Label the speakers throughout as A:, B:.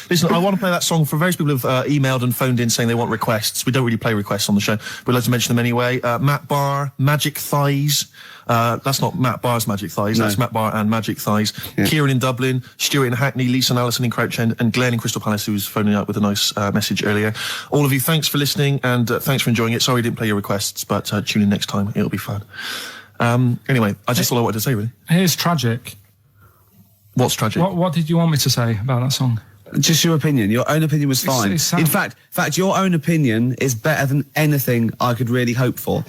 A: Listen, I want to play that song for various people who've emailed and phoned in saying they want requests. We don't really play requests on the show. We'd like to mention them anyway. Matt Barr, Magic Thighs. That's not Matt Barr's Magic Thighs. No. That's Matt Barr and Magic Thighs. Yeah. Kieran in Dublin, Stuart in Hackney, Lisa and Alison in Crouch End, and Glenn in Crystal Palace, who was phoning up with a nice message earlier. All of you, thanks for listening and thanks for enjoying it. Sorry we didn't play your requests, but tune in next time. It'll be fun. Anyway, I just all I wanted to say, really.
B: Here's tragic.
A: What's tragic?
B: What did you want me to say about that song?
C: Just your opinion. Your own opinion was fine. In fact, your own opinion is better than anything I could really hope for.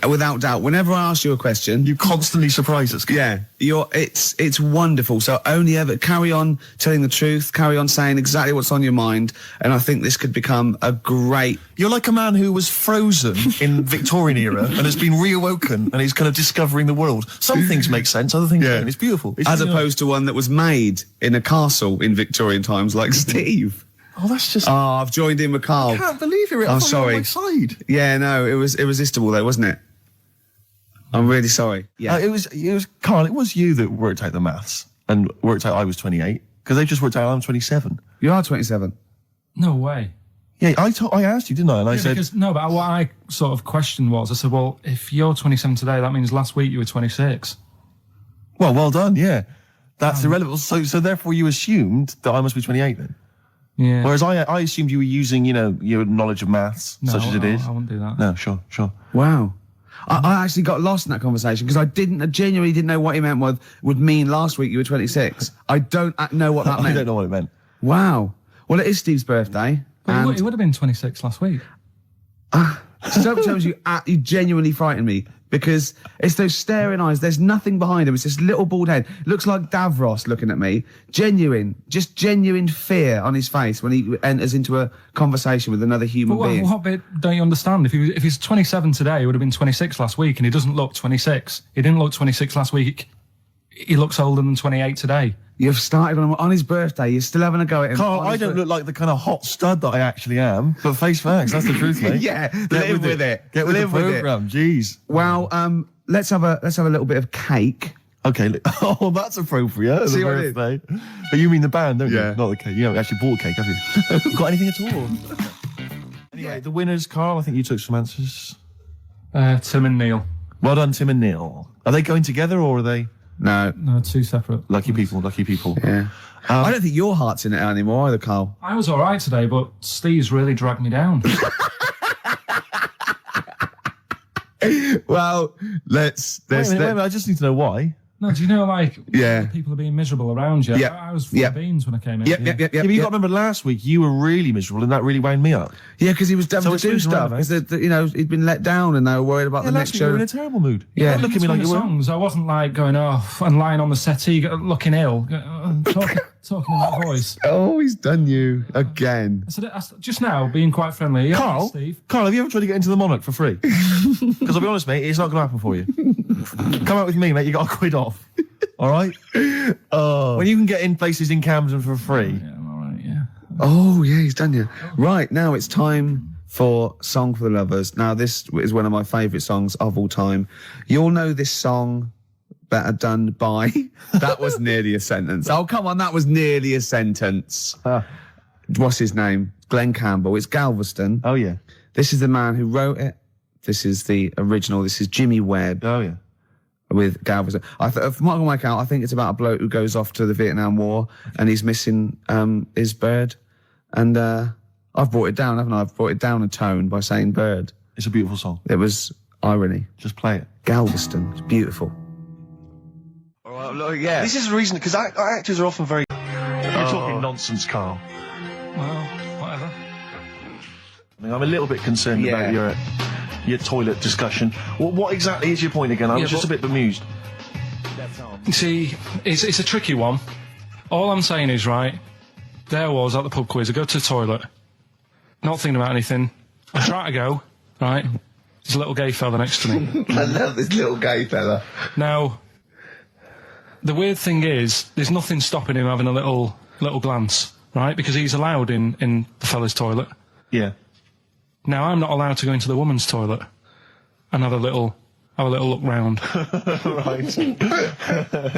C: Without doubt. Whenever I ask you a question,
A: you constantly surprise us.
C: Yeah, it's wonderful. So only ever carry on telling the truth, carry on saying exactly what's on your mind, and I think this could become a great...
A: You're like a man who was frozen in Victorian era and has been reawoken and he's kind of discovering the world. Some things make sense, other things don't. It's beautiful.
C: As opposed to one that was made in a castle in Victorian times, like Steve.
A: Oh, that's just...
C: Oh, I've joined in with Karl.
A: I can't believe you're
C: I'm sorry.
A: on my side.
C: Yeah, no, it was irresistible though, wasn't it? I'm really sorry. Yeah.
A: It was Karl, it was you that worked out the maths and worked out I was 28, because they just worked out I'm 27.
C: You are 27.
B: No way.
A: Yeah, I asked you, didn't I? And I said...
B: No, but what I sort of questioned was, I said, well, if you're 27 today, that means last week you were 26.
A: Well done, yeah. That's irrelevant. So therefore you assumed that I must be 28 then?
B: Yeah.
A: Whereas I assumed you were using, your knowledge of maths, such as it is.
B: I wouldn't do that.
A: No, sure.
C: Wow. I actually got lost in that conversation because I genuinely didn't know what he meant would mean last week you were 26. I don't know what that meant.
A: I don't know what it meant.
C: Wow. Well, it is Steve's birthday.
B: But he would have been 26 last week.
C: So tells you genuinely frightened me because it's those staring eyes. There's nothing behind him. It's this little bald head. Looks like Davros looking at me. Genuine fear on his face when he enters into a conversation with another human being.
B: What bit don't you understand? If he's 27 today, he would have been 26 last week, and he doesn't look 26. He didn't look 26 last week. He looks older than 28 today.
C: You've started on his birthday. You're still having a go at him.
A: Karl, I don't look like the kind of hot stud that I actually am, but face facts, that's the truth, mate.
C: Yeah, live with it.
A: Get with the programme, jeez.
C: Well, let's have a little bit of cake.
A: Okay, oh, that's appropriate.
C: See
A: what it is? But you mean the band, don't you? Not the cake. You haven't actually bought cake, have you? Got anything at all? Anyway, the winners, Karl, I think you took some answers.
B: Tim and Neil.
A: Well done, Tim and Neil. Are they going together or are they...
C: No,
B: two separate.
A: Lucky people.
C: Yeah. I don't think your heart's in it anymore either, Karl.
B: I was all right today, but Steve's really dragged me down.
C: Well, let's...
A: Wait a minute, I just need to know why.
B: No, do you know, people are being miserable around you?
C: Yeah.
B: I was full of beans when I came in.
C: Yeah,
A: but you got to remember last week, you were really miserable and that really wound me up.
C: Yeah, because he was devil to do stuff. Because, he'd been let down and they were worried about the next show.
A: You were in a terrible mood.
B: Yeah. Look at me like you were. I wasn't like going off and lying on the settee looking ill, talking in that voice.
C: Oh, he's done you again.
B: I said, just now, being quite friendly. Yeah,
A: Karl,
B: Steve.
A: Karl, have you ever tried to get into the Monarch for free? Because I'll be honest, mate, it's not going to happen for you. Come out with me, mate, you got a quid off. All right? When you can get in places in Camden for free.
B: Yeah, I'm all right, yeah.
C: Oh, yeah, he's done you. Right, now it's time for Song for the Lovers. Now, this is one of my favourite songs of all time. You'll know this song better done by... That was nearly a sentence. Oh, come on, that was nearly a sentence. What's his name? Glenn Campbell. It's Galveston.
A: Oh, yeah.
C: This is the man who wrote it. This is the original. This is Jimmy Webb.
A: Oh, yeah.
C: With Galveston. From what I can work out, I think it's about a bloke who goes off to the Vietnam War and he's missing his bird. And I've brought it down, haven't I? I've brought it down a tone by saying bird.
A: It's a beautiful song.
C: It was irony.
A: Just play it.
C: Galveston. It's beautiful.
A: All right, look, yeah. This is the reason, because actors are often very... You're talking nonsense, Karl.
B: Well, whatever.
A: I'm a little bit concerned about your toilet discussion. What exactly is your point again? I was just a bit bemused.
B: You see, it's a tricky one. All I'm saying is, right, there was at the pub quiz, I go to the toilet, not thinking about anything. I try to go, right, there's a little gay fella next to me.
C: I love this little gay fella.
B: Now, the weird thing is, there's nothing stopping him having a little glance, right, because he's allowed in the fella's toilet.
A: Yeah.
B: Now, I'm not allowed to go into the woman's toilet and have a little look round.
A: Right.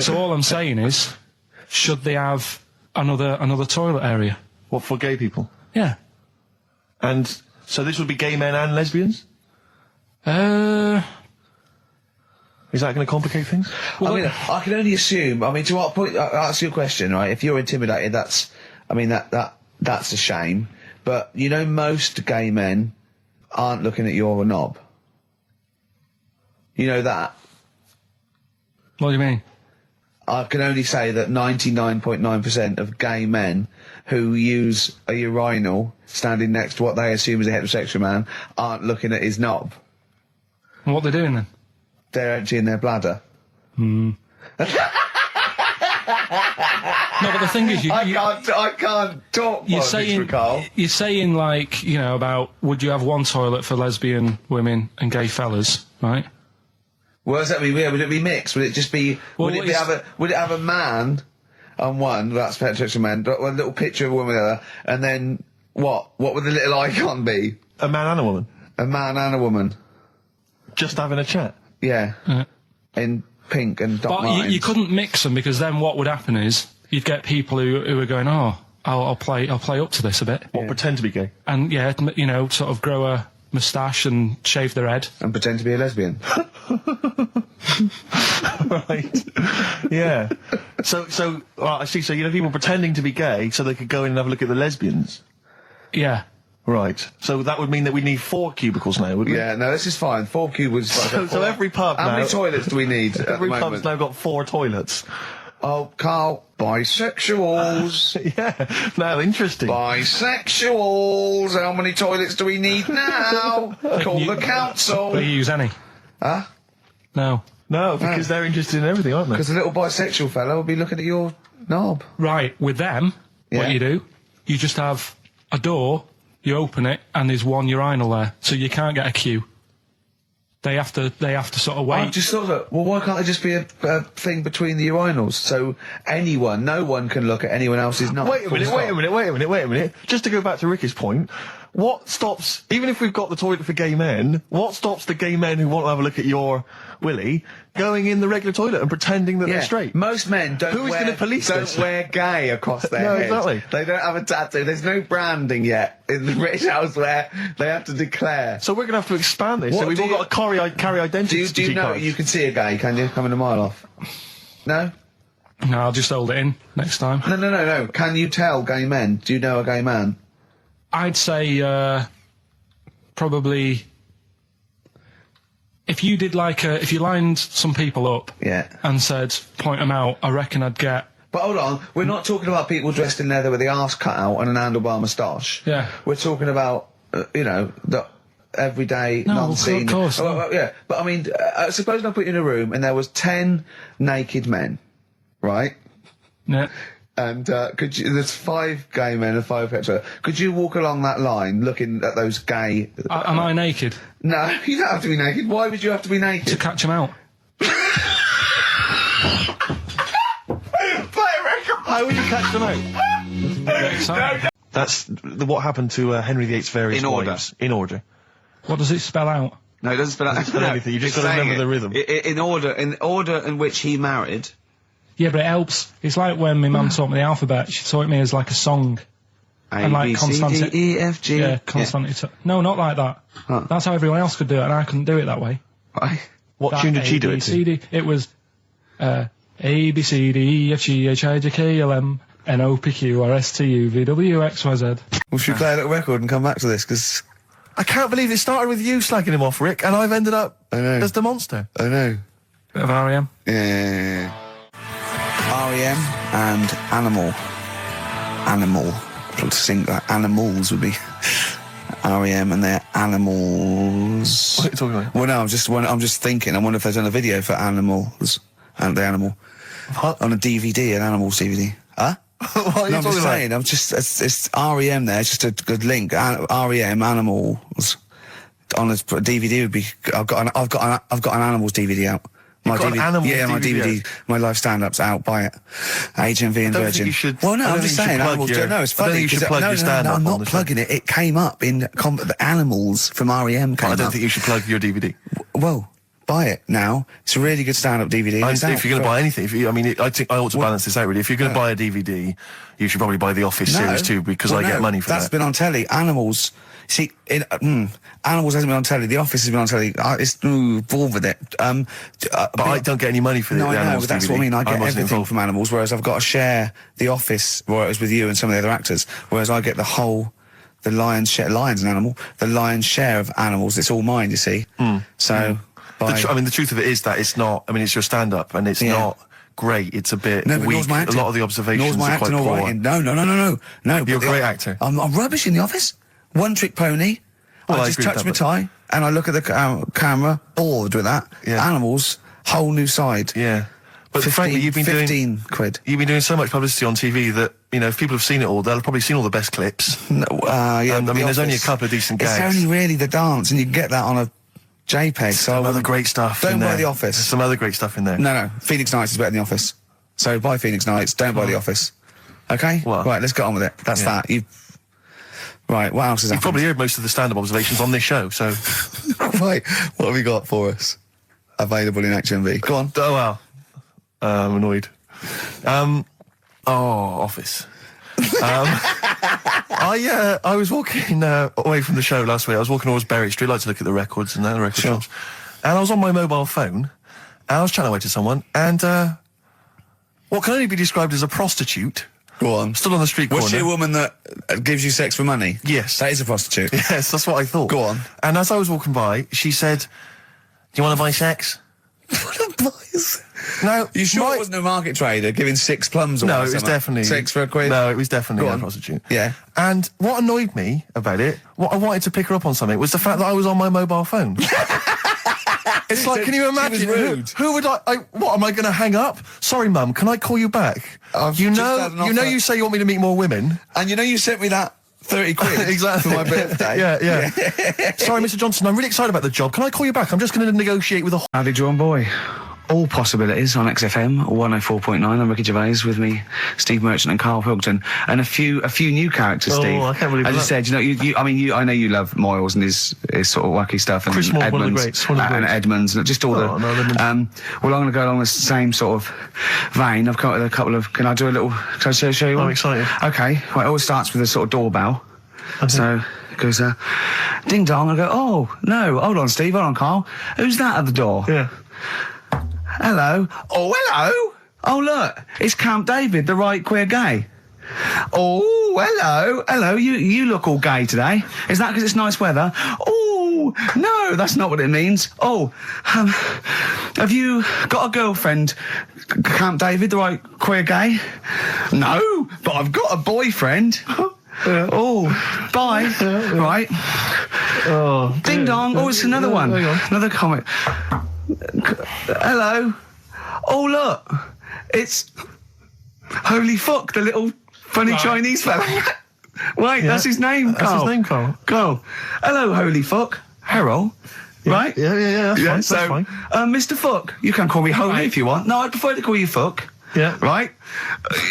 B: So all I'm saying is, should they have another toilet area?
A: What, for gay people?
B: Yeah.
A: And so this would be gay men and lesbians? Is that going to complicate things?
C: Well, I mean, I can only assume. I mean, to what point? I'll ask you a question, right? If you're intimidated, that's a shame. But you know, most gay men aren't looking at your knob. You know that.
B: What do you mean?
C: I can only say that 99.9% of gay men who use a urinal standing next to what they assume is a heterosexual man aren't looking at his knob.
B: And what they're doing then?
C: They're emptying their bladder.
B: No, but the thing is,
C: I can't talk.
B: you're
C: Carl.
B: saying like, you know, about would you have one toilet for lesbian women and gay fellas, right?
C: What does that mean? Would it be mixed? Would it just be?
B: Well,
C: would it have a man on one? That's heterosexual man. One little picture of a woman on the other, and then what? What would the little icon be?
A: A man and a woman?
C: A man and a woman.
A: Just having a chat?
C: Yeah. In pink and dot
B: But
C: lines.
B: you couldn't mix them, because then what would happen is you'd get people who are going, oh, I'll play up to this a bit.
A: What, pretend to be gay?
B: And yeah, you know, sort of grow a moustache and shave their head.
C: And pretend to be a lesbian.
A: Right. Yeah. So, well, I see. So, you know, people pretending to be gay so they could go in and have a look at the lesbians.
B: Yeah.
A: Right. So that would mean that we need 4 cubicles now, wouldn't we?
C: Yeah, no, this is fine. 4 cubicles.
A: So every pub
C: How
A: now...
C: many toilets do we need at
A: Every
C: the
A: pub's
C: moment?
A: now got 4 toilets.
C: Oh, Carl, bisexuals.
A: Yeah. Now, interesting.
C: Bisexuals. How many toilets do we need now? Call the council.
B: Do you use any?
C: Huh?
B: No.
A: No, because they're interested in everything, aren't they?
C: Because the little bisexual fella will be looking at your knob.
B: Right, with them,
C: Yeah.
B: what you do, you just have a door, you open it, and there's one urinal there, so you can't get a queue. They have to sort of wait.
C: I just thought that, well, why can't there just be a thing between the urinals so no one can look at anyone else's knob?
A: Wait a minute. Just to go back to Ricky's point, what stops, even if we've got the toilet for gay men, what stops the gay men who want to have a look at your willy going in the regular toilet and pretending that they're straight?
C: Most men don't
A: Who is gonna police this?
C: wear gay across their
A: No,
C: head.
A: exactly.
C: They don't have a tattoo. There's no branding yet in the British house where they have to declare.
A: So we're going to have to expand this.
C: What
A: So we've
C: do
A: all
C: you-
A: got to carry identity
C: Do you know
A: cards.
C: you can see a gay, can you? Coming a mile off. No?
B: No, I'll just hold it in next time.
C: No. Can you tell gay men? Do you know a gay man?
B: I'd say probably if you did if you lined some people up
C: Yeah.
B: and said point them out, I reckon I'd get.
C: But hold on, we're not talking about people dressed in leather with the arse cut out and an handlebar moustache.
B: Yeah.
C: We're talking about, the everyday,
B: No,
C: non-seen...
B: of course, no.
C: well, yeah, but I mean, suppose I put you in a room and there was 10 naked men, right?
B: Yeah.
C: And there's 5 gay men and 5 hetero. Could you walk along that line looking at those gay...
B: Am I naked
C: No, you don't have to be naked. Why would you have to be naked?
B: to catch them out?
A: How will you catch them out?
B: Get excited.
A: That's what happened to Henry VIII's various
C: In order.
A: wives. In order.
B: What does it spell out?
C: No, it doesn't spell out
A: spell anything. You just got to remember the rhythm.
C: In order in which he married.
B: Yeah, but it helps. It's like when my mum taught me the alphabet. She taught me as like a song.
C: A,
B: like
C: B, C,
B: constant-
C: D, E, F, G.
B: Yeah, constant. No, not like that.
C: Huh.
B: That's how everyone else could do it, and I couldn't do it that way.
C: Right.
A: What
B: That
A: tune did she do
B: A,
A: it
B: B, C,
A: to?
B: D. It was A, B, C, D, E, F, G, H, I, J, K, L, M, N, O, P, Q, R, S, T, U, V, W, X, Y, Z.
C: Well, should we play a little record and come back to this? Because
A: I can't believe it started with you slagging him off, Rick, and I've ended up
C: I know.
A: as the monster.
C: I know.
B: Bit of R.E.M.
C: Yeah. R.E.M. and Animal. To sing like animals would be R.E.M. and their animals.
A: What are you talking about?
C: Well, no, I'm just thinking. I wonder if there's done a video for animals and the animal
A: What?
C: on a DVD, an animals DVD. Huh?
A: What are you
C: No, I'm
A: talking
C: just
A: about?
C: saying. It's R.E.M. there. It's just a good link. R.E.M. animals on a DVD would be. I've got an animals DVD out. My
A: got an animals
C: yeah, my
A: DVD
C: DVD, my live stand-up's out. Buy it. HMV and
A: I don't think
C: Virgin.
A: you should-
C: Well, no,
A: I don't
C: I'm just
A: think you should
C: saying.
A: plug
C: Animals.
A: your-
C: No, it's
A: I don't
C: funny.
A: think you should
C: 'cause-
A: plug
C: no,
A: your stand-up
C: I'm
A: on
C: not
A: the show.
C: plugging it. It came up in the animals from REM.
A: I don't think you should plug your DVD.
C: Well, buy it now. It's a really good stand-up DVD.
A: If you're going to buy anything, I think I ought to balance this out really. If you're going to buy a DVD, you should probably buy the Office series too, because I get money for that.
C: That's been on telly. Animals. See, Animals hasn't been on telly. The Office has been on telly. It's bored with it.
A: But I don't get any money for
C: no,
A: the
C: I know,
A: Animals
C: but that's
A: DVD.
C: what I mean. I get everything
A: involved.
C: from Animals, whereas I've got to share The Office, where it was with you and some of the other actors, whereas I get the lion's share. Lion's an animal. The lion's share of Animals. It's all mine, you see. So,
A: the truth of it is that it's not. I mean, it's your stand-up, and it's not great. It's a bit weak. A lot of the observations are quite poor.
C: No.
A: You're a great actor.
C: I'm rubbish in The Office. One trick pony.
A: Well,
C: I just touch my tie and I look at the camera, bored with that.
A: Yeah.
C: Animals, whole new side.
A: Yeah. But
C: 15,
A: frankly, you've been
C: 15 quid.
A: You've been doing so much publicity on TV that, if people have seen it all, they'll have probably seen all the best clips.
C: No,
A: there's only a couple of decent gags.
C: It's only really the dance, and you can get that on a JPEG.
A: Some other great stuff.
C: Don't buy
A: there.
C: The Office.
A: There's some other great stuff in there.
C: No. Phoenix Nights is better than The Office. So buy Phoenix Nights. Don't buy The Office. Okay.
A: Well,
C: right. Let's get on with it. That's that. Right, what else is happening?
A: You've probably heard most of the stand-up observations on this show, so...
C: Right, what have you got for us? Available in HMV. Go on.
A: Oh, well. I'm annoyed. Office. I was walking away from the show last week. I was walking towards Berwick Street. I like to look at the records and the record shops. And I was on my mobile phone, and I was chatting away to someone, and what can only be described as a prostitute...
C: Go on.
A: Stood on the street corner.
C: Was she a woman that gives you sex for money?
A: Yes.
C: That is a prostitute.
A: Yes, that's what I thought.
C: Go on.
A: And as I was walking by, she said, "Do you want to buy sex?" No.
C: You sure it wasn't a market trader giving 6 plums or
A: No, it was definitely...
C: 6 for a quid?
A: No, it was definitely a prostitute.
C: Yeah.
A: And what annoyed me about it, what I wanted to pick her up on something, was the fact that I was on my mobile phone. It's like, can you imagine?
C: She was rude.
A: Who would what am I going to hang up? Sorry, Mum, can I call you back? You you say you want me to meet more women.
C: And you sent me that 30 quid
A: exactly.
C: for my birthday.
A: Yeah. Sorry, Mr. Johnson, I'm really excited about the job. Can I call you back? I'm just going to negotiate with a...
D: Howdy, John Boy. All possibilities on XFM 104.9. I'm Ricky Gervais, with me Steve Merchant and Karl Pilkington, and a few new characters. Steve,
A: I can't believe
D: as
A: that.
D: I said, I know you love Moyles and his sort of wacky stuff, and
A: Chris Moore,
D: Edmonds,
A: one of the greats,
D: and Edmonds, and just all
A: well, I'm
D: going to go along the same sort of vein. I've come up with a couple of. Can I do a little? Can I show you one?
A: I'm excited.
D: Okay. Well, it always starts with a sort of doorbell. Okay. So it goes ding dong. I go, oh no, hold on, Steve, hold on, Karl. Who's that at the door?
A: Yeah.
D: Hello. Oh, hello. Oh, look, it's Camp David, the right queer gay. Oh, hello. You look all gay today. Is that because it's nice weather? Oh, no, that's not what it means. Oh, have you got a girlfriend, Camp David, the right queer gay? No, but I've got a boyfriend.
A: Yeah.
D: Oh, bye. Yeah. Right.
A: Oh,
D: ding dong. Oh, it's another one. Another comment. Hello. Oh, look. It's Holy Fuck, the little funny Chinese fella. Wait, that's his name, Karl.
A: That's his name, Karl.
D: Karl. Hello, Holy Fuck. Harold.
A: Yeah.
D: Right?
A: Yeah, that's fine.
D: Mr. Fuck, you can call me Holy if you want. No, I'd prefer to call you Fuck.
A: Yeah.
D: Right?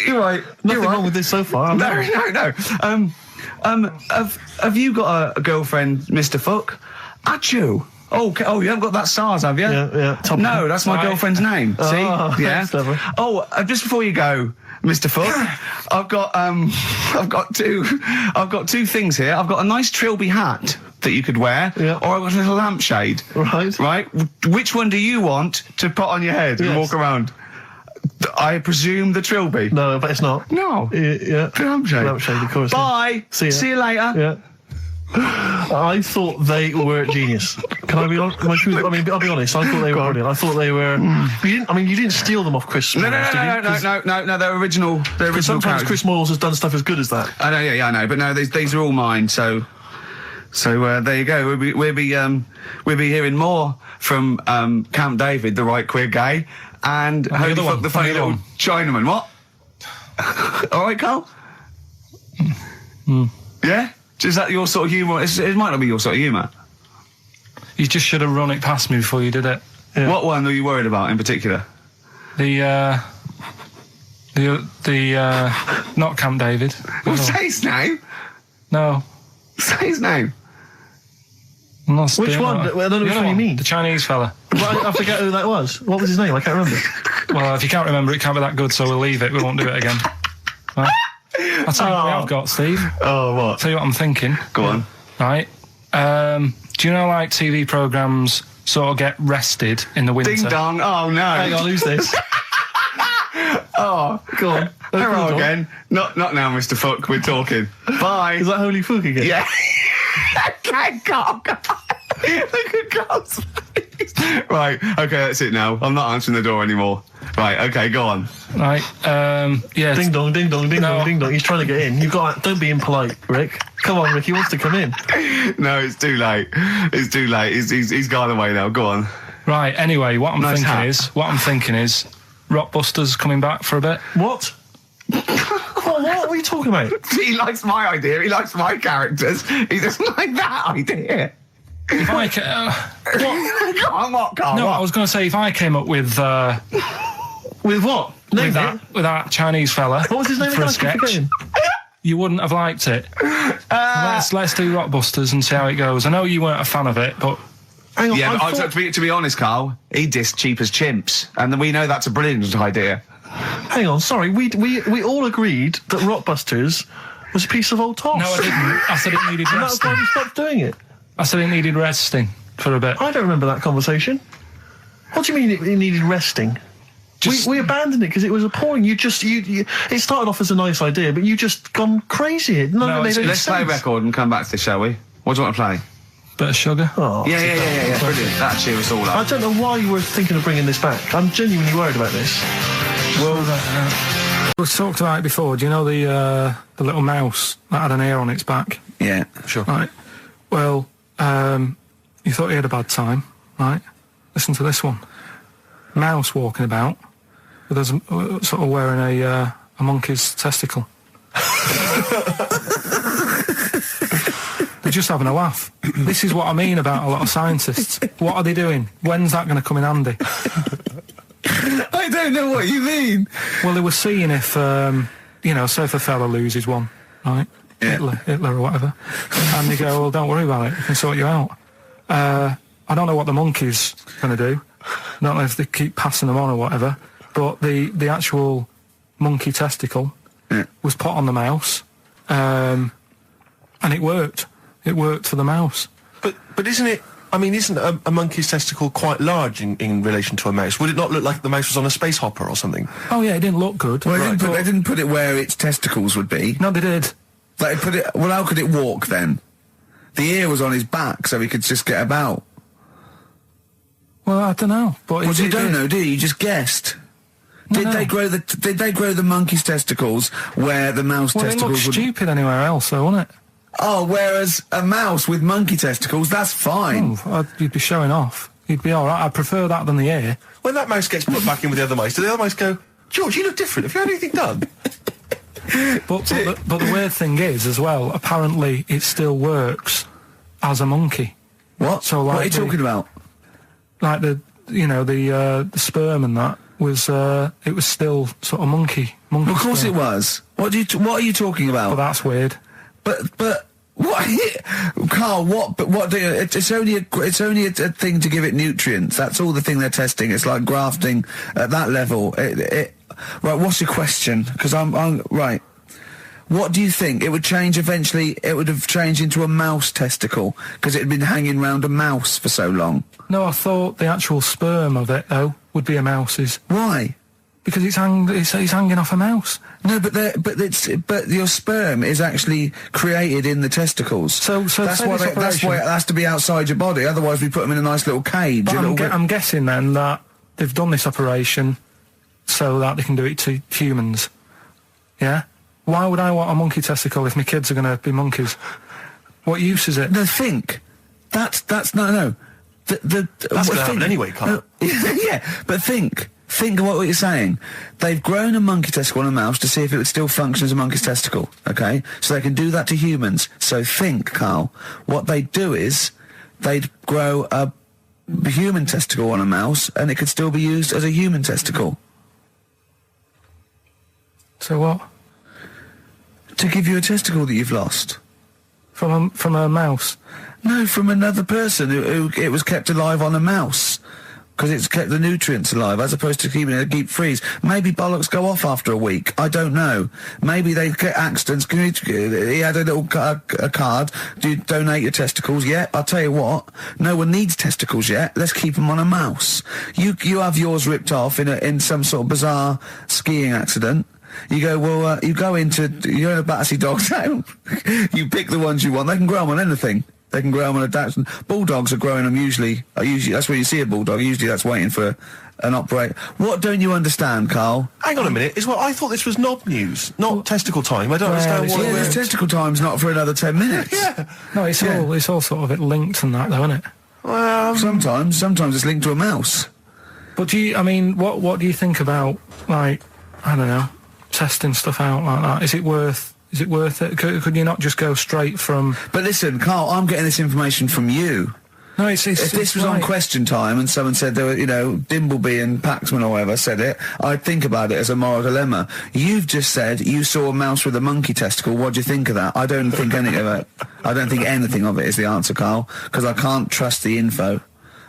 D: You're right.
A: Nothing wrong with this so far.
D: No. Have you got a girlfriend, Mr. Fuck? Achoo. Oh, you haven't got that SARS, have you?
A: Yeah.
D: No, that's my girlfriend's name. See? Yeah.
A: That's lovely.
D: Oh, just before you go, Mr. Fuck, I've got two things here. I've got a nice Trilby hat that you could wear, or I've got a little lampshade. Right. Which one do you want to put on your head and walk around? I presume the Trilby.
A: No, but it's not.
D: No.
A: Yeah.
D: The lampshade.
A: Lampshade, of course.
D: Bye.
A: See
D: you later.
A: Yeah. I thought they were genius. Can I be honest? I'll be honest. I thought they were brilliant. I thought they were. You didn't steal them off Chris.
D: No. They're original. They're original.
A: Sometimes
D: characters.
A: Chris Moyles has done stuff as good as that.
D: I know. Yeah, I know. But no, these are all mine. So there you go. We'll be hearing more from Camp David, the right queer gay, and Holy Fuck, the funny little Chinaman. What? All right, Karl. Yeah. Is that your sort of humour? It might not be your sort of humour.
B: You just should have run it past me before you did it.
D: Yeah. What one are you worried about in particular?
B: The not Camp David.
D: Well, say his name.
B: No.
D: Say his name.
A: Which one? I don't know which one you mean.
B: The Chinese fella.
A: Well, I forget who that was. What was his name? I can't remember.
B: Well, if you can't remember, it can't be that good, so we'll leave it. We won't do it again. Right? I'll tell you what I've got, Steve.
A: Oh, what?
B: I'll tell you what I'm thinking.
C: Go on.
B: Right. Do you know, like, TV programmes sort of get rested in the winter?
C: Ding dong. Oh, no.
A: Hang on, who's this?
C: Oh,
A: Go on.
C: hello again. Not now, Mr. Fuck. We're talking. Bye.
A: Is that Holy Fook again?
C: Yeah. Okay, Carl. Look at Carl's face. Right, okay, that's it now. I'm not answering the door anymore. Right, okay, go on.
B: Right. Yeah.
A: Ding dong, ding dong, ding dong, ding dong. He's trying to get in. You've got. Don't be impolite, Rick. Come on, Rick. He wants to come in.
C: No, it's too late. It's too late. He's gone away now. Go on.
B: Right. Anyway, what I'm
C: Nice
B: thinking
C: hat.
B: is, Rockbusters coming back for a bit.
A: What? What are you talking about?
C: He likes my idea. He likes my characters. He doesn't like that idea.
B: If I
C: Go on, what, Carl?
B: no,
C: what?
B: I was going to say if I came up with
A: With what? Name it.
B: with that Chinese fella
A: What was his name
B: for
A: again?
B: a
A: I keep
B: sketch,
A: forgetting.
B: you wouldn't have liked it. Let's do Rockbusters and see how it goes. I know you weren't a fan of it, but
A: Hang on.
C: Yeah,
A: I
C: but
A: thought-
C: to be honest, Carl, he dissed cheap as chimps, and we know that's a brilliant idea.
A: Hang on. Sorry. We all agreed that Rockbusters was a piece of old toss.
B: no, I didn't. I said it needed
A: And that's why
B: resting.
A: we stopped doing it.
B: I said it needed resting for a bit.
A: I don't remember that conversation. What do you mean it needed resting? We abandoned it because it was appalling. You it started off as a nice idea, but you just gone crazy. None of it made any
C: Let's play a
A: sense.
C: record and come back to this, shall we? What do you want to play?
B: Bit of sugar.
A: Oh,
C: Yeah. Brilliant. That'll cheer us all
A: I
C: up.
A: don't know why you were thinking of bringing this back. I'm genuinely worried about this.
B: We've talked about it before. Do you know the little mouse that had an ear on its back?
C: Yeah.
A: Sure.
B: Right. Well, you thought he had a bad time, right? Listen to this one. Mouse walking about with us sort of wearing a monkey's testicle. They're just having a laugh. This is what I mean about a lot of scientists. What are they doing? When's that going to come in handy?
C: I don't know what you mean.
B: Well, they were seeing if, say if a fella loses one, right?
C: Yeah.
B: Hitler or whatever. And they go, well, don't worry about it. We can sort you out. I don't know what the monkey's going to do. I don't know if they keep passing them on or whatever. But the actual monkey testicle was put on the mouse. And it worked. It worked for the mouse.
E: But isn't it? I mean, isn't a monkey's testicle quite large in relation to a mouse? Would it not look like the mouse was on a space hopper or something?
B: Oh, yeah, it didn't look good.
C: Well, they didn't put it where its testicles would be.
B: No, they did.
C: Like, well, how could it walk then? The ear was on his back, so he could just get about.
B: Well, I don't know. But
C: Well, you don't know, do you? You just guessed. Did they grow the monkey's testicles where the mouse
B: Well, it
C: testicles
B: looked
C: would?
B: stupid anywhere else, though, wouldn't it?
C: Oh, whereas a mouse with monkey testicles, that's fine.
B: You'd be showing off. You'd be all right. I prefer that than the ear.
E: When that mouse gets put back in with the other mice, do the other mice go, George, you look different. Have you had anything done?
B: But the weird thing is, as well, apparently it still works as a monkey.
C: What?
B: So, like,
C: what are you talking about?
B: Like the sperm and that was it was still sort of monkey.
C: Of course
B: sperm.
C: it was. What are you talking about?
B: But that's weird.
C: But what, Carl? What? But what? It's only a thing to give it nutrients. That's all the thing they're testing. It's like grafting at that level. Right. What's your question? Because I'm right. What do you think? It would change eventually. It would have changed into a mouse testicle because it had been hanging round a mouse for so long.
B: No, I thought the actual sperm of it though would be a mouse's
C: Why?
B: because it's hanging off a mouse.
C: No, but your sperm is actually created in the testicles.
B: So
C: that's
B: say
C: why
B: this
C: that's why
B: operation-
C: it has to be outside your body. Otherwise, we put them in a nice little cage.
B: But
C: a little bit.
B: I'm guessing then that they've done this operation so that they can do it to humans. Yeah? Why would I want a monkey testicle if my kids are going to be monkeys? What use is it?
C: No, think. That's no.
E: That's going to happen anyway, Carl.
C: Yeah, but think. Think of what you're saying. They've grown a monkey testicle on a mouse to see if it would still function as a monkey's testicle, okay? So they can do that to humans. So think, Carl. What they'd do is they'd grow a human testicle on a mouse and it could still be used as a human testicle.
B: So what?
C: To give you a testicle that you've lost.
B: From a mouse?
C: No, from another person who it was kept alive on a mouse. Because it's kept the nutrients alive, as opposed to keeping it in a deep freeze. Maybe bollocks go off after a week. I don't know. Maybe they get accidents. He had a little a card. Do you donate your testicles? Yeah, I'll tell you what. No one needs testicles yet. Let's keep them on a mouse. You have yours ripped off in some sort of bizarre skiing accident. You go, well, you're in a Battersea dog town. You pick the ones you want. They can grow them on anything. They can grow them on a Dachshund. Bulldogs are growing them usually. That's where you see a bulldog. Usually that's waiting for an operator. What don't you understand, Carl?
E: Hang on a minute. I thought this was knob news, not testicle time. I don't understand what
C: this testicle time's not for another 10 minutes.
E: Yeah.
B: No, it's all sort of linked and that, though, isn't it?
E: Well,
C: sometimes it's linked to a mouse.
B: But what do you think about, like, I don't know, testing stuff out like that? Is it worth it? Could you not just go straight from...
C: But listen, Carl, I'm getting this information from you.
B: No,
C: if this was on Question Time and someone said there were, Dimbleby and Paxman or whoever said it, I'd think about it as a moral dilemma. You've just said you saw a mouse with a monkey testicle. What do you think of that? I don't think anything of it. I don't think anything of it is the answer, Carl, because I can't trust the info.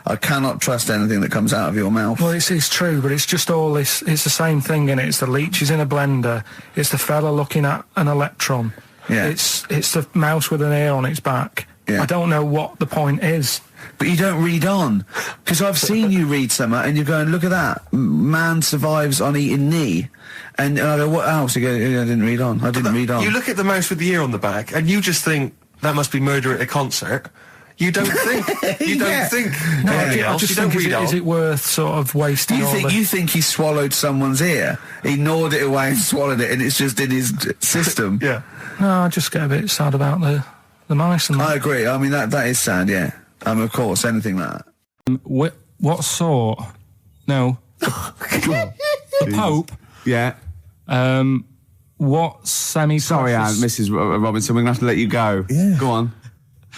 C: I cannot trust anything that comes out of your mouth.
B: Well, it's true, but it's just all this. It's the same thing, innit? It's the leeches in a blender. It's the fella looking at an electron.
C: Yeah.
B: It's the mouse with an ear on its back.
C: Yeah.
B: I don't know what the point is.
C: But you don't read on. Because I've seen you read something and you're going, look at that. Man survives on eating knee. And I go, what else? You go, I didn't read on. I didn't read on.
E: You look at the mouse with the ear on the back and you just think, that must be murder at a concert. You don't think. You don't think.
B: No, I just think, is it worth sort of wasting
C: You think he swallowed someone's ear? He gnawed it away and swallowed it and it's just in his system?
E: Yeah.
B: No, I just get a bit sad about the mice and that.
C: I agree. I mean, that is sad, yeah. Of course, anything like that.
B: What sort? No. The Pope?
C: Yeah.
B: What semi-precious...
C: Sorry, Mrs. Robinson, we're going to have to let you go.
A: Yeah.
C: Go on.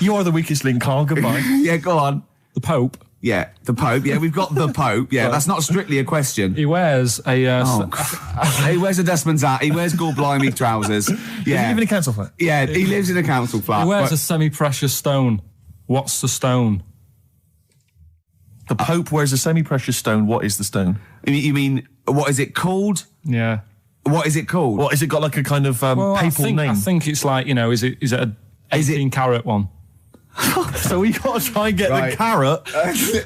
A: You are the weakest link, Carl. Goodbye.
C: Yeah, go on.
B: The Pope?
C: Yeah, the Pope. Yeah, we've got the Pope. Yeah, that's not strictly a question.
B: He wears a...
C: he wears a dustman's hat. He wears gore-blimey trousers. Yeah.
A: Does he live in a council flat?
C: Yeah, he lives in a council flat.
B: He wears a semi-precious stone. What's the stone?
A: The Pope wears a semi-precious stone. What is the stone?
C: You mean, what is it called?
B: Yeah.
C: What is it called?
A: What, has it got like a kind of papal name?
B: I think it's like, is it a 18-carat one?
A: So we got to try and get the carrot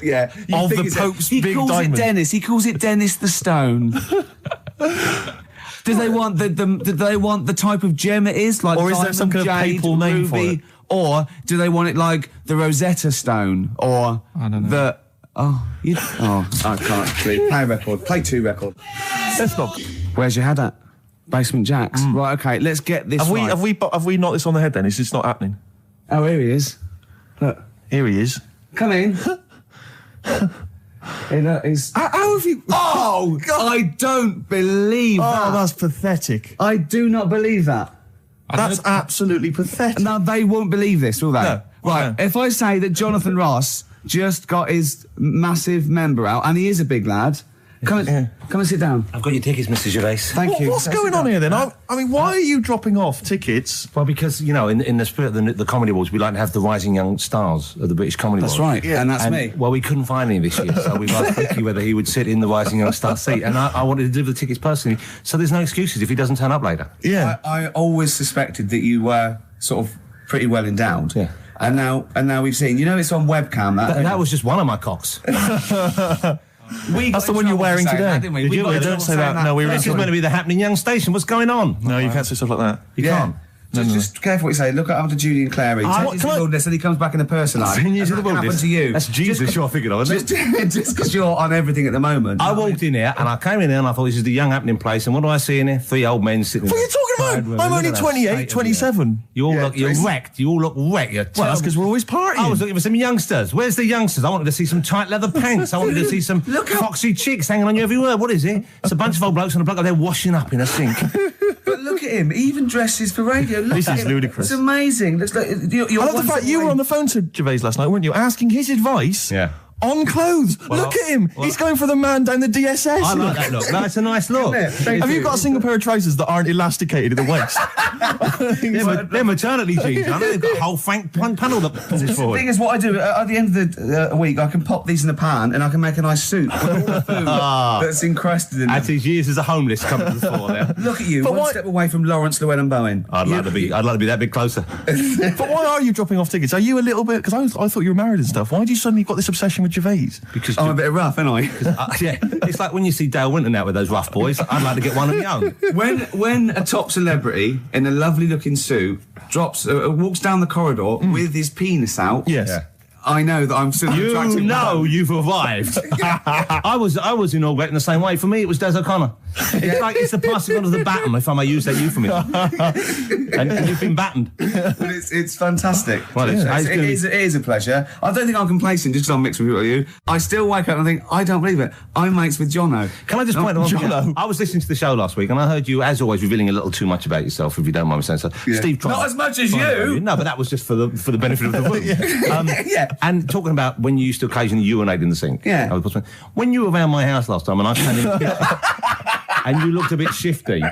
C: yeah,
A: of the Pope's big diamond.
C: He calls it Dennis. He calls it Dennis the Stone. Do they want the type of gem it is? Like,
A: or is there some kind of papal name for it?
C: Or do they want it like the Rosetta Stone? Or
B: I don't know.
C: I can't. Play a record. Play 2 record.
A: Let's not.
C: Where's your head at? Basement Jacks. Right, okay, let's get this right.
A: Have we knocked this on the head then? It's just not happening.
C: Oh, here he is. Look.
A: Here he is.
C: Come in. How have you... Oh, God. I don't believe that.
A: Oh, that's pathetic.
C: I do not believe that.
A: That's absolutely pathetic.
C: Now, they won't believe this, will they?
A: No.
C: Right,
A: No.
C: if I say that Jonathan Ross just got his massive member out, and he is a big lad, come and sit down.
F: I've got your tickets, Mr. Gervais.
C: Thank you.
A: What's going on here then? I mean, why are you dropping off tickets?
F: Well, because, in the spirit of the Comedy Awards, we like to have the rising young stars of the British Comedy Awards.
C: That's right,
A: Yeah.
C: and that's me.
F: Well, we couldn't find any this year, so we've asked Ricky whether he would sit in the rising young star seat, and I wanted to deliver the tickets personally, so there's no excuses if he doesn't turn up later.
A: Yeah.
C: I always suspected that you were sort of pretty well endowed.
F: Yeah.
C: And now we've seen, it's on webcam.
F: That was just one of my cocks.
A: That's the one you're wearing today.
C: That, didn't we?
A: Did you? Don't say that. No, we were
F: This is meant to be the happening young station. What's going on?
A: No, you can't say stuff like that.
F: You can't.
C: Just careful what you say. Look after Judy and Clary. Take you to the wilderness and he comes back in a person like.
F: 10 years in the
C: That happened
F: wilderness.
C: to you.
F: That's Jesus you're thinking of, isn't it?
C: Just because you're on everything at the moment.
F: I walked in here and I came in here and I thought this is the young happening place, and what do I see in here? 3 old men sitting.
A: What are you talking about? I'm only 28, 27.
F: You all look, you're wrecked. You all look wrecked. Well,
A: that's because we're always partying.
F: I was looking for some youngsters. Where's the youngsters? I wanted to see some tight leather pants. I wanted to see some foxy chicks hanging on you everywhere. What is it? It's a bunch of old blokes on a block up there washing up in a sink.
C: But look at him. He even dresses for radio. Look
A: This
C: at
A: is
C: him.
A: ludicrous.
C: It's amazing. Looks like
A: I love the fact you were on the phone to Gervais last night, weren't you? Asking his advice on clothes. Look at him. He's going for the man down the DSS.
F: I like that look. That's a nice look.
A: Have you got a single pair of trousers that aren't elasticated at the waist?
F: They're maternity jeans, aren't they? They've got a whole panel that pulls
D: The
F: forward.
D: thing is, what I do at the end of the week, I can pop these in a pan and I can make a nice soup with all the food that's encrusted in
F: As
D: it.
F: his years as a homeless come to the fore there.
D: Look at you, one step away from Lawrence Llewellyn Bowen.
F: I'd like to be that bit closer.
A: But why are you dropping off tickets? Are you a little bit... Because I thought you were married and stuff. Why do you suddenly got this obsession with Gervais?
F: Because
D: I'm a bit rough, ain't I?
F: yeah, it's like when you see Dale Winton out with those rough boys. I'd like to get one of my own.
D: When a top celebrity in a lovely looking suit walks down the corridor with his penis out,
A: Yes.
F: Yeah.
D: I know that I'm still an attractive
F: You know
D: man.
F: you've arrived. I was inaugurating the same way. For me, it was Des O'Connor. It's the passing on of the baton, if I may use that euphemism. and you've been battened.
D: But it's fantastic.
F: Well,
D: it is a pleasure. I don't think I'm complacent just because I'm mixed with you. I still wake up and think, I don't believe it. I'm mates with Jono.
F: Can I just point out?
A: Jono.
F: I was listening to the show last week, and I heard you, as always, revealing a little too much about yourself, if you don't mind me saying so.
D: Yeah.
F: Steve,
D: Not as much as you.
F: No, but that was just for the benefit of the room.
D: Yeah.
F: And talking about when you used to occasionally urinate in the sink.
D: Yeah.
F: When you were around my house last time, and I came in the kitchen, and you looked a bit shifty.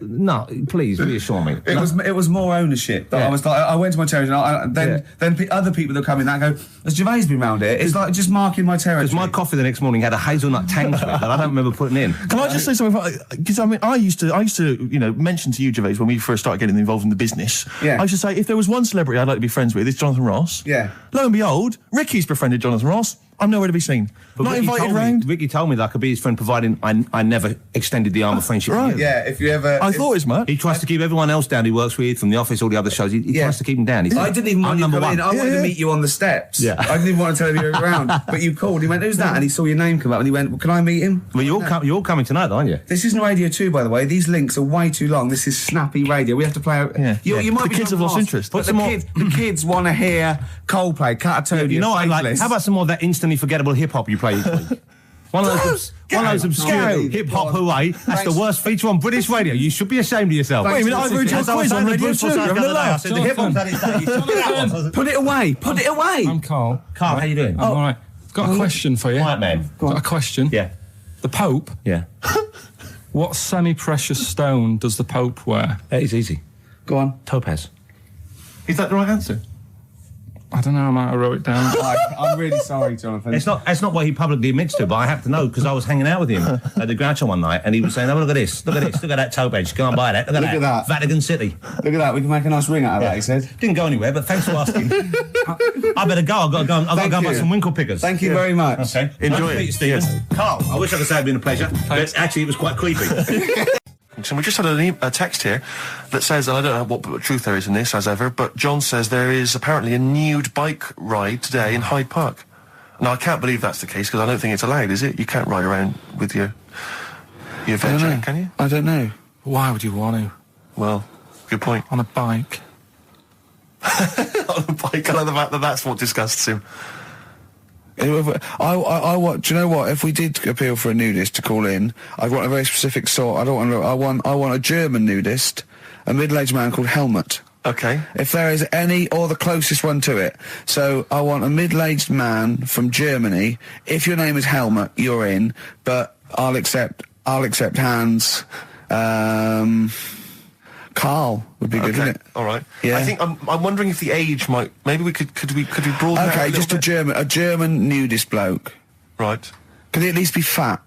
F: No, please reassure me.
D: It was more ownership. That
F: Yeah.
D: I was like, I went to my territory, and then other people that come in that go, has Gervais been round here? It's like just marking my territory.
F: Because my coffee the next morning had a hazelnut tang to it that I don't remember putting in.
A: Can I just say something? Because I mean, I used to, mention to you, Gervais, when we first started getting involved in the business.
D: Yeah.
A: I used to say, if there was one celebrity I'd like to be friends with, it's Jonathan Ross.
D: Yeah.
A: Lo and behold, Ricky's befriended Jonathan Ross. I'm nowhere to be seen.
F: But
A: Not
F: Ricky
A: invited
F: told me-
A: round.
F: Ricky told me that I could be his friend, providing I never extended the arm of friendship.
A: Right.
F: to you.
D: Yeah, if you ever...
A: I thought as much.
F: He tries to keep everyone else down he works with, from the office, all the other shows. He
D: Yeah.
F: tries to keep them down. He said,
D: I didn't even want
F: I'm
D: you to
F: number
D: come in.
F: one.
D: I wanted
A: Yeah.
D: to meet you on the steps.
F: Yeah.
D: I didn't even want to tell you you were around. But you called. He went, who's that? And he saw your name come up and he went, well, can I meet him?
F: Well, you're all coming tonight, aren't you?
D: This isn't Radio 2, by the way. These links are way too long. This is snappy radio. We have to play out...
A: Yeah.
D: You might
A: The
D: be
A: kids have lost interest.
D: But the kids want to hear Coldplay, Catatonia,
F: You know what I like?
D: Faceless.
F: How about some more of that instantly forgettable hip hop you play each week? One of those obscure hip hop hooray. That's the worst feature on British radio. You should be ashamed of yourself.
D: Wait a minute,
A: I've heard your
F: As I was
A: quiz
F: saying
A: on
F: to
A: Radio
F: Bruce
A: 2.
F: Forsyth
A: Having
F: the
A: a
F: other day, I
A: laugh.
F: said, the hip hop's had its day. You should be that one.
D: Put it away. Put it away.
B: I'm Carl.
F: Carl, how you doing?
B: I'm all right. Got a question for you.
F: Quiet man.
B: Got a question.
F: Yeah.
B: The Pope.
F: Yeah.
B: What semi-precious stone does the Pope wear?
F: It's easy.
D: Go on.
F: Topaz.
A: Is that the right answer?
B: I don't know. I might have wrote it down.
D: I'm really sorry, Jonathan.
F: It's not what he publicly admits to, but I have to know because I was hanging out with him at the Groucho one night, and he was saying, "Oh, look at this, look at this, look at that topaz. Go and buy that. Look at that. Vatican City."
D: Look at that. We can make a nice ring out of that, he said.
F: Didn't go anywhere, but thanks for asking. I better go. I've got to go. I've got to go and buy
D: you.
F: some winkle pickers.
D: Thank you very much.
F: Okay.
A: Enjoy
F: Nice to
A: it.
F: meet you, Stephen.
A: Yes.
F: Carl, I wish I could say it'd been a pleasure, but actually it was quite creepy.
E: So we just had a text here that says, and I don't know what truth there is in this, as ever, but John says there is apparently a nude bike ride today in Hyde Park. Now, I can't believe that's the case, because I don't think it's allowed, is it? You can't ride around with your veg, can you?
D: I don't know.
B: Why would you want to?
E: Well, good point.
B: On a bike?
E: On a bike, I like the fact that that's what disgusts him.
G: I want. Do you know what? If we did appeal for a nudist to call in, I'd want a very specific sort. I want a German nudist, a middle-aged man called Helmut.
E: Okay.
G: If there is any, or the closest one to it. So I want a middle-aged man from Germany. If your name is Helmut, you're in. But I'll accept hands. Carl would be good, wouldn't it?
E: All right.
G: Yeah.
E: I think I'm wondering if the age might. Maybe we could we broaden
G: Okay,
E: that
G: just
E: a
G: a German nudist bloke.
E: right.
G: Can he at least be fat?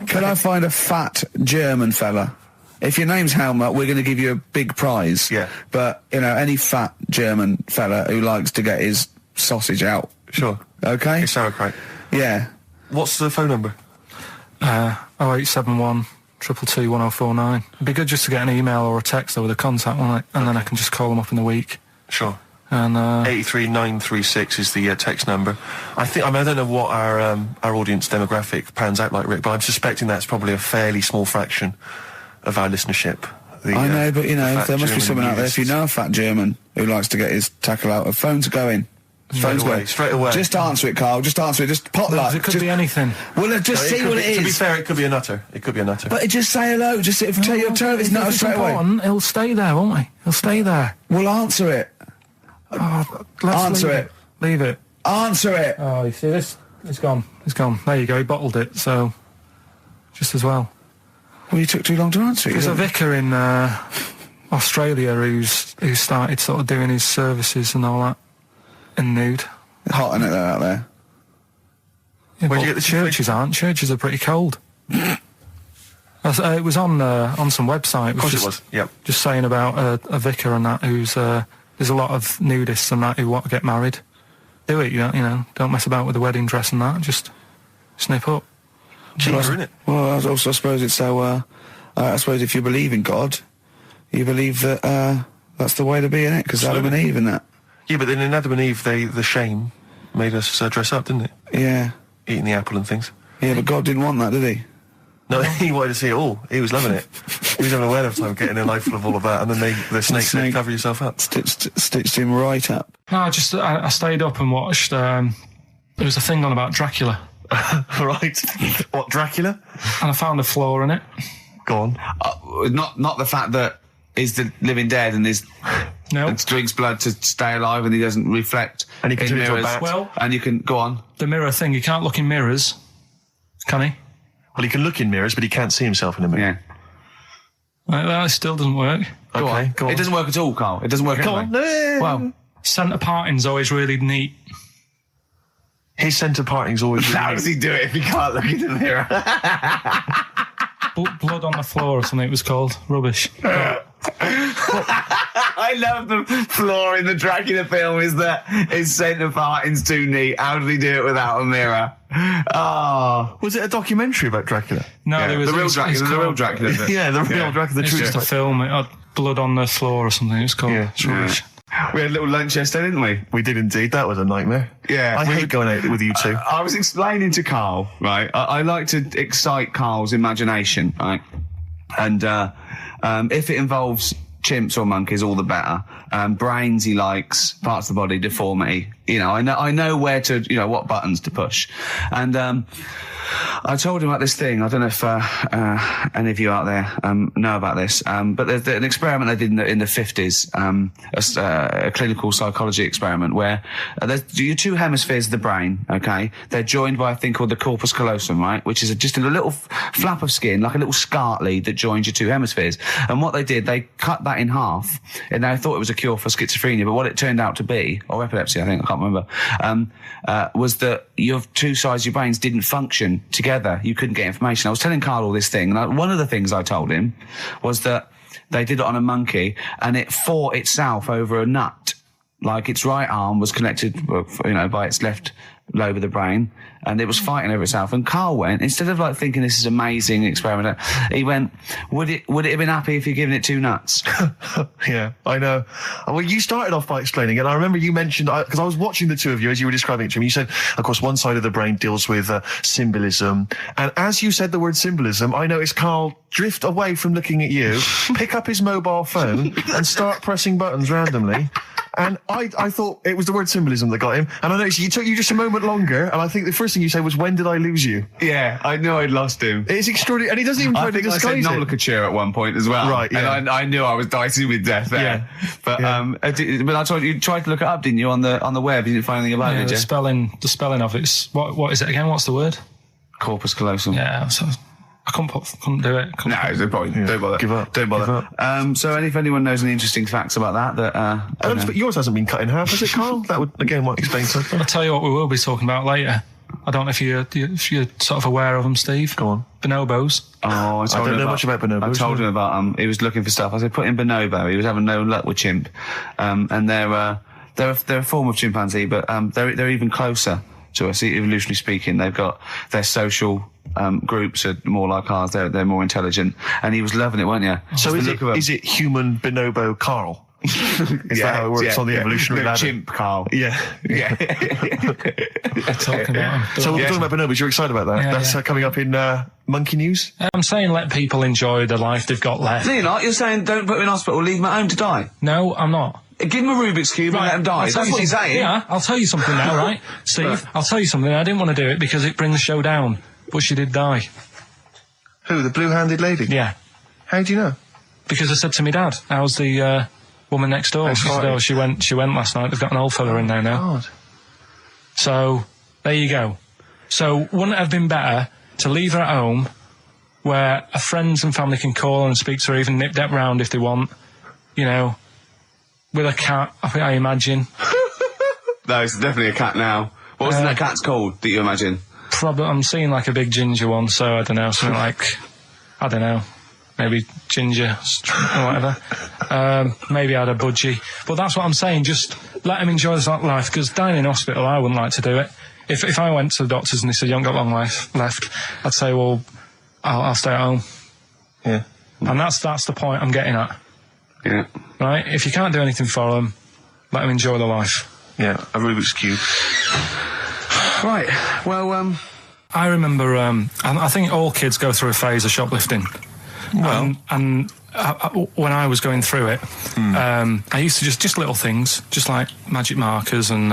G: Can I find a fat German fella? If your name's Helmut, we're going to give you a big prize.
E: Yeah.
G: But, any fat German fella who likes to get his sausage out.
E: Sure.
G: Okay?
E: Okay, sauerkraut.
G: Yeah.
E: What's the phone number?
B: 0871 222 1049. It'd be good just to get an email or a text over the contact, wouldn't it? And then I can just call them up in the week.
E: Sure.
B: And
E: 83936 is the text number. I don't know what our audience demographic pans out like, Rick, but I'm suspecting that's probably a fairly small fraction of our listenership.
G: I know, but,
E: the fat
G: there must be
E: German
G: someone out there. If you
E: nudists.
G: know a fat German who likes to get his tackle out, phones are going.
E: Straight away.
G: Just answer it, Carl. Just answer it. Just potluck.
B: it could be anything.
G: Well, just see what it is.
E: To be fair, it could be a nutter. It could be a nutter.
G: But just say hello. Just tell it's
B: If
G: not
B: it's
G: straight away.
B: important, he'll stay there, won't he? He'll stay there.
G: Well, answer it.
B: Let's
G: Answer
B: leave
G: it.
B: Leave it.
G: Answer it.
B: Oh, you see this? It's gone. It's gone. There you go. He bottled it. So, just as well.
G: Well, you took too long to answer it.
B: There's a vicar in Australia who started sort of doing his services and all that in nude.
G: Hot, isn't it, though, out there?
B: Yeah,
E: Where'd you get the
B: churches aren't. Churches are pretty cold. It was on some website.
E: Of course it was. Yep.
B: Just saying about a vicar and that who's there's a lot of nudists and that who want to get married. Do it, you know. Don't mess about with the wedding dress and that. Just snip up.
E: Cheaper, isn't it?
G: Well, I suppose it's so. I suppose if you believe in God, you believe that that's the way to be, innit? Because Adam and Eve and that.
E: Yeah, but then in Adam and Eve, the shame made us dress up, didn't it?
G: Yeah.
E: Eating the apple and things.
G: Yeah, but God didn't want that, did he?
E: No, he wanted to see it all. He was loving it. He was having a whale of time getting a life full of all of that, and then the snake said, cover yourself up.
G: Stitched him right up.
B: No, I stayed up and watched. There was a thing on about Dracula.
E: Right. What, Dracula?
B: And I found a flaw in it.
E: Go on.
C: Not the fact that he's the living dead and and drinks blood to stay alive and he doesn't reflect.
E: And he can turn into a bat.
B: Well,
C: and you can go on.
B: The mirror thing. You can't look in mirrors, can he?
E: Well, he can look in mirrors, but he can't see himself in a mirror.
B: Yeah. Well, it still doesn't work.
C: Go on. It doesn't work at all, Carl. It doesn't work
E: Go
C: anyway.
E: on. No.
C: Well,
B: Centre parting's always really neat.
E: His centre parting's always really
C: how
E: neat.
C: does he do it if he can't look in the mirror?
B: Blood on the floor or something it was called. Rubbish.
C: I love the flaw in the Dracula film is that his centre parting's too neat. How did he do it without a mirror? Oh.
E: Was it a documentary about Dracula?
B: No,
C: Yeah,
B: there was
C: the real
B: it's
C: Dracula. The real
B: called-
C: Dracula. Bit.
E: Yeah, the real Dracula, the
B: It's
E: true
B: just a
E: story.
B: film. It had blood on the floor or something. It's called.
E: Yeah.
B: It's rubbish.
C: We had a little lunch yesterday, didn't we?
E: We did indeed. That was a nightmare.
C: Yeah.
E: I hate going out with you two.
C: I was explaining to Carl, right? I like to excite Carl's imagination, right? And if it involves chimps or monkeys, all the better. Brains he likes, parts of the body, deformity. You know, I know where to, what buttons to push. And I told him about this thing. I don't know if any of you out there know about this, but there's an experiment they did in the 50s, a clinical psychology experiment where there's your two hemispheres of the brain, okay? They're joined by a thing called the corpus callosum, right? Which is just a little flap of skin, like a little scarlet lead that joins your two hemispheres. And what they did, they cut that in half, and they thought it was a cure for schizophrenia, but what it turned out to be, or epilepsy, I think, I can't remember, was that your two sides of your brains didn't function together. You couldn't get information. I was telling Carl all this thing, and one of the things I told him was that they did it on a monkey, and it fought itself over a nut. Like its right arm was connected, by its left lobe of the brain, and it was fighting over itself. And Carl went, instead of like thinking this is amazing experiment, he went, would it have been happy if you'd given it two nuts?
E: Yeah, I know. Well, you started off by explaining it, and I remember you mentioned, because I was watching the two of you as you were describing it to me, you said, of course, one side of the brain deals with symbolism, and as you said the word symbolism, I noticed Carl drift away from looking at you, pick up his mobile phone, and start pressing buttons randomly. And I thought it was the word symbolism that got him. And I noticed you took you just a moment longer. And I think the first thing you said was, when did I lose you?
C: Yeah, I knew I'd lost him.
E: It's extraordinary. And he doesn't even try
C: I
E: to
C: think I said
E: disguise it.
C: nomenclature at one point as well.
E: Right, yeah.
C: And I knew I was dicing with death there.
E: Yeah.
C: But
E: Yeah.
C: but I told you tried to look it up, didn't you, on the web? You didn't find anything about
B: Yeah,
C: it, did
B: the
C: you?
B: spelling of it's what is it again? What's the word?
C: Corpus callosum.
B: Yeah, so I couldn't do it.
C: No, it's no point. Don't bother.
E: Give up.
C: Don't bother.
E: Give up.
C: So if anyone knows any interesting facts about that
E: But yours hasn't been cut in half, has it, Carl? That would, again, might explain something.
B: I'll tell you what we will be talking about later. I don't know if you're sort of aware of them, Steve.
E: Go on.
B: Bonobos.
C: Oh, I
E: don't know much about bonobos.
C: I told him about he was looking for stuff. I said put in bonobo. He was having no luck with chimp, and they're a form of chimpanzee, but they're even closer to us, evolutionarily speaking. They've got their social groups are more like ours. They're more intelligent, and he was loving it, weren't you?
E: So
C: Just the look of 'em.
E: is it human bonobo Carl? Is that how it works on the evolutionary
C: No,
E: ladder?
C: chimp, Carl.
E: Yeah.
C: Yeah.
B: Talking about them.
E: So we're talking about bonobos. You're excited about that?
B: Yeah,
E: That's
B: yeah.
E: Coming up in Monkey News?
B: I'm saying let people enjoy the life they've got left.
C: No, you're not. You're saying don't put him in hospital, leave him at home to die.
B: No, I'm not.
C: Give him a Rubik's Cube and let him die.
B: I'll tell
C: That's
B: you
C: what he's
B: something-
C: saying.
B: Yeah, I'll tell you something now, right? Steve, I'll tell you something. I didn't want to do it because it brings the show down, but she did die.
E: Who, the blue-handed lady?
B: Yeah.
E: How do you know?
B: Because I said to my dad, how's the woman next door? She said,
E: right.
B: oh, she went last night. They've got an old fella in there now.
E: God.
B: So, there you go. So, wouldn't it have been better to leave her at home, where her friends and family can call and speak to her, even nip-dap round if they want, you know, with a cat, I imagine.
D: No, it's definitely a cat now. What was that cat's called that you imagine?
B: Probably, I'm seeing like a big ginger one, so I don't know, something like, I don't know, maybe ginger or whatever. Maybe I had a budgie. But that's what I'm saying, just let him enjoy his life, because dying in hospital, I wouldn't like to do it. If I went to the doctors and they said, you haven't got long life left, I'd say, well, I'll stay at home.
E: Yeah.
B: And that's the point I'm getting at.
D: Yeah.
B: Right? If you can't do anything for them, let them enjoy their life.
E: Yeah, a Rubik's Cube.
D: Right, well,
B: I remember, I think all kids go through a phase of shoplifting.
E: Well.
B: And when I was going through it, I used to just little things, just like magic markers and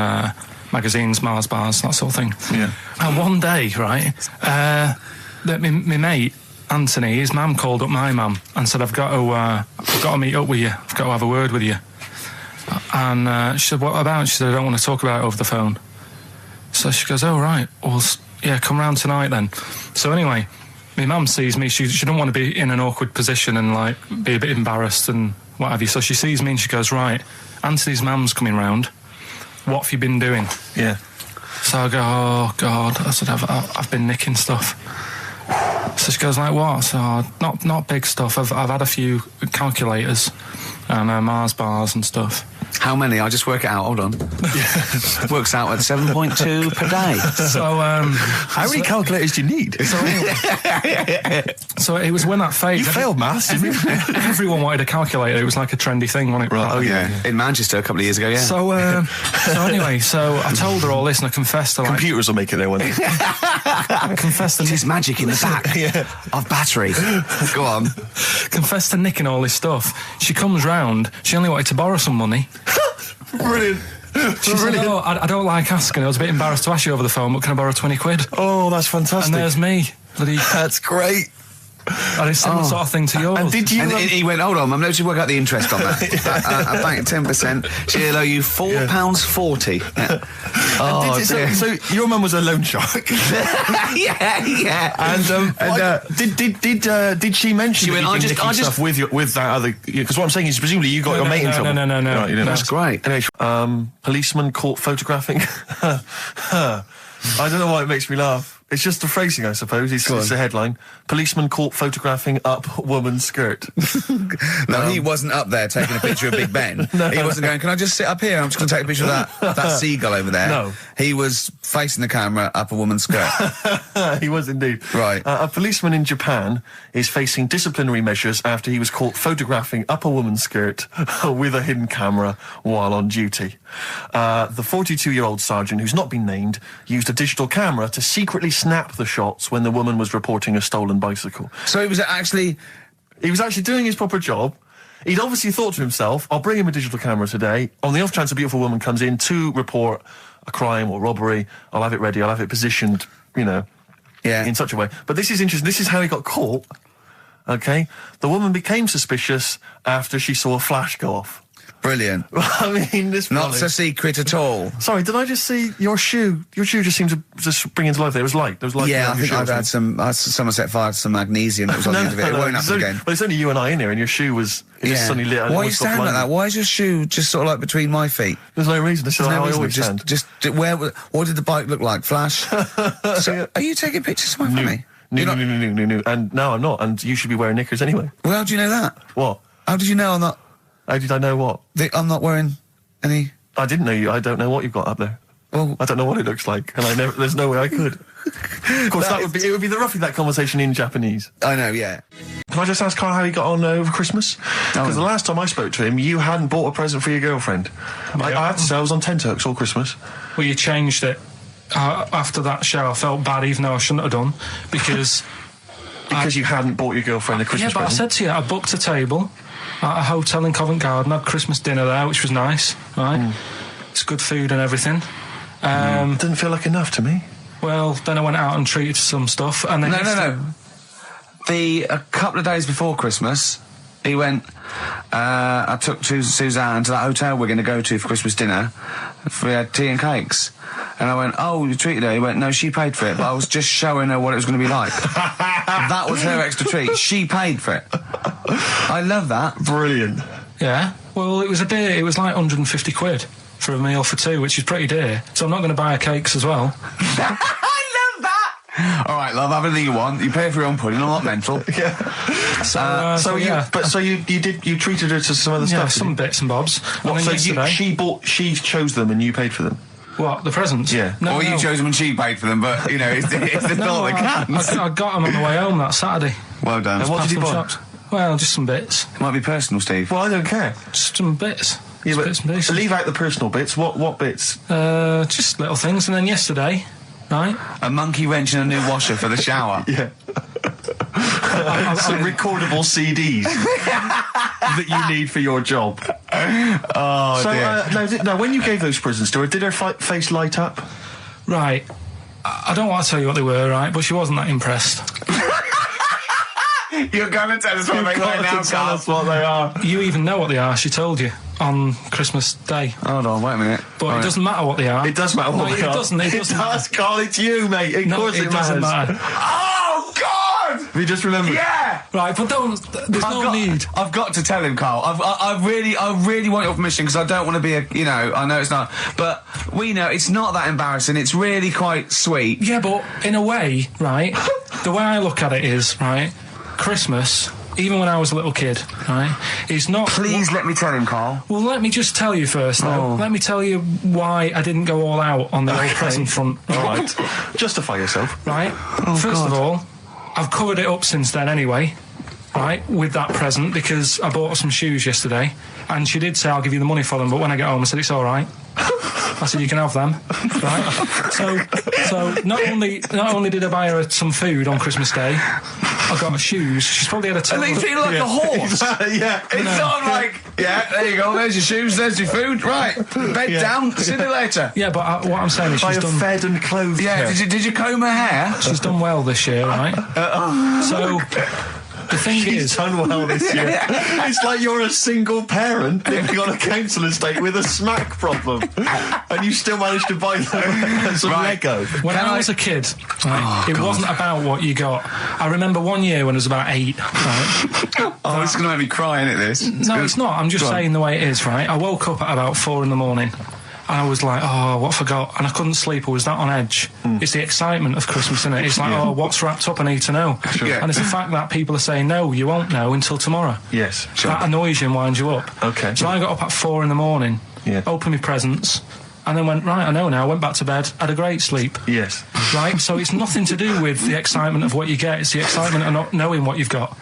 B: magazines, Mars bars, that sort of thing.
E: Yeah.
B: And one day, right, my mate, Anthony, his mum called up my mum and said, I've got to meet up with you. I've got to have a word with you. And she said, what about? She said, I don't want to talk about it over the phone. So she goes, oh, right. Well, yeah, come round tonight then. So anyway, my mum sees me. She don't want to be in an awkward position and, like, be a bit embarrassed and what have you. So she sees me and she goes, right, Anthony's mum's coming round. What have you been doing?
E: Yeah.
B: So I go, oh, God. I said, I've been nicking stuff. So she goes, like, what? So, not big stuff. I've had a few calculators and Mars bars and stuff.
D: how many? I'll just work it out. Hold on. Works out at 7.2 per day.
B: So,
E: how many calculators do you need?
B: So it was when that phase.
E: You failed maths, didn't you?
B: Everyone wanted a calculator. It was like a trendy thing, wasn't it?
E: Right. Oh, yeah.
D: In Manchester a couple of years ago, yeah.
B: So anyway, so I told her all this and I confessed to, like...
E: Computers will make it there one day.
B: I confessed to...
D: There's magic in the back of battery. Go on.
B: Confessed to nicking all this stuff. She comes round. She only wanted to borrow some money.
E: Brilliant.
B: She said, oh, I don't like asking. I was a bit embarrassed to ask you over the phone, but can I borrow 20 quid?
E: Oh, that's fantastic.
B: And there's me.
E: That's great.
B: And it's similar sort of thing to yours.
E: And did you...
D: And he went, hold on, I'm going to work out the interest on that. I banked 10%. She'll owe you £4.40. Yeah. Oh, dear.
E: So your mum was a loan shark.
D: yeah.
E: And did she mention
D: She went,
E: that you've been nicking stuff with that other... Because what I'm saying is, presumably you got your mate in trouble.
B: No.
E: Right, you didn't.
D: That's great.
E: Anyway, policeman caught photographing. I don't know why it makes me laugh. It's just the phrasing, I suppose. It's the headline. Policeman caught photographing up woman's skirt.
G: No, he wasn't up there taking a picture of Big Ben. He wasn't going, can I just sit up here? I'm just going to take a picture of that seagull over there.
E: No.
G: He was facing the camera up a woman's skirt.
E: He was indeed.
G: Right.
E: A policeman in Japan is facing disciplinary measures after he was caught photographing up a woman's skirt with a hidden camera while on duty. The 42-year-old sergeant, who's not been named, used a digital camera to secretly snap the shots when the woman was reporting a stolen bicycle.
G: So it was actually...
E: He was actually doing his proper job. He'd obviously thought to himself, I'll bring him a digital camera today. On the off chance a beautiful woman comes in to report a crime or robbery, I'll have it ready, I'll have it positioned, in such a way. But this is interesting. This is how he got caught. Okay? The woman became suspicious after she saw a flash go off.
G: Brilliant.
E: I mean, this...
G: Not so secret at all.
E: Sorry, did I just see your shoe? Your shoe just seemed to just spring into life there. It was light. There was light.
G: Yeah, I
E: around your
G: think
E: shoe,
G: I've had some... someone set fire to some magnesium that was on the end of it. It won't happen again.
E: But it's only you and I in here, and your shoe was just suddenly lit.
G: Why are you standing like that? Why is your shoe just sort of like between my feet?
E: There's no reason. This is how I always stand.
G: What did the bike look like? Flash? So, are you taking pictures of my family?
E: No. And no, I'm not. And you should be wearing knickers anyway.
G: Well, how do you know that?
E: What?
G: How did you know I'm not...
E: How did I know what?
G: I'm not wearing any...
E: I didn't know you. I don't know what you've got up there.
G: Well,
E: I don't know what it looks like, and there's no way I could. Of course, it would be roughly that conversation in Japanese.
G: I know, yeah.
E: Can I just ask Karl how he got on over Christmas? Because the last time I spoke to him, you hadn't bought a present for your girlfriend. Yeah. I have to say, I was on tenterhooks all Christmas.
B: Well, you changed it. After that show, I felt bad, even though I shouldn't have done, because...
E: Because you hadn't bought your girlfriend a Christmas present?
B: Yeah, but I said to you, I booked a table at a hotel in Covent Garden, had Christmas dinner there, which was nice, right? It's good food and everything.
E: Didn't feel like enough to me.
B: Well, then I went out and treated some stuff, and then...
D: No. A couple of days before Christmas, he went... I took Suzanne to that hotel we're going to go to for Christmas dinner. We had tea and cakes. And I went, oh, you treated her? He went, no, she paid for it, but I was just showing her what it was going to be like. That was her extra treat. She paid for it. I love that.
E: Brilliant.
B: Yeah. Well, it was a dear. It was like 150 quid for a meal for two, which is pretty dear. So I'm not going to buy her cakes as well.
D: I love that. All right, love, have anything you want. You pay for your own pudding. I'm not mental.
E: Yeah. So you treated her to some other
B: Yeah,
E: stuff.
B: some bits and bobs.
E: What,
B: And then
E: so
B: yesterday,
E: she chose them and you paid for them.
B: what, the presents?
E: Yeah.
B: No,
D: Or
B: no.
D: you chose them and she paid for them, but, you know, it's the thought that counts.
B: I got them on the way home that Saturday.
D: Well done.
E: And what did you
B: Past
E: buy?
B: some shops. Well, just some bits.
D: It might be personal, Steve.
E: Well, I don't care.
B: Just some bits.
E: Yeah,
B: Just
E: but
B: bits and pieces.
E: leave out the personal bits. What bits?
B: Just little things. And then yesterday, right?
D: A monkey wrench and a new washer for the shower.
E: Yeah. Some recordable CDs that you need for your job.
D: Oh,
E: So,
D: dear.
E: now, when you gave those presents to her, did her face light up?
B: Right. I don't want to tell you what they were, right? But she wasn't that impressed.
D: You're going to tell us what they were now,
E: Tell
D: Carl.
E: us what they are.
B: You even know what they are. She told you on Christmas Day.
D: Hold on, wait a minute.
B: But it doesn't matter what they are.
E: It does matter what
B: No,
E: they are.
B: it doesn't. It
E: It
B: doesn't
E: does, Carl. It's you, mate. Of
B: No,
E: course
B: it doesn't matter.
D: Oh, God!
E: Have you just remembered?
D: Yeah!
B: Right, but don't. There's no need.
D: I've got to tell him, Carl. I really want your permission because I don't want to be I know it's not, but we know it's not that embarrassing. It's really quite sweet.
B: Yeah, but in a way, right? The way I look at it is, right? Christmas, even when I was a little kid, right? Is not.
D: Please let me tell him, Carl.
B: Well, let me just tell you first, though.
D: Oh.
B: Let me tell you why I didn't go all out on the old present front.
E: All right. Justify yourself.
B: Right? First of all, I've covered it up since then anyway, right, with that present, because I bought her some shoes yesterday, and she did say, I'll give you the money for them, but when I get home, I said, it's all right. I said, you can have them, right? So not only did I buy her some food on Christmas Day, I got her shoes. She's probably had a
D: And they feel like a horse.
E: Yeah.
D: It's not like, yeah, there you go, there's your shoes, there's your food, right, bed down, see you later.
B: Yeah, but what I'm saying is
E: I
B: she's
E: have
B: done...
E: fed and clothed
D: Yeah,
E: her.
D: did you comb her hair?
B: She's done well this year, right? So the thing
E: She's
B: is,
E: done well this year. It's like you're a single parent living on a council estate with a smack problem, and you still managed to buy them some Lego.
B: when I was a kid, right, it wasn't about what you got. I remember one year when I was about 8, right?
D: Oh, it's going to make me cry, isn't it, this?
B: No, it's not. I'm just saying the way it is, right? I woke up at about 4 in the morning. And I was like, oh, what have I got? And I couldn't sleep. I was that on edge. It's the excitement of Christmas, isn't it? It's like, oh, what's wrapped up? I need to know.
D: Yeah.
B: And it's the fact that people are saying, no, you won't know until tomorrow.
E: Yes.
B: That annoys you and winds you up.
E: Okay.
B: So I got up at 4 in the morning,
E: Yeah.
B: opened my presents, and then went, right, I know now. Went back to bed, had a great sleep.
E: Yes.
B: Right? So it's nothing to do with the excitement of what you get. It's the excitement of not knowing what you've got.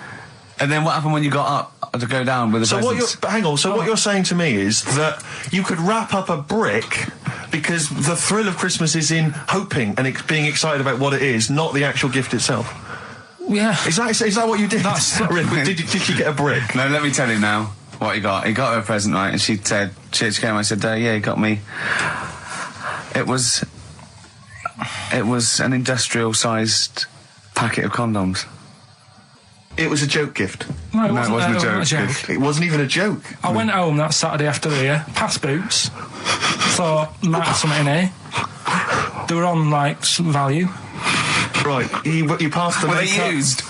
D: And then what happened when you got up to go down with the
E: So
D: presents?
E: what you're saying to me is that you could wrap up a brick because the thrill of Christmas is in hoping and being excited about what it is, not the actual gift itself.
B: Yeah.
E: Is that what you did?
B: That's-
E: did you get a brick?
D: No, let me tell you now what he got. He got her a present, right? And she said, she came. I said, yeah, he got me. It was an industrial-sized packet of condoms.
E: It was a joke gift.
B: No, it
D: No,
B: wasn't,
D: it wasn't a
B: wasn't
D: joke.
E: It wasn't even a joke.
B: I went home that Saturday after the year, past Boots, thought, might have something in here. They were on, like, some value.
E: Right. You passed the
D: Were they
E: makeup.
D: used?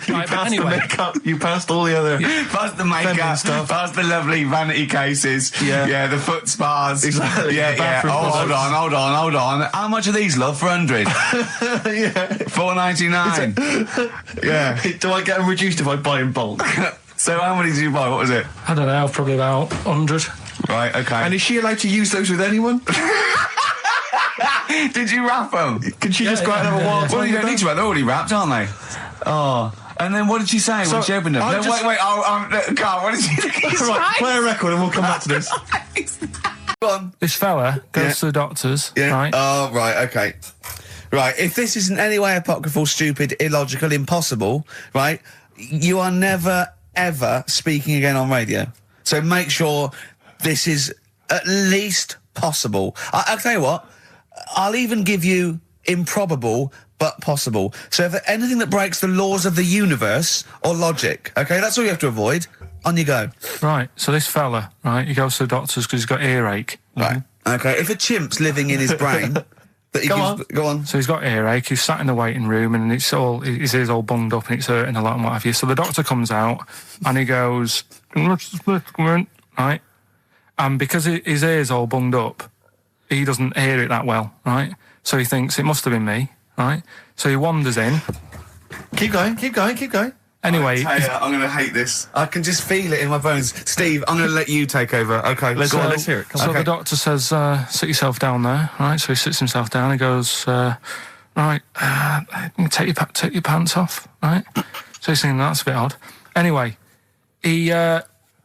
B: Right, but
E: Passed the
B: anyway,
E: makeup. You passed all the other.
D: Past the
E: Feminine
D: makeup,
E: stuff.
D: past the lovely vanity cases,
E: Yeah.
D: the foot spas,
E: Exactly,
D: yeah,
E: the
D: yeah.
E: bathroom
D: Oh, hold
E: products.
D: on. How much are these, love? For 100,
E: Yeah.
D: $4.99. Yeah.
E: Do I get them reduced if I buy in bulk?
D: So how many did you buy? What was it?
B: I don't know, probably about 100.
D: Right. Okay.
E: And is she allowed to use those with anyone?
D: Did you wrap them?
E: Can she just go out and have a wild
D: Well,
E: time
D: you
E: with
D: don't need to
E: them?
D: wrap. They're already wrapped, aren't they? Oh. And then what did she say when she opened them?
E: I
D: No,
E: just-
D: wait. Carl, what did she say?
E: Right, play a record and we'll come back to this.
C: Go on.
B: This fella goes
C: Yeah.
B: to the doctors,
C: Yeah.
B: right?
C: Oh, right, okay. Right, if this is in any way apocryphal, stupid, illogical, impossible, right, you are never, ever speaking again on radio. So make sure this is at least possible. I'll tell you what, I'll even give you improbable but possible. So if anything that breaks the laws of the universe or logic, okay, that's all you have to avoid. On you go.
B: Right, so this fella, right, he goes to the doctors because he's got earache.
C: Right. Okay, if a chimp's living in his brain, that he go on.
B: So he's got earache, he's sat in the waiting room and his ear's all bunged up and it's hurting a lot and what have you. So the doctor comes out and he goes, right? And because his ear's all bunged up, he doesn't hear it that well, right? So he thinks it must have been me, right? So he wanders in.
A: Keep going.
B: Anyway,
C: I'm going to hate this. I can just feel it in my bones. Steve, I'm going to let you take over. Okay,
A: Let's hear it. Come
B: So
A: on.
B: the doctor says, sit yourself down there, right? So he sits himself down. He goes, right, take your pants off, right? So he's thinking, that's a bit odd. Anyway, he
C: heard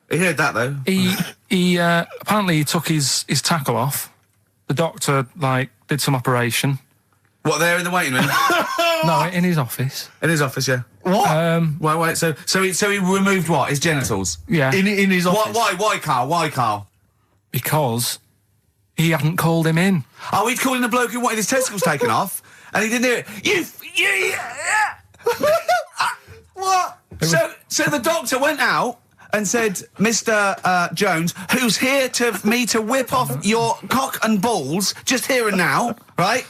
C: that, though.
B: He apparently he took his tackle off. The doctor, did some operation.
C: What, there in the waiting room?
B: No, in his office.
C: In his office, yeah.
A: What?
C: Wait, so he removed what? His genitals?
B: Yeah.
A: In his office.
C: Why, Carl?
B: Because he hadn't called him in.
C: Oh, he'd called in the bloke who wanted his testicles taken off, and he didn't do it. What? So the doctor went out and said, Mr. Jones, who's here to whip off your cock and balls, just here and now, right?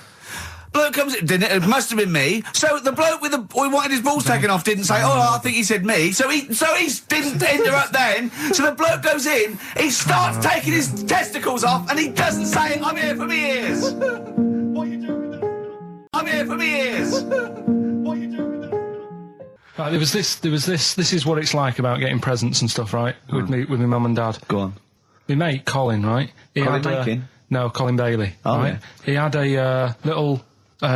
C: Bloke comes in, didn't it? It must have been me. So the bloke who wanted his balls taken off didn't say, oh, I think he said me. So he didn't interrupt then. So the bloke goes in, he starts taking his testicles off, and he doesn't say, I'm here for me ears. What are you doing with that? I'm here for me ears. What are you doing with that?
B: Right, there was this. This is what it's like about getting presents and stuff, right? With my mum and dad.
C: Go on.
B: My mate Colin, right?
C: Colin Mackin?
B: No, Colin Bailey.
C: Oh,
B: right?
C: yeah.
B: He had a little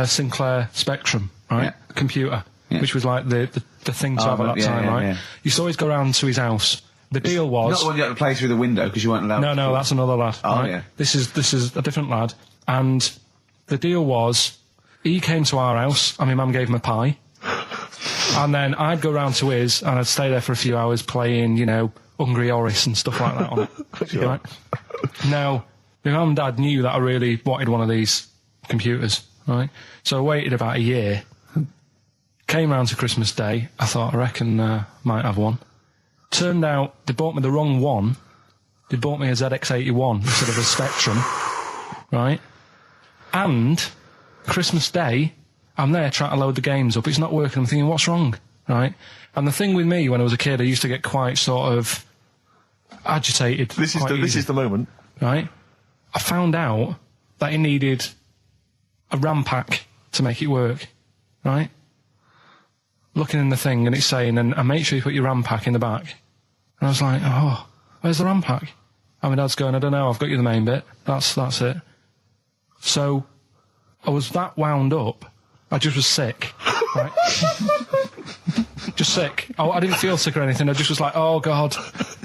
B: Sinclair Spectrum, right?
C: Yeah.
B: Computer,
C: Yeah.
B: which was like the thing to have at that
C: yeah,
B: time,
C: yeah,
B: right?
C: yeah.
B: You used to always go round to his house. The deal was
C: Not the one you had to play through the window because you weren't allowed.
B: no, that's another lad.
C: Oh,
B: right?
C: yeah.
B: This is a different lad, and the deal was he came to our house and my mum gave him a pie, and then I'd go round to his and I'd stay there for a few hours playing, Hungry Horace and stuff like that on it. Right? Now, my mum and dad knew that I really wanted one of these computers, right? So I waited about a year. Came round to Christmas Day. I thought, I reckon might have one. Turned out they bought me the wrong one. They bought me a ZX81 instead of a Spectrum, right? And Christmas Day, I'm there trying to load the games up. It's not working. I'm thinking, what's wrong, right? And the thing with me when I was a kid, I used to get quite sort of agitated.
A: This is the moment.
B: Right? I found out that it needed a RAM pack to make it work, right? Looking in the thing and it's saying, and make sure you put your RAM pack in the back. And I was like, oh, where's the RAM pack? And my dad's going, I don't know, I've got you the main bit. That's it. So I was that wound up, I just was sick, right? Just sick. I didn't feel sick or anything, I just was like, oh God.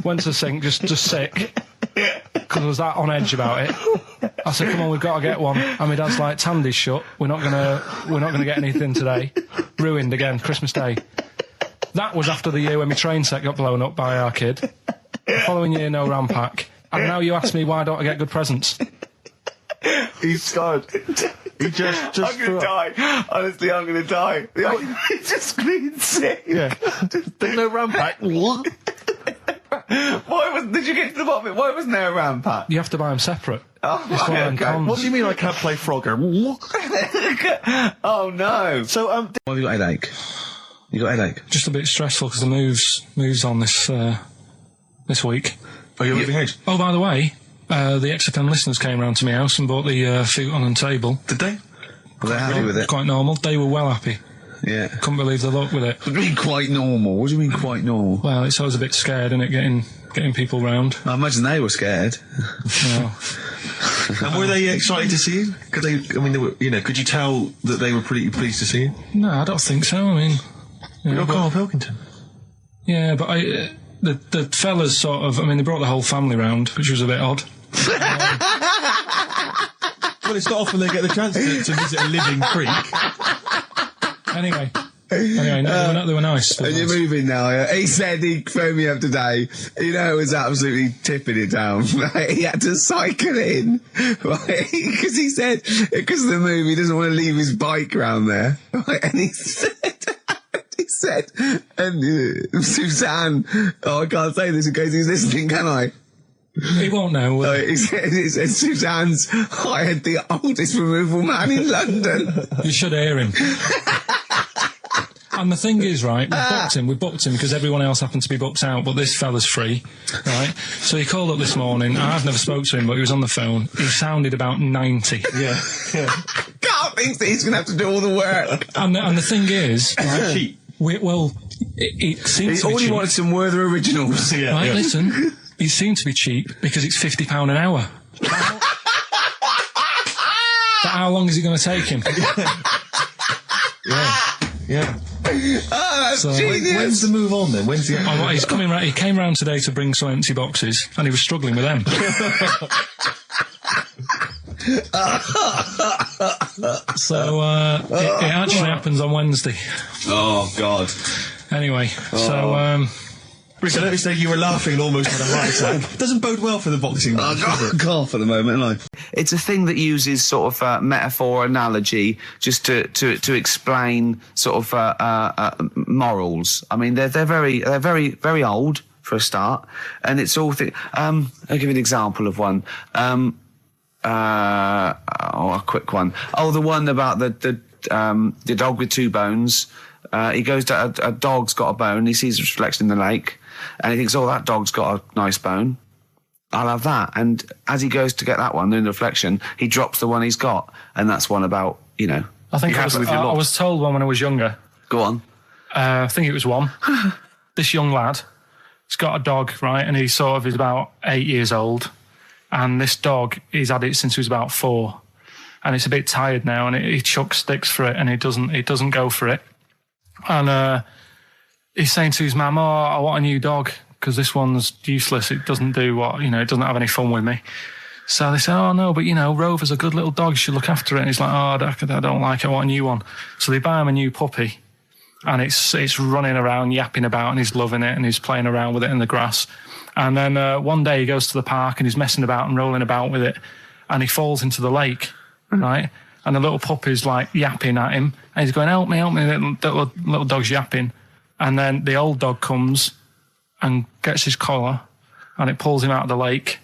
B: Went to the sink, just sick. Because I was that on edge about it. I said, come on, we've got to get one. And my dad's like, Tandy's shut. We're not gonna get anything today. Ruined again, Christmas Day. That was after the year when my train set got blown up by our kid. The following year, no RAM pack. And now you ask me, why don't I get good presents?
A: He's scarred. He just
C: I'm going to die. Honestly, I'm going to die. He's just being sick.
A: Yeah. There's no RAM pack. What?
C: Did you get to the bottom of it? Why wasn't there a RAM pack?
B: You have to buy them separate.
C: Oh,
B: It's one of them
C: okay.
B: cons.
A: What do you mean I can't play Frogger?
C: Oh, no.
A: So,
C: Why have you got a headache? You got a headache?
B: Just a bit stressful because the moves on this week.
A: are you leaving house?
B: Oh, by the way, the XFM listeners came round to my house and bought the futon and table.
A: Did they?
C: Well, they're happy with it.
B: Quite normal. They were well happy.
C: Yeah.
B: Couldn't believe the luck with it.
C: What do you mean quite normal? What do you mean quite normal?
B: Well, it's always a bit scared, isn't it, getting people round.
C: I imagine they were scared.
B: Well,
A: And were they excited to see you? Could they were, could you tell that they were pretty pleased to see you?
B: no, I don't think so. I mean,
A: You're Karl Pilkington.
B: yeah, but the fellas sort of, they brought the whole family round, which was a bit odd.
A: Well, it's not often they get the chance to visit a living creek.
B: Anyway, no, they were nice.
C: And you're moving now, yeah? He said he phoned me up today. It was absolutely tipping it down. Right? He had to cycle in, right? Because he said, because of the move, he doesn't want to leave his bike round there. Right? And he said, and Suzanne, oh, I can't say this in case he's listening, can I?
B: He won't know.
C: It's Suzanne's hired the oldest removal man in London.
B: You should hear him. And the thing is, right, we booked him because everyone else happened to be booked out, but this fella's free, right? So he called up this morning. I've never spoke to him, but he was on the phone. He sounded about 90.
A: Yeah.
C: Carl thinks that he's going to have to do all the work.
B: And the thing is, right, it seems to be
C: All he
B: cheap.
C: wanted some Werther originals.
B: Right, listen, it seemed to be cheap because it's £50 an hour. But how long is it going to take him?
A: Yeah.
C: Oh, that's
B: So,
C: genius.
A: When's the move on then? When's the...
B: Oh, he's coming round. He came round today to bring some empty boxes, and he was struggling with them. So it actually happens on Wednesday.
C: Oh, God.
B: Anyway,
A: Richard, let me say you were laughing and almost had a heart attack. Doesn't bode well for the boxing match, does it?
C: Cough at the moment, like. It's a thing that uses sort of metaphor, analogy, just to explain sort of morals. I mean, they're very old for a start, and it's all. I'll give you an example of one. A quick one. Oh, the one about the dog with two bones. He goes to a dog's got a bone. He sees a reflection in the lake, and he thinks, "Oh, that dog's got a nice bone. I'll have that." And as he goes to get that one in the reflection, he drops the one he's got, and that's one about
B: I think
C: be happy with your lot.
B: I was told one when I was younger.
C: Go on.
B: I think it was one. This young lad, he's got a dog, right, and he's about 8 years old, and this dog, he's had it since he was about 4, and it's a bit tired now, and he chucks sticks for it, and it doesn't go for it, and he's saying to his mum, "Oh, I want a new dog because this one's useless. It doesn't do it doesn't have any fun with me." So they say, "Oh no, but Rover's a good little dog. You should look after it." And he's like, "Oh, I don't like it. I want a new one." So they buy him a new puppy, and it's running around, yapping about, and he's loving it, and he's playing around with it in the grass. And then one day he goes to the park and he's messing about and rolling about with it, and he falls into the lake, right? And the little puppy's like yapping at him, and he's going, help me, the little dog's yapping. And then the old dog comes and gets his collar, and it pulls him out of the lake,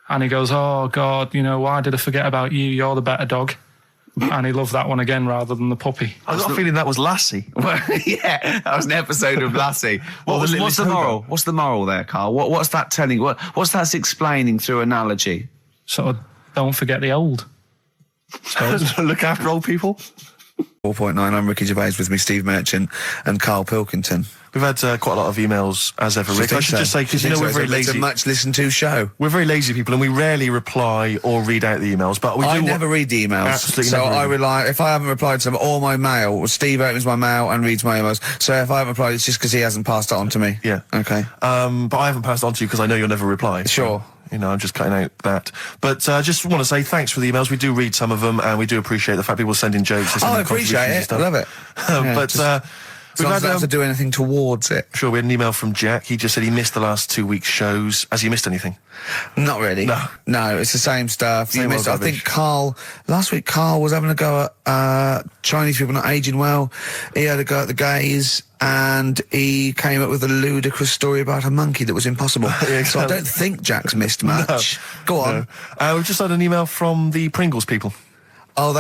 B: and he goes, "Oh God, why did I forget about you? You're the better dog." And he loved that one again rather than the puppy.
A: I got a feeling that was Lassie.
C: Well, yeah, that was an episode of Lassie. What's the moral? What's the moral there, Carl? What's that telling? What's that explaining through analogy?
B: Sort of, don't forget the old.
A: Look after old people.
C: 4.9, I'm Ricky Gervais, with me Steve Merchant and Karl Pilkington.
E: We've had quite a lot of emails, as ever, Rick. I should just say, because we're very lazy.
C: It's a much listened to show.
E: We're very lazy people, and we rarely reply or read out the emails. But I
C: never read the emails.
E: Absolutely
C: so
E: never
C: I rely, if I haven't replied to them, or my mail, Steve opens my mail and reads my emails. So if I haven't replied, it's just because he hasn't passed it on to me.
E: Yeah.
C: Okay.
E: But I haven't passed it on to you because I know you'll never reply.
C: Sure.
E: I'm just cutting out that. But just want to say thanks for the emails. We do read some of them, and we do appreciate the fact people send in jokes.
C: I appreciate it. I love it.
E: But
C: we don't have to do anything towards it.
E: Sure, we had an email from Jack. He just said he missed the last 2 weeks' shows. Has he missed anything?
C: Not really. No, it's the same stuff.
E: Same old
C: I
E: rubbish.
C: think last week Carl was having a go at Chinese people not aging well. He had a go at the gays, and he came up with a ludicrous story about a monkey that was impossible.
E: Yeah, exactly.
C: So I don't think Jack's missed much. Go on.
E: No. We've just had an email from the Pringles people.
C: Oh,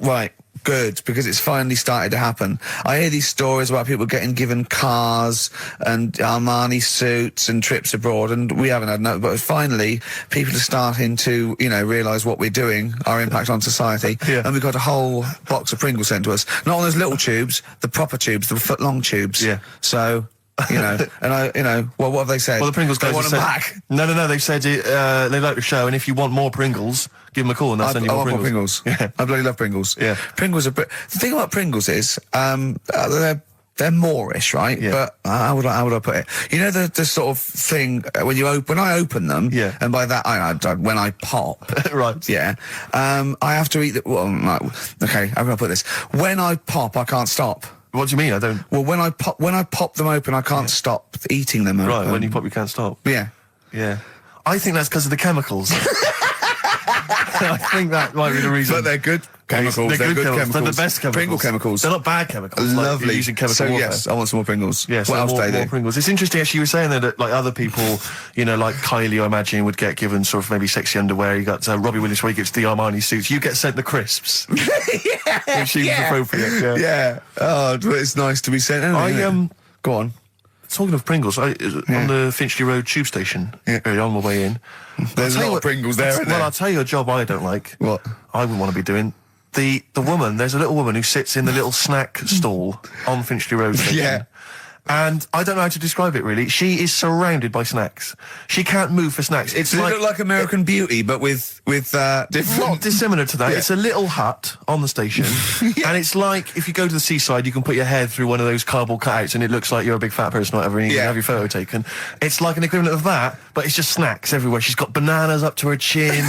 C: right. Good, because it's finally started to happen. I hear these stories about people getting given cars and Armani suits and trips abroad, and we haven't had no. But finally, people are starting to, realise what we're doing, our impact on society, and we've got a whole box of Pringles sent to us. Not on those little tubes, the proper tubes, the foot-long tubes.
E: Yeah.
C: So. And what have they said?
E: Well, the Pringles guys
C: they want
E: have
C: them
E: said,
C: back.
E: No, they've said they like the show, and if you want more Pringles, give them a call and they'll send you more Pringles.
C: Yeah. I bloody love Pringles.
E: Yeah.
C: Pringles are... The thing about Pringles is, they're Moorish, right?
E: Yeah.
C: But how would I put it? The sort of thing when I open them,
E: yeah.
C: And by that when I pop,
E: right?
C: Yeah, I have to eat the. Well, okay, how can I put this? When I pop, I can't stop.
E: What do you mean? I don't.
C: Well, when I pop them open, I can't stop eating them.
E: Right,
C: open.
E: when you pop, you can't stop.
C: Yeah.
E: Yeah. I think that's because of the chemicals. I think that might be the reason.
G: But they're good chemicals.
E: They're good chemicals. They're the best chemicals.
G: Pringle chemicals.
E: They're not bad chemicals. Like
G: Lovely.
E: you're using chemical
G: so
E: warfare.
G: yes, I want some more Pringles.
E: Yes,
G: what else
E: more,
G: do they
E: more
G: do?
E: Pringles. It's interesting actually you were saying that like other people, you know, like Kylie, I imagine, would get given sort of maybe sexy underwear. You got Robbie Williams where he gets the Armani suits. You get sent the crisps.
G: Yeah,
E: Which seems appropriate.
G: Yeah. Oh, but it's nice to be sent. Go on.
E: Talking of Pringles, on the Finchley Road tube station, early on my way in.
G: There's a lot of Pringles there, isn't there?
E: Well, I'll tell you a job I don't like.
G: What?
E: I wouldn't want to be doing. The woman, there's a little woman who sits in the little snack stall on Finchley Road station.
G: Yeah.
E: And I don't know how to describe it really. She is surrounded by snacks. She can't move for snacks. It's
G: Does
E: like,
G: it look like American Beauty, but with different...
E: not dissimilar to that.
G: Yeah.
E: It's a little hut on the station, and it's like if you go to the seaside, you can put your head through one of those cardboard cutouts, and it looks like you're a big fat person or whatever, and you can have your photo taken. It's like an equivalent of that, but it's just snacks everywhere. She's got bananas up to her chin.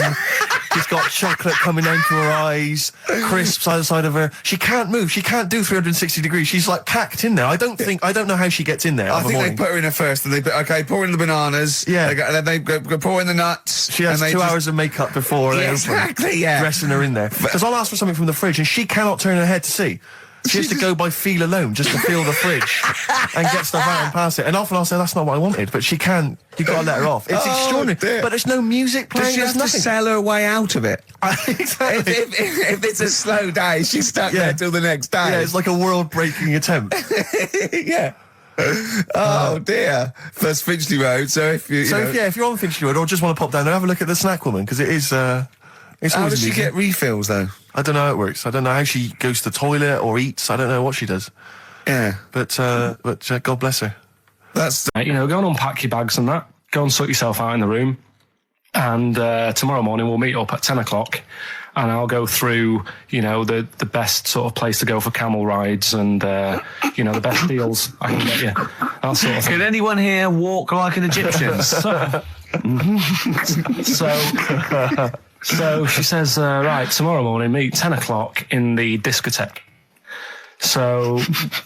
E: She's got chocolate coming down to her eyes, crisps either side of her. She can't move. She can't do 360 degrees. She's like packed in there. I don't know how she gets in there.
G: I think they put her in there first, and pour in the bananas.
E: Yeah.
G: Then they go pour in the nuts.
E: She has 2 hours of makeup before they open,
G: exactly, yeah.
E: dressing her in there. Because I'll ask for something from the fridge, and she cannot turn her head to see. She has to go by feel alone, just to feel the fridge and get stuff out and pass it. And often I'll say, that's not what I wanted, but she can't. You've got to let her off. It's extraordinary.
G: Dear.
E: But there's no music playing.
G: Does she
E: There's
G: have to
E: nothing.
G: sell her way out of it?
E: Exactly.
G: If it's a slow day, she's stuck there till the next day.
E: Yeah, it's like a world-breaking attempt.
G: Yeah. Oh dear. That's Finchley Road. So if you,
E: if you're on Finchley Road or just want to pop down there, have a look at the snack woman, because it is. It's
G: how
E: always
G: does she
E: amusing.
G: get refills though?
E: I don't know how it works. I don't know how she goes to the toilet or eats. I don't know what she does.
G: Yeah.
E: But God bless her.
G: That's
B: You know, go and unpack your bags and that. Go and sort yourself out in the room. And tomorrow morning we'll meet up at 10 o'clock. And I'll go through, you know, the best sort of place to go for camel rides and, you know, the best deals I can get you. That sort of thing.
D: Can anyone here walk like an Egyptian?
B: So she says, right, tomorrow morning, meet 10 o'clock in the discotheque. So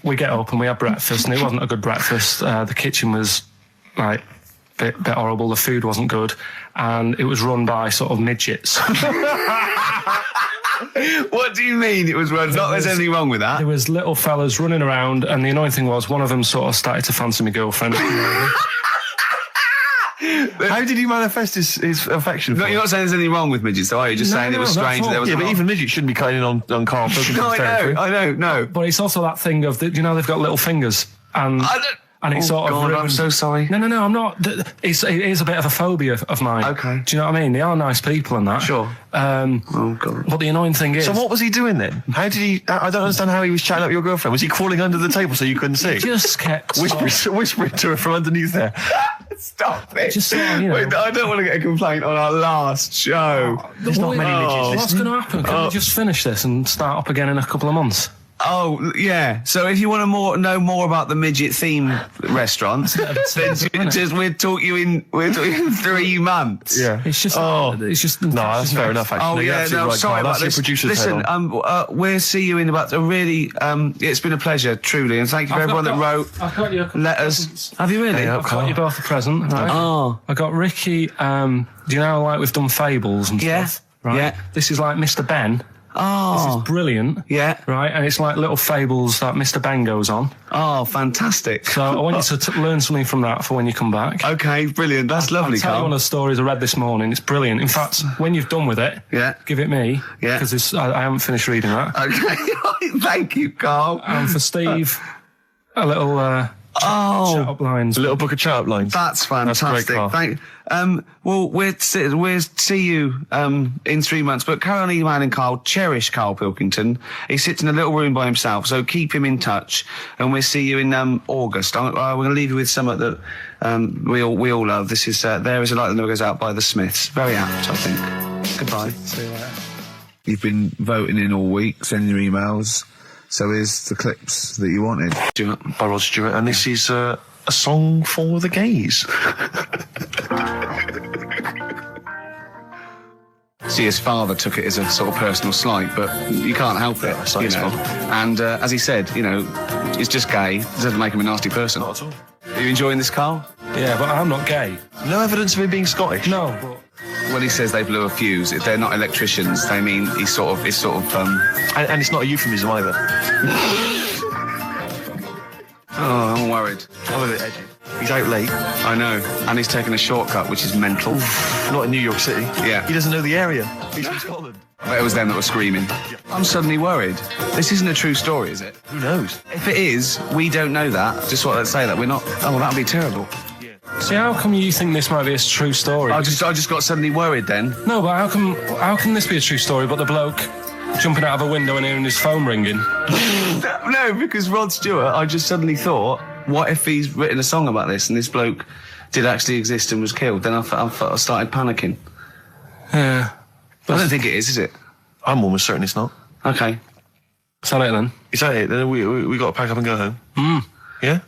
B: we get up and we have breakfast, and it wasn't a good breakfast. The kitchen was, like, bit horrible. The food wasn't good. And it was run by sort of midgets.
D: What do you mean it was run? Not there's anything wrong with that.
B: There was little fellas running around, and the annoying thing was one of them sort of started to fancy my girlfriend.
E: How did he manifest his affection for
D: No,
E: her?
D: you're not saying there's anything wrong with midgets, though, are you? Just saying it was
B: not
D: strange.
B: at all.
D: There was
E: Yeah, but even midgets shouldn't be cutting in on Karl Pilkington's
D: No,
E: territory.
D: I know, no.
B: But it's also that thing of, you know, they've got little fingers. And it sort of
D: God, I'm
B: ruins-
D: so sorry.
B: No, I'm not. It is a bit of a phobia of mine.
D: Okay.
B: Do you know what I mean? They are nice people and that.
D: Sure. Oh, God.
B: But the annoying thing is...
E: So what was he doing then? How did he... I don't understand how he was chatting up your girlfriend. Was he crawling under the table so you couldn't see?
B: just kept...
E: Whispering to her from underneath there.
G: stop it.
B: Just sort of, you know...
G: Wait, I don't want to get a complaint on our last show.
E: There's not many midgets.
B: What's going to happen? Can we just finish this and start up again in a couple of months?
D: Oh, yeah. So if you want to know more about the midget theme restaurants, then we'll talk you in 3 months.
E: Yeah.
B: It's just... It's just...
E: No, that's fair enough, actually.
D: Oh,
E: You're
D: yeah,
E: absolutely
D: no,
E: right,
D: sorry
E: Karl.
D: about
E: That's
D: this.
E: your producer's head
D: Listen,
E: on.
D: we'll see you in about a really... it's been a pleasure, truly, and thank you for everyone that wrote
B: I've got you
D: letters. Have you really?
B: I've got you both a present. Right?
D: Oh.
B: I got Ricky, do you know, like we've done Fables and
D: Yeah.
B: stuff? Right?
D: Yeah.
B: This is like Mr. Ben.
D: Oh.
B: This is brilliant.
D: Yeah.
B: Right, and it's like little fables that Mr. Ben goes on.
D: Oh, fantastic.
B: So I want you to learn something from that for when you come back.
D: Okay, brilliant. That's lovely,
B: I'll tell you
D: Karl.
B: one of the stories I read this morning. It's brilliant. In fact, when you've done with it,
D: Yeah.
B: give it me.
D: Yeah.
B: Because I haven't finished reading that.
D: Okay, thank you, Karl.
B: And for Steve, a little chat up lines.
E: A little book of chat lines.
D: That's fantastic.
E: great, Karl.
D: Thank. Well, we'll see you in 3 months. But carry on emailing Karl. Cherish Karl Pilkington. He sits in a little room by himself, so keep him in touch. And we'll see you in August. We're going to leave you with something that we all love. This is There Is a Light That Never Goes Out by the Smiths. Very apt, I think. Goodbye.
B: See you later.
G: You've been voting in all week, sending your emails. So here's the clips that you wanted.
E: By Rod Stewart, and this is a song for the gays.
D: See, his father took it as a sort of personal slight, but you can't help it, you know. And as he said, you know, it's just gay. It doesn't make him a nasty person.
E: Not at all.
D: Are you enjoying this, Karl?
B: Yeah, but I'm not gay.
E: No evidence of him being Scottish.
B: No, but
C: when he says they blew a fuse, they're not electricians. They mean it's sort of.
E: And it's not a euphemism either.
C: Oh, I'm worried.
E: I'm a bit edgy. He's out late.
C: I know, and he's taken a shortcut, which is mental.
E: Not in New York City.
C: Yeah.
E: He doesn't know the area. He's from Scotland.
C: But it was them that were screaming. I'm suddenly worried. This isn't a true story, is it?
E: Who knows?
C: If it is, we don't know that. Just what I'd say that we're not. Oh, well, that'd be terrible.
B: See, how come you think this might be a true story?
C: I just got suddenly worried then.
B: No, but how can this be a true story, but the bloke jumping out of a window and hearing his phone ringing?
C: No, because Rod Stewart, I just suddenly thought, what if he's written a song about this and this bloke did actually exist and was killed? Then I started panicking.
B: Yeah.
C: I don't think it is it?
E: I'm almost certain it's not.
C: Okay.
B: Is that it then?
E: Is that it? Then we got to pack up and go home. Yeah?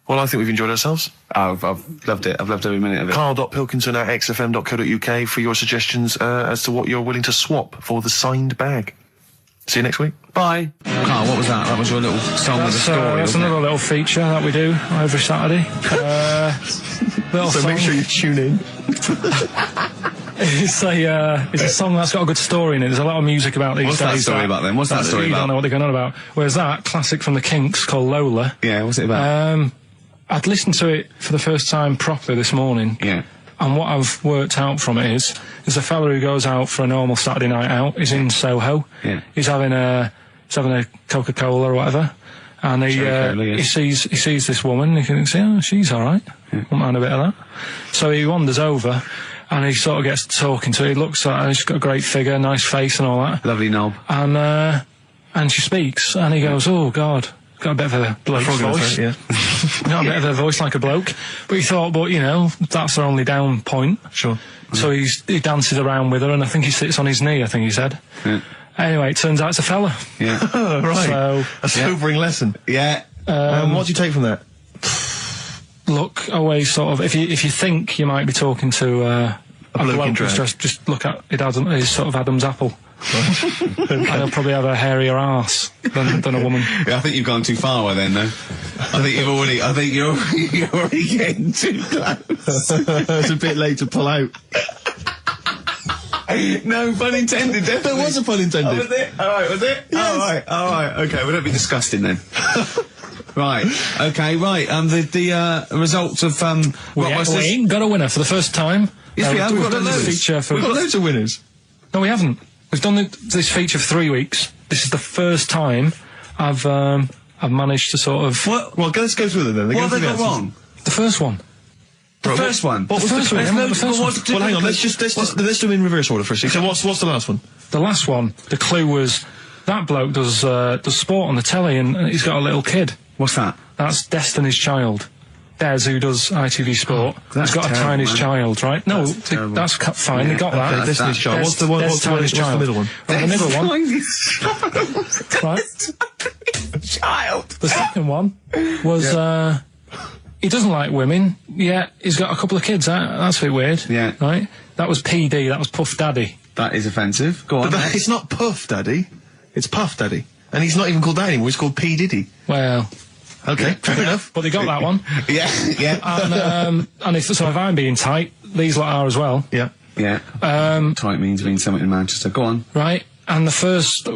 E: Well, I think we've enjoyed ourselves.
C: Oh, I've loved it. I've loved every minute of it.
E: Karl.Pilkington at xfm.co.uk for your suggestions as to what you're willing to swap for the signed bag. See you next week.
C: Bye. Carl, what was that? That was your little song with the story.
B: That's another little feature that we do every Saturday. Little
E: So
B: song.
E: make sure you tune in.
B: It's a song that's got a good story in it. There's a lot of music about these
C: What's
B: days.
C: that story about then? What's that story
B: you
C: about?
B: don't know what they're going on about. Whereas that classic from the Kinks called Lola.
C: Yeah, what's it about?
B: I'd listened to it for the first time properly this morning.
C: Yeah.
B: And what I've worked out from it is, there's a fella who goes out for a normal Saturday night out. He's in Soho.
C: Yeah.
B: He's having a Coca-Cola or whatever. And he sees this woman. He thinks, oh, she's all right. Won't mind a bit of that. So he wanders over, and he sort of gets talking to her. He looks at her. She's got a great figure, nice face, and all that.
C: Lovely knob.
B: And she speaks, and he goes, "Oh God." Got a bit of a bloke's voice.
E: Yeah.
B: Got a bit of a voice like a bloke. But he thought, that's their only down point.
E: Sure.
B: So he dances around with her, and I think he sits on his knee, I think he said.
C: Yeah.
B: Anyway, it turns out it's a fella.
C: Yeah.
E: Right.
B: So,
E: a sobering lesson.
C: Yeah.
E: What do you take from that?
B: look always sort of, if you think you might be talking to a bloke in drag, just look at his sort of Adam's apple. And he'll probably have a hairier arse than a woman.
C: Yeah, I think you've gone too far away then, though. I think you're already getting too close.
E: It's a bit late to pull out.
C: No pun intended, definitely.
E: There was a pun intended.
C: Oh, was it? Alright, was it?
E: Yes.
C: Alright, okay, well, don't be disgusting then. Right, okay, right, the results of,
B: We ain't got a winner for the first time.
C: Yes, we have, we've got loads.
B: We've
E: got loads of winners.
B: No, we haven't. We've done this feature for 3 weeks. This is the first time I've managed to sort of...
E: What? Well, let's go through them then.
C: What have they got wrong?
B: The first one.
C: The first one?
E: What was the
B: first one?
E: Well, hang on, let's do them in reverse order first. So what's the last one?
B: The last one, the clue was, that bloke does sport on the telly and he's got a little kid.
C: What's that?
B: That's Destiny's Child. Des, who does ITV Sport, has got a tiny child, right? No, that's fine, they got that.
E: Okay, Destiny's Child. What's the middle one?
B: Right, the middle one. Right.
C: Child.
B: The second one was, he doesn't like women, yet he's got a couple of kids. That's a bit weird.
C: Yeah.
B: Right? That was PD, that was Puff Daddy.
C: That is offensive. Go on.
E: But it's not Puff Daddy. It's Puff Daddy. And he's not even called that anymore, he's called P. Diddy.
B: Well...
E: Okay, fair enough.
B: But they got that one.
C: Yeah.
B: And if I'm being tight, these lot are as well.
E: Yeah.
C: Yeah. Tight means something in Manchester. Go on.
B: Right. And the first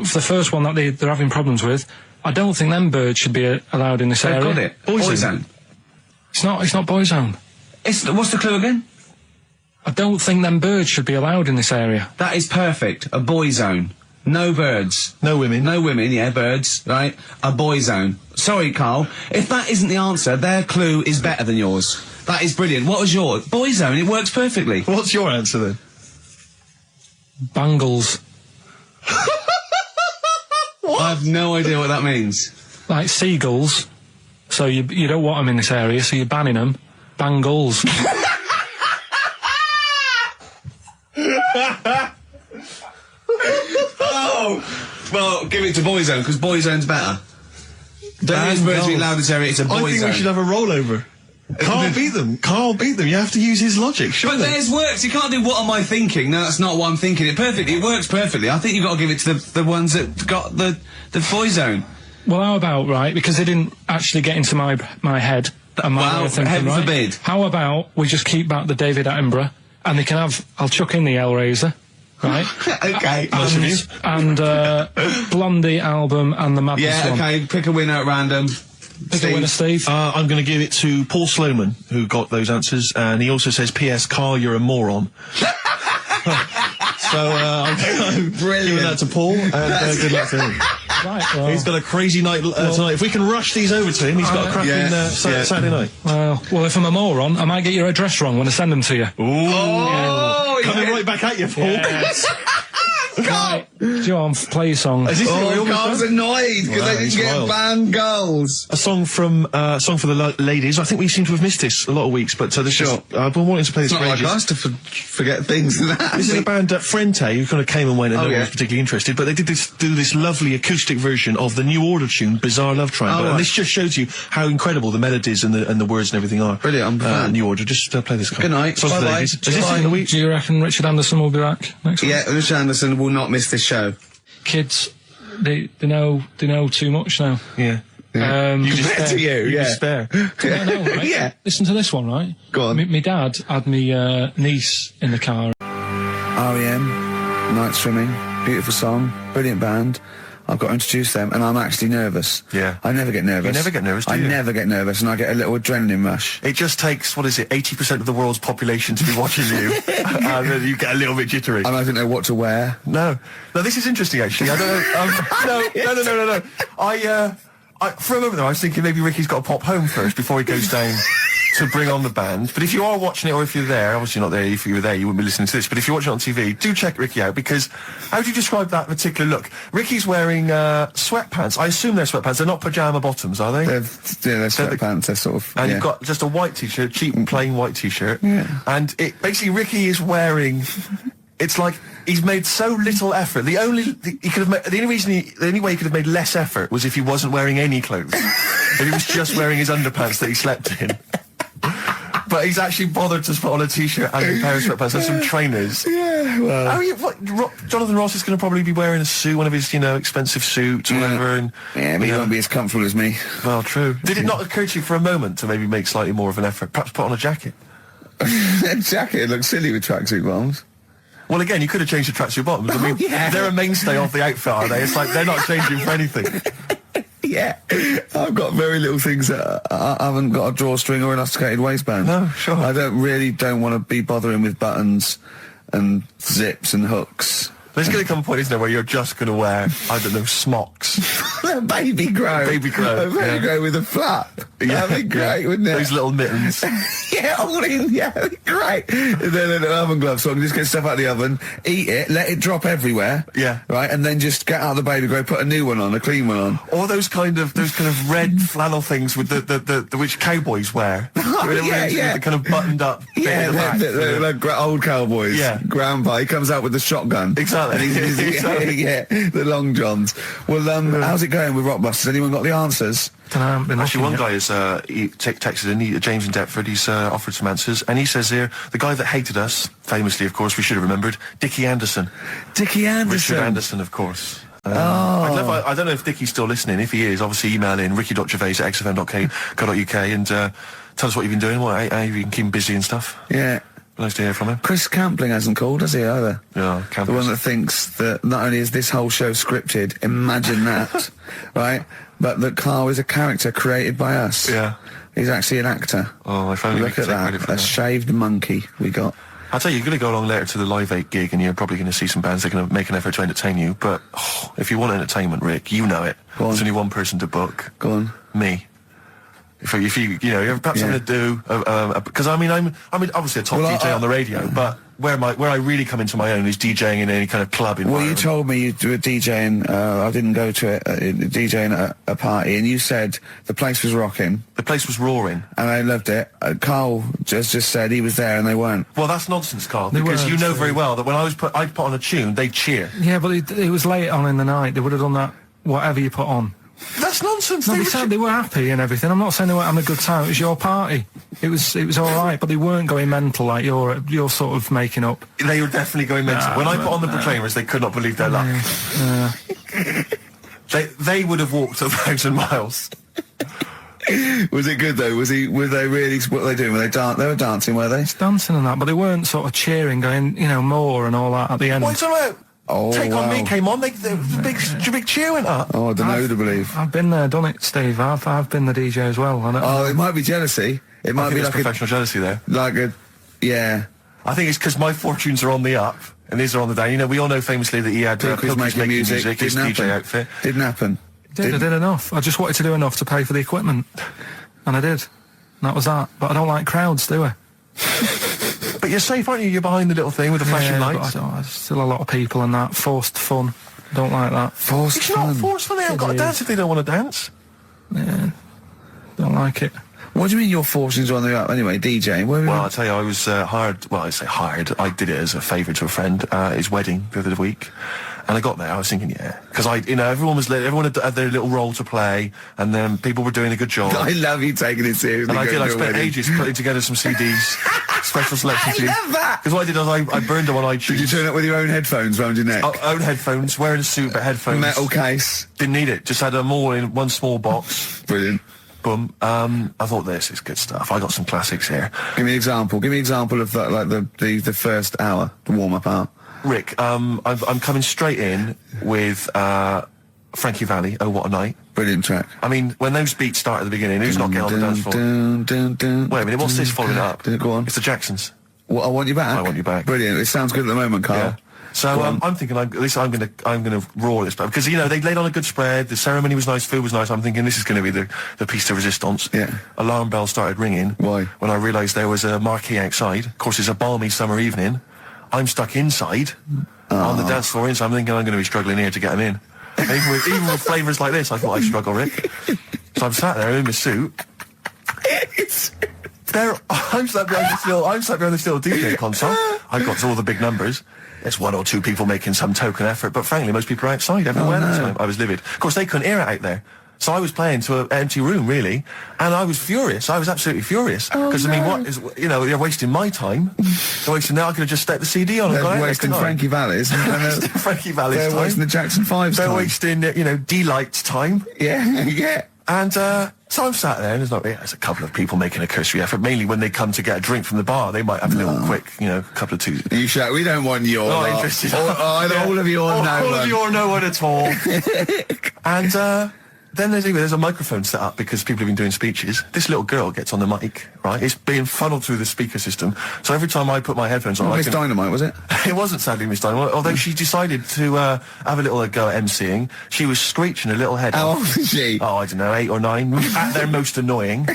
B: one that they're having problems with, I don't think them birds should be allowed in this area.
C: Got it. Boyzone.
B: It's not Boyzone.
C: What's the clue again?
B: I don't think them birds should be allowed in this area.
C: That is perfect. A boy zone. No birds.
E: No women.
C: No women, yeah, birds, right? A boy zone. Sorry, Carl. If that isn't the answer, their clue is better than yours. That is brilliant. What was yours? Boy zone, it works perfectly.
E: What's your answer then?
B: Bangles.
C: I have no idea what that means.
B: Like seagulls. So you don't want them in this area, so you're banning them. Bangles.
C: Oh, well, give it to Boyzone, because Boyzone's better. Don't use birds being loud in this area, it's a Boyzone.
E: I think we should have a rollover. Carl beat them. Carl beat them. You have to use his logic, surely.
C: But theirs works. You can't do what am I thinking. No, that's not what I'm thinking. It perfectly. It works perfectly. I think you've got to give it to the ones that got the Boyzone.
B: Well, how about, right, because they didn't actually get into my head. And my way of thinking,
C: heaven
B: right?
C: forbid.
B: How about we just keep back the David Attenborough, and they can have. I'll chuck in the Hellraiser, right?
C: Okay.
B: And Blondie album and the Madness
C: Yeah,
B: one.
C: okay, pick a winner at random.
B: Pick a winner, Steve.
A: I'm going to give it to Paul Sloman, who got those answers, and he also says, P.S. Carl, you're a moron. So I'm giving that to Paul, and good luck to him.
B: Right, well,
A: He's got a crazy night tonight. If we can rush these over to him, he's got a cracking Saturday night.
B: well, if I'm a moron, I might get your address wrong when I send them to you.
A: Ooh. Coming right back at you, Paul.
B: Yes. Right. John, play your song.
C: Carl's annoyed because they didn't get banned goals.
A: A song from song for the ladies. I think we seem to have missed this a lot of weeks, but this is, I've been wanting to play this
C: It's
A: for
C: not like
A: ages.
C: us to forget things like that.
A: This is a band, Frente, who kind of came and went and no one was particularly interested, but they did do this lovely acoustic version of the New Order tune, Bizarre Love Triangle, and this just shows you how incredible the melodies and the words and everything are.
C: Brilliant, I'm a fan.
A: New Order, just play this.
C: Good night.
A: Song for the
C: Bye-bye.
A: ladies. Is this in the week?
B: Do you reckon Richard Anderson will be back next week?
C: Yeah, Richard Anderson will not miss this show.
B: Kids, they know too much now.
A: Yeah.
B: You
C: Compared to you,
A: You spare.
B: I know, right?
C: Yeah.
B: Listen to this one, right?
C: Go on.
B: My dad had me niece in the car.
C: R.E.M., Night Swimming, beautiful song, brilliant band. I've got to introduce them, and I'm actually nervous.
E: Yeah.
C: I never get nervous.
E: You never get nervous, do
C: I
E: you?
C: never get nervous, and I get a little adrenaline rush.
E: It just takes, 80% of the world's population to be watching you, and then you get a little bit jittery.
C: And I don't know what to wear.
E: No, this is interesting actually. I don't know. No. I for a moment there, I was thinking maybe Ricky's got to pop home first before he goes down to bring on the band. But if you are watching it, or if you're there, obviously not there. If you were there, you wouldn't be listening to this. But if you're watching it on TV, do check Ricky out, because how do you describe that particular look? Ricky's wearing sweatpants. I assume they're sweatpants. They're not pajama bottoms, are they?
C: They're sweatpants. They're sort of.
E: And you've got just a white t-shirt, cheap and plain white t-shirt.
C: Yeah.
E: And basically Ricky is wearing. It's like he's made so little effort. The only way he could have made less effort was if he wasn't wearing any clothes. If he was just wearing his underpants that he slept in. But he's actually bothered to put on a t-shirt and a pair of sweatpants and some trainers.
C: Yeah, well.
E: Jonathan Ross is going to probably be wearing a suit, one of his, expensive suits, or whatever. And,
C: but he won't be as comfortable as me.
E: Well, true. Did it not occur to you for a moment to maybe make slightly more of an effort? Perhaps put on a jacket?
C: A jacket looks silly with tracksuit bottoms.
E: Well, again, you could have changed the tracksuit bottoms. I mean, they're a mainstay of the outfit, are they? It's like they're not changing for anything.
C: Yeah, I've got very little things that I haven't got a drawstring or elasticated waistband.
E: No, sure.
C: I don't want to be bothering with buttons and zips and hooks.
E: There's going to come a point, isn't there, where you're just going to wear, I don't know, smocks.
C: Baby grow.
E: Baby grow.
C: A baby grow with a flap.
E: Yeah.
C: That'd be great, wouldn't it?
E: Those little mittens.
C: Yeah, all in, yeah, that'd be great. And then an oven glove, so I can just get stuff out of the oven, eat it, let it drop everywhere.
E: Yeah.
C: Right, and then just get out of the baby grow, put a new one on, a clean one on.
E: Or those kind of red flannel things with the which cowboys wear.
C: Yeah.
E: The kind of buttoned up bit in the back.
C: They're like old cowboys.
E: Yeah.
C: Grandpa, he comes out with the shotgun.
E: Exactly.
C: And yeah, the long johns. Well, how's it going with Rockbusters? Anyone got the answers?
E: Actually, one guy has texted in, James in Deptford, he's offered some answers, and he says here, the guy that hated us, famously, of course, we should have remembered, Dickie Anderson.
C: Dickie Anderson.
E: Richard Anderson, of course. I don't know if Dickie's still listening. If he is, obviously email in ricky.gervais@xfm.co.uk and tell us what you've been doing, how you've been keeping busy and stuff.
C: Yeah.
E: Nice to hear from him.
C: Chris Campling hasn't called, has he, either?
E: Yeah,
C: The one that thinks that not only is this whole show scripted, imagine that, right? But that Carl is a character created by us.
E: Yeah.
C: He's actually an actor.
E: Oh, if only we
C: Look
E: could
C: at
E: take
C: that.
E: credit for
C: A
E: that.
C: shaved monkey we got.
E: I'll tell you, you're going to go along later to the Live 8 gig and you're probably going to see some bands that are going to make an effort to entertain you. But if you want entertainment, Rick, you know it. There's only one person to book.
C: Go on.
E: Me. If you you're perhaps going to do because I'm obviously a top DJ on the radio, but where I really come into my own is DJing in any kind of club environment.
C: Well, you told me you were DJing. I didn't go to it. DJing at a party, and you said the place was rocking.
E: The place was roaring,
C: and I loved it. Carl just said he was there, and they weren't.
E: Well, that's nonsense, Carl. Because you know very well that when I put on a tune, they cheer.
B: Yeah, but it was late on in the night. They would have done that whatever you put on.
E: That's nonsense.
B: No, they were happy and everything. I'm not saying they weren't having a good time. It was your party. It was all right, but they weren't going mental like you're sort of making up.
E: They were definitely going mental. When I put on the Proclaimers, they could not believe their luck. They would have walked 1,000 miles.
G: Was it good though? Were they really? What were they doing? Were they They were dancing, were they?
B: Dancing and that, but they weren't sort of cheering, going, more and all that at the end.
E: What are you talking about?
G: Oh,
E: Take On
G: wow.
E: Me came on, the big cheer went up.
G: Oh, I don't know who to believe.
B: I've been there, done it, Steve. I've been the DJ as well. I don't
G: Oh, it might be jealousy. It
E: I
G: might
E: think
G: be
E: there's
G: like
E: professional jealousy there.
G: yeah.
E: I think it's because my fortunes are on the up and his are on the down. You know, we all know famously that he had
G: Pilkington making music.
E: his
G: Didn't
E: DJ
G: happen.
E: outfit.
G: Didn't happen.
B: I did enough. I just wanted to do enough to pay for the equipment. And I did. And that was that. But I don't like crowds, do I?
E: But you're safe, aren't you? You're behind the little thing with the flashing
B: But
E: lights.
B: there's still a lot of people and that. Forced fun. Don't like that.
G: Forced
E: It's not
G: fun.
E: forceful. They haven't got to
B: It
E: dance
B: is.
E: if they don't want to dance.
B: Yeah. Don't like it.
G: What do you mean your fortunes are on the up? Anyway, DJing.
E: Well, I'll tell you, I was hired. Well, I say hired. I did it as a favour to a friend. His wedding the other week, and I got there. I was thinking, because everyone had their little role to play, and then people were doing a good job.
G: I love you taking it seriously.
E: And I did.
G: going
E: I
G: to a
E: spent
G: wedding.
E: ages putting together some CDs, special selection CDs.
G: love that.
E: Because what I did was I burned them on iTunes.
G: Did you turn up with your own headphones round your neck?
E: Own headphones, wearing a suit, but headphones.
G: Metal case.
E: Didn't need it. Just had them all in one small box.
G: Brilliant.
E: Boom. I thought this is good stuff. I got some classics here.
G: Give me an example. Give me an example of that, like the first hour, the warm-up hour.
E: Rick, I'm coming straight in with Frankie Valli, Oh What a Night.
G: Brilliant track.
E: I mean, when those beats start at the beginning, who's not getting on the dance floor? Wait a minute, what's this following it up?
G: Go on.
E: It's the Jacksons.
G: What, I Want You Back?
E: I Want You Back.
G: Brilliant. It sounds good at the moment, Carl.
E: Yeah. So I'm thinking, at least I'm gonna roar this, because they laid on a good spread. The ceremony was nice, food was nice. I'm thinking this is going to be the piece de resistance.
G: Yeah.
E: Alarm bell started ringing.
G: Why?
E: When I realised there was a marquee outside. Of course, it's a balmy summer evening. I'm stuck inside on the dance floor, so I'm thinking I'm going to be struggling here to get them in. And even with flavours like this, I thought I'd struggle, Rick. So I'm sat there in my suit. I'm sat behind this little DJ console. I've got all the big numbers. There's one or two people making some token effort, but frankly, most people are outside everywhere.
G: no.
E: I was livid. Of course, they couldn't hear it out there. So I was playing to an empty room, really, and I was furious. I was absolutely furious. Because, I mean, what is, they're wasting my time. They're wasting, now I could have just stuck the CD on and gone out.
G: They're wasting Frankie Valli's.
E: Frankie Valli's
G: They're
E: time.
G: wasting the Jackson 5's
E: They're
G: time.
E: wasting, D-Light's time.
G: Yeah, yeah.
E: And so I'm sat there, and there's a couple of people making a cursory effort. Mainly when they come to get a drink from the bar, they might have a little quick, couple of twos.
G: You shout, we don't want your
E: Not
G: lot.
E: interested.
G: All of you or no
E: All
G: one.
E: of you or no one at all. And then there's a microphone set up because people have been doing speeches. This little girl gets on the mic, right? It's being funneled through the speaker system. So every time I put my headphones on,
G: Miss Dynamite, was it?
E: It wasn't sadly Miss Dynamite, although she decided to have a little go at MCing. She was screeching a little head
G: How
E: off.
G: old is she?
E: Oh, I don't know, 8 or 9. At their most annoying.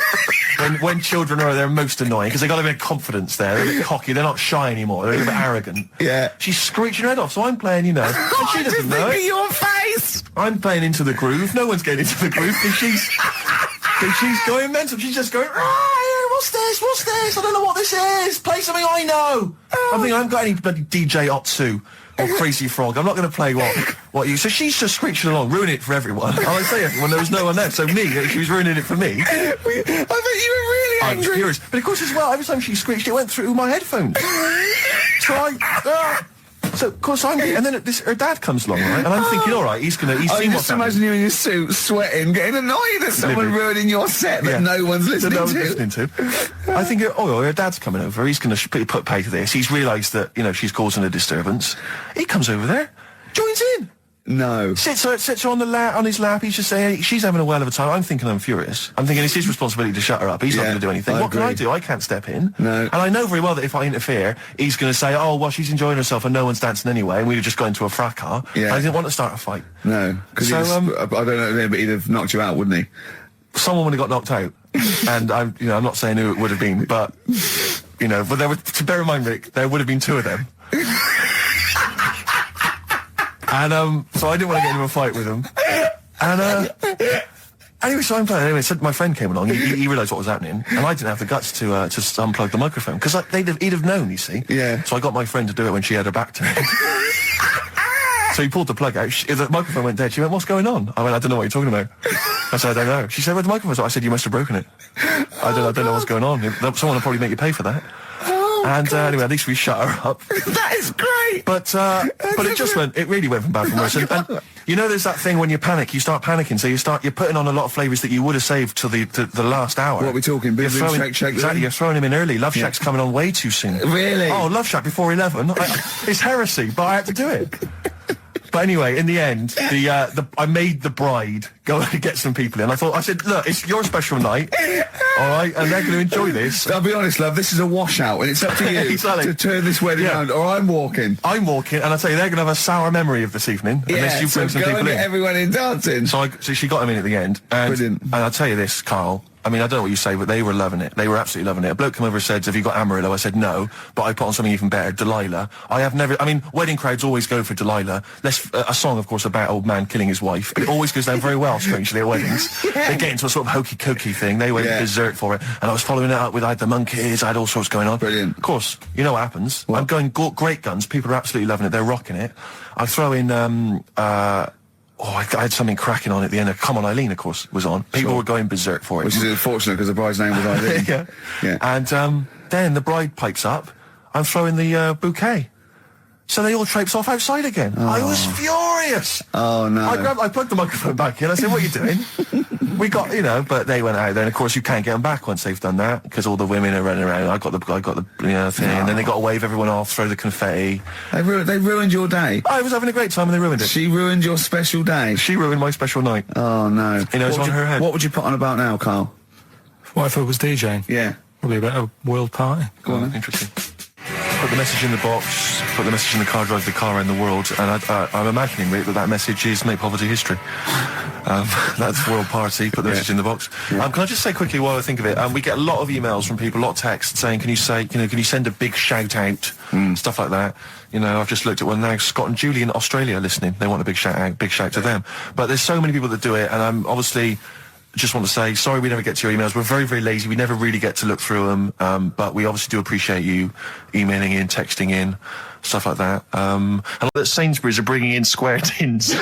E: when children are their most annoying, because they got a bit of confidence there. They're a bit cocky. They're not shy anymore. They're a bit arrogant.
G: Yeah.
E: She's screeching her head off, so I'm playing, and she doesn't know it.
G: your face!
E: I'm playing into the groove. No one's getting into the groove because she's going mental. She's just going, what's this? What's this? I don't know what this is. Play something I know. I'm thinking I haven't got any bloody DJ Otsu or Crazy Frog. I'm not going to play what you... So she's just screeching along, ruining it for everyone. And I say everyone, there was no one there. So me, she was ruining it for me.
G: I bet you were really
E: I was
G: angry.
E: furious. But of course as well, every time she screeched, it went through my headphones. So of course and then her dad comes along, right? And I'm thinking, all right, he's seen
G: I
E: what's
G: just
E: happening.
G: imagine you in your suit, sweating, getting annoyed at someone
E: Livid.
G: ruining your set that no one's listening
E: that no
G: to.
E: one's listening to. I think, her dad's coming over. He's going to put pay to this. He's realised that, she's causing a disturbance. He comes over there, joins in.
G: No.
E: Sits her on his lap. He's just saying, she's having a well of a time. I'm thinking I'm furious. I'm thinking it's his responsibility to shut her up. He's not
G: Yeah,
E: going to do anything.
G: I
E: What can I
G: agree.
E: do? I can't step in.
G: No.
E: And I know very well that if I interfere, he's going to say, oh, well, she's enjoying herself and no one's dancing anyway, and we'd have just gone into a fracas.
G: Yeah.
E: I didn't want to start a fight.
G: No. Because
E: So,
G: I don't know, but he'd have knocked you out, wouldn't he?
E: Someone would have got knocked out. And I'm not saying who it would have been, but, but to bear in mind, Rick, there would have been 2 of them. And so I didn't want to get into a fight with him. And anyway, so I'm playing. Anyway, so my friend came along. He realised what was happening, and I didn't have the guts to unplug the microphone because he'd have known. You see.
G: Yeah.
E: So I got my friend to do it when she had her back to me. So he pulled the plug out. The microphone went dead. She went, "What's going on?" I went, "I don't know what you're talking about." I said, "I don't know." She said, "Where's the microphone?" I said, "You must have broken it." I don't know what's going on. Someone will probably make you pay for that. And anyway, at least we shut her up.
G: That is great.
E: But it really went from bad from worse. And you know, there's that thing when you panic, you start panicking, so you're putting on a lot of flavours that you would have saved till the last hour.
G: What are we talking? Boom, boom, shake, shake.
E: Exactly, you're throwing him in early. Love Shack's coming on way too soon.
G: Really?
E: Oh, Love Shack before 11. It's heresy, but I had to do it. But anyway, in the end, I made the bride go and get some people in. I said, look, it's your special night, all right, and they're going to enjoy this.
G: I'll be honest, love, this is a washout, and it's up to you
E: Exactly.
G: to turn this wedding around, or I'm walking.
E: I'm walking, and I tell you, they're going to have a sour memory of this evening unless you bring some
G: go
E: people
G: and
E: in.
G: get everyone in dancing.
E: So she got him in at the end. And,
G: Brilliant.
E: And I'll tell you this, Carl. I mean, I don't know what you say, but they were loving it. They were absolutely loving it. A bloke came over and said, have you got Amarillo? I said, no, but I put on something even better, Delilah. Wedding crowds always go for Delilah. A song, of course, about old man killing his wife. It always goes down very well, strangely, at weddings. They get into a sort of hokey-cokey thing. They went berserk for it. And I was following it up with, I had the monkeys, I had all sorts going on.
G: Brilliant.
E: Of course, you know what happens. I'm going great guns. People are absolutely loving it. They're rocking it. I throw in, I had something cracking on at the end. Come On Eileen, of course, was on. People were going berserk for it.
G: Which is unfortunate because the bride's name was Eileen.
E: Yeah. And then the bride pipes up. I'm throwing the bouquet. So they all traipse off outside again. I was furious.
G: Oh, no.
E: I plugged the microphone back in. I said, what are you doing? We got, but they went out there. And, of course, you can't get them back once they've done that because all the women are running around. I got the thing. And then they got to wave everyone off, throw the confetti.
G: They ruined your day.
E: I was having a great time and they ruined it.
G: She ruined your special day.
E: She ruined my special night.
G: Oh, no.
E: It's on her head.
G: What would you put on about now, Carl?
B: What if it was DJing?
G: Yeah.
B: Probably a bit of world party.
G: Go on.
E: Interesting. Put the message in the box, put the message in the car, drive the car around the world, and I'm imagining that message is make poverty history. That's world party, put the message in the box. Can I just say quickly while I think of it, we get a lot of emails from people, a lot of texts saying, can you send a big shout out, stuff like that. I've just looked at one now, Scott and Julie in Australia listening, they want a big shout out, big shout to them. But there's so many people that do it, and I'm obviously just want to say, sorry we never get to your emails. We're very, very lazy. We never really get to look through them. But we obviously do appreciate you emailing in, texting in, stuff like that. And that Sainsbury's are bringing in square tins.
G: Is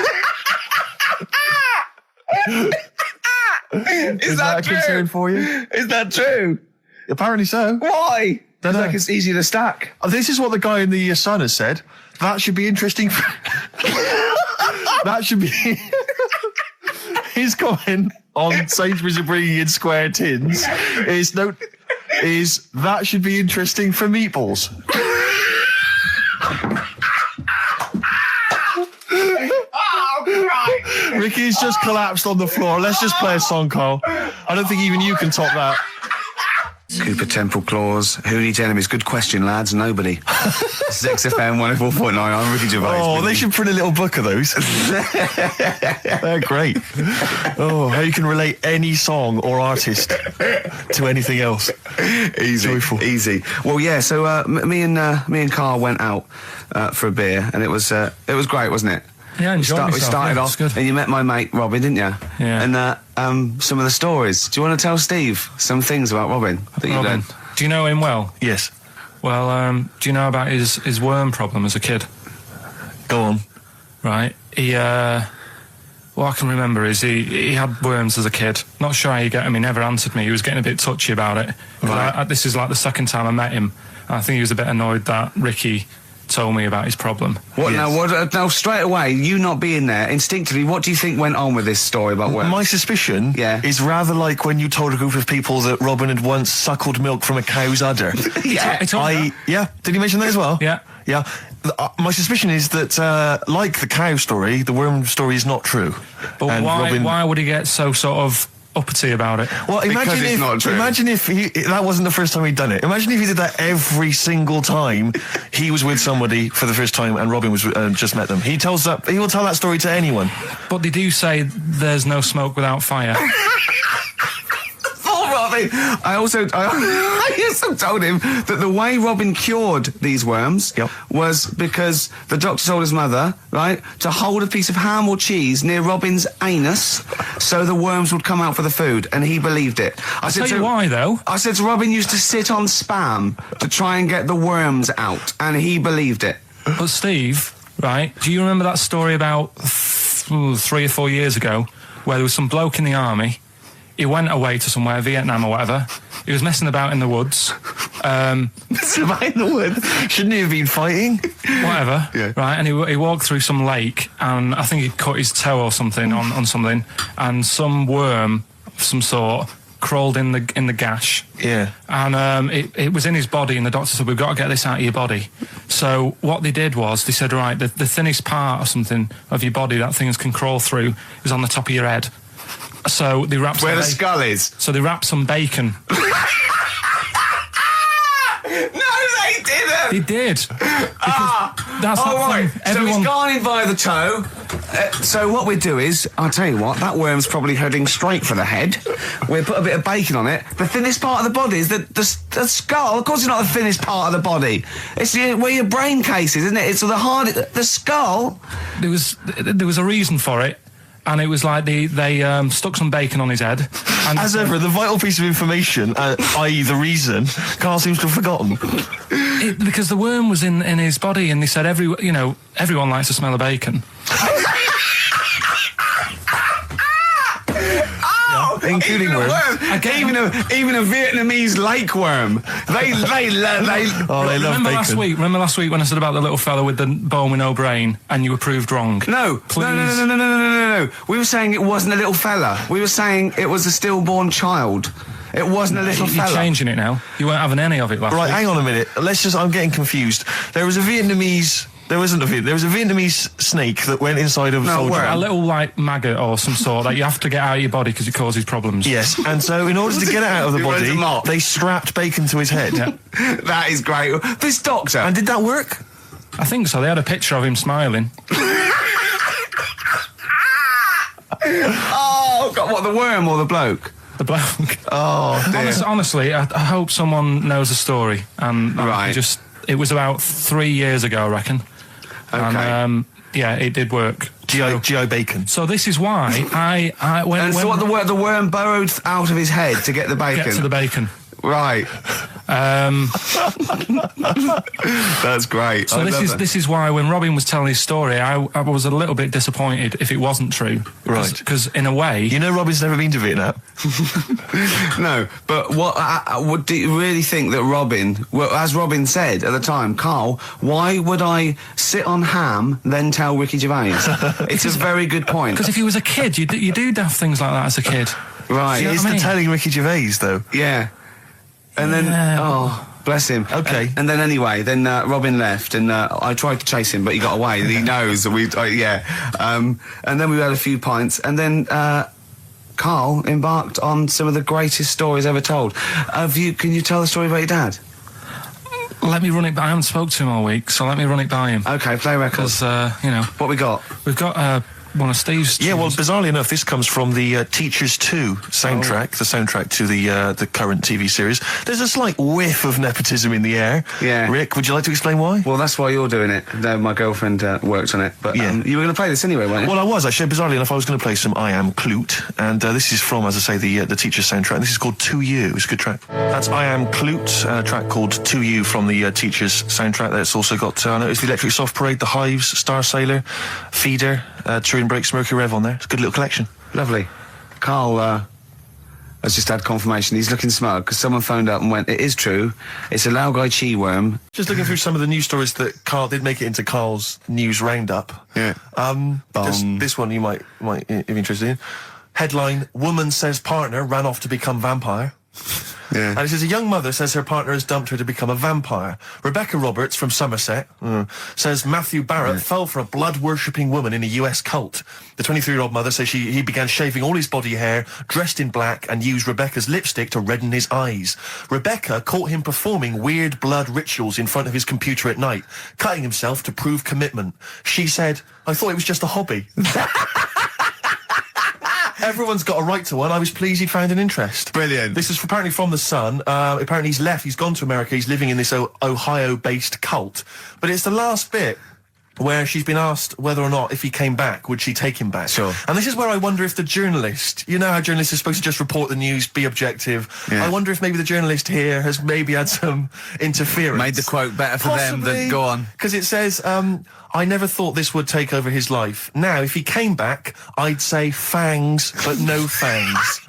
G: that
E: a
G: true?
E: concern for you?
G: Is that true?
E: Apparently so.
G: Why?
E: Don't know.
G: Like it's easy to stack.
E: This is what the guy in the Sun has said. That should be interesting. That should be... His comment on Sainsbury's are bringing in square tins is that should be interesting for meatballs. Ricky's just collapsed on the floor. Let's just play a song, Carl. I don't think even you can top that.
D: Cooper Temple Claws. Who needs enemies? Good question, lads. Nobody. This is XFM 104.9. I'm Ricky Gervais.
E: Oh, they should print a little book of those. They're great. Oh, how you can relate any song or artist to anything else.
D: Easy.
E: Joyful.
D: Easy. Well, yeah, so me and Carl went out for a beer, and it was great, wasn't it?
B: Yeah,
D: We
B: enjoyed myself.
D: started
B: Yeah,
D: off,
B: it's good.
D: and you met my mate Robin, didn't you?
B: Yeah.
D: And some of the stories. Do you want to tell Steve some things about Robin that you
B: Robin,
D: learned?
B: do you know him well?
E: Yes.
B: Well, do you know about his worm problem as a kid?
E: Go on.
B: Right. What I can remember is he had worms as a kid. Not sure how you get him. He never answered me. He was getting a bit touchy about it.
E: Right.
B: This is like the second time I met him. And I think he was a bit annoyed that Ricky told me about his problem.
D: What
E: Yes.
D: now? Straight away, you not being there, instinctively, what do you think went on with this story about worms?
E: My suspicion is rather like when you told a group of people that Robin had once suckled milk from a cow's udder.
B: It's all right.
E: Yeah. Did you mention that as well?
B: Yeah.
E: Yeah. My suspicion is that, like the cow story, the worm story is not true.
B: But
E: And
B: why would he get so sort of uppity about it?
E: Well,
D: Because it's not true.
E: Imagine if that wasn't the first time he'd done it. Imagine if he did that every single time he was with somebody for the first time and Robin was just met them. He will tell that story to anyone.
B: But they do say there's no smoke without fire.
D: Robin. I also told him that the way Robin cured these worms was because the doctor told his mother, right, to hold a piece of ham or cheese near Robin's anus so the worms would come out for the food, and he believed it.
B: I'll tell you why, though.
D: I said to Robin used to sit on spam to try and get the worms out, and he believed it.
B: But Steve, right, do you remember that story about 3 or 4 years ago where there was some bloke in the army? He went away to somewhere, Vietnam or whatever. He was messing about in the woods,
E: Surviving the wood. Shouldn't he have been fighting?
B: Whatever.
E: Yeah.
B: Right, and he walked through some lake, and I think he cut his toe or something on something, and some worm of some sort crawled in the gash.
E: Yeah.
B: And it was in his body, and the doctor said, we've got to get this out of your body. So what they did was, they said, right, the thinnest part or something of your body that things can crawl through is on the top of your head. So they wrapped
C: Where the skull is.
B: So they wrapped some bacon.
C: No, they didn't.
B: They did. That's
C: all right.
B: thing.
C: So he's gone in by the toe. So what we do is, I'll tell you what, that worm's probably heading straight for the head. We'll put a bit of bacon on it. The thinnest part of the body is the skull. Of course it's not the thinnest part of the body. It's where your brain case is, isn't it? It's the the skull.
B: There was a reason for it. And it was like they stuck some bacon on his head. And
E: As ever, the vital piece of information, i.e. the reason, Carl seems to have forgotten.
B: Because the worm was in his body, and they said everyone likes to smell of bacon.
E: Including worms.
C: Even a Vietnamese lake worm. They love bacon.
B: Remember last week when I said about the little fella with the bone with no brain, and you were proved wrong?
C: No. We were saying it wasn't a little fella. We were saying it was a stillborn child. It wasn't a little fella.
B: You're changing it now. You weren't having any of it last week.
E: Right, hang on a minute. I'm getting confused. There was a Vietnamese snake that went inside of a soldier.
B: A little, like, maggot or some sort that you have to get out of your body because it causes problems.
E: Yes, and so in order to get it out of the body, they strapped bacon to his head.
B: Yeah.
C: That is great. This doctor.
E: And did that work?
B: I think so. They had a picture of him smiling.
C: Oh, God, what, the worm or the bloke?
B: The bloke.
C: Oh, dear.
B: Honestly, I hope someone knows the story.
C: Right.
B: It was about 3 years ago, I reckon.
C: Okay.
B: And, yeah, it did work.
E: G.I. Bacon.
B: So this is why
C: the worm burrowed out of his head to get the bacon?
B: Get to the bacon.
C: Right. That's great.
B: So this is why when Robin was telling his story, I was a little bit disappointed if it wasn't true.
E: Right.
B: Because in a way...
E: You know Robin's never been to Vietnam.
C: No, but what do you really think that Robin, as Robin said at the time, Carl, why would I sit on ham then tell Ricky Gervais? It's a very good point.
B: Because if he was a kid, you do daft things like that as a kid.
C: Right.
E: It is the telling Ricky Gervais, though.
C: Yeah. And then, oh, bless him.
E: Okay.
C: And then anyway, Robin left, and I tried to chase him, but he got away. He knows that and then we had a few pints, and then Carl embarked on some of the greatest stories ever told. Can you tell the story about your dad?
B: Let me run it by. I haven't spoke to him all week, so let me run it by him.
C: Okay, play records.
B: Because,
C: what we got?
B: We've got one of Steve's...
E: Yeah, well, bizarrely enough, this comes from the Teachers 2 soundtrack, the soundtrack to the current TV series. There's a slight whiff of nepotism in the air.
C: Yeah.
E: Rick, would you like to explain why?
C: Well, that's why you're doing it. No, my girlfriend worked on it. But
E: Yeah.
C: You were going to play this anyway, weren't you?
E: Well, I was, actually. Bizarrely enough, I was going to play some I Am Clute, and this is from, as I say, the Teachers soundtrack. This is called To You. It's a good track. That's I Am Clute, a track called To You from the Teachers soundtrack. That's also got, I noticed the Electric Soft Parade, The Hives, Star Sailor, Feeder, Turin Breaks, Mercury Rev on there. It's a good little collection.
C: Lovely. Carl has just had confirmation. He's looking smug because someone phoned up and went, it is true. It's a Laogai chi worm.
E: Just looking through some of the news stories that Carl did make it into Carl's news roundup.
C: Yeah.
E: Just this one you might be interested in. Headline: Woman says partner ran off to become vampire.
C: Yeah.
E: And it says a young mother says her partner has dumped her to become a vampire. Rebecca Roberts from Somerset says Matthew Barrett fell for a blood-worshipping woman in a US cult. The 23-year-old mother says he began shaving all his body hair, dressed in black, and used Rebecca's lipstick to redden his eyes. Rebecca caught him performing weird blood rituals in front of his computer at night, cutting himself to prove commitment. She said, I thought it was just a hobby. Everyone's got a right to one. I was pleased he'd found an interest.
C: Brilliant.
E: This is apparently from The Sun. Apparently he's left. He's gone to America. He's living in this Ohio-based cult. But it's the last bit where she's been asked whether or not, if he came back, would she take him back?
C: Sure.
E: And this is where I wonder if the journalist, you know how journalists are supposed to just report the news, be objective.
C: Yeah.
E: I wonder if maybe the journalist here has maybe had some interference.
C: Made the quote better for them than go on.
E: Because it says, I never thought this would take over his life. Now, if he came back, I'd say fangs, but no fangs.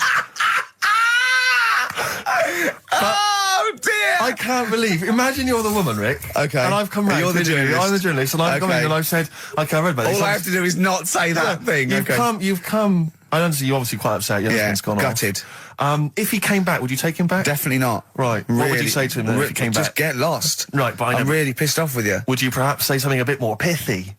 C: Oh dear!
E: I can't believe. Imagine you're the woman, Rick.
C: Okay.
E: And I've come round.
C: You're the
E: to the
C: journalist.
E: I'm the journalist, and I've come
C: Okay.
E: in and I've said, okay, I read about this.
C: All I have to do is not say that thing.
E: You've come. I understand you're obviously quite upset. Your husband's gone
C: gutted.
E: off. If he came back, would you take him back?
C: Definitely not.
E: Right. What would you say to him then if he came
C: Just
E: back?
C: get lost.
E: Right, but I
C: I'm
E: know-
C: really pissed off with you.
E: Would you perhaps say something a bit more pithy?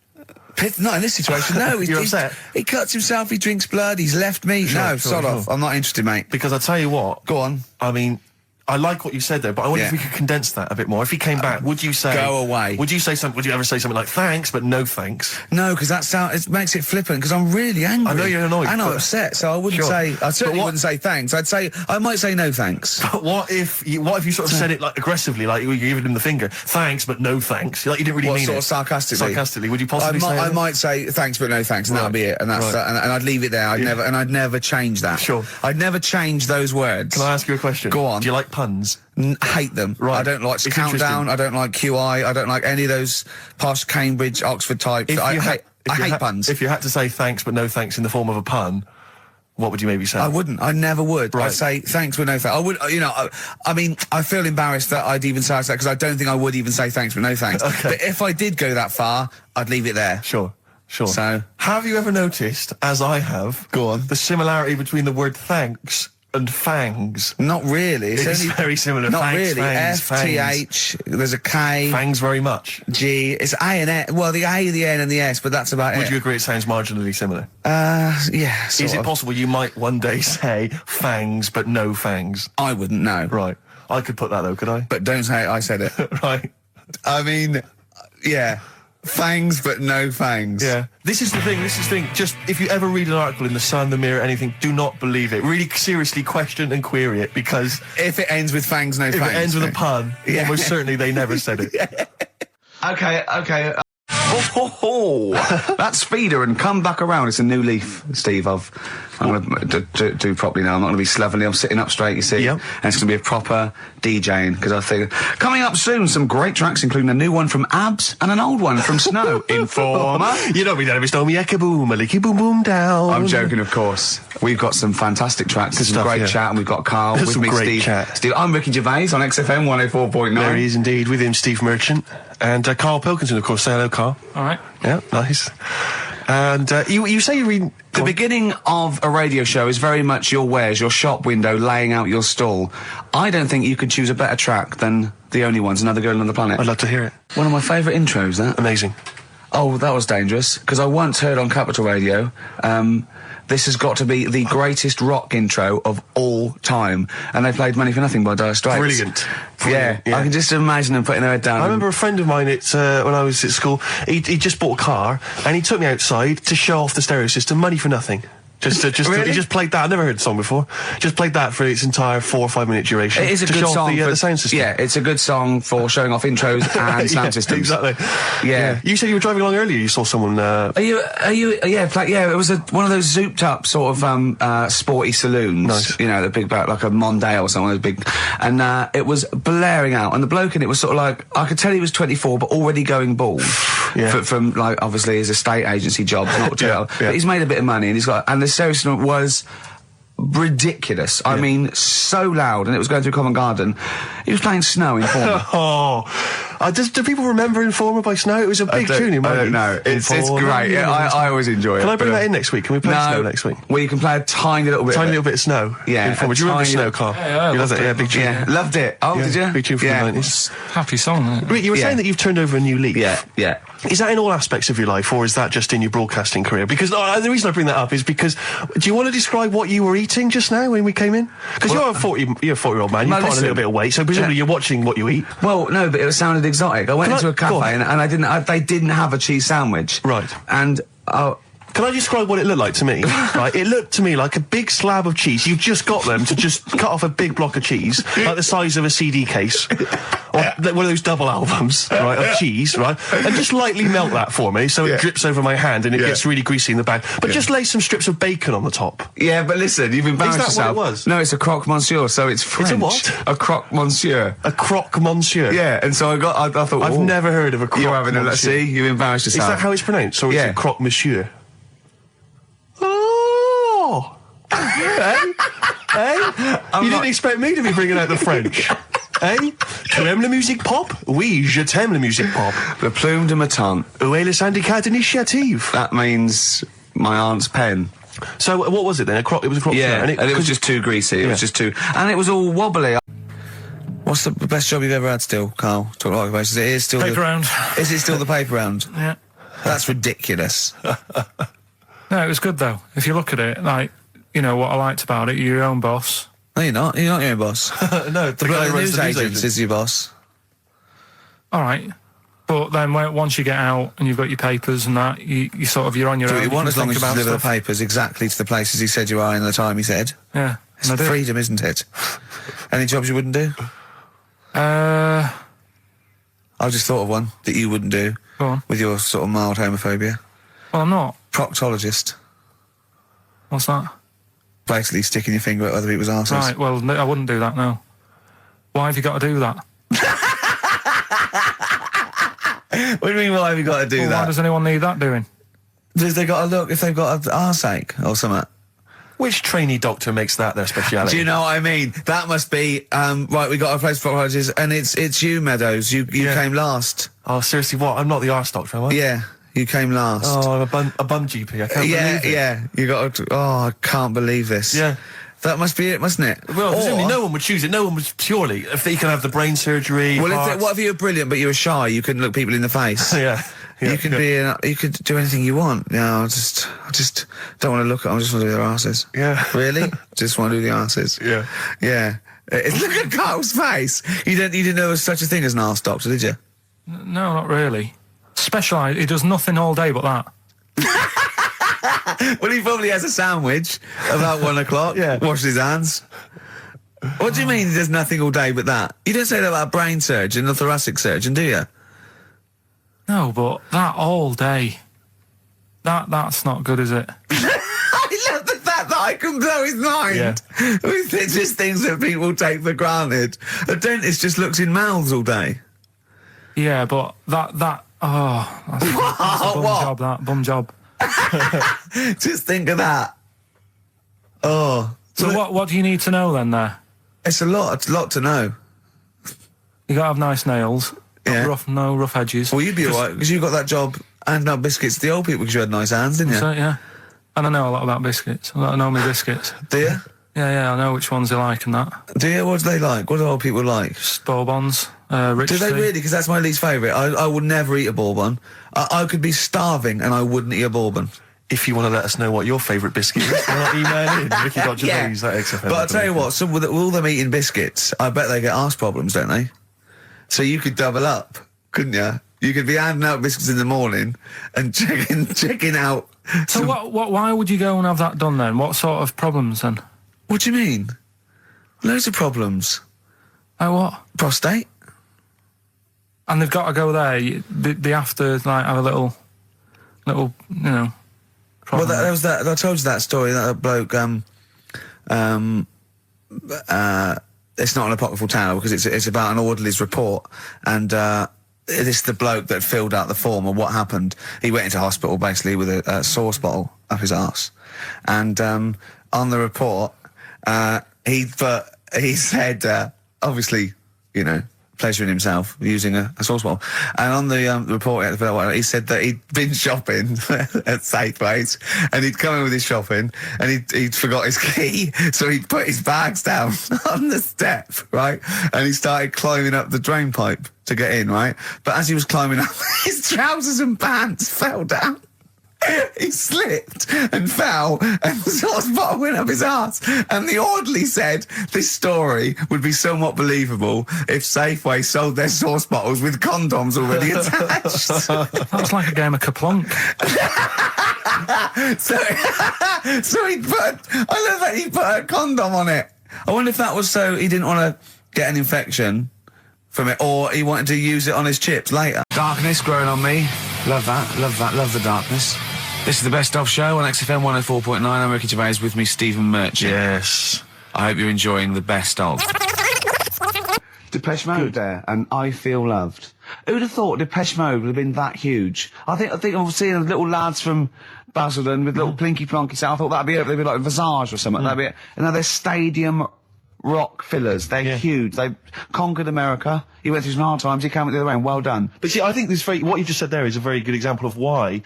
C: Not in this situation, no.
E: You're upset?
C: He cuts himself, he drinks blood, he's left me.
E: Sure,
C: Sod off. I'm not interested, mate.
E: Because I tell you what.
C: Go on.
E: I mean, I like what you said there, but I wonder if we could condense that a bit more. If he came back, would you say...
C: Go away.
E: Would you say something? Would you ever say something like, thanks, but no thanks?
C: No, because it makes it flippant, because I'm really angry.
E: I know you're annoyed,
C: And I'm
E: but-
C: upset, so I wouldn't
E: Sure.
C: say... I certainly
E: But
C: wouldn't say thanks. I might say no thanks.
E: But what if you sort of said it like aggressively, like you were giving him the finger, thanks, but no thanks? Like you didn't really
C: What,
E: mean
C: sort
E: it.
C: of sarcastically?
E: Sarcastically, would you possibly say
C: I
E: that?
C: might say thanks, but no thanks, and that'll be it. And that's
E: Right.
C: and I'd leave it there. I'd never change that.
E: Sure.
C: I'd never change those words.
E: Can I ask you a question?
C: Go on.
E: Do you like puns?
C: Hate them.
E: Right.
C: I don't like
E: It's
C: Countdown.
E: interesting.
C: I don't like QI. I don't like any of those posh Cambridge, Oxford types. I hate puns.
E: If you had to say thanks, but no thanks in the form of a pun, what would you maybe say?
C: I wouldn't. I never would.
E: Right.
C: I'd say thanks, but no thanks. I would. I mean, I feel embarrassed that I'd even say that because I don't think I would even say thanks, but no thanks.
E: Okay.
C: But if I did go that far, I'd leave it there.
E: Sure.
C: So-
E: have you ever noticed, as I have,
C: Go on.
E: the similarity between the word thanks and fangs?
C: Not really.
E: It's very similar.
C: Not
E: Thanks,
C: really.
E: fangs,
C: FTH. There's a K.
E: Fangs very much.
C: G. It's A and S. Well, the A, the N, and the S, but that's about
E: Would
C: it.
E: you agree it sounds marginally similar?
C: Yeah.
E: Is it possible you might one day say fangs but no fangs?
C: I wouldn't know.
E: Right. I could put that though, could I?
C: But don't say I said it.
E: Right.
C: I mean, yeah. Fangs, but no fangs.
E: Yeah. This is the thing. Just, if you ever read an article in The Sun, The Mirror, anything, do not believe it. Really seriously question and query it, because
C: If it ends with fangs, no
E: if
C: fangs.
E: it ends with a pun,
C: Yeah.
E: almost certainly they never said it.
D: Okay. That's Feeder and Come Back Around. It's a new leaf, Steve. I'm going to do properly now. I'm not going to be slovenly. I'm sitting up straight, you see.
E: Yep.
D: And it's going to be a proper DJing, because I think... Coming up soon, some great tracks, including a new one from Abs and an old one from Snow. Informer.
E: You know me, don't be Eka boom, a licky boom boom down.
D: I'm joking, of course. We've got some fantastic tracks. There's some
E: stuff,
D: great
E: yeah.
D: chat, and we've got Carl with
E: Some
D: me,
E: great
D: Steve.
E: chat.
D: Steve, I'm Ricky Gervais on XFM 104.9.
E: There he is indeed, with him, Steve Merchant. And Karl Pilkington, of course. Say hello, Karl.
B: All right.
E: Yeah, nice. And you say you read...
D: The beginning of a radio show is very much your wares, your shop window, laying out your stall. I don't think you could choose a better track than The Only Ones, Another Girl on the Planet.
E: I'd love to hear it.
D: One of my favourite intros, that.
E: Amazing.
D: Oh, that was dangerous, because I once heard on Capital Radio, this has got to be the greatest rock intro of all time. And they played Money for Nothing by Dire Straits.
E: Brilliant.
D: Yeah, I can just imagine them putting their head down.
E: I remember a friend of mine, when I was at school, he just bought a car, and he took me outside to show off the stereo system, Money for Nothing.
D: Really?
E: He just played that. I've never heard the song before. Just played that for its entire 4 or 5 minute duration.
D: It is a
E: to
D: good
E: show off
D: song
E: the
D: for
E: sound system.
D: Yeah, it's a good song for showing off intros and sound
E: Yeah,
D: systems.
E: Exactly.
D: Yeah.
E: You said you were driving along earlier. You saw someone.
D: Yeah, it was one of those zooped up sort of sporty saloons.
E: Nice.
D: You know, the big like a Mondale or something, those big, and it was blaring out, and the bloke in it was sort of like, I could tell he was 24, but already going bald.
E: Yeah.
D: From like obviously his estate agency job, not too well.
E: Yeah.
D: But he's made a bit of money, and the stereo system was ridiculous. I mean, so loud, and it was going through Covent Garden. He was playing Snow in Informer.
E: Do people remember Informer by Snow? It was a big tune in my
D: I don't
E: youth.
D: know. It's
E: Informer,
D: great. Yeah, I always enjoy it.
E: Can I bring
D: but,
E: that in next week? Can we play Snow next week?
D: Well, you can play a tiny little bit.
E: Tiny
D: of
E: little bit of Snow.
D: Yeah,
E: Informer.
D: a
E: Do you remember
D: tiny
E: Snow,
D: little-
E: Carl?
B: Yeah,
E: You
B: I
E: loved it.
B: loved
E: Yeah,
B: it.
E: big tune.
D: Yeah, loved it. Oh,
E: Yeah,
D: did you?
E: big tune from
D: yeah.
E: the 90s.
B: Happy song, isn't it?
E: Rick, you were saying that you've turned over a new leaf.
D: Yeah.
E: Is that in all aspects of your life, or is that just in your broadcasting career? Because the reason I bring that up is because, do you want to describe what you were eating just now when we came in? Because you're a 40-year-old man. You've put on a little bit of weight, so presumably you're watching what you eat.
D: Well, no, but it sounded exotic. I went into a
E: go on.
D: cafe and they didn't have a cheese sandwich.
E: Right.
D: And
E: Can I describe what it looked like to me? Right, it looked to me like a big slab of cheese. You've just got them to just cut off a big block of cheese, like the size of a CD case, or one of those double albums, right, of cheese, right, and just lightly melt that for me so it drips over my hand and it gets really greasy in the bag. But just lay some strips of bacon on the top.
D: yeah, but listen, you've embarrassed
E: Is that
D: yourself.
E: what it was?
D: No, it's a croque monsieur, so it's French.
E: what?
D: A croque monsieur.
E: A croque monsieur.
D: Yeah, and so I thought,
E: I've never heard of a croque
D: You're having a
E: monsieur.
D: see, you've embarrassed
E: Is
D: yourself.
E: that how it's pronounced, or is
D: Yeah.
E: it croque monsieur? Oh! Hey? You didn't expect me to be bringing out the French. Eh? Tu aimes la musique pop? Oui, je t'aime la musique pop.
D: Le plume de ma tante.
E: Où est le syndicat d'initiative?
D: That means my aunt's pen.
E: So what was it then? It was a crop
D: Yeah,
E: fair,
D: and it was just too greasy. It was just too... And it was all wobbly.
C: What's the best job you've ever had still, Carl? Talk about occupations. It is still
B: Paper round.
C: Is it still the paper round?
B: Yeah.
C: That's ridiculous.
B: No, it was good though. If you look at it, like, you know, what I liked about it, you're your own boss.
C: No, you're not. You're not your own boss.
E: No, the guy
C: The
E: who runs
C: news
E: the news
C: agent is your boss.
B: All right. But then once you get out and you've got your papers and that, you sort of, you're on your
C: Do
B: own.
C: what you want
B: can
C: as long
B: think
C: as you
B: about
C: deliver the
B: stuff.
C: papers exactly to the places he said you are in the time he said.
B: Yeah.
C: It's
B: and I do.
C: freedom, isn't it? Any jobs you wouldn't do?
B: Go
C: I just thought of one that you wouldn't do
B: on.
C: with your sort of mild homophobia.
B: Well, I'm not.
C: Proctologist.
B: What's that?
C: Basically sticking your finger at other people's arses.
B: Right, well, I wouldn't do that, no. Why have you got to do that?
C: What do you mean, why have you got to do
B: Well, why
C: that?
B: does anyone need that doing?
C: Because they got to look if they've got an arseache or something.
E: Which trainee doctor makes that their speciality?
C: Do you know what I mean? That must be, right, we got a place for proctologists, and it's you, Meadows. You came last.
E: Oh, seriously, what? I'm not the arse doctor, am I?
C: Yeah, you came last.
E: Oh, I'm a bum GP. I can't believe it.
C: Yeah, you got to, I can't believe this.
E: Yeah.
C: That must be it, mustn't it?
E: Well, presumably
C: Or-
E: no one would choose it. No one would purely. If they can have the brain surgery.
C: Well,
E: heart.
C: what if you were brilliant but you were shy? You couldn't look people in the face.
E: Yeah.
C: You could you could do anything you want. No, I just don't want to look at them. I just want to do their asses.
E: Yeah.
C: Really? Just want to do the asses.
E: Yeah.
C: Yeah. Look at Carl's face. You didn't know there was such a thing as an arse doctor, did you?
B: No, not really. Specialised, he does nothing all day but that.
C: Well, he probably has a sandwich about 1 o'clock.
E: Yeah.
C: Washes his hands. What do you mean he does nothing all day but that? You don't say that about a brain surgeon or thoracic surgeon, do you?
B: No, but that all day. That's not good, is it?
C: I love the fact that I can blow his mind with just things that people take for granted. A dentist just looks in mouths all day.
B: Yeah, but that's a bum
C: What?
B: job, that bum job.
C: Just think of that. Oh.
B: So what do you need to know then there?
C: It's a lot to know.
B: You gotta have nice nails.
C: Yeah.
B: No rough edges.
C: Well, you'd be alright, because you got that job handing out biscuits to the old people because you had nice hands, didn't you?
B: So, yeah. And I know a lot about biscuits. I know my biscuits.
C: Do you?
B: Yeah, I know which ones they like and that.
C: Do you? What do they like? What do old people like?
B: Bourbons, rich
C: Do they
B: tea.
C: really? Because that's my least favourite. I would never eat a bourbon. I could be starving and I wouldn't eat a bourbon.
E: If you want to let us know what your favourite biscuit is, why not email in Ricky.Gervais at XFM.
C: But I'll tell you what, with all them eating biscuits, I bet they get arse problems, don't they? So you could double up, couldn't you? You could be handing out biscuits in the morning and checking out.
B: So why would you go and have that done then? What sort of problems then?
C: What do you mean? Loads of problems.
B: Like what?
C: Prostate.
B: And they've got to go there. They have to like have a little, you know.
C: Well,
B: Problem.
C: there was that. I told you that story. That bloke. It's not an apocryphal tale because it's about an orderly's report, and this is the bloke that filled out the form of what happened. He went into hospital basically with a sauce bottle up his arse, and on the report, he said obviously, you know, pleasuring himself using a sauce bottle. And on the report, he said that he'd been shopping at Safeways, and he'd come in with his shopping, and he'd forgot his key, so he'd put his bags down on the step, right? And he started climbing up the drain pipe to get in, right? But as he was climbing up, his trousers and pants fell down. He slipped and fell, and the sauce bottle went up his arse. And the orderly said this story would be somewhat believable if Safeway sold their sauce bottles with condoms already attached.
B: That's like a game of Kaplunk.
C: So he I love that he put a condom on it. I wonder if that was so he didn't want to get an infection from it, or he wanted to use it on his chips later. Darkness growing on me. Love that, love the darkness. This is the Best Of Show on XFM 104.9. I'm Ricky Gervais, with me Stephen Merchant.
E: Yes.
C: I hope you're enjoying the Best Of. Depeche Mode there, and I Feel Loved. Who'd have thought Depeche Mode would have been that huge? I think I'm seeing little lads from Basildon with little plinky plonky. So I thought that'd be it. They'd be like Visage or something. That'd be it. And now they're stadium
D: rock fillers. They're huge. They conquered America. He went through some hard times. He came out the other end. Well done.
E: But see, I think what you just said there is a very good example of why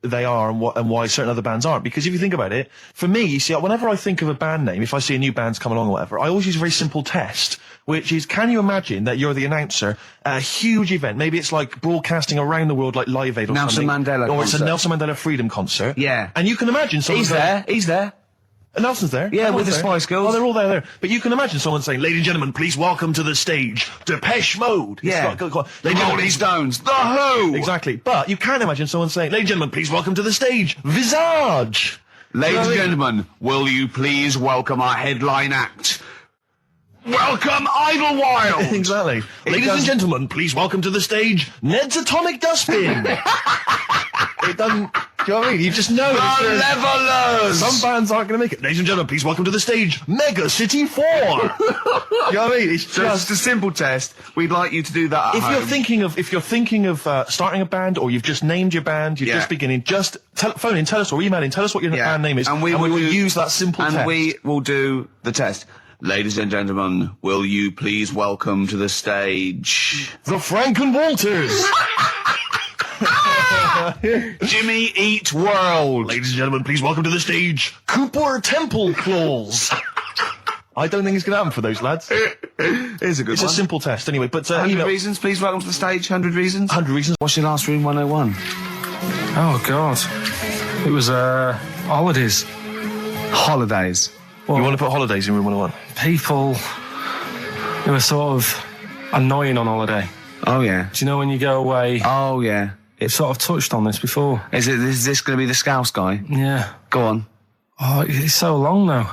E: they are and why certain other bands aren't. Because if you think about it, for me, you see, whenever I think of a band name, if I see a new band's come along or whatever, I always use a very simple test, which is, can you imagine that you're the announcer at a huge event? Maybe it's like broadcasting around the world, like Live Aid or
D: Nelson
E: something.
D: Mandela
E: or it's a
D: concert.
E: Nelson Mandela Freedom concert.
D: Yeah.
E: And you can imagine someone
D: He's there. He's there.
E: Nelson's there.
D: Yeah,
E: Everyone's
D: with the
E: there.
D: Spice Girls.
E: Oh, they're all there. But you can imagine someone saying, ladies and gentlemen, please welcome to the stage, Depeche Mode.
D: Yeah.
E: Rolling
D: Stones. The Who.
E: Exactly. But you can imagine someone saying, ladies and gentlemen, please welcome to the stage, Visage.
D: Ladies and gentlemen, will you please welcome our headline act? Welcome Idlewild!
E: Exactly. Ladies and gentlemen, please welcome to the stage, Ned's Atomic Dustbin. It doesn't... Do you know what I mean? You just know.
D: The Levelers!
E: Some bands aren't going to make it. Ladies and gentlemen, please welcome to the stage, Mega City 4. You know what I mean? It's
D: So it's
E: just...
D: a simple test. We'd like you to do that at
E: If
D: home.
E: you're thinking of starting a band, or you've just named your band, you're just beginning, just phone in, tell us, or email in, tell us what your band name is, and we will use that simple test.
D: And we will do the test. Ladies and gentlemen, will you please welcome to the stage...
E: The Franken Walters.
D: Jimmy Eat World.
E: Ladies and gentlemen, please welcome to the stage, Cooper Temple Claws. I don't think it's going to happen for those lads.
D: Here's a good
E: It's
D: one.
E: a simple test anyway, but
D: 100 reasons, please welcome to the stage. 100 reasons.
E: 100 reasons.
D: What's your last room 101?
B: Oh, God. It was, holidays.
D: Holidays.
B: Well,
E: You want to put holidays in room 101?
B: people who are sort of annoying on holiday.
D: Oh, yeah.
B: Do you know when you go away?
D: Oh, yeah.
B: It's sort of touched on this before.
D: Is this going to be the Scouse guy?
B: Yeah.
D: Go on.
B: Oh, it's so long though.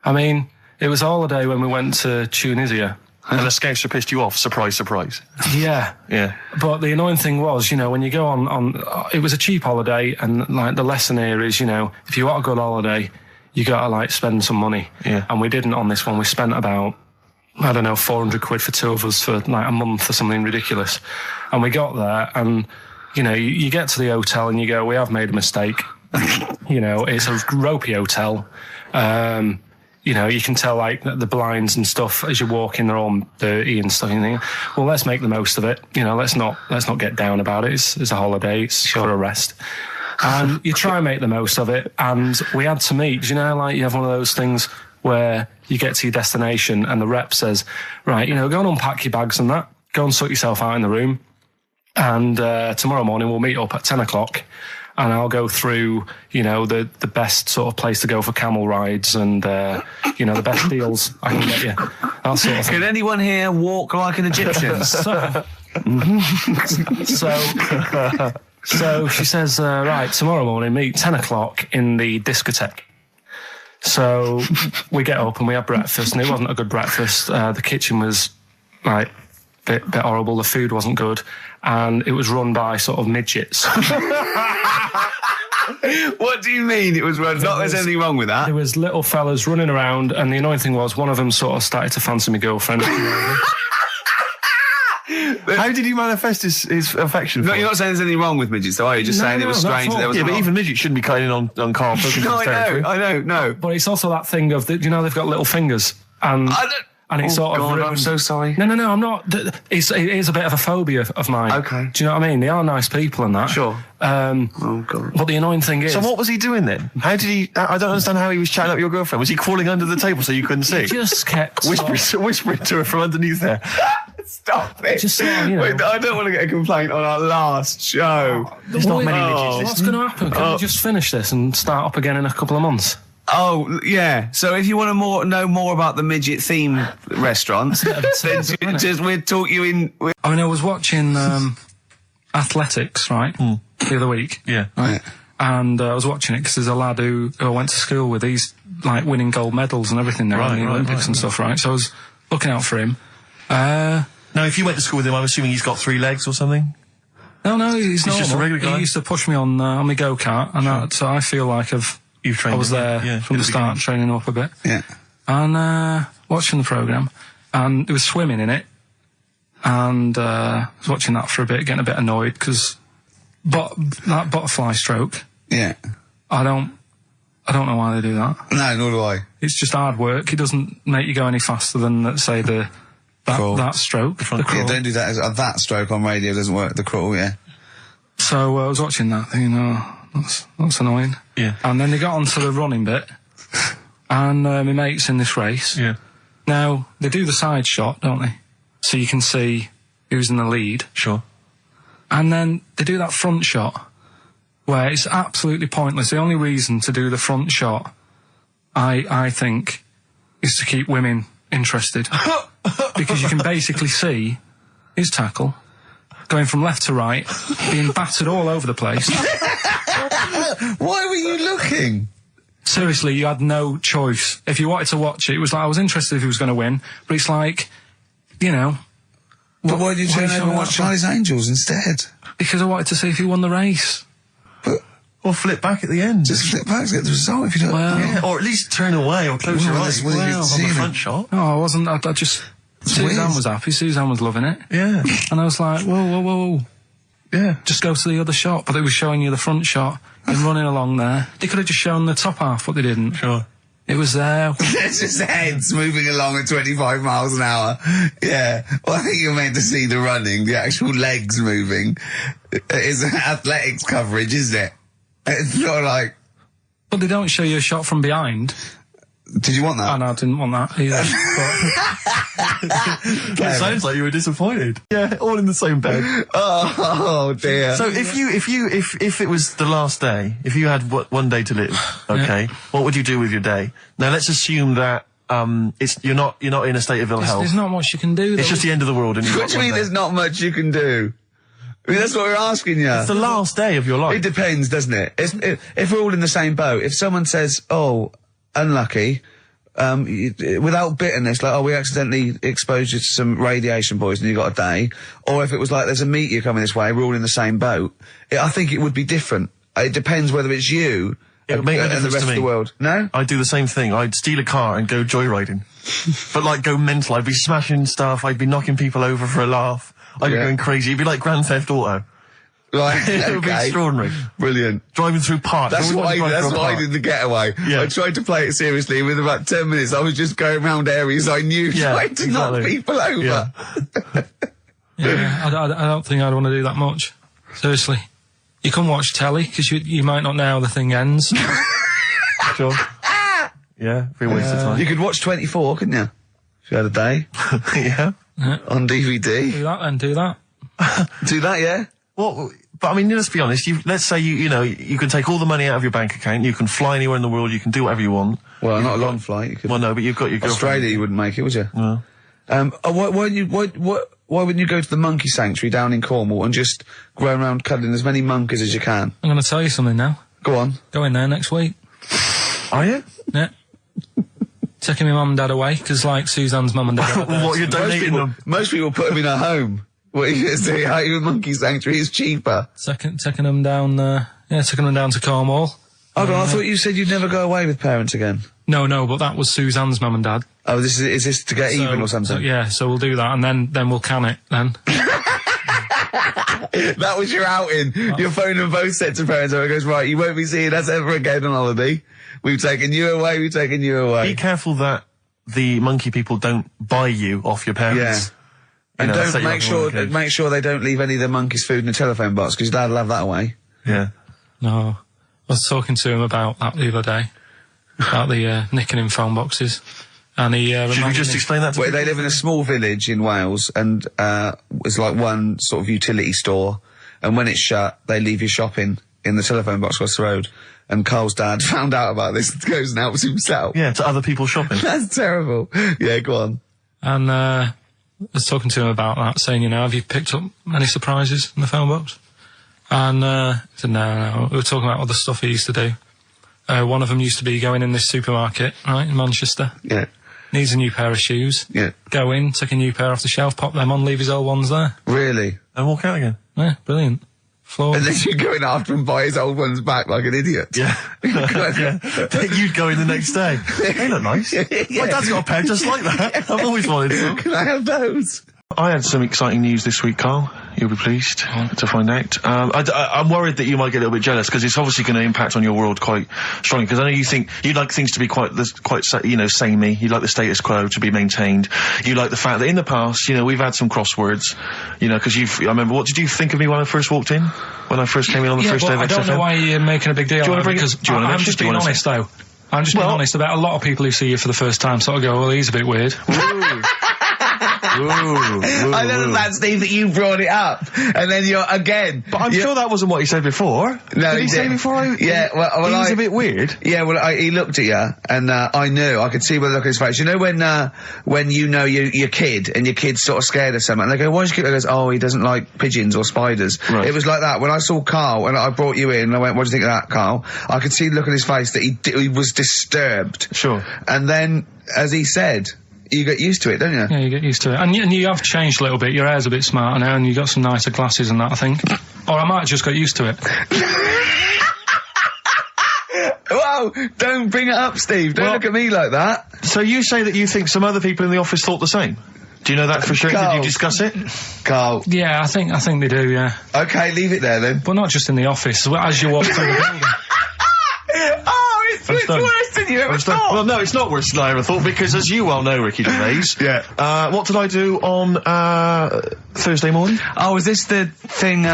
B: I mean, it was a holiday when we went to Tunisia.
E: And the Scouser pissed you off. Surprise, surprise.
B: Yeah.
E: Yeah.
B: But the annoying thing was, you know, when you go on it was a cheap holiday, and like the lesson here is, you know, if you want a good holiday, you gotta like spend some money.
E: Yeah.
B: And we didn't on this one. We spent about, I don't know, 400 quid for two of us for like a month or something ridiculous. And we got there, and, you know, you get to the hotel and you go, we have made a mistake. You know, it's a ropey hotel. You know, you can tell like the blinds and stuff as you walk in, they're all dirty and stuff. And you think, well, let's make the most of it. You know, let's not get down about it. It's a holiday. It's for a rest. And you try and make the most of it. And we had to meet. You know, like you have one of those things where you get to your destination and the rep says, right, you know, go and unpack your bags and that. Go and sort yourself out in the room. And tomorrow morning we'll meet up at 10 o'clock. And I'll go through, you know, the best sort of place to go for camel rides and, you know, the best deals I can get you. That sort of thing.
D: Can anyone here walk like an Egyptian?
B: So she says, right, tomorrow morning, meet 10 o'clock in the discotheque. So we get up and we have breakfast, and it wasn't a good breakfast. The kitchen was, like, bit horrible. The food wasn't good. And it was run by sort of midgets.
D: What do you mean it was run? Not there's anything wrong with that.
B: There was little fellas running around, and the annoying thing was one of them sort of started to fancy my girlfriend.
E: How did he manifest his affection for
D: No, you're not saying there's anything wrong with midgets, though, are you? Just saying it was
B: not
D: strange
B: at
D: that there
B: all.
D: was
E: Yeah,
D: a
E: but
D: lot.
E: even midgets shouldn't be cutting in on Karl Pilkington's
D: No,
E: territory.
D: I know, no.
B: But it's also that thing of, you know, they've got little fingers. And it sort of
D: God, I'm
B: ruined-
D: so sorry.
B: No, I'm not. It is a bit of a phobia of mine.
D: Okay.
B: Do you know what I mean? They are nice people and that.
D: Sure. Oh, God.
B: But the annoying thing is...
E: So what was he doing then? How did he... I don't understand how he was chatting up your girlfriend. Was he crawling under the table so you couldn't see?
B: He just kept...
E: Whispering to her from underneath there.
D: Stop it.
B: Just sort of, you know...
D: Wait, I don't want to get a complaint on our last show.
E: There's not many midgets
B: What's
E: listening.
B: going to happen? Can we just finish this and start up again in a couple of months?
D: Oh, yeah. So if you want to know more about the midget theme restaurant, then we'll talk you in...
B: I mean, I was watching athletics, right, the other week.
E: Yeah.
B: Right? And I was watching it because there's a lad who I went to school with. He's, like, winning gold medals and everything now in the Olympics and stuff, right? So I was looking out for him.
E: Now, if you went to school with him, I'm assuming he's got 3 legs or something?
B: No, he's normal.
E: just a regular guy?
B: He used to push me on my go-kart, and that, so I feel like
E: You've trained
B: I was
E: him,
B: there
E: yeah,
B: from
E: in
B: the start,
E: beginning.
B: training up a bit.
D: Yeah.
B: And watching the programme, and there was swimming in it, and I was watching that for a bit, getting a bit annoyed, because that butterfly stroke,
D: Yeah.
B: I don't I don't know why they do that.
C: No, nor do I.
B: It's just hard work. It doesn't make you go any faster than, let's say, that stroke. The crawl.
C: Yeah, don't do that. That stroke on radio doesn't work. The crawl, yeah.
B: So I was watching that, thinking, that's annoying.
E: Yeah.
B: And then they got onto the running bit, and my mate's in this race.
E: Yeah.
B: Now, they do the side shot, don't they? So you can see who's in the lead.
E: Sure.
B: And then they do that front shot, where it's absolutely pointless. The only reason to do the front shot, I think, is to keep women interested. Because you can basically see his tackle going from left to right, being battered all over the place.
C: Why were you looking?
B: Seriously, you had no choice. If you wanted to watch it, it was like, I was interested if he was going to win, but it's like, you know...
C: But why did you turn
B: why
C: over and watch Charlie's Angels instead?
B: Because I wanted to see if he won the race.
C: But...
E: Or flip back at the end.
C: Just flip back to get the result if you don't...
B: Well...
E: Yeah, or at least turn away or close your eyes.
C: Well,
E: On the
C: seen
E: front shot.
B: No, I wasn't. I just... Suzanne was happy. Suzanne was loving it.
E: Yeah.
B: And I was like, whoa.
E: Yeah.
B: Just go to the other shot. But they were showing you the front shot and running along there. They could have just shown the top half, but they didn't.
E: Sure.
B: It was there.
C: It's just heads moving along at 25 miles an hour. Yeah. Well, I think you're meant to see the running, the actual legs moving. It's athletics coverage, isn't it? It's not like...
B: But they don't show you a shot from behind.
C: Did you want that?
B: Oh, no, I didn't want that either.
E: It sounds like you were disappointed. Yeah, all in the same bed.
C: Oh dear.
E: So if it was the last day, if you had one day to live, okay, what would you do with your day? Now let's assume that you're not in a state of ill health.
B: There's not much you can do.
E: It's just the end of the world. And
C: What do you mean there's not much you can do? I mean, that's what we're asking you.
E: It's the last day of your life.
C: It depends, doesn't it? If we're all in the same boat, if someone says, oh, unlucky, without bitterness, like, oh, we accidentally exposed you to some radiation poison, you got a day, or if it was like, there's a meteor coming this way, we're all in the same boat, I think it would be different. It depends whether it's you
E: It would make no
C: and the
E: difference
C: rest
E: to
C: of the
E: me.
C: world. No?
E: I'd do the same thing. I'd steal a car and go joyriding. But like go mental. I'd be smashing stuff. I'd be knocking people over for a laugh. I'd be going crazy. It'd be like Grand Theft Auto.
C: Right,
E: It would be extraordinary.
C: Brilliant.
E: Driving through parks.
C: That's what I
E: I
C: did in the getaway.
E: Yeah.
C: I tried to play it seriously. Within about 10 minutes, I was just going around areas I knew, trying to knock people over.
E: Yeah.
B: Yeah, I don't think I'd want to do that much. Seriously. You can watch telly, because you might not know how the thing ends.
E: Sure. Yeah, be a waste of time.
C: You could watch 24, couldn't you? If you had a day.
E: Yeah.
C: On DVD.
B: Do that then, do that.
C: Do that, yeah?
E: Well, but I mean, let's be honest. Let's say you can take all the money out of your bank account. You can fly anywhere in the world. You can do whatever you want.
C: Well, not a long flight. You could.
E: Well, no, but you've got your girlfriend.
C: Australia, you wouldn't make it, would you?
E: No.
C: Why wouldn't you go to the monkey sanctuary down in Cornwall and just go around cuddling as many monkeys as you can?
B: I'm going to tell you something now.
C: Go on.
B: Go in there next week.
E: Are you?
B: Yeah. Taking my mum and dad away, because like Suzanne's mum and dad.
E: What, you're donating them?
C: Most people put them in a home. What you gonna say? How you a monkey sanctuary is cheaper.
B: Taking them down. Taking them down to Cornwall.
C: Hold on, I thought you said you'd never go away with parents again.
B: No, but that was Suzanne's mum and dad.
C: Oh, is this to get even or something?
B: So we'll do that, and then we'll can it then.
C: That was your outing. Your phone and both sets of parents. It goes, right, you won't be seeing us ever again on holiday. We've taken you away.
E: Be careful that the monkey people don't buy you off your parents.
C: Yeah. And don't make sure they don't leave any of the monkeys' food in the telephone box, because your dad will have that away.
E: Yeah.
B: No. I was talking to him about that the other day. About the nicking in phone boxes. And he
E: Should we just explain that to
C: Well,
E: people?
C: they live in a small village in Wales, and it's like one sort of utility store, and when it's shut, they leave you shopping in the telephone box across the road. And Carl's dad found out about this and goes and helps himself.
E: Yeah, to other people shopping.
C: That's terrible. Yeah, go on.
B: And I was talking to him about that, saying, have you picked up any surprises in the phone box? And he said, no. We were talking about other stuff he used to do. One of them used to be going in this supermarket, right, in Manchester.
C: Yeah.
B: Needs a new pair of shoes.
C: Yeah.
B: Go in, take a new pair off the shelf, pop them on, leave his old ones there.
C: Really?
E: And walk out again.
B: Yeah, brilliant. Flaw.
C: And then you go in after and buy his old ones back like an idiot.
E: Yeah. You'd go in the next day. They look nice. My dad's got a pair just like that. I've always wanted some.
C: Can I have those?
E: I had some exciting news this week, Carl. You'll be pleased to find out. I'm worried that you might get a little bit jealous because it's obviously going to impact on your world quite strongly. Because I know you think you like things to be quite samey. You like the status quo to be maintained. You like the fact that in the past, we've had some crosswords. Because I remember. What did you think of me when I first walked in? When I first came in on the first day of XFM?
B: I don't know why you're making a big deal out of it, because I'm just being honest, though. I'm just being honest about a lot of people who see you for the first time sort of go, well, he's a bit weird.
C: I know that, Steve, that you brought it up, and then you're again.
E: But I'm sure that wasn't what he said before.
C: No,
E: did he say before?
C: Yeah, well,
E: he was a bit weird.
C: Yeah, well, he looked at you, and I knew. I could see by the look on his face. You know when your kid, and your kid's sort of scared of something, and they go, "Why's your kid?" He goes, "Oh, he doesn't like pigeons or spiders."
E: Right.
C: It was like that when I saw Carl, and I brought you in, and I went, "What do you think of that, Carl?" I could see the look on his face that he was disturbed.
E: Sure.
C: And then, as he said, you get used to it, don't you?
B: Yeah, you get used to it. And you have changed a little bit. Your hair's a bit smarter now, and you got some nicer glasses and that, I think. Or I might have just got used to it.
C: Whoa! Don't bring it up, Steve. Don't look at me like that.
E: So you say that you think some other people in the office thought the same? Do you know that for sure?
C: Carl.
E: Did you discuss it?
C: Carl.
B: Yeah, I think they do, yeah.
C: Okay, leave it there then.
B: But not just in the office, as you walk through the building.
C: It's worse than you ever thought.
E: Well, no, it's not worse than I ever thought, because as you well know, Ricky Gervais.
C: Yeah.
E: What did I do on Thursday morning?
C: Oh, is this the thing,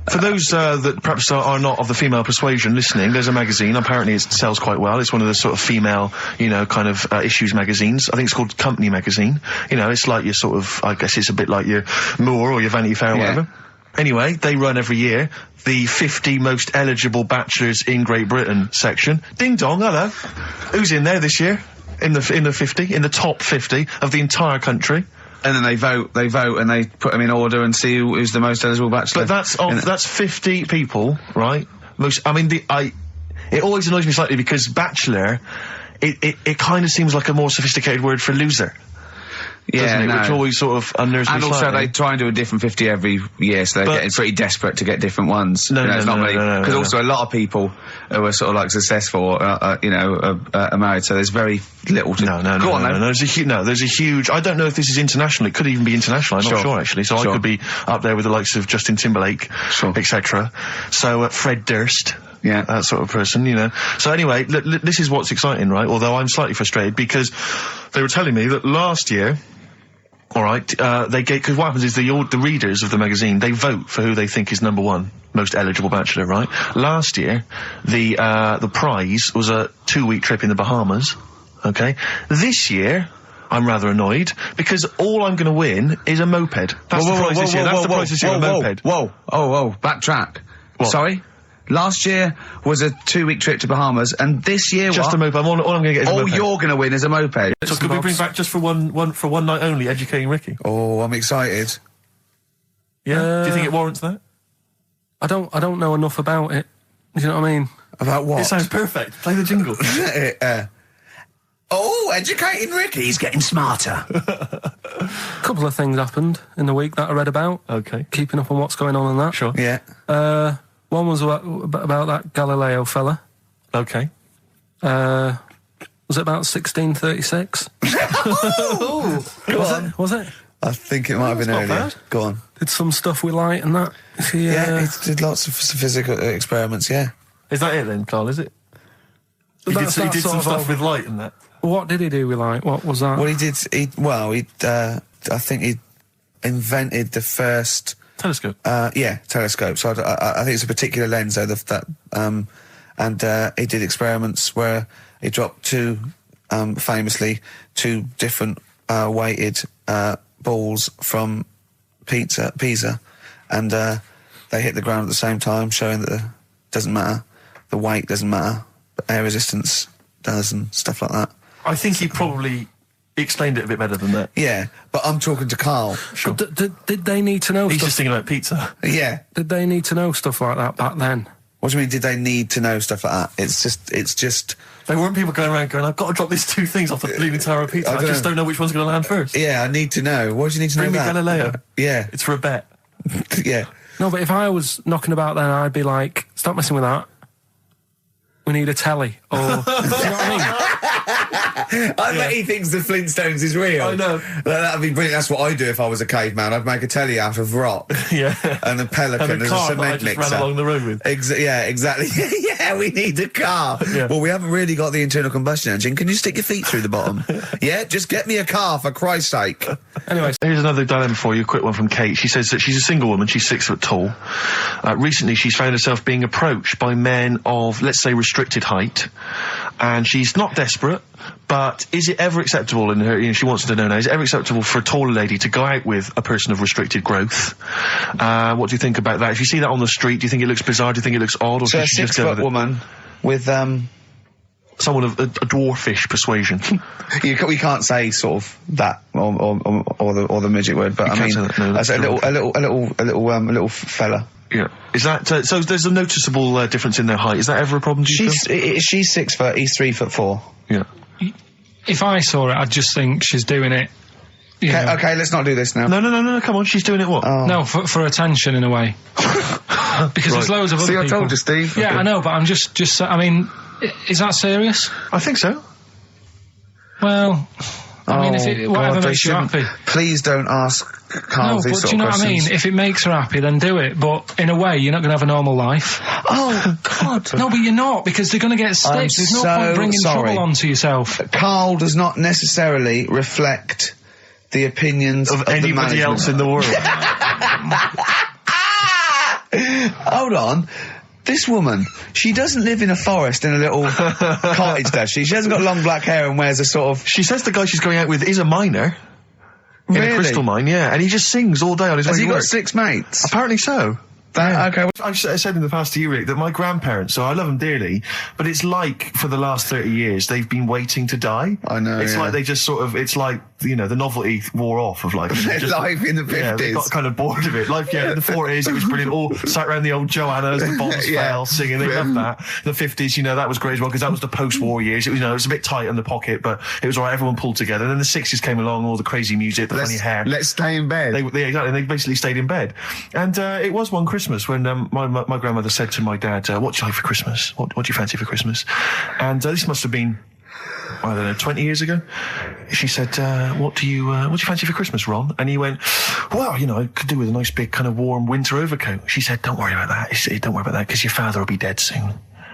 E: For those that perhaps are not of the female persuasion listening, there's a magazine. Apparently it sells quite well. It's one of the sort of female, kind of issues magazines. I think it's called Company Magazine. It's like your sort of, I guess it's a bit like your Moore or your Vanity Fair or whatever. Anyway, they run every year the 50 most eligible bachelors in Great Britain section. Ding dong, hello. Who's in there this year? In the top 50 of the entire country.
C: And then they vote, and they put them in order and see who's the most eligible bachelor.
E: But that's 50 people, right? It always annoys me slightly because bachelor, it kind of seems like a more sophisticated word for loser.
C: Yeah,
E: no. Which always sort of unnerves me
C: slightly. And also they try and do a different 50 every year, so they're getting pretty desperate to get different ones.
E: No,
C: because also a lot of people who are sort of like successful, are married, so there's very little to...
E: No. There's a huge... I don't know if this is international. It could even be international. I'm not sure, actually. So I could be up there with the likes of Justin Timberlake, etc. So, Fred Durst...
C: Yeah.
E: That sort of person, So anyway, this is what's exciting, right? Although I'm slightly frustrated because they were telling me that last year, because what happens is the readers of the magazine, they vote for who they think is number one most eligible bachelor, right? Last year, the prize was a 2-week trip in the Bahamas, okay? This year, I'm rather annoyed because all I'm going to win is a moped. That's the prize this year. That's the prize this year, a moped.
C: Whoa, backtrack.
E: What?
C: Sorry? Last year was a 2-week trip to Bahamas, and this year
E: just a moped. All I'm going to get is a moped.
C: All you're going to win is a moped.
E: So could we bring back just for one night only, educating Ricky?
C: Oh, I'm excited.
E: Yeah. Do you think it warrants that?
B: I don't know enough about it. You know what I mean?
C: About what?
E: It sounds perfect. Play the jingle.
C: Educating Ricky. He's getting smarter.
B: A couple of things happened in the week that I read about.
E: Okay.
B: Keeping up on what's going on and that.
E: Sure.
C: Yeah.
B: One was about that Galileo fella.
E: Okay.
B: Was it about 1636? Was it?
C: I think it might have been earlier.
E: Bad.
C: Go on.
B: Did some stuff with light and that.
C: He did lots of physical experiments, yeah.
E: Is that it then, Carl, is it? He did some stuff with light and that.
B: What did he do with light? What was that?
C: Well, I think he invented the first...
E: Telescope.
C: Telescope. So I think it's a particular lens though and he did experiments where he dropped famously two different weighted balls from Pisa, and they hit the ground at the same time, showing that it doesn't matter, the weight doesn't matter, but air resistance does and stuff like that.
E: I think he probably explained it a bit better than that.
C: Yeah, but I'm talking to Carl.
B: Sure. Did they need to know
E: He's
B: stuff?
E: just thinking about pizza.
C: Yeah.
B: Did they need to know stuff like that back then?
C: What do you mean, did they need to know stuff like that? It's just...
E: There weren't people going around going, I've got to drop these two things off the bleeding tower of pizza. I just don't know which one's going to land first.
C: Yeah, I need to know. What do you need to know about?
E: Bring me Galileo.
C: Yeah.
E: It's for a bet.
C: Yeah.
B: No, but if I was knocking about then, I'd be like, stop messing with that. We need a telly. Or, do you know what I mean?
C: I bet he thinks the Flintstones is real.
E: I know.
C: That'd be brilliant. That's what I'd do if I was a caveman. I'd make a telly out of rock.
E: Yeah.
C: And a pelican
E: And a
C: as
E: car
C: a
E: that I
C: cement
E: just
C: mixer.
E: ran along the road with.
C: Yeah, exactly. Yeah, we need a car.
E: Yeah.
C: Well, we haven't really got the internal combustion engine. Can you stick your feet through the bottom? Yeah, just get me a car, for Christ's sake.
E: Anyway, here's another dilemma for you, a quick one from Kate. She says that she's a single woman, she's 6 foot tall. Recently, she's found herself being approached by men of, let's say, restricted height. And she's not desperate, but is it ever acceptable in her, she wants to know now, is it ever acceptable for a taller lady to go out with a person of restricted growth? What do you think about that? If you see that on the street, do you think it looks bizarre? Do you think it looks odd? Or
C: So
E: should
C: a
E: she just go
C: 6
E: with
C: foot
E: it?
C: woman with,
E: Someone of a dwarfish persuasion.
C: we can't say sort of that or the midget word, but
E: You
C: I
E: can't
C: mean,
E: say that, no, that's
C: a little fella.
E: Yeah. Is that, so there's a noticeable difference in their height. Is that ever a problem, do you feel?
C: She's 6 foot, he's 3'4".
E: Yeah.
B: If I saw it, I'd just think she's doing it. You know,
C: Okay, let's not do this now.
E: No, come on, she's doing it what?
B: No, for attention in a way. Because there's loads of other
C: See,
B: people.
C: I told you, Steve.
B: Yeah,
C: Okay.
B: I know, but I'm just. I mean, is that serious?
E: I think so.
B: Well, I mean, if whatever
C: God,
B: makes you happy.
C: Please don't ask Carl
B: No,
C: these
B: but
C: sort
B: do you know
C: of
B: what I mean?
C: questions.
B: If it makes her happy, then do it. But in a way, you're not going to have a normal life.
C: Oh, God.
B: No, but you're not, because they're going to get sick.
C: I'm
B: There's no
C: so
B: point bringing
C: sorry.
B: trouble onto yourself.
C: Carl does not necessarily reflect the opinions
E: Of
C: the
E: anybody
C: management.
E: else in the world.
C: Hold on. This woman, she doesn't live in a forest in a little cottage, does she? She hasn't got long black hair and wears a sort of...
E: She says the guy she's going out with is a miner. In
C: Really?
E: a crystal mine, yeah. And he just sings all day on his
C: Has
E: way
C: he
E: to
C: got
E: work.
C: 6 mates?
E: Apparently so.
C: Okay.
A: I've said in the past to you, Rick, that my grandparents, so I love them dearly, but it's like for the last 30 years they've been waiting to die.
C: I know,
A: It's
C: yeah.
A: like they just sort of, it's like, the novelty wore off of like... just-
C: Life in the 50s.
A: Yeah, they got kind of bored of it. Life, in the 40s, it was brilliant. All sat around the old Joannas, the bombs
C: Yeah.
A: fell, singing. They loved that. The 50s, that was great as well, because that was the post-war years. It was, it was a bit tight in the pocket, but it was all right. Everyone pulled together. And then the 60s came along, all the crazy music, the funny hair.
C: Let's stay in bed.
A: Exactly. They basically stayed in bed. And it was one Christmas when my grandmother said to my dad, what do you like for Christmas? What do you fancy for Christmas? And this must have been, I don't know, 20 years ago. She said, what do you fancy for Christmas, Ron? And he went, well, I could do with a nice big kind of warm winter overcoat. She said, don't worry about that. Don't worry about that, because your father will be dead soon.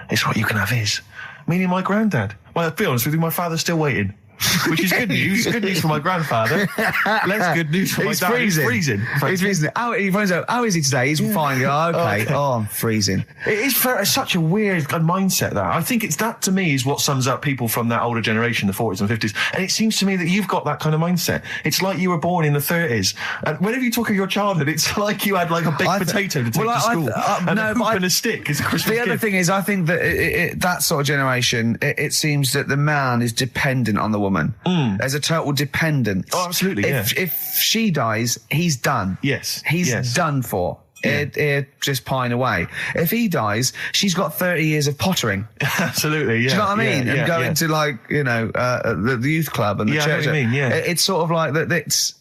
A: It's right, you can have his. Meaning my granddad. Well, I'll be honest with you, my father's still waiting. Which is good news. Good news for my grandfather. Less good news for my dad.
C: freezing.
A: He's freezing.
C: He's freezing. He finds out, how is he today? He's fine. Oh, okay. Oh, I'm freezing.
A: It is it's such a weird mindset, that. I think that to me is what sums up people from that older generation, the 40s and 50s. And it seems to me that you've got that kind of mindset. It's like you were born in the 30s. And whenever you talk of your childhood, it's like you had like a baked potato to take to school. And a hoop and a stick is a Christmas
C: The other
A: gift.
C: thing is, I think that that sort of generation, it seems that the man is dependent on the woman. There's a total dependence.
A: Oh, absolutely,
C: If she dies, he's done.
A: Yes,
C: He's
A: yes.
C: done for. He'd just pine away. If he dies, she's got 30 years of pottering.
A: Absolutely, yeah.
C: Do you know what I mean?
A: Yeah,
C: And
A: yeah,
C: going
A: yeah.
C: to the youth club and the
A: Yeah, I know
C: church.
A: what you mean, yeah.
C: It's sort of like that. It's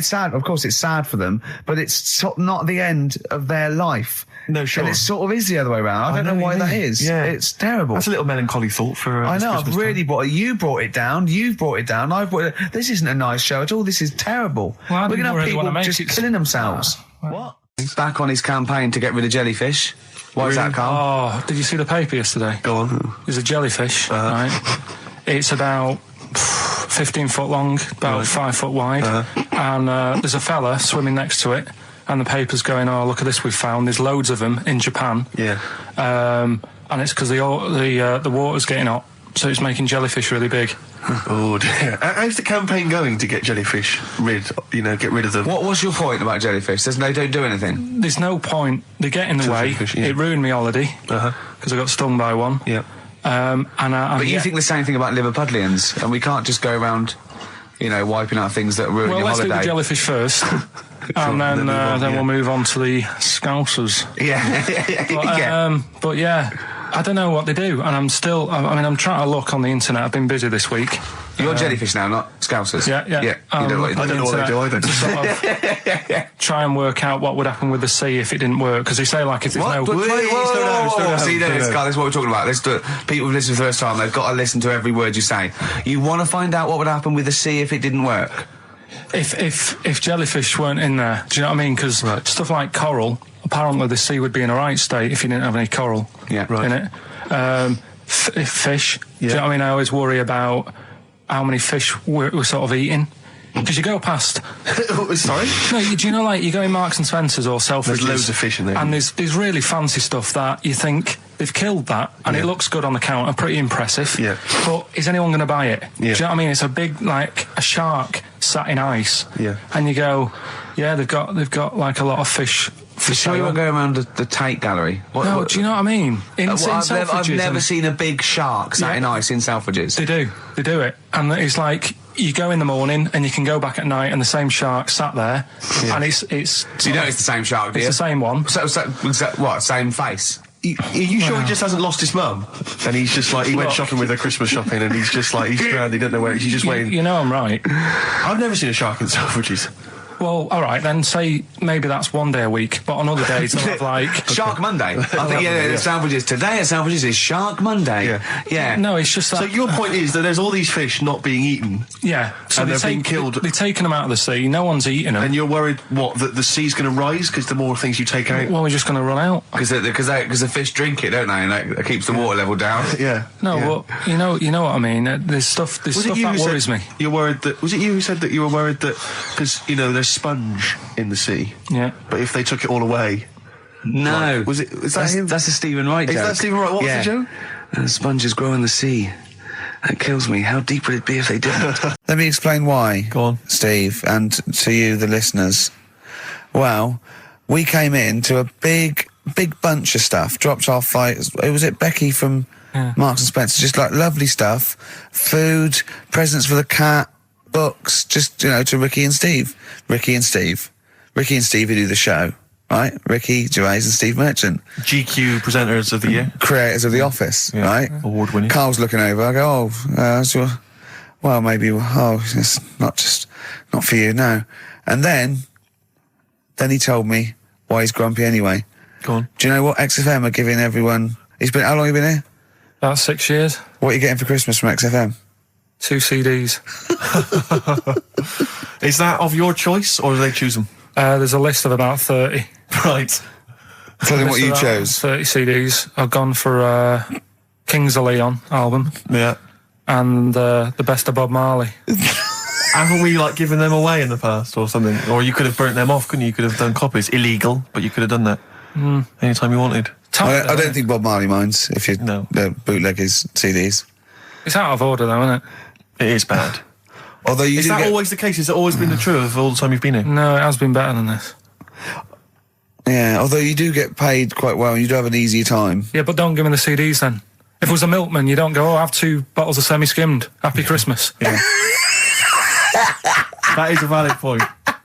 C: sad. Of course, it's sad for them, but it's not the end of their life.
A: No, sure.
C: And it sort of is the other way around. I don't know
A: what
C: why
A: you
C: that
A: mean.
C: is.
A: Yeah.
C: It's terrible.
A: That's a little melancholy thought for
C: I
A: this
C: know, I've
A: Christmas
C: really
A: time.
C: brought it. You brought it down. You've brought it down. I've brought it. This isn't a nice show at all. This is terrible.
B: Well, I
C: We're
B: didn't
C: going to have
B: really
C: people
B: wanna make
C: just
B: it-
C: killing themselves.
B: What?
C: He's back on his campaign to get rid of jellyfish. Why is that, Carl?
B: Oh, did you see the paper yesterday?
E: Go on.
B: There's a jellyfish, right? It's about 15 foot long, about 5 foot wide, and there's a fella swimming next to it, and the paper's going, oh, look at this we've found. There's loads of them in Japan.
E: Yeah.
B: And it's because the water's getting hot, so it's making jellyfish really big.
E: Oh dear. How's the campaign going to get jellyfish get rid of them?
C: What was your point about jellyfish? They don't do anything.
B: There's no point. They get in the way.
E: Jellyfish, yeah.
B: It ruined me holiday because I got stung by one.
E: Yeah.
C: But you think the same thing about Liverpudlians, and we can't just go around, wiping out things that ruin
B: Well,
C: your
B: let's do
C: holiday.
B: the jellyfish first, and then we'll move on to the scousers.
C: Yeah.
B: But yeah, I don't know what they do, and I'm trying to look on the internet. I've been busy this week,
D: You're Jellyfish now, not Scousers.
B: Yeah.
D: You know what you
E: I don't know what they do either.
B: To sort of try and work out what would happen with the C if it didn't work. Because they say, like, if there's
D: What?
B: no...
D: Wait,
E: slow
D: See,
E: down.
D: this is what we're talking about. Let's do it. People who listen for the first time, they've got to listen to every word you say. You want to find out what would happen with the C if it didn't work?
B: If Jellyfish weren't in there, do you know what I mean? Because stuff like coral, apparently the sea would be in a right state if you didn't have any coral in it. Fish, do you know what I mean? I always worry about how many fish we're sort of eating. Because you go past...
E: Sorry?
B: No, do you know, like, you go in Marks and Spencer's or Selfridges...
E: There's loads of fish in there.
B: And there's really fancy stuff that you think they've killed that, and it looks good on the counter, pretty impressive.
E: Yeah.
B: But is anyone going to buy it?
E: Yeah.
B: Do you know what I mean? It's a big, like, a shark sat in ice.
E: Yeah.
B: And you go, they've got like, a lot of fish...
D: For sure you won't go around the Tate Gallery?
B: Do you know what I mean?
D: I've never seen a big shark sat in ice in Selfridges.
B: They do it. And it's like... You go in the morning and you can go back at night and the same shark sat there and it's
D: So you know it's the same shark, do you?
B: It's the same one.
D: So what, same face?
E: Are you sure he just hasn't lost his mum? And he's just like, he went shopping with her Christmas shopping and he's just like, he's drowned, he doesn't know where, he's just waiting.
B: You know I'm right.
E: I've never seen a shark in Selfridges.
B: Well, all right, then say maybe that's one day a week, but on other days they'll have like...
D: Shark Monday. I think, Sandwiches. Today at Sandwiches is Shark Monday. Yeah.
B: No, it's just that...
E: So your point is that there's all these fish not being eaten.
B: Yeah. So
E: and they're being killed.
B: They're taking them out of the sea, no one's eating them.
E: And you're worried, that the sea's going to rise because the more things you take out?
B: Well, we're just going to run out.
D: Because the fish drink it, don't they? And that keeps the water level down.
E: Yeah.
B: No, well, you know what I mean. There's stuff that worries me.
E: You're worried that... Was it you who said that you were worried that... Because, there's sponge in the sea.
B: Yeah.
E: But if they took it all away...
D: No.
E: Was that him?
D: That's a Stephen Wright joke.
E: Is that Stephen Wright? What was the joke?
D: Sponges grow in the sea. That kills me. How deep would it be if they didn't?
G: Let me explain why.
A: Go on.
G: Steve, and to you, the listeners. Well, we came in to a big bunch of stuff. Dropped off, was it Becky from Marks and Spencer? Just like lovely stuff. Food, presents for the cat, books, just, to Ricky and Steve. Ricky and Steve who do the show, right? Ricky Gervais and Steve Merchant.
A: GQ presenters of the year.
G: Creators of The Office, right?
A: Award winning.
G: Carl's looking over. I go, maybe, it's not for you, no. And then he told me why he's grumpy anyway.
A: Go on.
G: Do you know what XFM are giving everyone? How long have you been here?
B: About 6 years.
G: What are you getting for Christmas from XFM?
B: 2 CDs.
A: Is that of your choice, or do they choose them?
B: There's a list of about 30.
A: Right.
G: Tell them what you chose.
B: 30 CDs. I've gone for Kings of Leon album.
A: Yeah.
B: And the best of Bob Marley.
A: Haven't we given them away in the past or something? Or you could have burnt them off, couldn't you? You could have done copies. Illegal, but you could have done that anytime you wanted.
G: I don't think Bob Marley minds if you bootleg his CDs.
B: It's out of order though, isn't it?
A: It is bad.
G: Although
A: is that always the case? Has it always been the truth all the time you've been here?
B: No, it has been better than this.
G: Yeah, although you do get paid quite well and you do have an easier time.
B: Yeah, but don't give me the CDs then. If it was a milkman, you don't go, I have 2 bottles of semi-skimmed. Happy Christmas.
A: Yeah. That is a valid point.
B: Do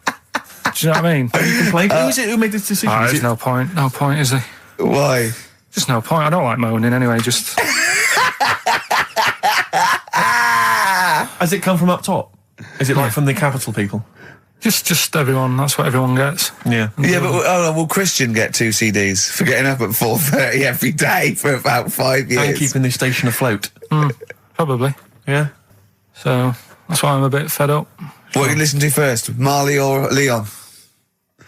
B: you know what I mean?
A: Have you complained? Who is it who made this decision?
B: There's no point. No point, is there?
G: Why?
B: Just no point. I don't like moaning anyway, just...
A: Has it come from up top? Is it from the capital people?
B: Just everyone. That's what everyone gets.
G: Yeah. Yeah, but will Christian get 2 CDs for getting up at 4:30 every day for about 5 years?
A: And keeping this station afloat.
B: Probably.
A: Yeah.
B: So that's why I'm a bit fed up.
G: What do you listen to first, Marley or Leon?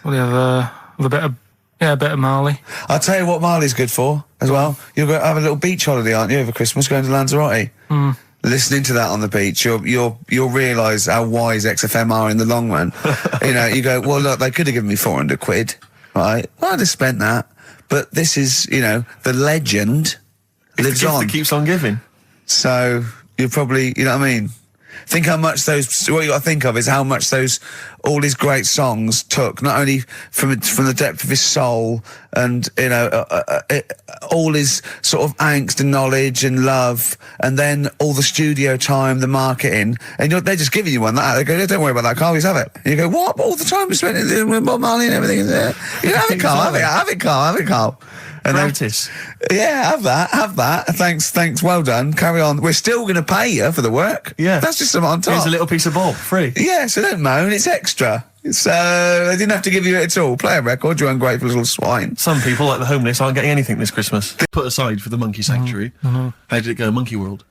B: Well, you have a bit of Marley.
G: I'll tell you what Marley's good for as well. You'll go have a little beach holiday, aren't you, over Christmas, going to Lanzarote? Listening to that on the beach, you'll realise how wise XFM are in the long run. You go, well, look, they could have given me 400 quid, right? I'd have spent that. But this is, the legend lives
A: the gift
G: on.
A: that keeps on giving.
G: So you're probably, you know what I mean? Think how much what you got to think of is how much all his great songs took, not only from the depth of his soul and, all his sort of angst and knowledge and love, and then all the studio time, the marketing, and they're just giving you one like that. They go, don't worry about that, Carl, just have it. And you go, what? All the time we spent with Bob Marley and everything. You have it, Carl, have it, Carl. And then-
E: Gratis.
G: Yeah, have that. Thanks, well done. Carry on. We're still going to pay you for the work.
E: Yeah.
G: That's just some on top.
E: Here's a little piece of bob, free.
G: Yeah, so don't moan, it's extra. So, they didn't have to give you it at all. Play a record, you ungrateful little swine.
E: Some people, like the homeless, aren't getting anything this Christmas. Put aside for the monkey sanctuary. How did it go, Monkey World?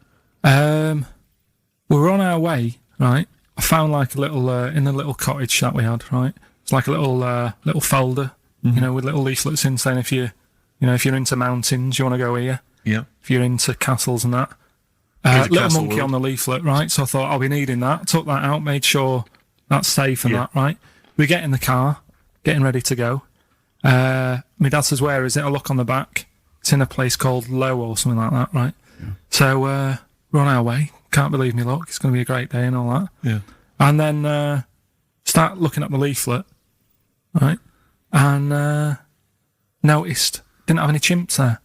B: We were on our way, right? I found like a little in a little cottage that we had, right? It's like a little folder, you know, with little leaflets in saying if you're into mountains, you want to go here.
E: Yeah.
B: If you're into castles and that.
E: Here's a
B: Little
E: castle
B: monkey
E: world.
B: on the leaflet, right? So I thought I'll be needing that. Took that out, made sure that's safe and that, right? We get in the car, getting ready to go. My dad says, "Where is it?" I look on the back. It's in a place called Low or something like that, right? Yeah. So we're on our way. Can't believe me luck. It's going to be a great day and all that.
E: Yeah.
B: And then start looking at the leaflet, right? And noticed didn't have any chimps there.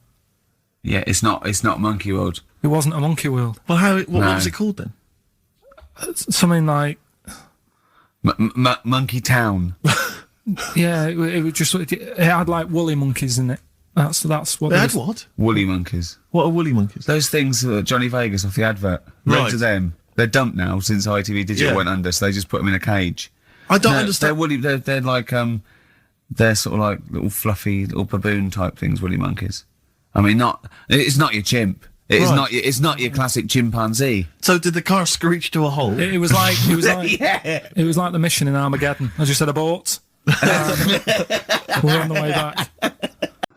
C: Yeah, it's not Monkey World.
B: It wasn't a monkey world.
E: Well, what was it called then?
B: Something like,
C: Monkey Town.
B: yeah, it was just, it had like woolly monkeys in it. That's what
E: They had what?
C: Woolly monkeys.
E: What are woolly monkeys?
C: Those things, Johnny Vegas off the advert.
E: Right.
C: Loads of them. They're dumped now since ITV Digital
E: Yeah.
C: went under, so they just put them in a cage.
E: I don't
C: They're
E: understand.
C: woolly. They're like they're sort of like little fluffy little baboon type things. Woolly monkeys. I mean, it's not your chimp.
E: Right.
C: It's not your classic chimpanzee.
E: So did the car screech to a halt?
B: it was like,
C: Yeah.
B: it was like the mission in Armageddon. I just said abort. We're on the way back.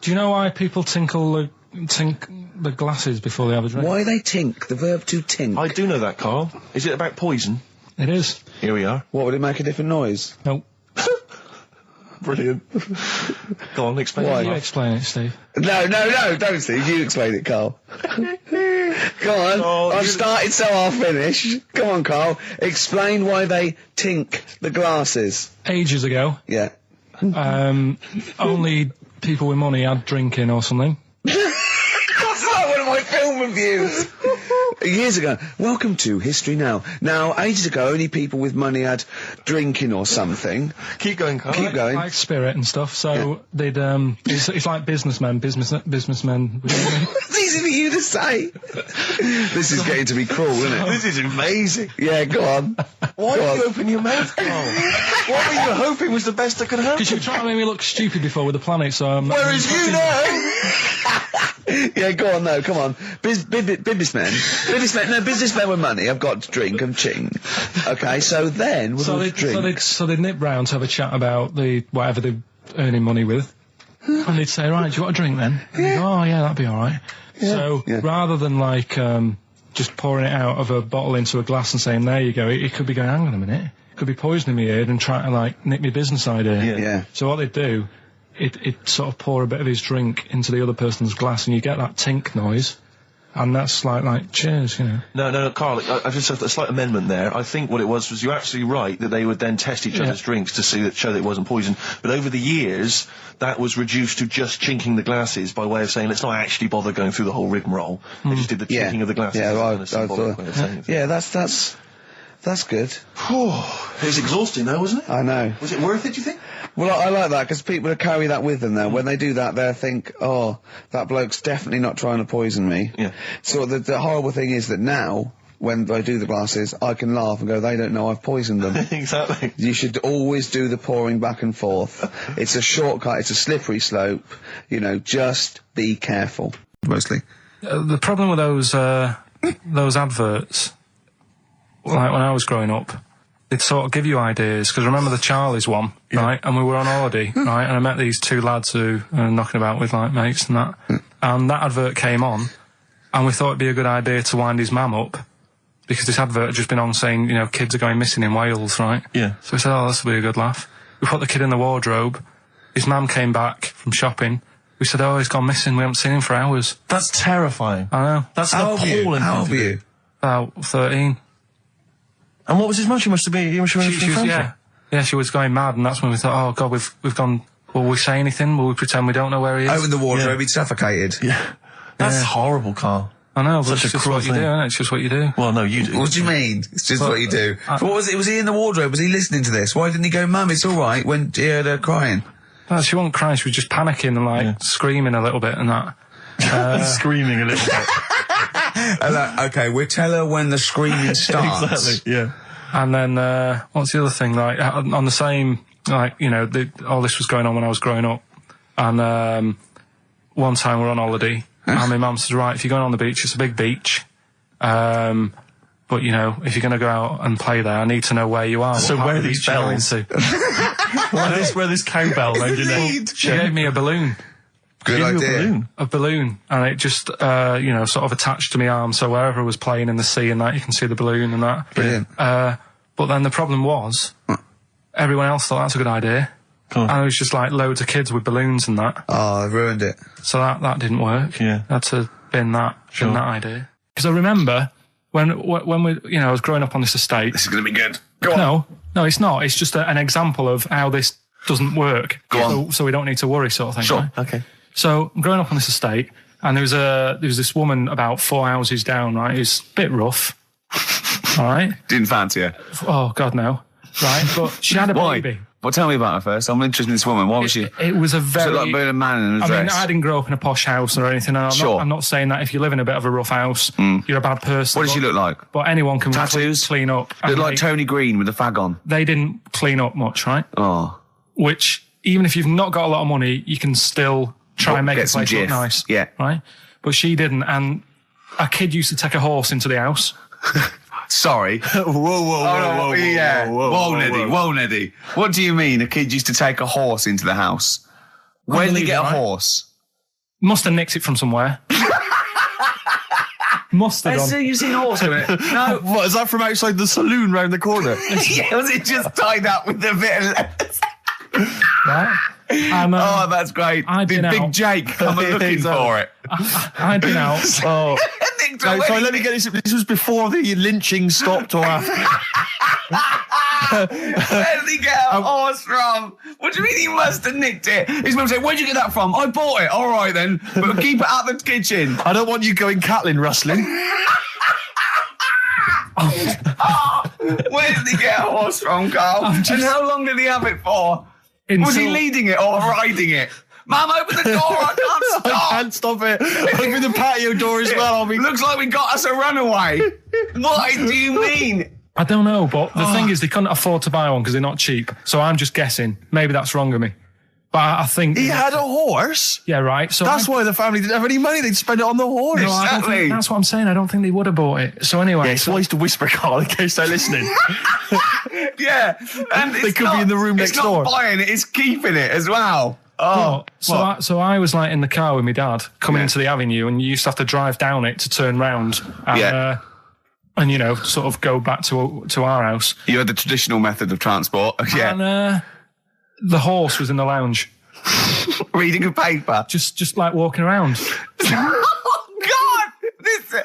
B: Do you know why people tink the glasses before they have a drink?
G: Why they tink? The verb to tink.
E: I do know that, Carl. Is it about poison?
B: It is.
E: Here we are.
G: What, would it make a different noise?
B: No.
E: Brilliant. Go on, explain
G: Why?
E: it.
B: You explain it, Steve.
G: No, don't Steve. You explain it, Carl. Go on.
E: Oh,
G: I've
E: you-
G: started, so I'll finish. Go on, Carl. Explain why they tink the glasses.
B: Ages ago,
G: Yeah.
B: only people with money had drinking or something.
G: That's like one of my film reviews. Years ago. Welcome to History Now. Now, ages ago, only people with money had drinking or something.
E: Keep going, Carl.
G: Keep going.
B: Like spirit and stuff. So they'd it's like businessmen.
G: It's easy for you to say. This is getting to be cruel, isn't it?
E: This is amazing.
G: Yeah, go on.
E: Why
G: Go
E: did you
G: on.
E: open your mouth, Carl? What were you hoping was the best that could happen?
B: Because you were trying to make me look stupid before with the planet, so I'm not.
E: Whereas you know.
G: Yeah, go on, no, come on. Businessmen with money have got to drink and ching. Okay, so then, with all the drinks...
B: So they'd nip round to have a chat about the whatever they're earning money with, and they'd say, "Right, do you want a drink then?" And they'd go, "Oh yeah, that'd be all right." So
G: yeah.
B: rather than like just pouring it out of a bottle into a glass and saying, "There you go," it could be going, "Hang on a minute," it could be poisoning me head and trying to like nick my business idea.
G: Yeah.
B: So what they'd do, it sort of pour a bit of his drink into the other person's glass, and you get that tink noise, and that's like cheers, you know.
E: No, Carl, I've just a slight amendment there. I think what it was you're absolutely right that they would then test each other's drinks to show that it wasn't poison. But over the years, that was reduced to just chinking the glasses by way of saying, let's not actually bother going through the whole rigmarole. They just did the
G: Yeah.
E: chinking of the glasses.
G: Yeah,
E: as a
G: well,
E: kind of symbolic way of saying it.
G: Yeah, that's good.
E: It was exhausting though, wasn't it?
G: I know.
E: Was it worth it, do you think?
G: Well, I like that, because people carry that with them now. When they do that, they'll think, oh, that bloke's definitely not trying to poison me.
E: Yeah.
G: So the horrible thing is that now, when I do the glasses, I can laugh and go, they don't know I've poisoned them.
E: Exactly.
G: You should always do the pouring back and forth. It's a shortcut, it's a slippery slope. You know, just be careful. Mostly.
B: The problem with those adverts, like when I was growing up, they'd sort of give you ideas, because remember the Charlie's one, right? And we were on holiday, right? And I met these two lads who are knocking about with like mates and that. And that advert came on, and we thought it'd be a good idea to wind his mum up, because this advert had just been on saying, you know, kids are going missing in Wales, right?
E: Yeah.
B: So we said, oh, this will be a good laugh. We put the kid in the wardrobe. His mum came back from shopping. We said, oh, he's gone missing. We haven't seen him for hours.
E: That's terrifying.
B: I know.
E: That's an appalling
G: How old
E: thing
G: were
E: to
G: you?
E: do.
B: About 13.
E: And what was his mum? She must have been...
B: She was, yeah, she was going mad, and that's when we thought, oh God, we've gone. Will we say anything? Will we pretend we don't know where he is?
G: Open the wardrobe,
E: Yeah.
G: he'd suffocated.
E: Yeah. That's horrible, Carl.
B: I know, but
E: Such a
B: it's just
E: cruel
B: what you do,
E: thing.
B: isn't it? It's just what you do.
E: Well, no, you do.
G: What do you mean? It's just what you do.
B: I-
G: What was it? Was he in the wardrobe? Was he listening to this? Why didn't he go, Mum, it's all right, when he heard her crying?
B: No, she wasn't crying. She was just panicking and like screaming a little bit and that.
E: Screaming a little bit.
C: Okay, we'll tell her when the screaming starts.
E: Exactly, yeah.
B: And then, what's the other thing? Like, on the same, like, you know, all this was going on when I was growing up. And, one time we're on holiday, and my mum says, right, if you're going on the beach, it's a big beach. But, you know, if you're going to go out and play there, I need to know where you are.
E: So where are these bells? Where this cowbell round your neck?
B: She gave me a balloon.
C: Good idea.
B: A balloon, and it just, you know, sort of attached to my arm, so wherever I was playing in the sea and that, you can see the balloon and that.
C: Brilliant.
B: But then the problem was, everyone else thought that's a good idea. And it was just like loads of kids with balloons and that.
C: Oh, I ruined it.
B: So that didn't work.
E: Yeah.
B: Had to bin that idea. Because I remember when we, you know, I was growing up on this estate.
C: This is going to be good. Go on.
B: No, it's not. It's just an example of how this doesn't work.
C: Go on.
B: So we don't need to worry, sort of thing.
C: Sure.
B: Right?
E: Okay.
B: So I'm growing up on this estate, and there was this woman about 4 houses down, right, who's a bit rough. All right?
C: Didn't fancy her.
B: Oh, God, no. Right? But she had a baby.
C: Well, tell me about her first. I'm interested in this woman. Why was she?
B: It was a very...
C: So like being a man in a dress.
B: I mean, I didn't grow up in a posh house or anything. And I'm not saying that if you live in a bit of a rough house, you're a bad person.
C: What did she look like?
B: But anyone can
C: Tattoos?
B: clean up.
C: Looked like Tony Green with a fag on.
B: They didn't clean up much, right?
C: Oh.
B: Which, even if you've not got a lot of money, you can still try and make
C: get
B: the
C: some
B: place look
C: jiff.
B: nice.
C: Yeah.
B: Right? But she didn't. And a kid used to take a horse into the house.
C: Sorry. Whoa, Neddy. What do you mean a kid used to take a horse into the house? Where did he get a horse?
B: Must have nicked it from somewhere. Must have done.
C: You've seen a horse doing it? No.
E: What, is that from outside the saloon round the corner?
C: Yeah, was it just tied up with a bit of lettuce?
B: Right? And,
C: oh, that's great. Did Big Jake come looking for it?
B: I'd been out.
E: Oh. So let me get this. This was before the lynching stopped or after?
C: Where did he get a horse from? What do you mean he must have nicked it? His mum said, where'd you get that from? I bought it. All right, then. But keep it out of the kitchen.
E: I don't want you going Catlin rustling.
C: Where did he get a horse from, Carl? And how long did he have it for? Was he leading it or riding it? Mum, open the door, I can't stop.
E: I can't stop it. Open the patio door as well.
C: Looks like we got us a runaway. What do you mean?
B: I don't know, but the thing is they couldn't afford to buy one because they're not cheap. So I'm just guessing. Maybe that's wrong of me. But I think...
E: He had a horse?
B: Yeah, right. So
E: that's why the family didn't have any money. They'd spend it on the horse.
B: No, I don't think, that's what I'm saying. I don't think they would have bought it. So anyway...
E: Yeah, it's wise to whisper, Carl, in case they're listening.
C: Yeah. And
E: they could be in the room next door.
C: It's not buying it, it's keeping it as well.
B: Oh, so I was like in the car with my dad coming into the avenue, and you used to have to drive down it to turn round and you know, sort of go back to our house.
C: You had the traditional method of transport. Yeah.
B: And the horse was in the lounge.
C: Reading a paper.
B: Just like walking around.
C: Oh, God!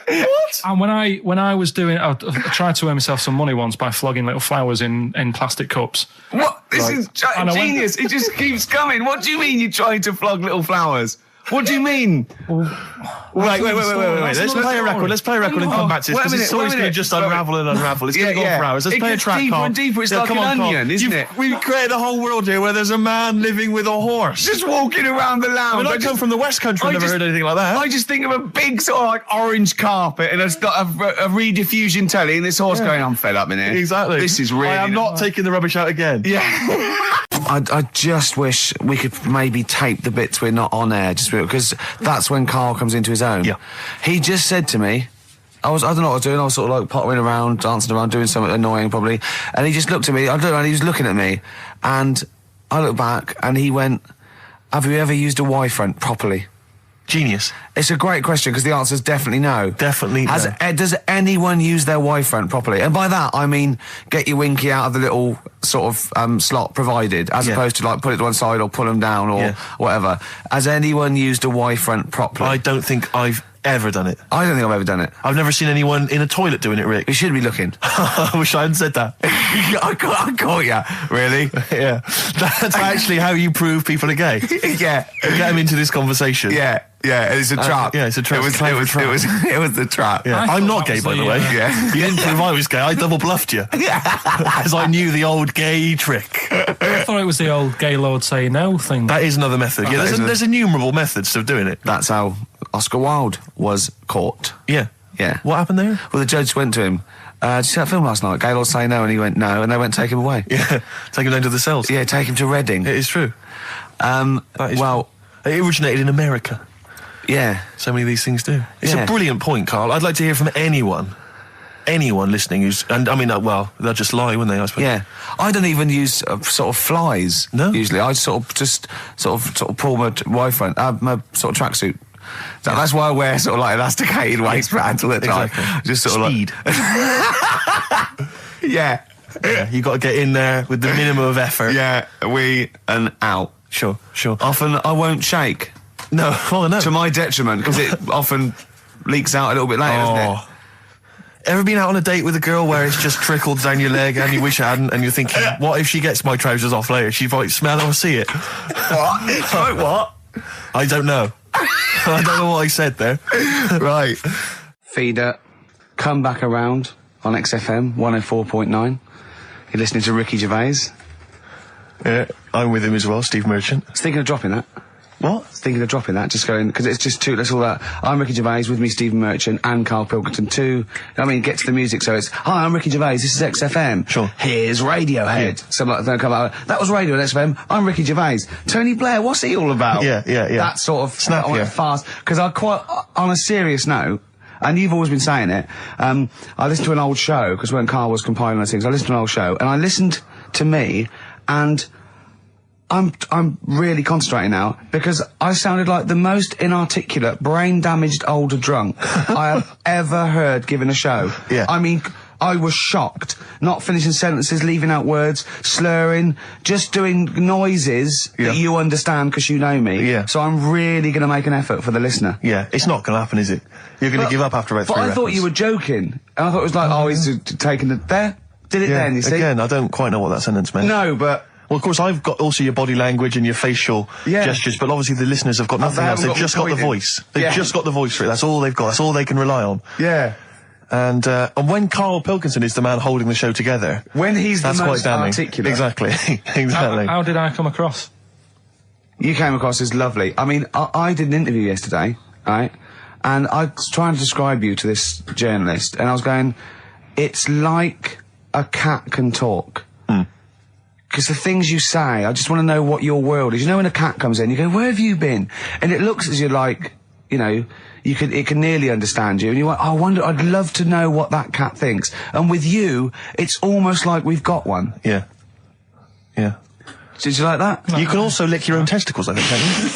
C: What?
B: And when I was doing, I tried to earn myself some money once by flogging little flowers in plastic cups.
C: What? This is genius. It just keeps coming. What do you mean you're trying to flog little flowers? What do you mean?
E: Wait. Let's play a record. Let's play a record and come back to this, because it's always going to just unravel and unravel. It's going to go on for hours. Let's play a track,
C: deeper
E: Carl.
C: and deeper. It's like an onion, isn't it?
E: We've created a whole world here where there's a man living with a horse.
C: Just walking around the lounge.
E: I come from the West Country. I've never heard anything like that.
C: I just think of a big sort of like orange carpet, and it's got a rediffusion telly, and this horse going, I'm fed up in here.
E: Exactly.
C: This is really...
E: I am not taking the rubbish out again.
C: Yeah. I just wish we could maybe tape the bits we're not on air, just because that's when Carl comes into his own.
E: Yeah.
C: He just said to me, I don't know what I was doing, I was sort of like pottering around, dancing around, doing something annoying probably, and he just looked at me, I don't know, and he was looking at me, and I looked back, and he went, have you ever used a Y-front properly?
E: Genius.
C: It's a great question, because the answer is definitely no.
E: Definitely no.
C: Does anyone use their Y-front properly? And by that, I mean, get your winky out of the little sort of slot provided, as opposed to like put it to one side or pull them down or whatever. Has anyone used a Y-front properly?
E: I don't think I've ever done it.
C: I don't think I've ever done it.
E: I've never seen anyone in a toilet doing it, Rick.
C: You should be looking.
E: I wish I hadn't said that.
D: I caught you. Really?
E: Yeah. That's actually how you prove people are gay.
D: Yeah.
E: Get them into this conversation.
D: Yeah. It's a trap.
E: Yeah, it's a trap.
D: It was the trap.
E: Yeah. I'm not gay, by the way.
D: Yeah.
E: You didn't prove I was gay. I double bluffed you. As I knew the old gay trick.
B: I thought it was the old gay lord say no thing.
E: That is another method. Yeah, there's innumerable methods of doing it.
D: That's how Oscar Wilde was caught.
E: Yeah.
D: Yeah.
E: What happened there?
D: Well, the judge went to him. Did you see that film last night? Gay Lord Say No, and he went no, and they went take him away.
E: Yeah. Take him down to the cells.
D: Yeah, take him to Reading.
E: It is true.
D: It
E: originated in America.
D: Yeah.
E: So many of these things do. It's a brilliant point, Carl. I'd like to hear from anyone listening they'll just lie, wouldn't they, I suppose?
D: Yeah. I don't even use sort of flies.
E: No.
D: Usually. I sort of pull my boyfriend, my sort of tracksuit. So that's why I wear sort of like elasticated waistbands all the time.
E: Exactly.
D: Just sort of
E: Speed.
D: Yeah.
E: Yeah, you got to get in there with the minimum of effort.
D: Yeah, and out.
E: Sure.
D: Often I won't shake.
E: No, no.
D: To my detriment, because it often leaks out a little bit later, doesn't it?
E: Ever been out on a date with a girl where it's just trickled down your leg and you wish it hadn't, and you're thinking, what if she gets my trousers off later? She might smell it or see it.
D: What? What?
E: I don't know. I don't know what I said there.
D: Right. Feeder, come back around on XFM 104.9. You're listening to Ricky Gervais.
E: Yeah, I'm with him as well, Steve Merchant.
D: Thinking of dropping that.
E: What?
D: Thinking of dropping that, just going, because it's just too, that's all that. I'm Ricky Gervais, with me Stephen Merchant and Karl Pilkington too. I mean, get to the music, so it's, hi, I'm Ricky Gervais, this is XFM.
E: Sure.
D: Here's Radiohead.
E: Yeah.
D: Something like that, come out, that was Radio on XFM, I'm Ricky Gervais. Tony Blair, what's he all about?
E: Yeah.
D: That sort of,
E: Snap, yeah.
D: Fast, because I quite, on a serious note, and you've always been saying it, I listened to an old show, because when Karl was compiling those things, I listened to an old show, and I listened to me, and I'm really concentrating now, because I sounded like the most inarticulate, brain-damaged older drunk I have ever heard given a show.
E: Yeah.
D: I mean, I was shocked. Not finishing sentences, leaving out words, slurring, just doing noises that you understand because you know me.
E: Yeah.
D: So I'm really going to make an effort for the listener.
E: Yeah, it's not going to happen, is it? You're going to give up after about 3
D: But I thought you were joking. And I thought it was like, he's taking it there. Did it then, you see?
E: Again, I don't quite know what that sentence meant.
D: No, but...
E: Well, of course, I've got also your body language and your facial gestures, but obviously the listeners have got nothing else. They've just got the voice. They've just got the voice for it. That's all they've got. That's all they can rely on.
D: Yeah.
E: And when Karl Pilkington is the man holding the show together,
D: when he's the
E: that's
D: most
E: quite damning.
D: articulate.
E: Exactly. Exactly.
B: How did I come across?
D: You came across as lovely. I mean, I did an interview yesterday, right? And I was trying to describe you to this journalist, and I was going, it's like a cat can talk. Because the things you say, I just want to know what your world is. You know when a cat comes in, you go, where have you been? And it looks as you're like, you know, it can nearly understand you. And you're like, I wonder, I'd love to know what that cat thinks. And with you, it's almost like we've got one.
E: Yeah. Yeah.
D: Did you like that?
E: You can also lick your own testicles, I think, can't you?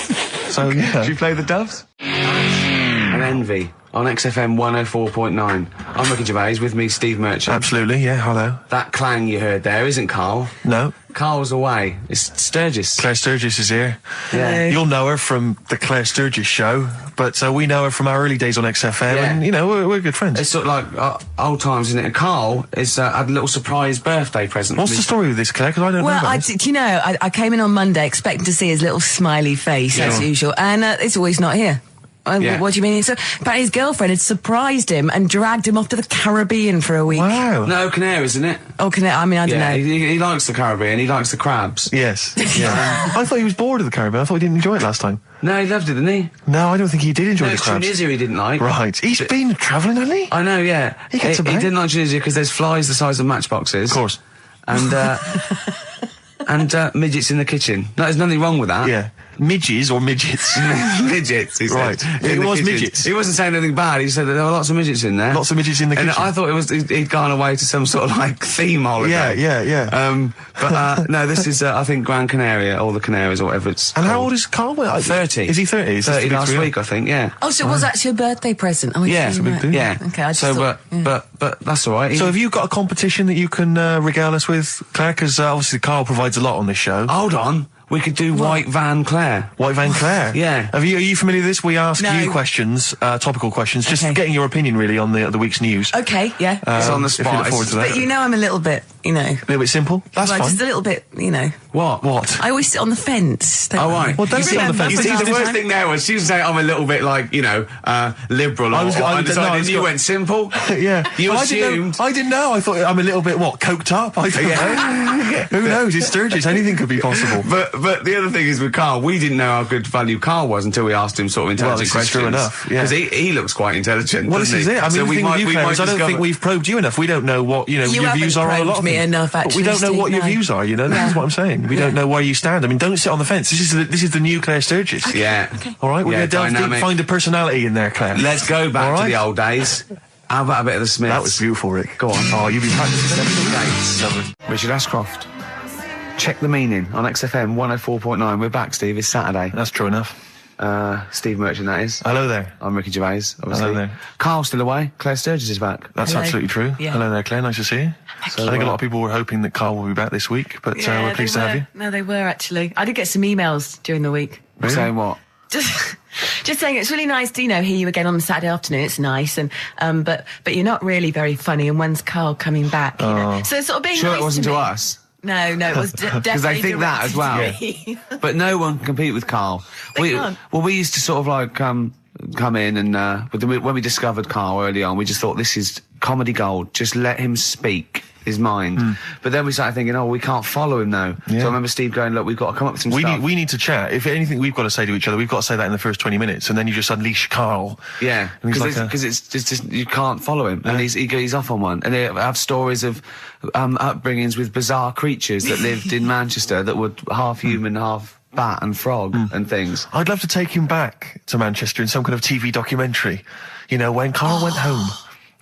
E: So, yeah.
D: Did you play the doves? And Envy on XFM 104.9. I'm Ricky Gervais, with me Steve Merchant.
E: Absolutely, yeah, hello.
D: That clang you heard there isn't Karl.
E: No.
D: Karl's away. It's Sturgis.
E: Claire Sturgis is here.
D: Yeah.
E: You'll know her from the Claire Sturgis show, but we know her from our early days on XFM, and, you know, we're good friends.
D: It's sort of like old times, isn't it? And Karl has had a little surprise birthday present.
E: What's the story with this, Claire? Because I don't know about this.
H: You know, I came in on Monday expecting to see his little smiley face, as usual, and it's always not here. What do you mean? So, apparently his girlfriend had surprised him and dragged him off to the Caribbean for a week.
E: Wow.
D: No, Canaries, isn't it?
H: Oh, I mean, I don't know.
D: He likes the Caribbean, he likes the crabs.
E: Yes. Yeah. I thought he was bored of the Caribbean. I thought he didn't enjoy it last time.
D: No, he loved it, didn't he?
E: No, I don't think he did enjoy the
D: it's
E: crabs.
D: Tunisia he didn't like.
E: Right. He's been travelling, hasn't he?
D: I know, yeah.
E: He gets about.
D: He didn't like Tunisia because there's flies the size of matchboxes.
E: Of course.
D: And, and midgets in the kitchen. No, there's nothing wrong with that.
E: Yeah. Midges or midgets?
D: Midgets, he said.
E: Right.
D: In
E: It
D: the
E: was
D: kitchen.
E: midgets.
D: He wasn't saying anything bad, he said that there were lots of midgets in there.
E: Lots of midgets in the kitchen.
D: And I thought he'd gone away to some sort of, like, theme holiday.
E: Yeah.
D: But, no, this is, I think, Gran Canaria, or the Canaries, or whatever it's
E: And
D: called.
E: how old is Karl?
D: 30.
E: Is he 30? Is
D: 30 last week, I think, yeah.
H: Oh, so it was actually a birthday present. Oh,
D: Yeah, yeah.
H: Okay, I just
D: so,
H: thought,
D: but that's all right.
E: So have you got a competition that you can regale us with, Claire? Because obviously Karl provides a lot on this show.
D: Hold on. We could do White Van Claire.
E: White Van Claire?
D: Yeah.
E: Are you familiar with this? We ask
H: No.
E: you questions, topical questions, just
H: Okay.
E: getting your opinion really on the week's news.
H: Okay, yeah.
D: It's on the
E: If you
D: spot.
E: look forward to that.
H: But you know I'm a little bit, you know.
E: A little bit simple? That's
H: Well,
E: fine.
H: just a little bit, you know.
D: What?
H: I always sit on the fence. Don't
D: Oh,
H: I?
D: right.
E: Well, don't sit on the fence.
D: You see,
E: But
D: the worst thing there was she was saying I'm a little bit like, you know, liberal or undecided, and you went simple.
E: Yeah.
D: You
E: I
D: assumed.
E: didn't know. I thought I'm a little bit, coked up? I don't know. Who knows? It's Sturgis. Anything could be possible.
D: But the other thing is with Karl, we didn't know how good value Karl was until we asked him sort of intelligent
E: Well, this is
D: questions.
E: true enough, yeah.
D: Because he looks quite intelligent.
E: Well, this
D: doesn't
E: is
D: he?
E: it. I mean,
D: So
E: the thing with you, Claire, is I don't
D: discover-
E: think we've probed you enough. We don't know what,
H: You
E: your views
H: haven't
E: are on a lot
H: probed
E: of
H: me
E: things.
H: enough,
E: But we
H: actually,
E: don't know what
H: Steve,
E: your
H: no.
E: views are, That's what I'm saying. We don't know where you stand. I mean, don't sit on the fence. This is the new Claire Sturgis.
D: Yeah.
E: All right, we're
D: Yeah,
E: going to delve deep,
D: dynamic.
E: find a personality in there, Claire.
D: Let's go back
E: All
D: to
E: right?
D: the old days. How about a bit of the Smiths?
E: That was beautiful, Rick. Go on. Oh, you've been practicing.
D: Richard Ashcroft. Check the meaning on XFM 104.9. We're back, Steve. It's Saturday.
E: That's true enough.
D: Steve Merchant, that is.
E: Hello there.
D: I'm Ricky Gervais, obviously.
E: Hello there.
D: Carl's still away. Claire Sturgis is back.
E: That's
H: Hello.
E: absolutely true.
H: Yeah.
E: Hello there, Claire. Nice to see you. I think a lot of people were hoping that Carl will be back this week, but we're pleased to have you.
H: No, they were actually. I did get some emails during the week.
D: We're saying what?
H: Just saying it's really nice to, hear you again on the Saturday afternoon. It's nice, and but you're not really very funny. And when's Carl coming back? You know? So it's sort of being
D: Sure
H: nice
D: it wasn't
H: to
D: to
H: me.
D: us?
H: No, it was definitely
D: Because they think that as well.
H: directed to me.
D: But no one can compete with Carl.
H: They can't.
D: Well, we used to sort of like come in and when we discovered Carl early on, we just thought this is comedy gold. Just let him speak his mind. But then we started thinking, we can't follow him now. So I remember Steve going, look, we've got to come up with some stuff.
E: We need to chat. If anything we've got to say to each other, we've got to say that in the first 20 minutes, and then you just unleash Carl.
D: Yeah,
E: And he's
D: because
E: like
D: it's just you can't follow him, and he's off on one. And they have stories of upbringings with bizarre creatures that lived in Manchester that were half human, half bat and frog and things.
E: I'd love to take him back to Manchester in some kind of TV documentary. When Carl went home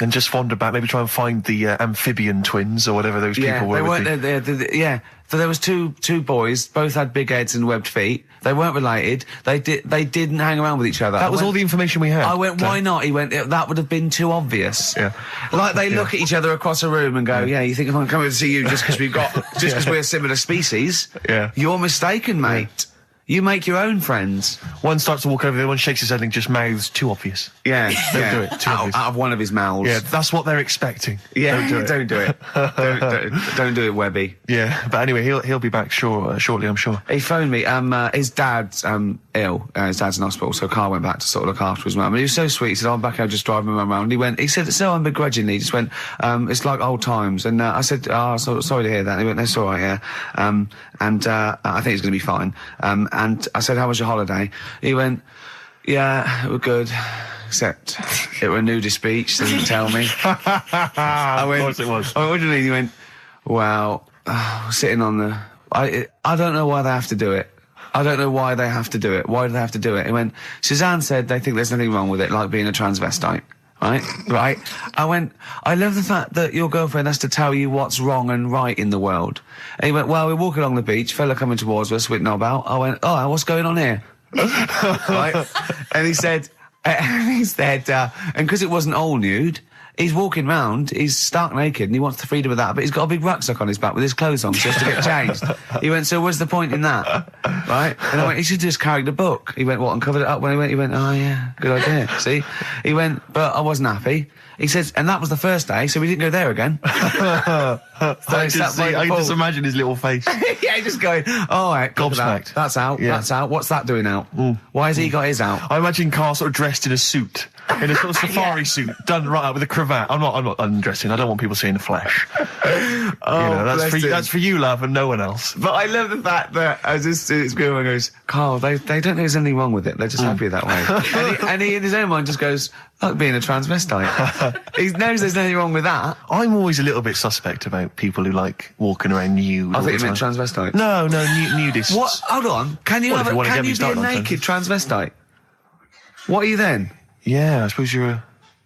E: and just wander back, maybe try and find the amphibian twins or whatever those people were.
D: They
E: with
D: weren't.
E: the-
D: Yeah. So there was two boys, both had big heads and webbed feet. They weren't related. They didn't hang around with each other.
E: That was all the information we had.
D: I went, why not? He went, that would have been too obvious.
E: Yeah.
D: Like they look at each other across a room and go, yeah, you think I'm coming to see you just because we're similar species?
E: Yeah.
D: You're mistaken, mate. You make your own friends.
E: One starts to walk over, the other one shakes his head and just mouths too obvious.
D: Yeah.
E: Don't do it. Too obvious.
D: Out of one of his mouths.
E: Yeah, that's what they're expecting.
D: Yeah.
E: Don't do it.
D: Don't do it, Webby.
E: Yeah, but anyway, he'll be back shortly, I'm sure.
D: He phoned me. His dad's ill. His dad's in hospital, so Carl went back to sort of look after his mum. And he was so sweet. He said, "I'm back. I'll just drive my mum around." He said so unbegrudgingly. He just went, "It's like old times." And I said, sorry to hear that." And he went, "That's all right, yeah." I think it's going to be fine. And I said, "How was your holiday?" He went, "Yeah, it was good. Except it were a nudist beach, they didn't tell me." I went,
E: of course it was.
D: I went, what do you mean? He went, "Well, sitting on the... I don't know why they have to do it. I don't know why they have to do it. Why do they have to do it?" He went, "Suzanne said they think there's nothing wrong with it, like being a transvestite." Right? I went, "I love the fact that your girlfriend has to tell you what's wrong and right in the world." And he went, "Well, we're walking along the beach, fella coming towards us with knob out." I went, "Oh, what's going on here?" Right? And he said, and because it wasn't all nude, he's walking round, he's stark naked, and he wants the freedom of that, but he's got a big rucksack on his back with his clothes on just to get changed. He went, "So what's the point in that?" Right? And I went, "He should just carry the book." He went, "What, and covered it up?" When he went, "Oh yeah, good idea." See? He went, "But I wasn't happy." He says, and that was the first day, so we didn't go there again.
E: I just imagine his little face.
D: Yeah, just going, "All right,
E: Gobsmacked.
D: That's out.
E: Yeah.
D: That's out. What's that doing out? Why has he got his out?"
E: I imagine Carl sort of dressed in a suit, in a sort of safari suit, done right up with a cravat. I'm not undressing. I don't want people seeing the flesh. That's for you, love, and no one else.
D: But I love the fact that it's going, goes, "Carl, they don't think there's anything wrong with it. They're just happy that way." and he in his own mind just goes, "Like being a transvestite." He knows there's nothing wrong with that.
E: I'm always a little bit suspect about people who like walking around nude.
D: I
E: all
D: think
E: the
D: you meant
E: time.
D: transvestite.
E: No, nudists.
D: What? Hold on. Can you
E: Well, if you wanna get me
D: be a
E: started on
D: naked transvestite? What are you then?
E: Yeah, I suppose you're a...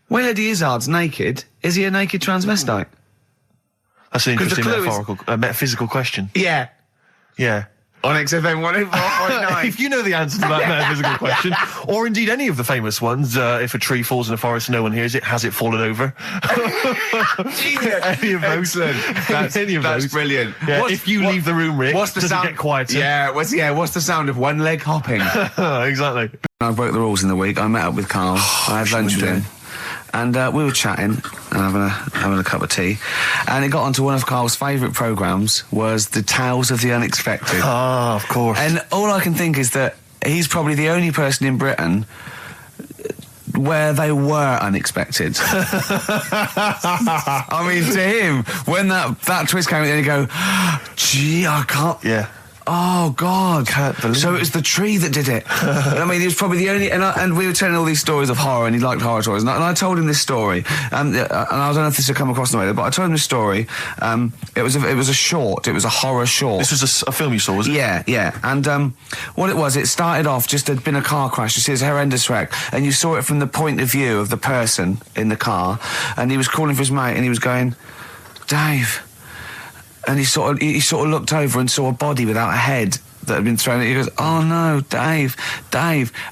D: When Eddie Izzard's naked, is he a naked transvestite?
E: That's an
D: 'Cause the
E: interesting
D: clue is-
E: metaphysical question.
D: Yeah.
E: Yeah.
C: On XFM 104.9.
A: If you know the answer to that metaphysical question, or indeed any of the famous ones, if a tree falls in a forest and no one hears it, has it fallen over? Any of those?
C: Excellent.
A: Any of
C: That's
A: those.
C: brilliant.
A: Yeah, if you leave the room, Rick,
C: what's the
A: does
C: sound?
A: it get quieter?
C: Yeah, what's the sound of one leg hopping?
A: Exactly.
C: I broke the rules in the week. I met up with Carl. I had lunch with him. And we were chatting and having a cup of tea. And it got onto one of Carl's favourite programmes, was the Tales of the Unexpected.
A: Ah, of course.
C: And all I can think is that he's probably the only person in Britain where they were unexpected. I mean, to him, when that twist came in, you go, gee, I can't...
A: Yeah.
C: Oh, God.
A: Can't believe
C: So it was the tree that did it. I mean, he was probably the only... And we were telling all these stories of horror, and he liked horror stories. And I told him this story, and I don't know if this will come across in the way, but I told him this story. It was a short. It was a horror short.
A: This was a film you saw, was it?
C: Yeah. And what it was, it started off, just there'd been a car crash. You see, it's a horrendous wreck. And you saw it from the point of view of the person in the car. And he was calling for his mate, and he was going, Dave... And he sort of looked over and saw a body without a head that had been thrown at. He goes, oh no, Dave.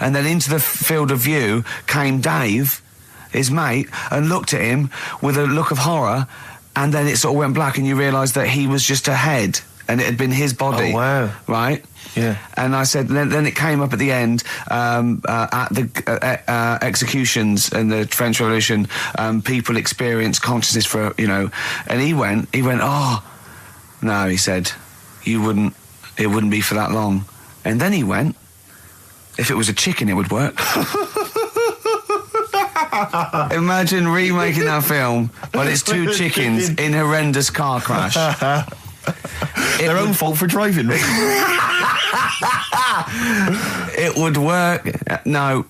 C: And then into the field of view came Dave, his mate, and looked at him with a look of horror, and then it sort of went black and you realised that he was just a head and it had been his body.
A: Oh, wow.
C: Right?
A: Yeah.
C: And I said, then it came up at the end, at the executions in the French Revolution, people experience consciousness for, and he went, oh, no, he said, it wouldn't be for that long. And then he went, if it was a chicken, it would work. Imagine remaking that film, but it's two chickens in horrendous car crash.
A: Their own fault for driving.
C: It would work. No,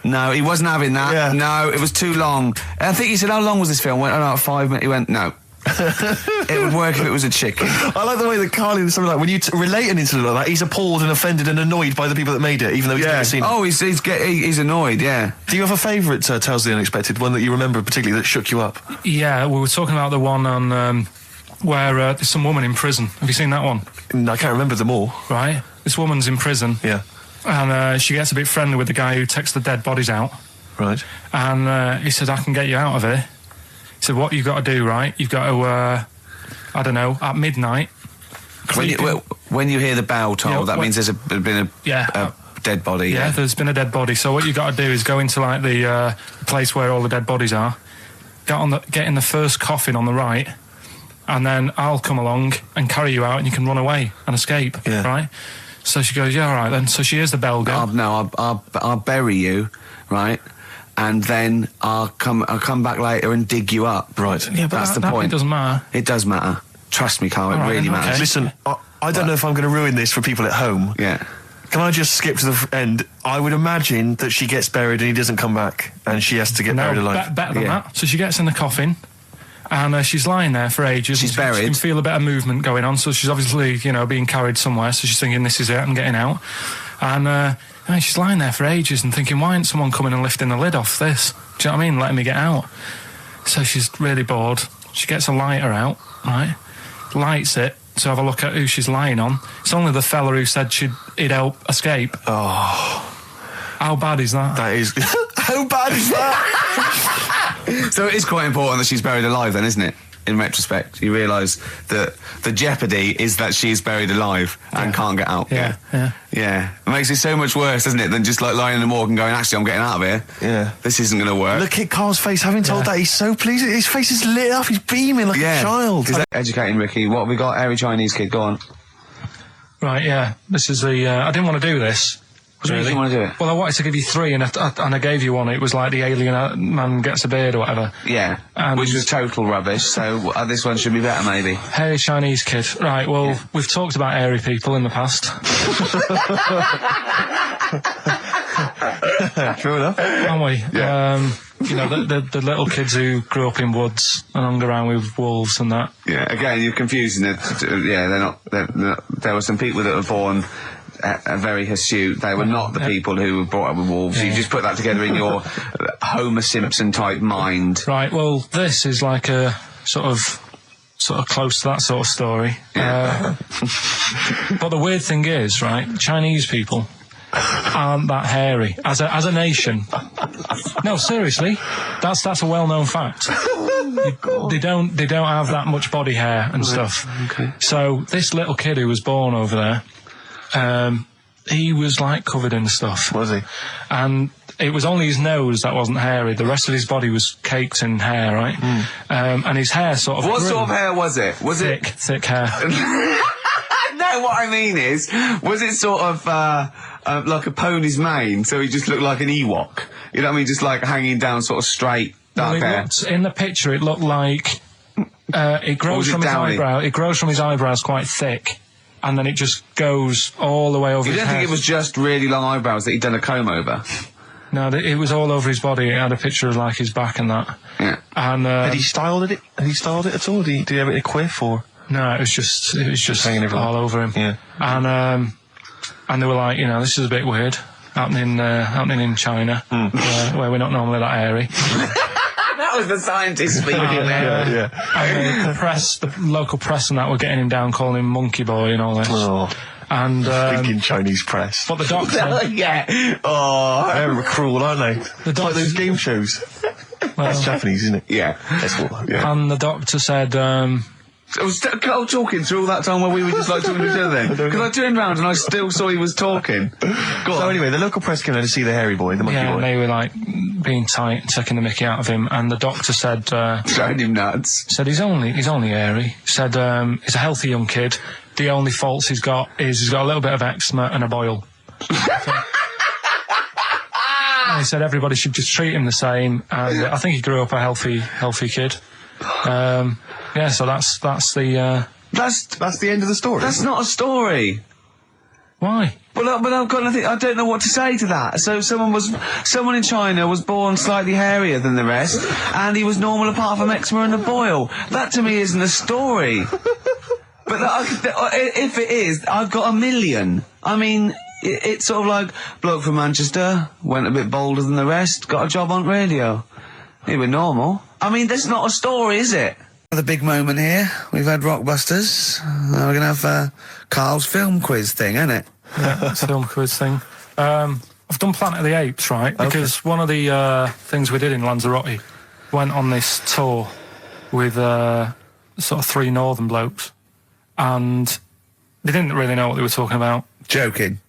C: he wasn't having that.
A: Yeah.
C: No, it was too long. And I think he said, how long was this film? I went, about 5 minutes. He went, no. It would work if it was a chicken.
A: I like the way that Carl is something like when you relate an incident like that, he's appalled and offended and annoyed by the people that made it, even though he's never seen it.
C: Oh, he's annoyed. Yeah.
A: Do you have a favourite Tales of the Unexpected, one that you remember particularly that shook you up?
B: Yeah, we were talking about the one on where there's some woman in prison. Have you seen that one?
A: I can't remember them all.
B: Right. This woman's in prison.
A: Yeah.
B: And she gets a bit friendly with the guy who takes the dead bodies out.
A: Right.
B: And he said, I can get you out of here. He said, what you've got to do, right? You've got to, I don't know, at midnight...
C: When you hear the bell toll, that means there's been a dead body.
B: Yeah, there's been a dead body. So what you've got to do is go into, like, the place where all the dead bodies are, get in the first coffin on the right, and then I'll come along and carry you out and you can run away and escape, right? So she goes, yeah, all right then. So she hears the bell go.
C: I'll bury you, right? And then I'll come back later and dig you up.
A: Right.
B: Yeah, but
C: that's the point.
B: It doesn't matter.
C: It does matter. Trust me, Carl, it really matters.
B: Okay.
A: Listen, I don't know if I'm going to ruin this for people at home.
C: Yeah.
A: Can I just skip to the end? I would imagine that she gets buried and he doesn't come back, and she has to get buried alive.
B: Better than that. So she gets in the coffin, and she's lying there for ages.
C: She's buried.
B: She can feel a bit of movement going on, so she's obviously, being carried somewhere, so she's thinking, this is it, I'm getting out. And she's lying there for ages and thinking, why isn't someone coming and lifting the lid off this? Do you know what I mean? Letting me get out. So she's really bored. She gets a lighter out, right? Lights it to have a look at who she's lying on. It's only the fella who said he'd help escape.
A: Oh.
B: How bad is that?
A: That is... How bad is that?
C: So it is quite important that she's buried alive then, isn't it? In retrospect, you realise that the jeopardy is that she's buried alive and can't get out.
B: Yeah.
C: It makes it so much worse, doesn't it, than just like lying in the morgue and going, actually, I'm getting out of here.
A: Yeah.
C: This isn't going to work.
A: Look at Carl's face. Having told that, he's so pleased. His face is lit up. He's beaming like a child.
C: Is that educating Ricky? What have we got? Airy Chinese kid, go on.
B: Right, yeah. This is the... I didn't want to do this.
C: What do you want to do it?
B: Well, I wanted to give you three, and I gave you one. It was like the alien man gets a beard or whatever.
C: Yeah, which was total rubbish, so this one should be better, maybe.
B: Hairy Chinese kid. Right, well, we've talked about hairy people in the past.
A: True enough.
B: Aren't we?
C: Yeah.
B: The little kids who grew up in woods and hung around with wolves and that.
C: Yeah, again, you're confusing it. Yeah, they're not... There were some people that were born... very hirsute. They were not the people who were brought up with wolves. You just put that together in your Homer Simpson type mind.
B: Right, well, this is like a sort of sort of close to that sort of story. But the weird thing is, right, Chinese people aren't that hairy as a nation. No, seriously, that's a well-known fact. They don't have that much body hair and stuff.
E: Okay.
B: So this little kid who was born over there, he was like covered in stuff.
E: Was he?
B: And it was only his nose that wasn't hairy. The rest of his body was caked in hair, right? And his hair sort of...
C: What sort of hair was it? Was
B: thick,
C: it...
B: thick hair.
C: No, what I mean is, was it sort of like a pony's mane, so he just looked like an Ewok? You know what I mean? Just like hanging down sort of straight, dark hair.
B: In the picture, it looked like it grows from his eyebrow. It grows from his eyebrows quite thick, and then it just goes all the way over his head.
C: You don't think it was just really long eyebrows that he'd done a comb over?
B: No, it was all over his body. It had a picture of like his back and that.
C: Yeah.
B: And
E: Had he styled it? Had he styled it at all? Did he have it in a quiff or?
B: no, it was just
E: Hanging everywhere.
B: all over him.
E: Yeah.
B: And they were like, this is a bit weird happening in China, where we're not normally that hairy.
C: That was the scientist speaking there.
B: And the local press and that were getting him down, calling him monkey boy and all this.
E: Oh.
B: And
E: Thinking Chinese press.
B: but the doctor,
C: Yeah. Oh.
E: They're cruel, aren't they?
B: the
E: Like
B: doctor,
E: those game shows. That's Japanese, isn't it?
C: Yeah.
E: That's what. Yeah.
B: and the doctor said,
C: I was talking through all that time while we were just like talking to each other then. Because I turned round and I still saw he was talking. Go
E: So
C: on.
E: anyway, the local press came in to see the hairy boy, the monkey
B: yeah,
E: boy.
B: and they were like being tight, taking the mickey out of him, and the doctor said,
C: Showing him nuts.
B: he's only hairy. Said he's a healthy young kid. The only faults he's got is he's got a little bit of eczema and a boil. And he said everybody should just treat him the same, and I think he grew up a healthy kid. Yeah, so that's the
E: That's the end of the story.
C: That's not a story.
B: why.
C: But I've got nothing. I don't know what to say to that. So someone in China was born slightly hairier than the rest, and he was normal apart from eczema and a boil. That to me isn't a story. But if it is, I've got a million. I mean, it's sort of like bloke from Manchester went a bit bolder than the rest, got a job on radio. He was normal. I mean, that's not a story, is it?
G: The big moment here. We've had Rockbusters. Now we're going to have Carl's film quiz thing, isn't it?
B: Yeah, it's a film quiz thing. I've done Planet of the Apes, right? Because one of the things we did in Lanzarote went on this tour with sort of 3 northern blokes, and they didn't really know what they were talking about.
G: Joking.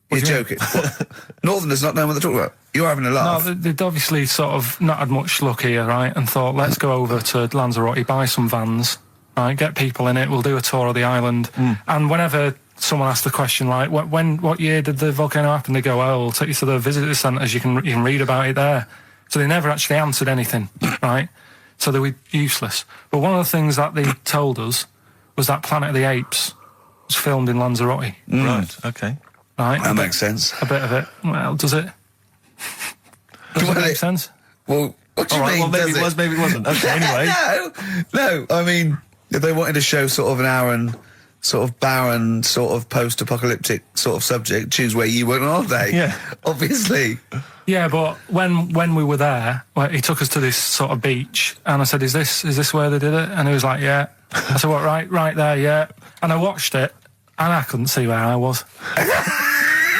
G: You're joking. What? Northerners not knowing what they're talking about. You're having a laugh.
B: No, they'd obviously sort of not had much luck here, right? And thought, let's go over to Lanzarote, buy some vans, right? Get people in it. We'll do a tour of the island. And whenever someone asks the question, like, what year did the volcano happen? They go, we'll take you to the visitor centres. You can read about it there. So they never actually answered anything, right? So they were useless. But one of the things that they told us was that Planet of the Apes was filmed in Lanzarote.
E: Right, okay.
B: Right?
G: That makes sense.
B: A bit of it. Well, does it? Does it make sense?
G: Well, what do you
E: All right,
G: mean?
E: well, maybe
G: does
E: it was, maybe it wasn't. Okay, anyway.
G: No. I mean, if they wanted to show sort of an Aaron, sort of barren, sort of post-apocalyptic sort of subject, choose where you went on holiday.
E: Yeah.
G: Obviously.
B: Yeah, but when we were there, he took us to this sort of beach, and I said, "Is this where they did it?" And he was like, "Yeah." I said, "What? Right there, yeah." And I watched it, and I couldn't see where I was.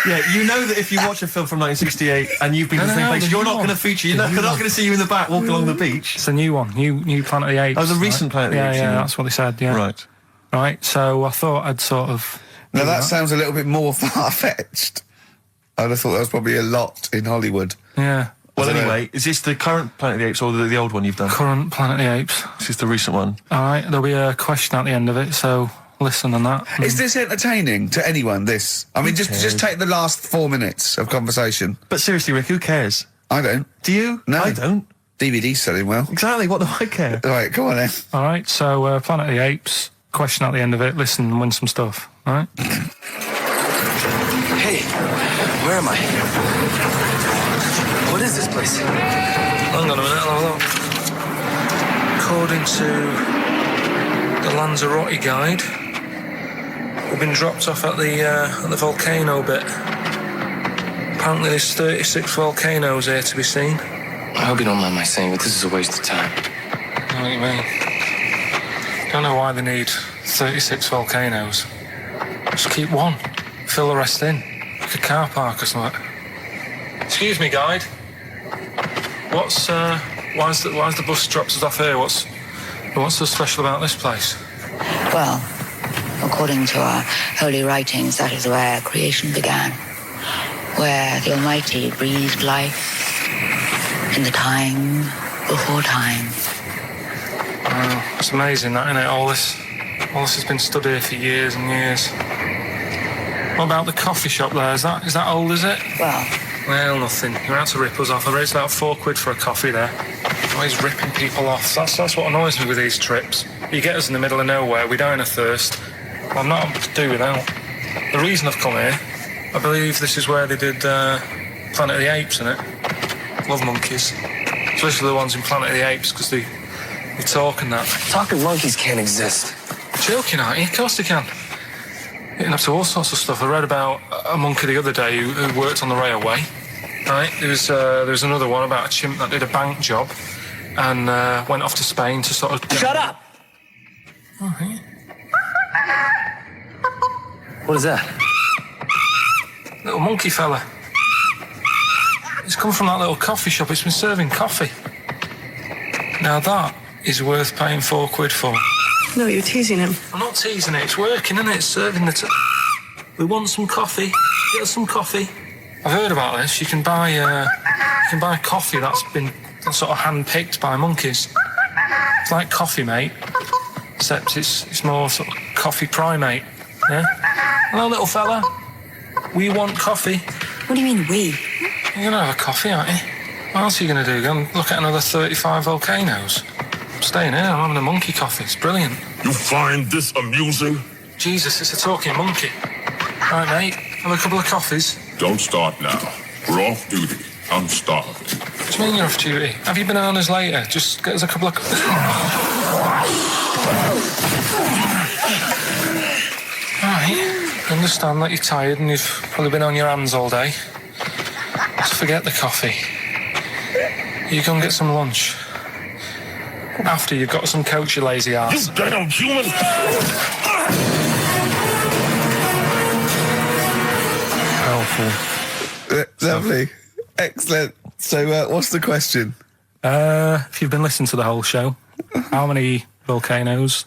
E: Yeah, you know that if you watch a film from 1968 and you've been to the same place, you're not going to feature. You're not going to see you in the back walking along the beach.
B: It's a new one, new Planet of the Apes.
E: Oh, the recent Planet of the Apes.
B: Yeah, that's what they said. Yeah, right. So I thought I'd sort of.
G: Now that sounds a little bit more far-fetched. I'd have thought that was probably a lot in Hollywood.
B: Yeah.
E: Well, anyway, is this the current Planet of the Apes or the old one you've done?
B: Current Planet of the Apes.
E: This is the recent one.
B: All right, there'll be a question at the end of it, so listen on that.
G: Is this entertaining to anyone, this? I mean, just take the last 4 minutes of conversation.
E: But seriously, Rick, who cares?
G: I don't.
E: Do you?
G: No.
E: I don't.
G: DVD's selling well.
E: Exactly, what do I care?
G: All right, come on then.
B: All right, so Planet of the Apes, question at the end of it, listen and win some stuff, all right?
I: Hey, where am I? What is this place? Hang on a minute, I'll have a look. According to the Lanzarote guide, we've been dropped off at the volcano bit. Apparently there's 36 volcanoes here to be seen.
J: I hope you don't mind my saying, but this is a waste of time.
B: What do you mean?
I: Don't know why they need 36 volcanoes. Just keep one. Fill the rest in. Like a car park or something. Excuse me, guide. Why's the bus dropped us off here? What's so special about this place?
J: Well, according to our holy writings, that is where creation began. Where the Almighty breathed life in the time before time.
I: Wow, it's amazing that, isn't it? All this has been stood here for years and years. What about the coffee shop there? Is that old, is it? Well, nothing. You're out to rip us off. I raised about £4 for a coffee there. Always ripping people off. That's what annoys me with these trips. You get us in the middle of nowhere, we die in a thirst. I'm not able to do without. The reason I've come here, I believe this is where they did Planet of the Apes, innit? Love monkeys. Especially the ones in Planet of the Apes, because they talk and that.
K: Talking monkeys can't exist.
I: Joking, aren't you? Of course they can. Getting up to all sorts of stuff. I read about a monkey the other day who worked on the railway. Right? There was another one about a chimp that did a bank job and went off to Spain to sort of...
K: Shut up!
I: Oh, yeah.
K: What is that?
I: Little monkey fella. It's come from that little coffee shop. It's been serving coffee. Now that is worth paying £4 for.
L: No, you're teasing him.
I: I'm not teasing it. It's working, isn't it? It's serving the... We want some coffee. Get us some coffee. I've heard about this. You can buy coffee that's been sort of hand-picked by monkeys. It's like Coffee Mate, except it's more sort of coffee primate. Yeah? Hello, little fella. We want coffee.
L: What do you mean, we?
I: You're going to have a coffee, aren't you? What else are you going to do? Go and look at another 35 volcanoes? I'm staying here. I'm having a monkey coffee. It's brilliant.
M: You find this amusing?
I: Jesus, it's a talking monkey. Right, mate. Have a couple of coffees.
M: Don't start now. We're off duty. I'm starving.
I: What do you mean you're off duty? Have you bananas later? Just get us a couple of... Right. I understand that you're tired and you've probably been on your hands all day. Just forget the coffee. You go and get some lunch. After you've got some coach, you lazy ass.
M: You damn human!
I: Powerful.
C: Lovely. Excellent. So, what's the question?
I: If you've been listening to the whole show, how many volcanoes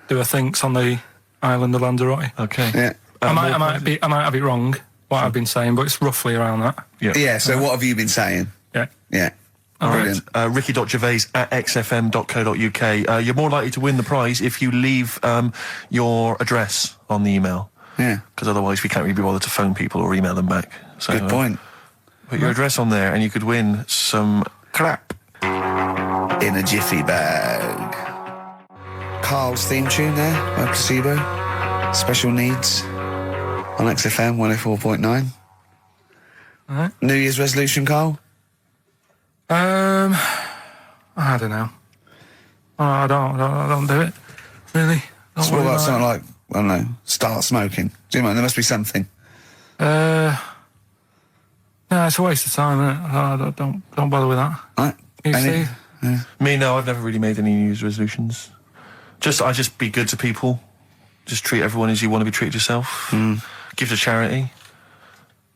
I: do I think's on the island of Lanzarote?
A: Okay.
C: Yeah.
I: I might have it wrong, what I've been saying, but it's roughly around that.
C: Yeah, so what have you been saying?
I: Yeah.
C: Yeah. Brilliant.
A: Ricky.gervais@xfm.co.uk. You're more likely to win the prize if you leave your address on the email.
C: Yeah.
A: Because otherwise we can't really be bothered to phone people or email them back. So,
C: Good point.
A: Put your address on there and you could win some crap.
C: In a jiffy bag. Carl's theme tune there by Placebo. Special Needs on XFM 104.9.
I: Alright.
C: New Year's resolution, Carl?
I: I don't know. I don't do it. Really.
C: It's more like something like, I don't know, start smoking. Do you know, there must be something.
I: No, it's a waste of time, isn't it? Don't bother with that.
C: Right.
I: You, Steve?
C: Yeah.
A: Me, no, I've never really made any New Year's resolutions. I just be good to people. Just treat everyone as you want to be treated yourself. Give to charity.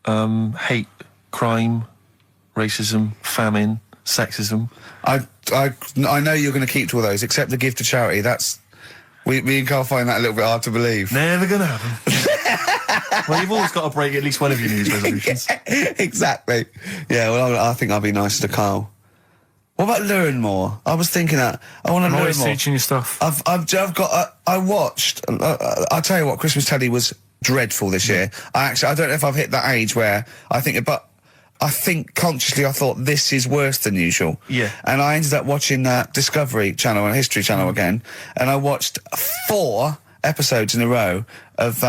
A: Hate crime, racism, famine, sexism.
C: I know you're going to keep to all those, except the give to charity. That's... Me and Carl find that a little bit hard to believe.
A: Never going to happen. Well, you've always got to break at least one of your New Year's resolutions.
C: Exactly. Yeah, well, I think I'll be nicer to Carl. What about learn more? I was thinking that. I want to learn more.
I: I'm always teaching you stuff.
C: I've got... I watched... I'll tell you what, Christmas telly was dreadful this year. I don't know if I've hit that age where I think... But I think consciously I thought this is worse than usual.
A: Yeah.
C: And I ended up watching Discovery Channel and History Channel again, and I watched 4 episodes in a row of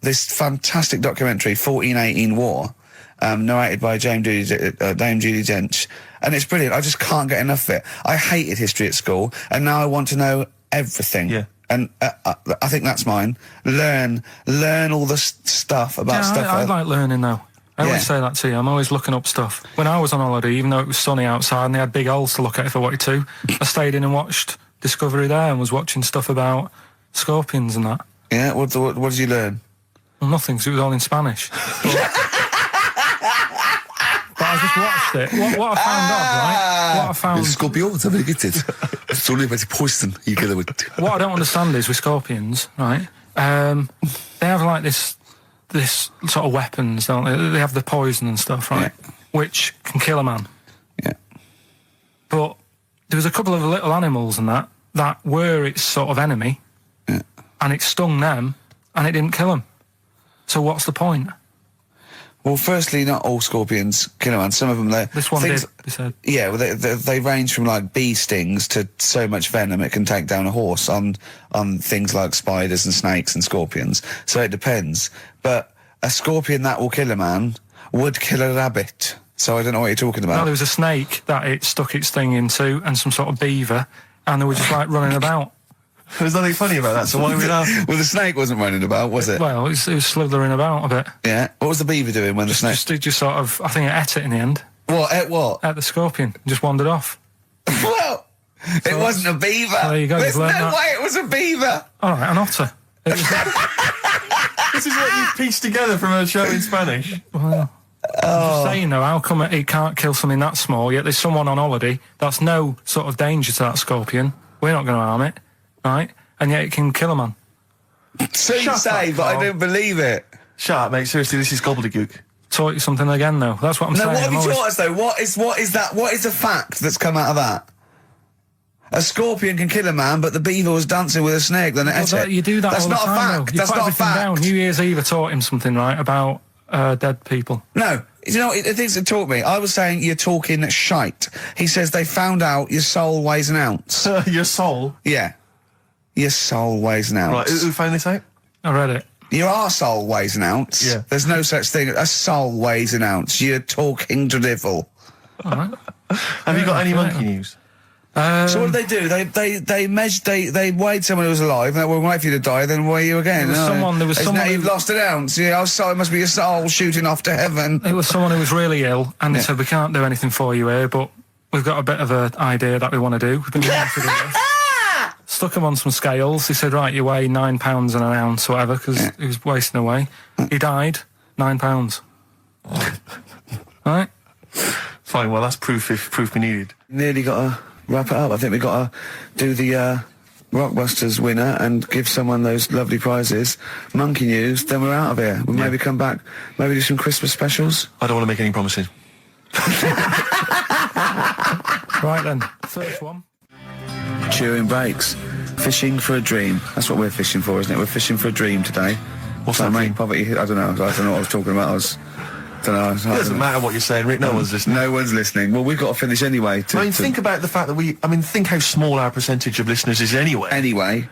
C: this fantastic documentary, 1418 War, narrated by Dame Judi Dench, and it's brilliant. I just can't get enough of it. I hated history at school, and now I want to know everything.
A: Yeah.
C: And I think that's mine. Learn all the stuff about stuff.
I: I like learning though. I always say that to you. I'm always looking up stuff. When I was on holiday, even though it was sunny outside and they had big holes to look at if I wanted to, I stayed in and watched Discovery there and was watching stuff about
B: scorpions and that.
G: Yeah, what did you learn?
B: Well, nothing, 'cause it was all in Spanish. But I just watched it. What I found odd, right? What I found...
G: Scorpions, I get it. It's only about poison you get with.
B: What I don't understand is with scorpions, right? They have like this sort of weapons, don't they? They have the poison and stuff, right?
G: Yeah.
B: Which can kill a man.
G: Yeah.
B: But there was a couple of little animals and that were its sort of enemy, and it stung them, and it didn't kill them. So what's the point?
G: Well, firstly, not all scorpions kill a man. Some of them,
B: This one did, they said.
G: Yeah, well, they range from like bee stings to so much venom it can take down a horse on things like spiders and snakes and scorpions. So it depends. But a scorpion that will kill a man would kill a rabbit. So I don't know what you're talking about.
B: No, there was a snake that it stuck its thing into, and some sort of beaver, and they were just like running about.
E: There's nothing funny about that, so why are we laughing?
G: Well, the snake wasn't running about, was it?
B: Well, it was slithering about a bit.
G: Yeah. What was the beaver doing when the snake...
B: Just sort of, I think it ate it in the end.
G: What? Ate what?
B: Ate the scorpion. Just wandered off.
G: Well, it wasn't a beaver.
B: There you go.
G: There's no
B: learned that.
G: way it was a beaver.
B: All right, an otter. It was
E: This is what you pieced together from a show in Spanish.
B: well, I'm just saying, though, how come it can't kill something that small, yet there's someone on holiday that's no sort of danger to that scorpion. We're not going to harm it, right? And yet it can kill a man.
G: So you say, but I don't believe it.
E: Shut up, mate. Seriously, this is gobbledygook.
B: Taught you something again, though. That's what I'm saying.
G: No, what have you
B: I'm
G: taught us, though? What is that? What is the fact that's come out of that? A scorpion can kill a man, but the beaver was dancing with a snake, then it ate it.
B: You do that
G: That's
B: all the
G: not
B: time,
G: a fact.
B: though. You
G: That's
B: put
G: not a
B: everything
G: fact.
B: down. New Year's Eve, I taught him something, right, about dead people.
G: No. You know, the things that taught me, I was saying you're talking shite. He says they found out your soul weighs an ounce.
E: Your soul?
G: Yeah. Your soul weighs an ounce.
E: Right, who found this out?
B: I read it.
G: Your arsehole weighs an ounce.
E: Yeah.
G: There's no such thing. A soul weighs an ounce. You're talking drivel.
B: All right.
E: Have you got any monkey news?
G: So what did they do? They weighed someone who was alive, and they will wait for you to die, then weigh you again.
B: There was someone
G: You've lost an ounce. Yeah, it must be your soul shooting off to heaven.
B: It was someone who was really ill, and they said, we can't do anything for you here, but we've got a bit of an idea that we want to do. We've been wanting to do this. Stuck him on some scales. He said, right, you weigh 9 pounds an ounce or whatever, because he was wasting away. He died, 9 pounds. Right?
E: Fine, well, that's proof if proof be needed.
G: Nearly got to wrap it up. I think we've got to do the Rockbusters winner and give someone those lovely prizes. Monkey news, then we're out of here. We'll maybe come back, maybe do some Christmas specials.
E: I don't want to make any promises.
B: Right then, first one.
G: Chewing breaks. Fishing for a dream. That's what we're fishing for, isn't it? We're fishing for a dream today.
E: What's that mean?
G: Poverty. I don't know what I was talking about. I don't know.
E: It doesn't matter what you're saying, Rick. No one's listening.
G: No one's listening. Well, we've got to finish anyway.
E: Think about the fact that think how small our percentage of listeners is anyway.
G: Anyway.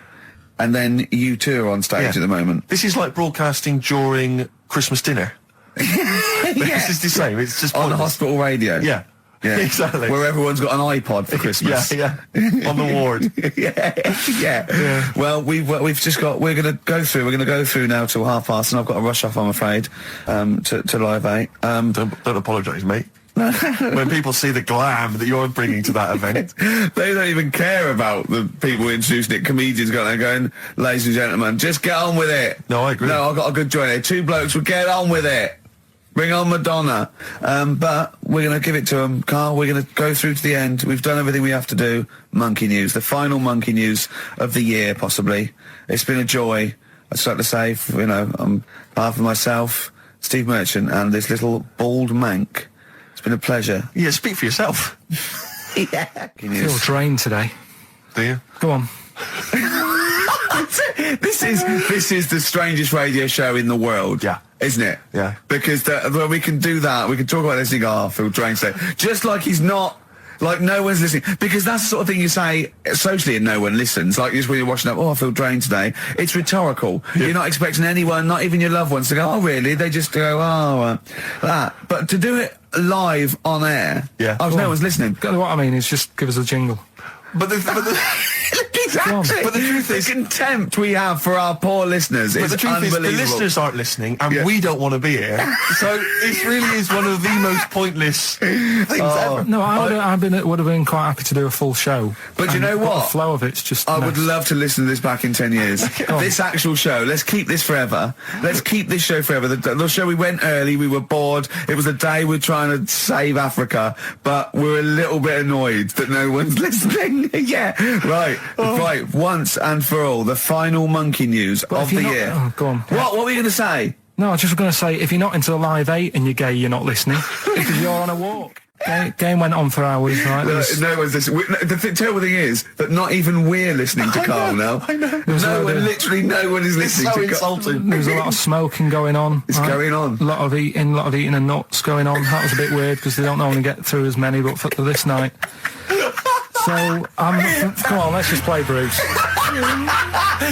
G: And then you two are on stage at the moment.
E: This is like broadcasting during Christmas dinner. This is the same. It's just
G: on hospital radio.
E: Yeah. Yeah, exactly.
G: Where everyone's got an iPod for Christmas.
E: Yeah. On the ward.
G: yeah. Well, we've just got. We're going to go through. We're going to go through now till 5:30, and I've got to rush off. I'm afraid to Live 8.
E: Don't apologise, mate. When people see the glam that you're bringing to that event,
G: they don't even care about the people introducing it. Comedians going, ladies and gentlemen, just get on with it.
E: No, I agree.
G: No, I've got a good joint here. 2 blokes will get on with it. Bring on Madonna. But we're going to give it to them, Carl. We're going to go through to the end. We've done everything we have to do. Monkey news. The final monkey news of the year, possibly. It's been a joy. I'd like to say, on behalf of myself, Steve Merchant, and this little bald mank. It's been a pleasure.
E: Yeah, speak for yourself.
G: Yeah.
B: I feel drained today.
E: Do you?
B: Go on.
G: This is the strangest radio show in the world.
E: Yeah.
G: Isn't it?
E: Yeah.
G: Because when we can do that, we can talk about this and go, I feel drained today. Just like he's not, like no one's listening. Because that's the sort of thing you say socially and no one listens. Like just when you're watching up, I feel drained today. It's rhetorical. Yeah. You're not expecting anyone, not even your loved ones, to go, oh really? They just go, that. But to do it live on air, no one's listening.
B: What I mean is just give us a jingle.
E: But the
C: Exactly.
E: But the truth is,
C: the contempt we have for our poor listeners
E: but
C: is
E: the truth is, the
C: unbelievable.
E: listeners aren't listening, and we don't want to be here. So it really is one of the most pointless things ever.
B: No, would have been quite happy to do a full show.
C: But you know what?
B: The flow of it's just.
C: I would love to listen to this back in 10 years. This actual show, let's keep this forever. Let's keep this show forever. The show, we went early, we were bored. It was a day we're trying to save Africa, but we're a little bit annoyed that no one's listening. Yeah, right. Right, once and for all, the final monkey news of the year.
B: Oh, go on.
C: What were you going to say?
B: No, I was just going to say, if you're not into the Live 8 and you're gay, you're not listening because you're on a walk. Game went on for hours, right?
C: No one's listening. The terrible thing is that not even we're listening to Carl now.
E: I know.
C: Literally no one is listening to Carl.
E: Insulting.
B: There was a lot of smoking going on.
C: It's going on.
B: A lot of eating and nuts going on. That was a bit weird because they don't normally get through as many, but for this night. So, come on, let's just play Bruce.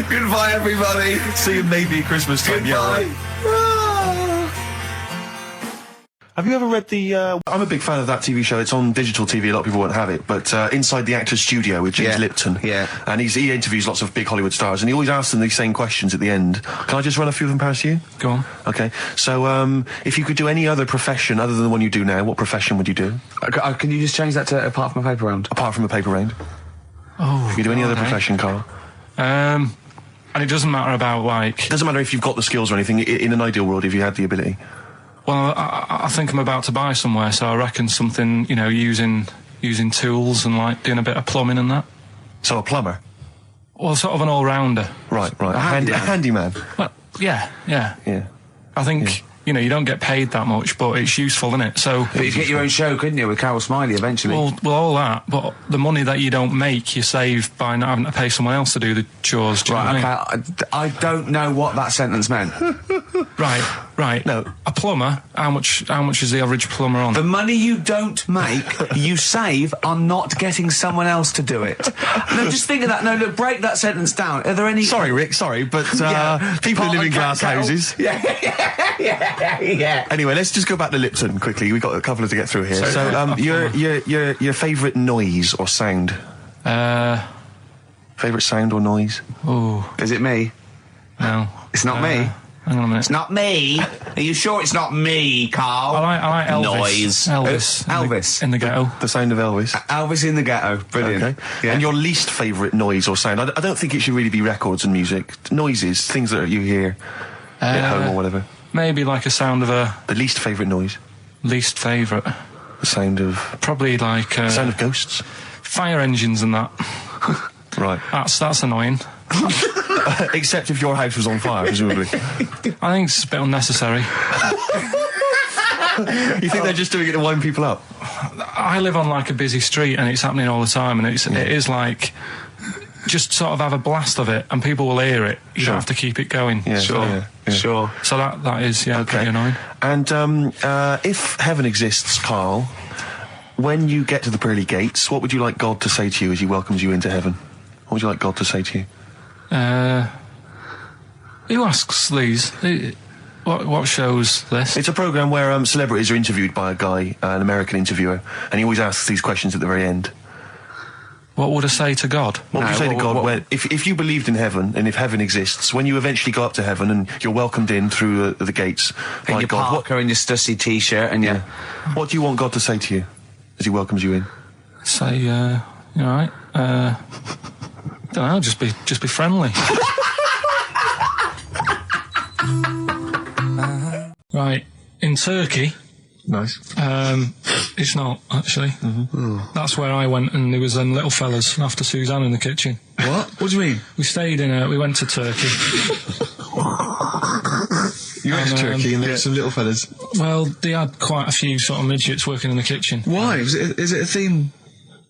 C: Goodbye, everybody.
E: See you maybe at Christmas time.
C: Goodbye.
E: Yeah. Have you ever read the... I'm a big fan of that TV show. It's on digital TV. A lot of people won't have it. But Inside the Actor's Studio with James Lipton.
C: Yeah.
E: And he interviews lots of big Hollywood stars, and he always asks them these same questions at the end. Can I just run a few of them past you?
B: Go on.
E: Okay. So, if you could do any other profession other than the one you do now, what profession would you do?
D: Can you just change that to apart from a paper round?
E: Apart from a paper round.
B: Oh,
E: If you could do any other profession, Carl.
B: And it doesn't matter about, like...
E: It doesn't matter if you've got the skills or anything. In an ideal world, if you had the ability.
B: Well, I think I'm about to buy somewhere, so I reckon something, using tools and, like, doing a bit of plumbing and that.
E: So a plumber?
B: Well, sort of an all-rounder.
E: Right. A handyman.
B: Well, yeah.
E: Yeah.
B: I think, you don't get paid that much, but it's useful, isn't it? So...
D: But you could get your own show, couldn't you, with Carol Smiley eventually?
B: Well, all that, but the money that you don't make, you save by not having to pay someone else to do the chores. Do you know what I mean?
D: I don't know what that sentence meant.
B: Right.
E: No.
B: A plumber, how much is the average plumber on?
D: The money you don't make, you save on not getting someone else to do it. No, just think of that. No, look, break that sentence down. Are there any...
E: Sorry, Rick, but people who live in glass houses.
D: Yeah.
E: Anyway, let's just go back to Lipton quickly. We've got a couple to get through here. So, your favourite noise or sound? Favourite sound or noise?
B: Oh.
D: Is it me?
B: No.
D: It's not me.
B: Hang on a minute.
D: It's not me. Are you sure it's not me, Carl?
B: I like Elvis.
D: Noise.
B: Elvis. In the ghetto.
E: The sound of Elvis.
D: Elvis in the ghetto. Brilliant.
E: Okay.
D: Yeah.
E: And your least favourite noise or sound? I don't think it should really be records and music. Noises, things that you hear at home or whatever.
B: Maybe like a sound of a...
E: The least favourite noise?
B: Least favourite?
E: The sound of...
B: Probably like...
E: sound of ghosts?
B: Fire engines and that.
E: Right.
B: That's annoying.
E: Except if your house was on fire, presumably.
B: I think it's a bit unnecessary.
E: You think they're just doing it to wind people up?
B: I live on like a busy street and it's happening all the time, and it is like... Just sort of have a blast of it and people will hear it. You don't have to keep it going.
E: Yeah,
D: sure.
B: So that is, pretty annoying.
E: And if heaven exists, Carl, when you get to the pearly gates, what would you like God to say to you as he welcomes you into heaven? What would you like God to say to you?
B: Who asks these? What show's this?
E: It's a programme where celebrities are interviewed by a guy, an American interviewer, and he always asks these questions at the very end.
B: What would I say to God?
E: What would you say to God if you believed in heaven, and if heaven exists, when you eventually go up to heaven and you're welcomed in through the gates by
D: your
E: God?
D: Parker and your stussy T-shirt and your...
E: What do you want God to say to you as he welcomes you in?
B: Say, you all right? Don't know, just be friendly. Right, in Turkey...
E: Nice.
B: It's not, actually. That's where I went, and there was them little fellas after Suzanne in the kitchen.
C: What? What do you mean?
B: We went to Turkey.
E: You went to Turkey and there were some little fellas?
B: Well, they had quite a few sort of midgets working in the kitchen.
C: Why? Is it a theme?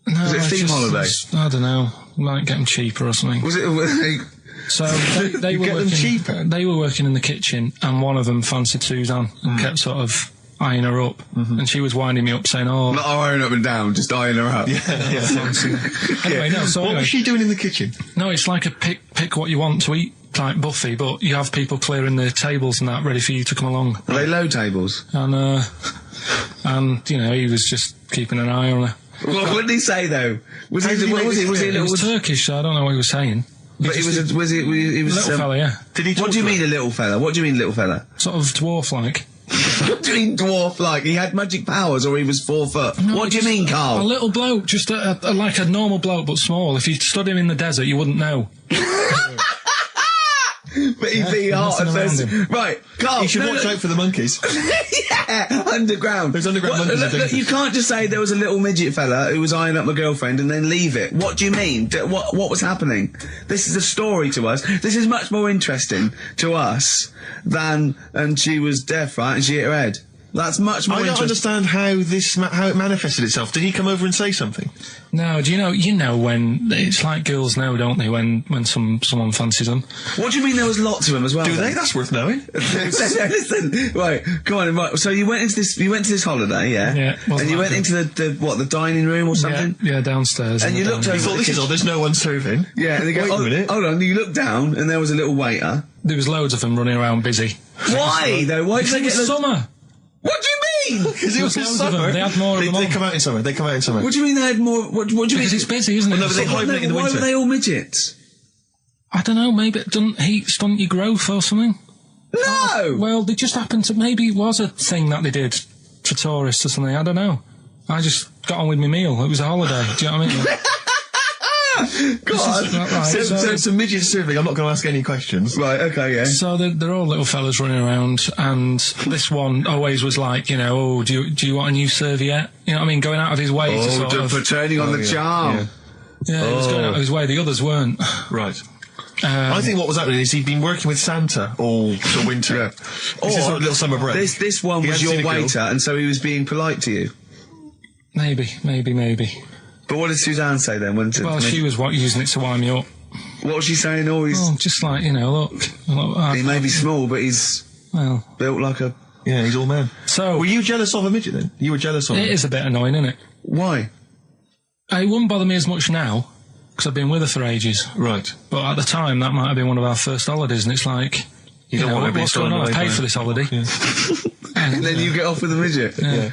B: No,
C: was it a theme holiday?
B: I don't know. Might get them cheaper or something.
C: Was it...
B: So they were working cheaper. They were working in the kitchen, and one of them fancied Suzanne and kept sort of eyeing her up, and she was winding me up saying, "Oh,
C: not eyeing up and down, just eyeing her up."
B: Anyway, no. So
E: what was she doing in the kitchen?
B: No, it's like a pick what you want to eat type buffet, but you have people clearing the tables and that ready for you to come along.
C: Are they low tables?
B: And he was just keeping an eye on her.
C: What did he say though? Was he a
B: It
C: little?
B: was Turkish, so I don't know what he was saying.
C: But he was a
B: little fella, yeah.
E: Did he?
C: What do you mean a little fella? What do you mean little fella?
B: Sort of dwarf-like.
C: What do you mean dwarf like? He had magic powers or he was 4 foot?
B: No,
C: what do you mean, Carl?
B: A little bloke, just like a normal bloke but small. If you stood him in the desert, you wouldn't know.
C: But he'd be hot at first. Right, Carl.
E: You should watch out for the monkeys.
C: Yeah, underground.
E: Those underground monkeys are dangerous.
C: You can't just say there was a little midget fella who was eyeing up my girlfriend and then leave it. What do you mean? What was happening? This is a story to us. This is much more interesting to us than, and she was deaf, right, and she hit her head. That's much more
E: I don't understand how it manifested itself. Did he come over and say something?
B: No, do you know when it's like girls know, don't they? When someone fancies them.
C: What do you mean there was lots of them as well?
E: Do
C: then?
E: they? That's worth knowing.
C: Listen, right, come on, right. So you went into this holiday, yeah?
B: Yeah.
C: And you went into the dining room or something?
B: Yeah, downstairs.
C: And you looked over.
E: You thought, this is odd, there's no one serving.
C: Yeah, and they go,
E: Wait a minute.
C: hold on, you looked down and there was a little waiter.
B: There was loads of them running around busy.
C: Why though? Why did they get
B: summer?
C: What do you mean?
E: Because it was
B: loads of
E: summer.
B: them. They had more of them
E: They
B: on.
E: come out in summer. They come out in summer.
C: What do you mean they had more? What do you mean?
B: Because it's busy, isn't it?
E: Well, no, but they hibernate in the
C: Why
E: winter.
C: were they all midgets?
B: I don't know, maybe it doesn't heat stunt your growth or something.
C: No!
B: Well, they just happened to, maybe it was a thing that they did for tourists or something, I don't know. I just got on with my meal, it was a holiday, do you know what I mean?
C: God.
B: Right,
E: So it's a midget serving. I'm not going to ask any questions.
C: Right, okay, yeah.
B: So they're all little fellas running around, and this one always was like, you know, oh, do you want a new serviette? You know what I mean? Going out of his way to sort of...
C: for turning on the charm.
B: Yeah, he was going out of his way, the others weren't.
E: Right. I think what was happening is he'd been working with Santa all the winter.
C: Yeah.
E: This is sort of little summer break.
C: This one
E: He
C: was
E: hadn't
C: your
E: seen a girl.
C: waiter, and so he was being polite to you.
B: Maybe.
C: But what did Suzanne say then?
B: Well, she was using it to wind me up.
C: What was she saying? Oh, he's...
B: Oh, just like, you know, look
C: he may be small, but he's built like a...
E: Yeah, he's all man.
B: So...
E: Were you jealous of a midget then? You were jealous of him?
B: It is a bit annoying, isn't it?
C: Why?
B: It wouldn't bother me as much now, because I've been with her for ages.
E: Right.
B: But at the time, that might have been one of our first holidays, and it's like...
E: You don't want to be
B: what's going on? I paid for this holiday.
E: Yeah.
C: And then you get off with a midget?
B: Yeah.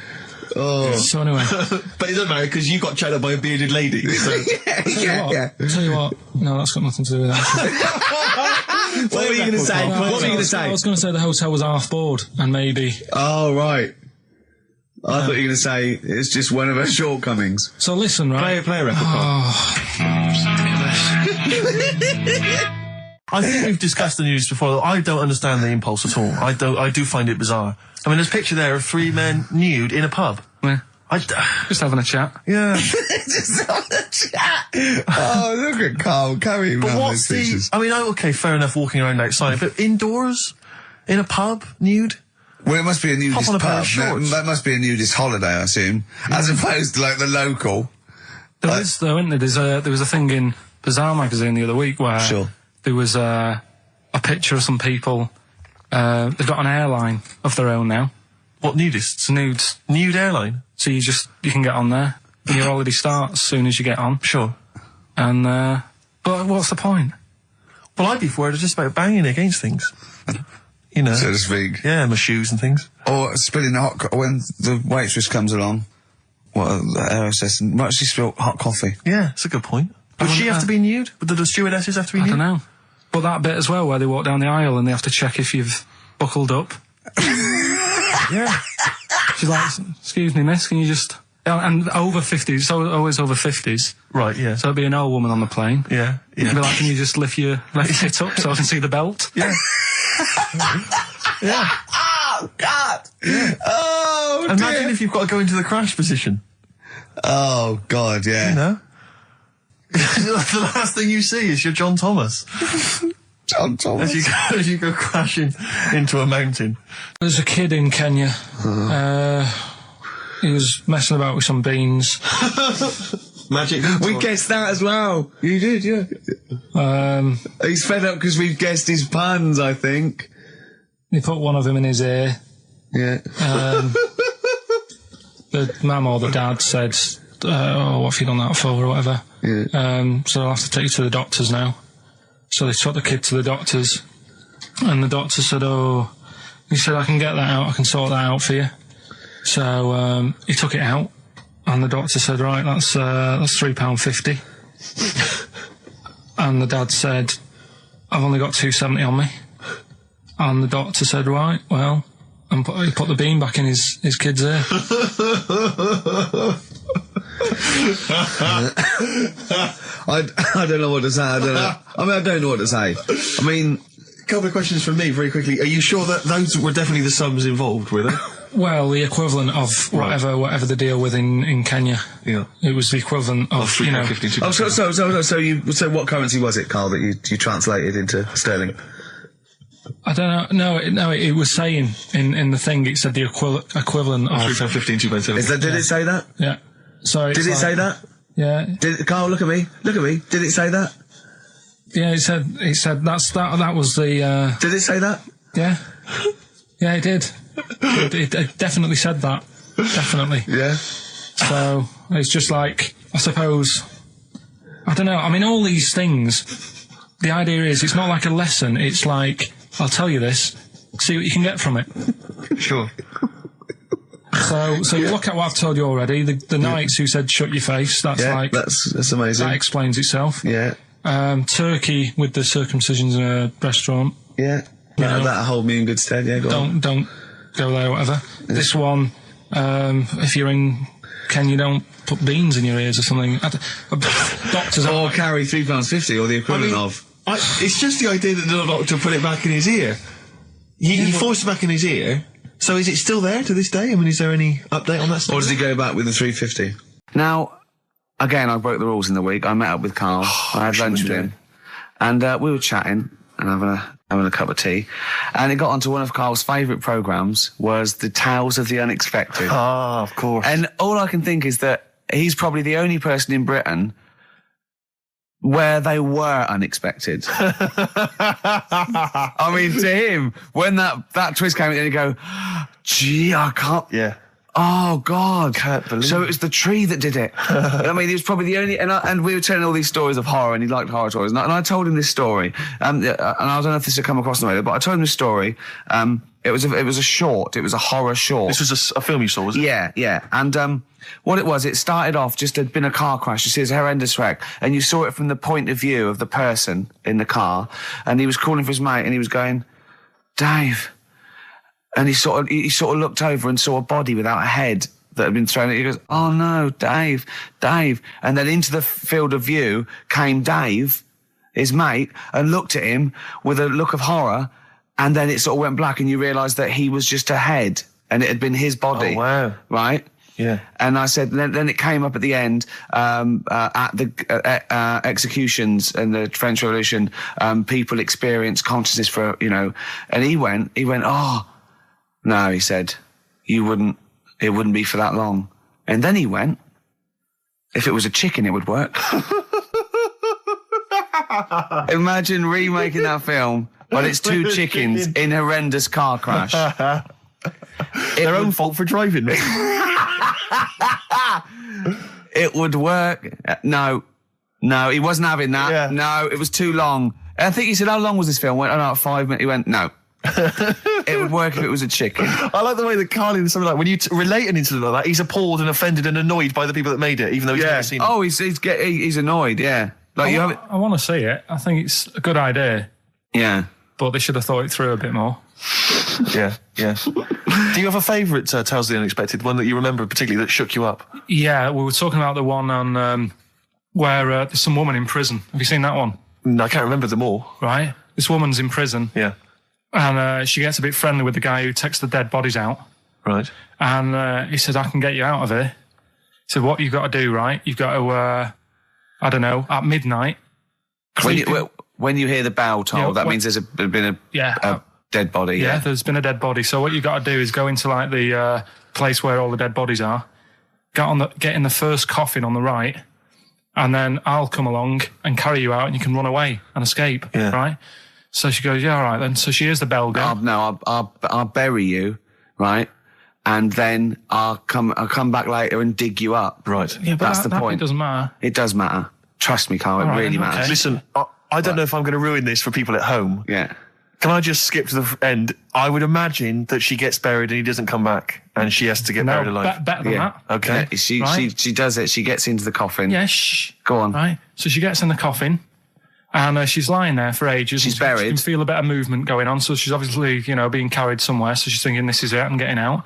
C: Oh.
B: So anyway...
E: But it doesn't matter, because you got chatted up by a bearded lady. So.
C: yeah.
B: Tell you what, no, that's got nothing to do with that.
C: What were you going to say? What were you going to say?
B: I was going to say the hotel was half board, and maybe...
C: Oh, right. I thought you were going to say it's just one of her shortcomings.
B: So listen, right?
E: Play a record. I think we've discussed the news before. I don't understand the impulse at all. I do find it bizarre. I mean, there's a picture there of 3 men nude in a pub.
B: Yeah. Just having a chat.
E: Yeah.
C: Just on the chat. Oh, look at Carl carrying
E: But
C: around
E: what's
C: those pictures.
E: I mean, okay, fair enough, walking around outside, but indoors, in a pub, nude.
G: Well, it must be a nudist
E: on a pair of
G: pub.
E: shorts.
G: That must be a nudist holiday, I assume, as opposed to like the local.
B: There is, though, isn't there? There was a thing in Bazaar magazine the other week where there was a picture of some people. They've got an airline of their own now.
E: What, nudists?
B: Nudes.
E: Nude airline?
B: So you can get on there, and your holiday starts as soon as you get on.
E: Sure.
B: And, but what's the point?
E: Well, I'd be worried just about banging against things. You know.
G: So to speak.
E: Yeah, my shoes and things.
G: Or spilling when the waitress comes along. The aerostess, might she spill hot coffee?
E: Yeah, it's a good point. Would she have to be nude? Would the stewardesses have to be nude?
B: I don't know. But that bit as well, where they walk down the aisle and they have to check if you've buckled up.
E: Yeah.
B: She's like, excuse me, miss, can you just... And over 50s, so always over 50s.
E: Right, yeah.
B: So it'd be an old woman on the plane.
E: Yeah, yeah.
B: It'd be like, can you just lift your tit up so I can see the belt?
E: Yeah. Yeah.
C: Oh, God!
E: Yeah.
C: Oh,
E: Imagine if you've got to go into the crash position.
G: Oh, God, yeah.
E: You know? The last thing you see is your John Thomas.
G: John Thomas.
E: As you go crashing into a mountain.
B: There's a kid in Kenya. He was messing about with some beans.
E: Magic.
C: We guessed that as well.
E: You did, yeah.
C: He's fed up because we've guessed his puns, I think.
B: He put one of them in his ear.
C: Yeah.
B: The mum or the dad said, oh, what have you done that for, or whatever.
C: Yeah.
B: So I'll have to take you to the doctors now. So they took the kid to the doctors, and the doctor said, he said, I can get that out, I can sort that out for you. So he took it out, And the doctor said, right, that's £3.50. And the dad said, I've only got £2.70 on me. And the doctor said, right, well, and he put the bean back in his kid's ear.
C: I don't know what to say. I don't know what to say. I mean,
E: a couple of questions from me very quickly. Are you sure that those were definitely the sums involved, were they?
B: Well, the equivalent of whatever the deal with in Kenya.
E: Yeah.
B: It was the equivalent of
C: so what currency was it, Carl, that you translated into sterling?
B: I don't know. No, it was saying in the thing. It said the equivalent of
E: £3.15, £2.7.
C: Did it say that?
B: Yeah. So
C: did it say that?
B: Yeah.
C: Carl, look at me. Did it say that?
B: Yeah, it said that was the.
C: Did it say that?
B: Yeah. Yeah, it did. It definitely said that. Definitely.
C: Yeah.
B: So it's just like, I suppose, I don't know. I mean, all these things. The idea is, it's not like a lesson. It's like, I'll tell you this. See what you can get from it.
E: Sure.
B: So you look at what I've told you already. The knights who said shut your face. That's
C: amazing.
B: That explains itself.
C: Yeah.
B: Turkey with the circumcisions in a restaurant.
C: Yeah. That'll hold me in good stead. Yeah.
B: Don't go there. Whatever. This one. If you're in Kenya, don't put beans in your ears or something. Doctors
C: or carry £3.50 or the equivalent of.
E: It's just the idea that the doctor put it back in his ear. He forced it back in his ear. So is it still there to this day? I mean, is there any update on that stuff?
C: Or does he go back with the £3.50? Now, again, I broke the rules in the week. I met up with Carl. I had lunch with him. And we were chatting and having a cup of tea. And it got onto one of Carl's favourite programmes, was the Tales of the Unexpected.
E: Ah, of course.
C: And all I can think is that he's probably the only person in Britain where they were unexpected. I mean, to him, when that twist came in, he'd go, gee, I can't...
E: Yeah.
C: Oh, God.
E: Can't believe
C: So it was the tree that did it. I mean, he was probably the only... And we were telling all these stories of horror, and he liked horror stories. And I told him this story. And I don't know if this had come across the way, but I told him this story. It was a short. It was a horror short.
E: This was a film you saw, was it?
C: Yeah. And what it was, it started off, just had been a car crash. You see, it's a horrendous wreck. And you saw it from the point of view of the person in the car. And he was calling for his mate, and he was going, Dave. And he sort of looked over and saw a body without a head that had been thrown at. He goes, oh no, Dave. And then into the field of view came Dave, his mate, and looked at him with a look of horror. And then it sort of went black, and you realised that he was just a head, and it had been his body.
E: Oh, wow.
C: Right?
E: Yeah.
C: And I said, then it came up at the end, at the executions and the French Revolution, people experience consciousness for, and he went, oh, no, he said, it wouldn't be for that long. And then he went, if it was a chicken, it would work. Imagine remaking that film, but it's two chickens in horrendous car crash.
E: Their own fault for driving.
C: It would work. No, he wasn't having that.
E: Yeah.
C: No, it was too long. And I think he said, how long was this film? I went, 5 minutes. He went, no. It would work if it was a chicken.
E: I like the way that Carl in something like, when you relate an incident like that, he's appalled and offended and annoyed by the people that made it, even though he's never seen it.
C: Oh, he's annoyed, yeah. Like
B: I want to see it. I think it's a good idea.
C: Yeah.
B: But they should have thought it through a bit more.
E: Yeah. Do you have a favourite Tales of the Unexpected, one that you remember particularly that shook you up?
B: Yeah, we were talking about the one on where there's some woman in prison. Have you seen that one?
E: No, I can't remember them all.
B: Right. This woman's in prison.
E: Yeah.
B: And she gets a bit friendly with the guy who takes the dead bodies out.
E: Right.
B: And he said, I can get you out of here. He said, what you've got to do, right? You've got to, at midnight.
C: When you hear the bell toll, that means there's been a dead body.
B: Yeah, there's been a dead body. So what you've got to do is go into like the place where all the dead bodies are, get in the first coffin on the right, and then I'll come along and carry you out, and you can run away and escape. Yeah. Right. So she goes, yeah, all right then. So she hears the bell go.
C: I'll bury you, right? And then I'll come back later and dig you up.
E: Right.
B: Yeah, but
C: that's the point.
B: It doesn't matter.
C: It does matter. Trust me, Carl. It really matters.
E: Listen, I don't know if I'm going to ruin this for people at home.
C: Yeah.
E: Can I just skip to the end? I would imagine that she gets buried and he doesn't come back, and she has to get buried alive.
B: Better than that.
E: Okay.
C: Yeah, she does it. She gets into the coffin.
B: Yeah,
C: Go on.
B: Right. So she gets in the coffin, and she's lying there for ages.
C: She's buried.
B: She can feel a bit of movement going on, so she's obviously, being carried somewhere. So she's thinking, this is it, I'm getting out.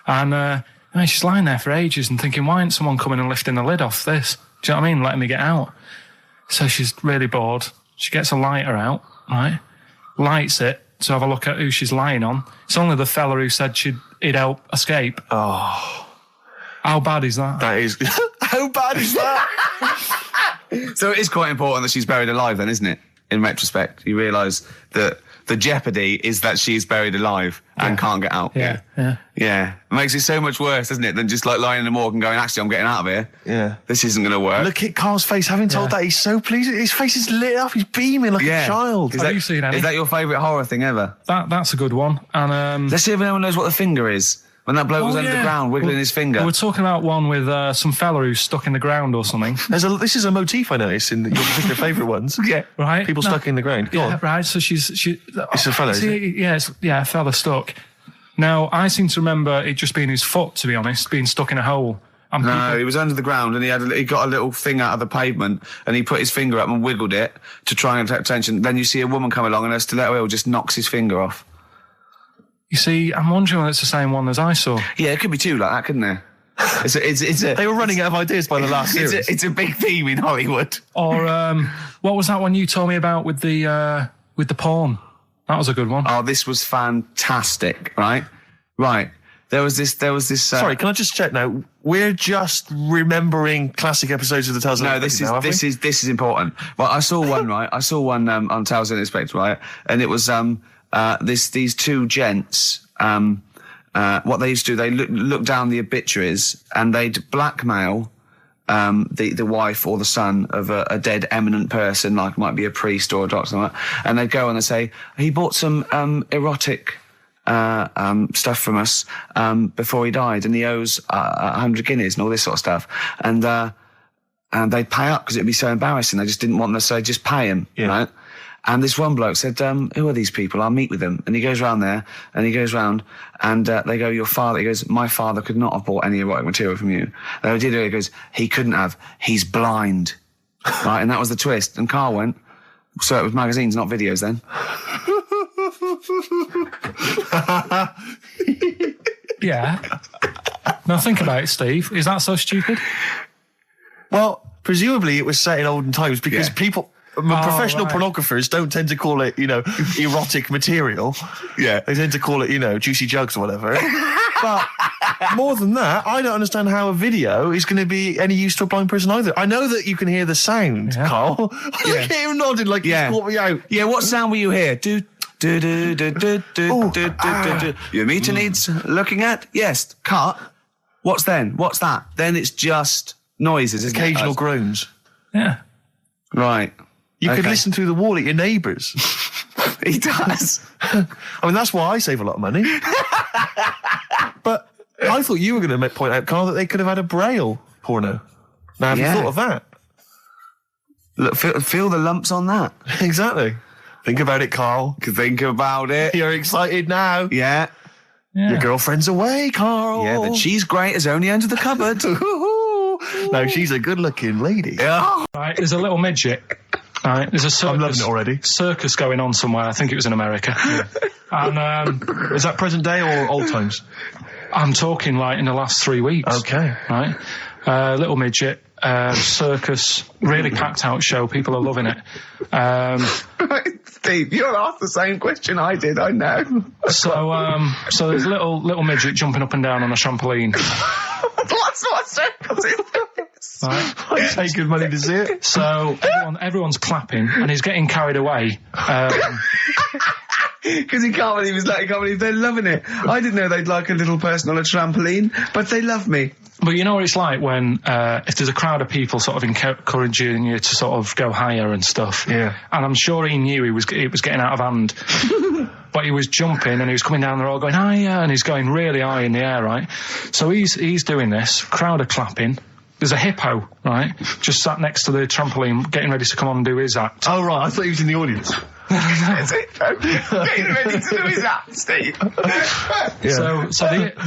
B: And she's lying there for ages and thinking, why isn't someone coming and lifting the lid off this? Do you know what I mean? Letting me get out. So she's really bored. She gets a lighter out, right? Lights it to have a look at who she's lying on. It's only the fella who said he'd help escape.
E: Oh.
B: How bad is that?
E: That is... How bad is that?
C: So it is quite important that she's buried alive then, isn't it? In retrospect, you realise that the jeopardy is that she's buried alive and can't get out.
B: Yeah.
C: It makes it so much worse, doesn't it, than just like lying in the morgue and going, actually, I'm getting out of here.
E: Yeah.
C: This isn't going to work.
E: Look at Carl's face. Having told that, he's so pleased. His face is lit up. He's beaming like a child.
B: Have you seen any?
C: Is that your favourite horror thing ever?
B: That's a good one. And
C: let's see if anyone knows what the finger is. When that bloke was under the ground, wiggling his finger.
B: We're talking about one with some fella who's stuck in the ground or something.
E: This is a motif I noticed in your particular favourite ones.
B: Yeah, right.
E: People stuck in the ground. Go on.
B: Right. So it's
E: a fella, is it?
B: Yeah, a fella stuck. Now, I seem to remember it just being his foot, to be honest, being stuck in a hole.
C: No, he was under the ground and he got a little thing out of the pavement and he put his finger up and wiggled it to try and attract attention. Then you see a woman come along and her stiletto heel just knocks his finger off.
B: You see, I'm wondering whether it's the same one as I saw.
C: Yeah, it could be two like that, couldn't there? It's a.
E: They were running out of ideas by the last series.
C: It's a big theme in Hollywood.
B: Or what was that one you told me about with the porn? That was a good one.
C: Oh, this was fantastic, right? Right. There was this.
E: Sorry, can I just check now? We're just remembering classic episodes of the Tales of
C: No, this is important. Well, I saw one, right? I saw one on Tales of the Inspector, right? And it was these two gents. What they used to do, they look down the obituaries and they'd blackmail the wife or the son of a dead eminent person, like might be a priest or a doctor, something like that. And they'd go and they'd say, he bought some erotic stuff from us before he died, and he owes 100 guineas and all this sort of stuff. And they'd pay up because it'd be so embarrassing. They just didn't want them to say, just pay him, right? And this one bloke said, who are these people? I'll meet with them. And he goes round there, and he goes round, and they go, your father. He goes, my father could not have bought any erotic material from you. They did it. He goes, he couldn't have. He's blind. Right? And that was the twist. And Carl went, so it was magazines, not videos then.
B: Yeah. Now think about it, Steve. Is that so stupid?
E: Well, presumably it was set in olden times because people... professional pornographers don't tend to call it, erotic material.
C: Yeah.
E: They tend to call it, juicy jugs or whatever. But more than that, I don't understand how a video is going to be any use to a blind person either. I know that you can hear the sound, Carl. Look at him nodding like he's caught me out.
C: Yeah, what sound will you hear? Do. Your meter needs looking at? Yes. Cut. What's then? What's that? Then it's just noises.
E: Occasional groans.
B: Yeah.
C: Right.
E: You could listen through the wall at your neighbours.
C: He does.
E: I mean, that's why I save a lot of money. But I thought you were going to point out, Carl, that they could have had a Braille porno. Now, have you thought of that?
C: Look, feel the lumps on that.
E: Exactly. Think about it, Carl.
C: Think about it.
E: You're excited now.
C: Yeah.
E: Your girlfriend's away, Carl.
C: Yeah, the cheese grate has only entered the cupboard.
E: No, she's a good-looking lady.
C: Yeah.
B: Right, there's a little midget. Right, there's a circus.
E: I'm loving it already.
B: Circus going on somewhere. I think it was in America. And
E: is that present day or old times?
B: I'm talking like in the last 3 weeks.
E: Okay.
B: Right, little midget. Circus, really packed out show. People are loving it.
C: Steve, you'll ask the same question I did. I know.
B: So there's a little midget jumping up and down on a trampoline.
C: That's what circus is.
B: Right.
E: I pay good money to see it.
B: So everyone's clapping, and he's getting carried away.
C: Because he can't believe they're loving it. I didn't know they'd like a little person on a trampoline, but they love me.
B: But you know what it's like when if there's a crowd of people sort of encouraging you to sort of go higher and stuff.
E: Yeah.
B: And I'm sure he knew it was getting out of hand. But he was jumping and he was coming down the road going higher, and he's going really high in the air, right? So he's doing this. Crowd are clapping. There's a hippo, right, just sat next to the trampoline, getting ready to come on and do his act.
E: Oh, right. I thought he was in the audience.
D: There's a hippo getting ready to do his act, Steve.
B: So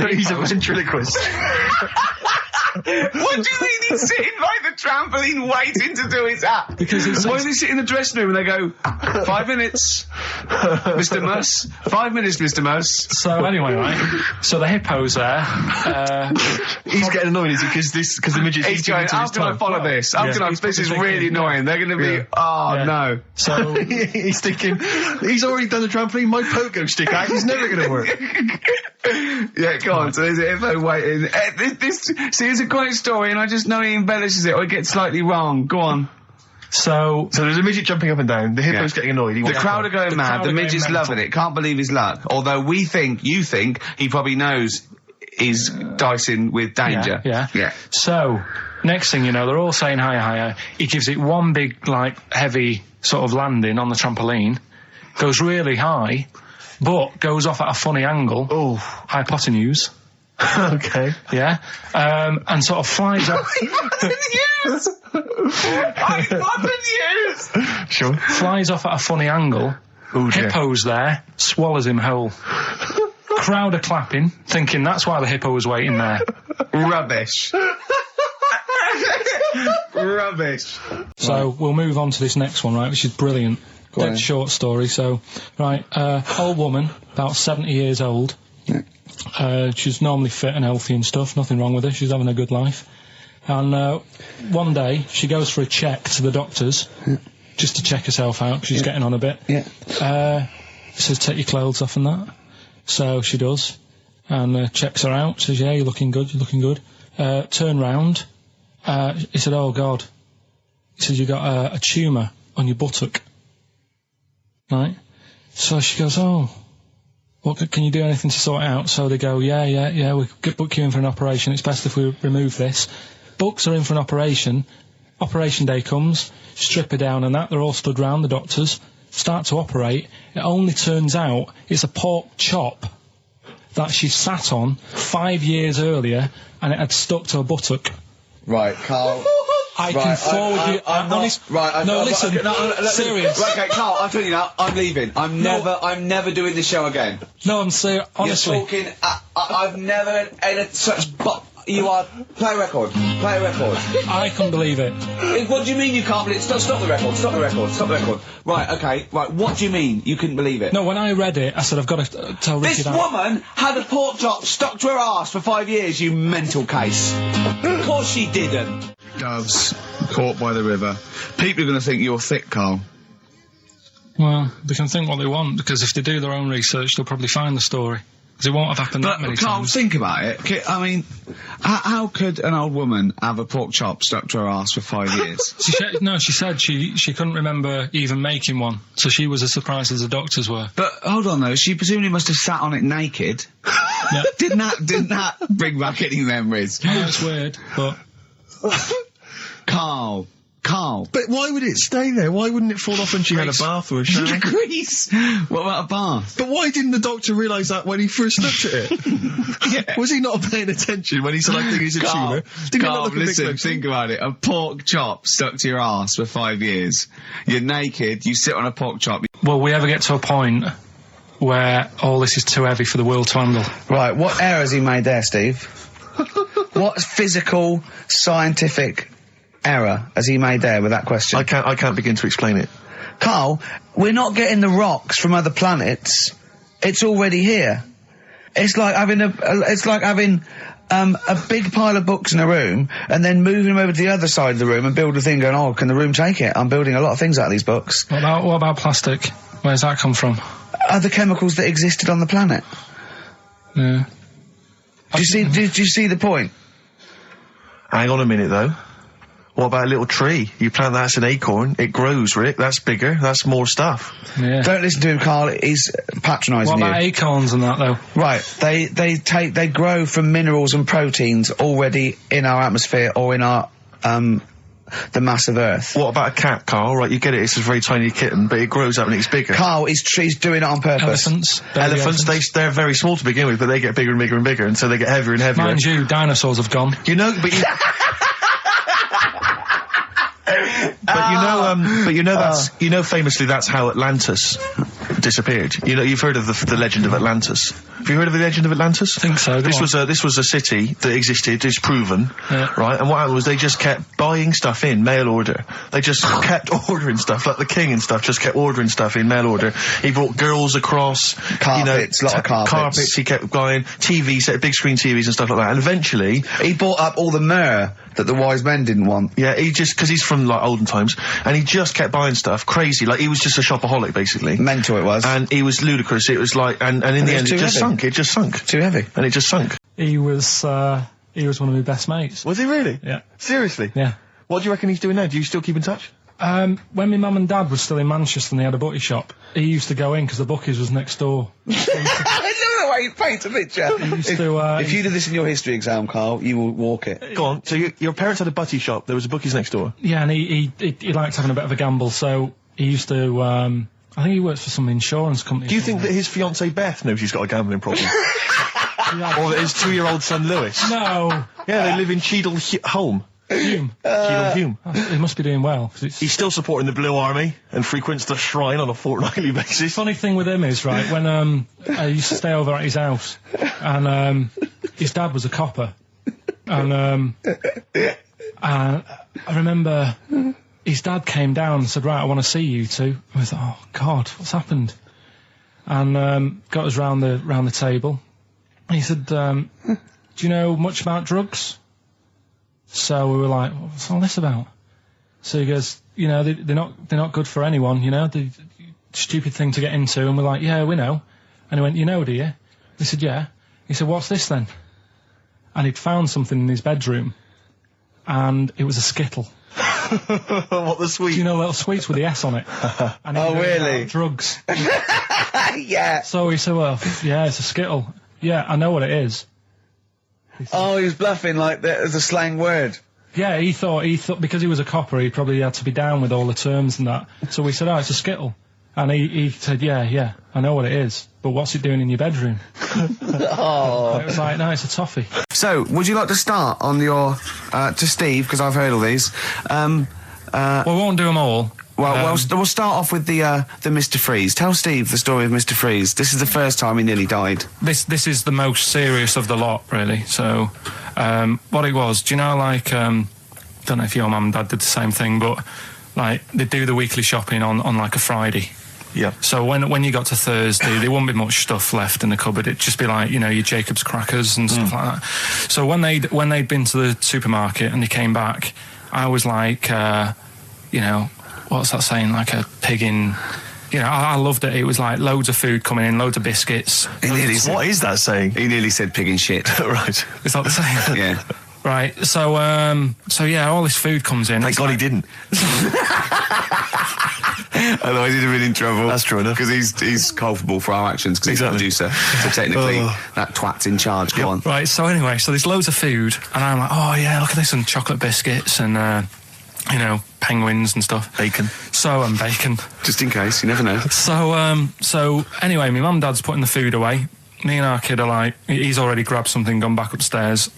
E: he's a ventriloquist.
D: What do you mean he's sitting by the trampoline waiting to do his act?
B: Because
D: why does he sit in the dressing room and they go, 5 minutes, Mr. Mus, 5 minutes, Mr. Mus.
B: So anyway, right? So the hippo's there.
E: He's getting annoyed, is he? Because the midget's
D: He's going, how can I follow this? This is really annoying. They're going to be, no.
B: So
E: he's thinking, he's already done the trampoline, my pogo stick act is never going to work.
D: Yeah, go on. So there's a hippo waiting. See, it's a great story, and I just know he embellishes it or he gets slightly wrong. Go on.
B: So
E: there's a midget jumping up and down. The hippo's getting annoyed.
D: The crowd are going mad. The midget's loving it. Can't believe his luck. Although you think he probably knows he's dicing with danger.
B: Yeah. So next thing you know, they're all saying hiya. He gives it one big, heavy sort of landing on the trampoline, goes really high, but goes off at a funny angle.
E: Oh,
B: hypotenuse.
E: Okay.
B: Yeah. And sort of flies up.
D: Hypotenuse!
E: Sure.
B: Flies off at a funny angle.
E: Oh, dear.
B: Hippo's there, swallows him whole. Crowd are clapping, thinking that's why the hippo was waiting there.
D: Rubbish. Rubbish.
B: So we'll move on to this next one, right, which is brilliant. Dead short story. So, right, old woman, about 70 years old. She's normally fit and healthy and stuff, nothing wrong with her, she's having a good life. And one day, she goes for a check to the doctors, just to check herself out, 'cause she's getting on a bit. Says, take your clothes off and that. So she does, and checks her out, says, yeah, you're looking good. Turn round. He said, oh, God. He says, you got a tumour on your buttock. Right? So she goes, oh, what, can you do anything to sort it out? So they go, yeah, we could book you in for an operation. It's best if we remove this. Books are in for an operation. Operation day comes, strip her down and that. They're all stood round, the doctors. Start to operate. It only turns out it's a pork chop that she sat on 5 years earlier, and it had stuck to her buttock.
C: Right, Carl.
B: I can forward you. Serious.
C: Right, okay, Carl, I'm telling you now, I'm leaving. I'm never doing this show again.
B: No, I'm serious. Honestly.
C: You're talking, I've never had such you are, play a record.
B: I can't believe it.
C: What do you mean you can't believe it? Stop the record. Right, okay, right, what do you mean you couldn't believe it?
B: No, when I read it, I said, I've got to tell Ricky that.
C: This woman had a pork chop stuck to her arse for 5 years, you mental case. Of course she didn't.
D: Doves caught by the river. People are going to think you're thick, Carl.
B: Well, they can think what they want, because if they do their own research, they'll probably find the story. Because it won't have happened that many
D: Carl,
B: times.
D: think about it. I mean, how could an old woman have a pork chop stuck to her arse for 5 years?
B: She said she couldn't remember even making one, so she was as surprised as the doctors were.
D: But hold on though, she presumably must have sat on it naked.
B: Yeah.
D: Didn't that bring back any memories?
B: I know it's weird, but
D: Carl.
E: But why would it stay there? Why wouldn't it fall off when she had a bath or a shower?
D: Grease! What about a bath?
E: But why didn't the doctor realise that when he first looked at it?
D: Yeah.
E: Was he not paying attention when he said, I think it's a tumour?
D: Carl, listen, think about it. A pork chop stuck to your arse for 5 years. You're naked, you sit on a pork chop.
B: Will we ever get to a point where all this is too heavy for the world to handle?
C: Right, what error has he made there, Steve? What physical, scientific error has he made there with that question?
E: I can't begin to explain it.
C: Carl, we're not getting the rocks from other planets. It's already here. It's like having a big pile of books in a room and then moving them over to the other side of the room and build a thing going, oh, can the room take it? I'm building a lot of things out of these books.
B: What about plastic? Where's that come from?
C: Other chemicals that existed on the planet.
B: Yeah.
C: Do you see the point?
E: Hang on a minute though. What about a little tree? You plant that as an acorn, it grows, Rick. That's bigger. That's more stuff.
B: Yeah.
C: Don't listen to him, Carl. He's patronising you.
B: What about acorns and that, though?
C: Right. They grow from minerals and proteins already in our atmosphere or in our the mass of Earth.
E: What about a cat, Carl? Right, you get it. It's a very tiny kitten, but it grows up and it's bigger.
C: Carl, he's doing it on purpose.
B: Elephants.
E: They're very small to begin with, but they get bigger and bigger and bigger, and so they get heavier and heavier.
B: Mind you, dinosaurs have gone.
E: You know, but
A: famously that's how Atlantis disappeared. You know, you've heard of the legend of Atlantis. Have you heard of the legend of Atlantis?
B: I think so.
A: This was a city that existed, is proven, right? And what happened was they just kept buying stuff in mail order. They just kept ordering stuff, like the king and stuff, just kept ordering stuff in mail order. He brought girls across,
C: carpets, lot of carpets.
A: He kept buying TVs, big screen TVs and stuff like that. And eventually,
C: he bought up all the myrrh that the wise men didn't want.
A: Yeah, because he's from like olden times, and he just kept buying stuff, crazy. Like he was just a shopaholic, basically.
C: Mental it was,
A: and he was ludicrous. It was like, and in the end, it just sunk. It just sunk.
C: Too heavy,
A: and it just sunk.
B: He was one of my best mates.
A: Was he really?
B: Yeah.
A: Seriously?
B: Yeah.
A: What do you reckon he's doing now? Do you still keep in touch?
B: When my mum and dad were still in Manchester and they had a butty shop, he used to go in because the bookies was next door.
C: I love the way you paint a picture. If you did this in your history exam, Carl, you will walk it.
A: Go on. So your parents had a butty shop. There was a bookies next door.
B: Yeah, and he liked having a bit of a gamble, so he used to. I think he works for some insurance company.
A: Do you think that his fiancée Beth knows he's got a gambling problem? Or that his 2-year-old son Lewis?
B: No.
A: Yeah, they live in Cheadle Hume.
B: Hume. He must be doing well.
A: He's still supporting the Blue Army and frequents the shrine on a fortnightly basis.
B: Funny thing with him is, right, when I used to stay over at his house, and his dad was a copper, and I remember his dad came down and said, right, I want to see you two. I was like, oh God, what's happened? And got us round the table. And he said, do you know much about drugs? So we were like, what's all this about? So he goes, you know, they're not good for anyone, you know, they're stupid thing to get into. And we're like, yeah, we know. And he went, you know, do you? We said, yeah. He said, what's this then? And he'd found something in his bedroom, and it was a Skittle.
A: What, the sweet?
B: Do you know little sweets with the S on it? And
C: oh, really?
B: Drugs.
C: Yeah.
B: So he said, well, yeah, it's a Skittle. Yeah, I know what it is.
C: Oh, he was bluffing like that as a slang word.
B: Yeah, he thought because he was a copper, he probably had to be down with all the terms and that. So we said, oh, it's a Skittle. And he said, yeah, I know what it is, but what's it doing in your bedroom?
C: Oh.
B: It was like, no, it's a toffee.
C: So, would you like to start on your, to Steve, because I've heard all these.
B: We won't do them all.
C: Well, we'll start off with the Mr. Freeze. Tell Steve the story of Mr. Freeze. This is the first time he nearly died.
B: This is the most serious of the lot, really. So, what it was, do you know, like, don't know if your mum and dad did the same thing, but, like, they do the weekly shopping on like, a Friday.
A: Yeah.
B: So when you got to Thursday, there wouldn't be much stuff left in the cupboard. It'd just be like, you know, your Jacob's crackers and stuff like that. So when they'd been to the supermarket and they came back, I was like, you know, what's that saying? Like a pig in... You know, I loved it. It was like loads of food coming in, loads of biscuits.
A: What is that saying?
C: He nearly said pig in shit.
A: Right.
B: Is that the saying?
C: Yeah.
B: Right. So yeah, all this food comes in.
A: Thank God he didn't.
C: Otherwise he'd have been in trouble.
A: That's true enough.
C: Because he's culpable for our actions, because he's the producer. So technically, that twat's in charge. Go on.
B: Right, so anyway, so there's loads of food, and I'm like, oh yeah, look at this, and chocolate biscuits, and, you know, penguins and stuff.
A: Bacon.
B: And bacon.
C: Just in case, you never know.
B: So anyway, my mum and dad's putting the food away. Me and our kid are like, he's already grabbed something, gone back upstairs.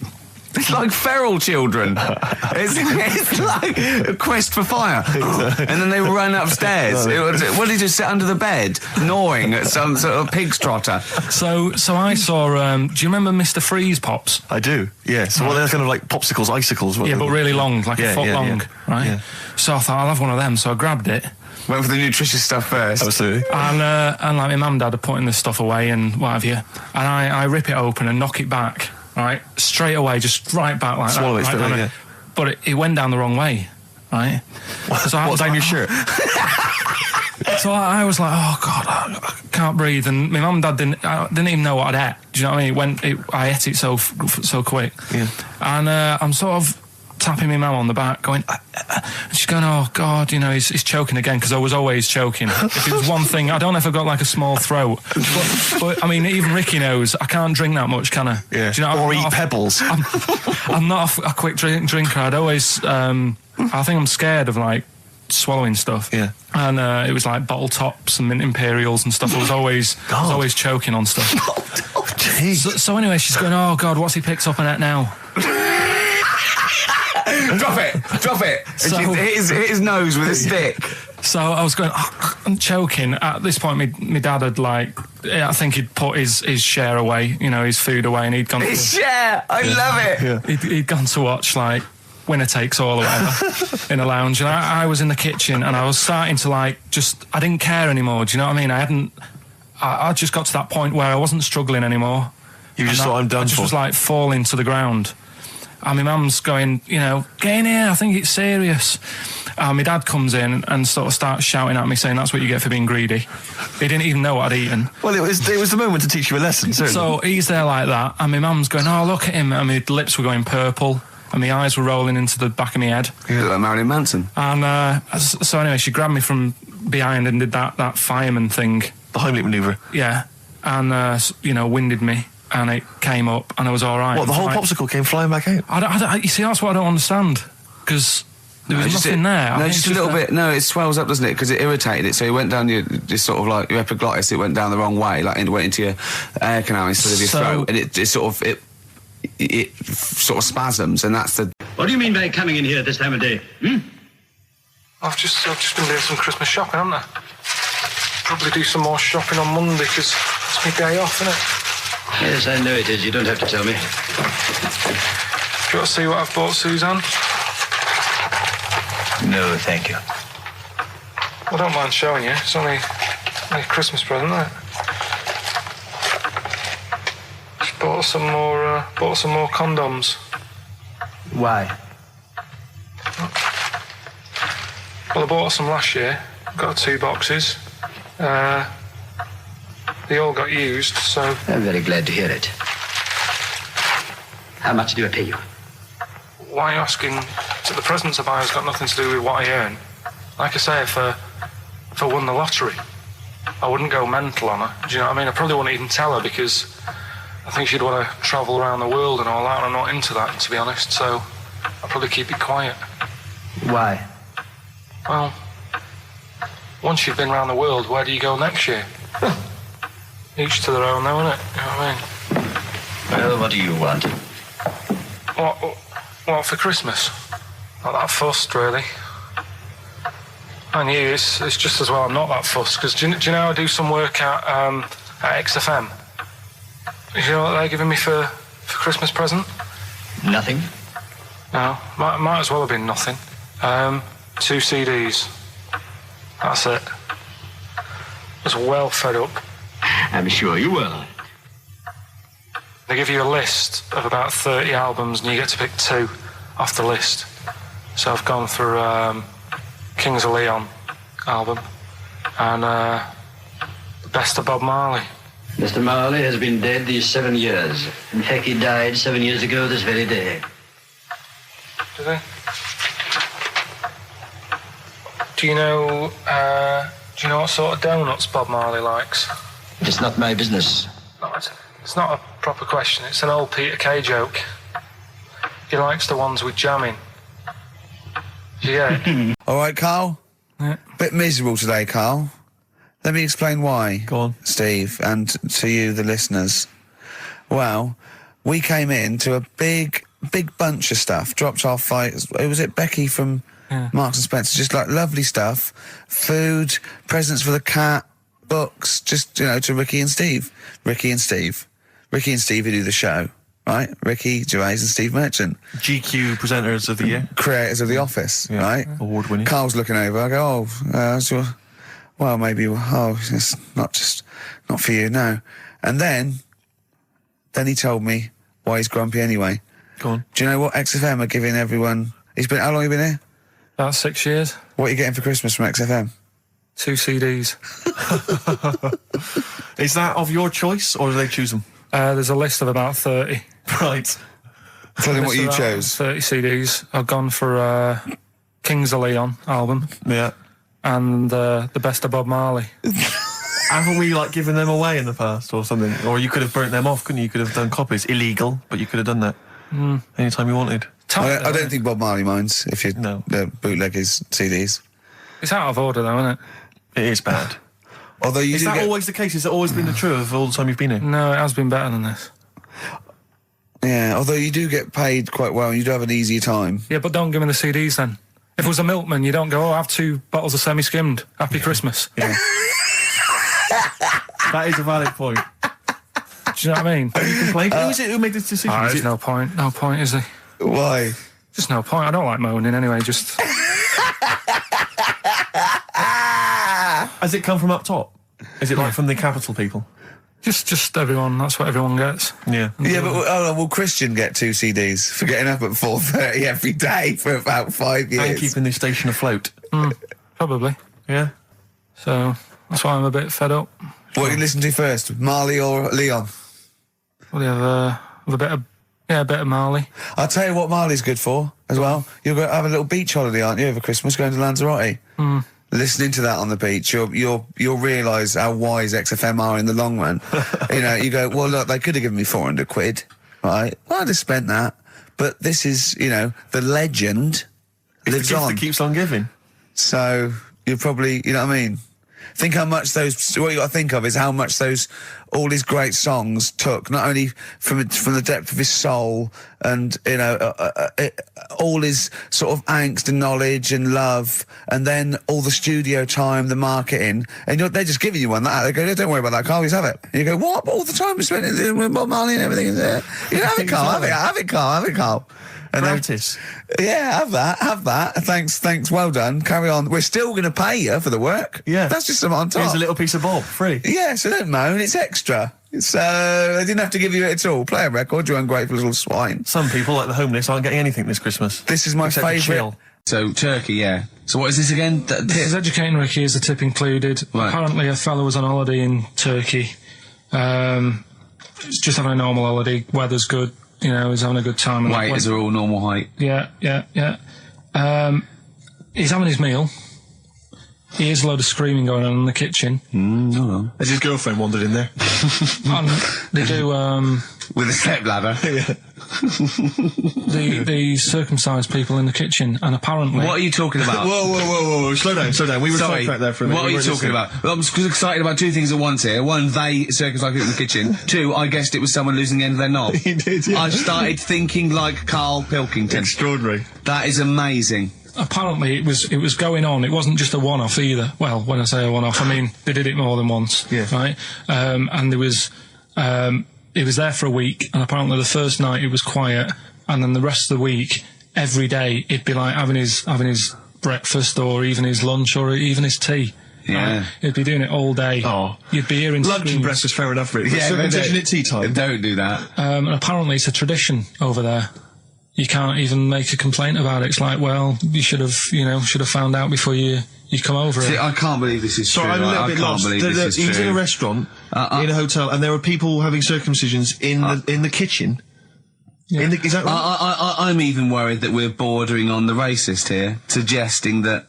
C: It's like feral children. it's like a quest for fire. And then they run upstairs. What did he just sit under the bed, gnawing at some sort of pig's trotter?
B: So I saw, do you remember Mr. Freeze Pops?
A: I do, yeah. So they're kind of like popsicles, icicles.
B: Yeah, but really long, like a foot long, right?
A: Yeah.
B: So I thought, I'll have one of them, so I grabbed it.
C: Went for the nutritious stuff first.
A: Absolutely.
B: And like my mum and dad are putting this stuff away and what have you. And I rip it open and knock it back. Right, straight away, just right back like
A: Swallow
B: that.
A: Swallow it, yeah.
B: But it went down the wrong way, right?
A: So what's down your shirt?
B: So I was like, oh God, I can't breathe. And my mum and dad didn't even know what I'd ate. Do you know what I mean? I ate it so quick.
A: Yeah.
B: And I'm sort of tapping my mum on the back, going, and she's going, oh God, you know, he's choking again, because I was always choking. If it was one thing, I don't know if I've got like a small throat, but I mean, even Ricky knows I can't drink that much, can I?
A: Yeah.
B: Do you know,
A: or eat pebbles.
B: I'm not a quick drinker. I'd always, I think I'm scared of like swallowing stuff.
A: Yeah.
B: And it was like bottle tops and mint imperials and stuff. I was always choking on stuff.
A: Oh, jeez.
B: So anyway, she's going, oh God, what's he picked up on it now?
D: Drop it.
B: So-
D: And hit his nose with a stick.
B: So I was going, I'm choking. At this point, my dad had I think he'd put his share away, his food away, and he'd gone.
D: His share, I love it.
B: He'd gone to watch Winner Takes All or whatever in a lounge, and I was in the kitchen, and I was starting to I didn't care anymore. Do you know what I mean? I just got to that point where I wasn't struggling anymore.
E: You just thought, I'm done for.
B: I just was falling to the ground. And my mum's going, get in here, I think it's serious. And my dad comes in and sort of starts shouting at me, saying that's what you get for being greedy. He didn't even know what I'd eaten.
E: Well, it was the moment to teach you a lesson, certainly.
B: So he's there like that, and my mum's going, oh, look at him, and my lips were going purple, and my eyes were rolling into the back of my head.
D: You look like Marilyn Manson.
B: And so anyway, she grabbed me from behind and did that fireman thing.
E: The Heimlich manoeuvre.
B: Yeah. And, winded me. And it came up, and I was all right.
E: What, the whole popsicle came flying back out?
B: You see, that's what I don't understand, because there was nothing there.
D: No, just a little bit. No, it swells up, doesn't it? Because it irritated it. So it went down your epiglottis. It went down the wrong way, it went into your air canal instead of your throat, and it sort of spasms, and that's the.
N: What do you mean by coming in here at this time of day?
B: I've just been doing some Christmas shopping, haven't I? Probably do some more shopping on Monday, because it's my day off, isn't it?
N: Yes, I know it is. You don't have to tell me.
B: Do you want to see what I've bought, Suzanne?
N: No, thank you.
B: I don't mind showing you. It's only a Christmas present, isn't it? Just bought some more condoms.
N: Why?
B: Well, I bought some last year. Got 2 boxes. They all got used, so.
N: I'm very glad to hear it. How much do I pay you?
B: Why are you asking? So the presents I buy has got nothing to do with what I earn. Like I say, if I won the lottery, I wouldn't go mental on her. Do you know what I mean? I probably wouldn't even tell her, because I think she'd want to travel around the world and all that, and I'm not into that, to be honest, so I'd probably keep it quiet.
N: Why?
B: Well, once you've been around the world, where do you go next year? Each to their own, though, innit? You know what I mean?
N: Well, what do you want?
B: What for Christmas? Not that fussed, really. And you, it's just as well I'm not that fussed, because do you know I do some work at XFM? Do you know what they're giving me for Christmas present?
N: Nothing.
B: No, might as well have been nothing. 2 CDs. That's it. I was well fed up.
N: I'm sure you will.
B: They give you a list of about 30 albums, and you get to pick 2 off the list. So I've gone for Kings of Leon album and the Best of Bob Marley.
N: Mr. Marley has been dead these 7 years. In fact, he died 7 years ago this very day.
B: Did he? Do you know what sort of donuts Bob Marley likes?
N: It's not my business.
B: No, it's not a proper question. It's an old Peter Kay joke. He likes the ones with jam in. Do you get it?
G: All right, Carl?
B: Yeah.
G: Bit miserable today, Carl. Let me explain why.
E: Go on.
G: Steve, and to you, the listeners. Well, we came in to a big bunch of stuff. Dropped off, was it Becky from Marks and Spencer? Just lovely stuff. Food, presents for the cat, books, just, to Ricky and Steve. Ricky and Steve who do the show, right? Ricky Gervais and Steve Merchant.
E: GQ presenters of the year.
G: Creators of The Office, right?
E: Award winning.
G: Carl's looking over. I go, well, maybe, it's not for you, no. And then he told me why he's grumpy anyway.
E: Go on.
G: Do you know what XFM are giving everyone? How long have you been here?
B: About 6 years.
G: What are you getting for Christmas from XFM?
B: 2 CDs.
E: Is that of your choice, or do they choose them?
B: There's a list of about 30.
E: Right.
G: Tell them what you chose.
B: 30 CDs. I've gone for Kings of Leon album.
E: Yeah.
B: And the Best of Bob Marley.
E: Haven't we given them away in the past or something? Or you could have burnt them off, couldn't you? You could have done copies. Illegal, but you could have done that anytime you wanted.
G: I don't think Bob Marley minds if you bootleg his CDs.
B: It's out of order though, isn't it?
E: It is bad.
G: Although
E: is that always the case? Has it always been the truth of all the time you've been here?
B: No, it has been better than this.
G: Yeah, although you do get paid quite well and you do have an easier time.
B: Yeah, but don't give me the CDs then. If it was a milkman, you don't go, oh, have 2 bottles of semi-skimmed. Happy Christmas.
A: Yeah. That is a valid point.
B: Do you know what I mean?
A: You complain. Who is it who made this decision?
B: There's no point. No point, is there?
G: Why?
B: Just no point. I don't like moaning anyway, just...
A: Has it come from up top? Is it like from the capital people?
B: Just everyone. That's what everyone gets.
A: Yeah.
G: Yeah, but will Christian get 2 CDs for getting up at 4:30 every day for about 5 years?
A: And keeping this station afloat.
B: Probably.
A: Yeah.
B: So that's why I'm a bit fed up.
G: What do you listen to first, Marley or Leon?
B: Well, you have a bit of Marley.
G: I'll tell you what Marley's good for as well. You're going to have a little beach holiday, aren't you, over Christmas, going to Lanzarote? Listening to that on the beach, you'll realise how wise XFM are in the long run. You go, well, look, they could have given me 400 quid, right? Well, I'd have spent that. But this is, the legend lives
A: the gift
G: on.
A: that keeps on giving.
G: So you're probably, you know what I mean? Think how much what you got to think of is how much all his great songs took, not only from the depth of his soul and, all his sort of angst and knowledge and love, and then all the studio time, the marketing, and they're just giving you one that. They go, don't worry about that, Carl, just have it. And you go, what? But all the time we spent with Bob Marley and everything is there. You know, have it, Carl, have it, Carl. And
A: Practice.
G: Yeah, have that. Thanks, well done. Carry on. We're still going to pay you for the work.
A: Yeah.
G: That's just something on top.
A: Here's a little piece of Bob, free.
G: Yeah, so don't moan, it's extra. So, they didn't have to give you it at all. Play a record, you ungrateful little swine.
A: Some people, like the homeless, aren't getting anything this Christmas.
G: This is my favourite.
D: So, Turkey, yeah. So what is this again?
B: This is Educating Ricky, is the tip included.
D: Right.
B: Apparently a fellow was on holiday in Turkey. Just having a normal holiday, weather's good. He's having a good time.
D: Waiters are all normal height.
B: Yeah. He's having his meal. He hears a load of screaming going on in the kitchen.
D: Hold on.
A: Has his girlfriend wandered in there?
B: And they do,
D: with a step ladder.
A: Yeah.
B: the circumcised people in the kitchen, and apparently...
D: What are you talking about?
A: Whoa. Slow down. We were talking about there for a minute.
D: What are you talking about? Well, I'm excited about 2 things at once here. One, they circumcised people in the kitchen. 2, I guessed it was someone losing the end of their knob.
A: He did, yeah.
B: Uh,
D: I started thinking like Karl Pilkington.
A: Extraordinary.
D: That is amazing.
B: Apparently it was going on. It wasn't just a one-off either. Well, when I say a one-off, I mean they did it more than once.
A: Yeah.
B: Right? And there was... it was there for a week, and apparently the first night it was quiet, and then the rest of the week, every day, it'd be like having his breakfast, or even his lunch, or even his tea.
D: Yeah.
B: Right? He'd be doing it all day.
A: Oh.
B: You'd be hearing
A: Lunch
B: screams.
A: and breakfast, fair enough, really.
D: Yeah,
A: Circumcision at tea time.
D: Don't do that.
B: And apparently it's a tradition over there. You can't even make a complaint about it. It's like, well, you should have found out before you come over.
D: See, I can't believe this is true.
A: Sorry, I'm a little bit lost. He was in a restaurant, in a hotel, and there were people having circumcisions in the kitchen.
B: Yeah.
A: Is that right?
D: I'm even worried that we're bordering on the racist here, suggesting that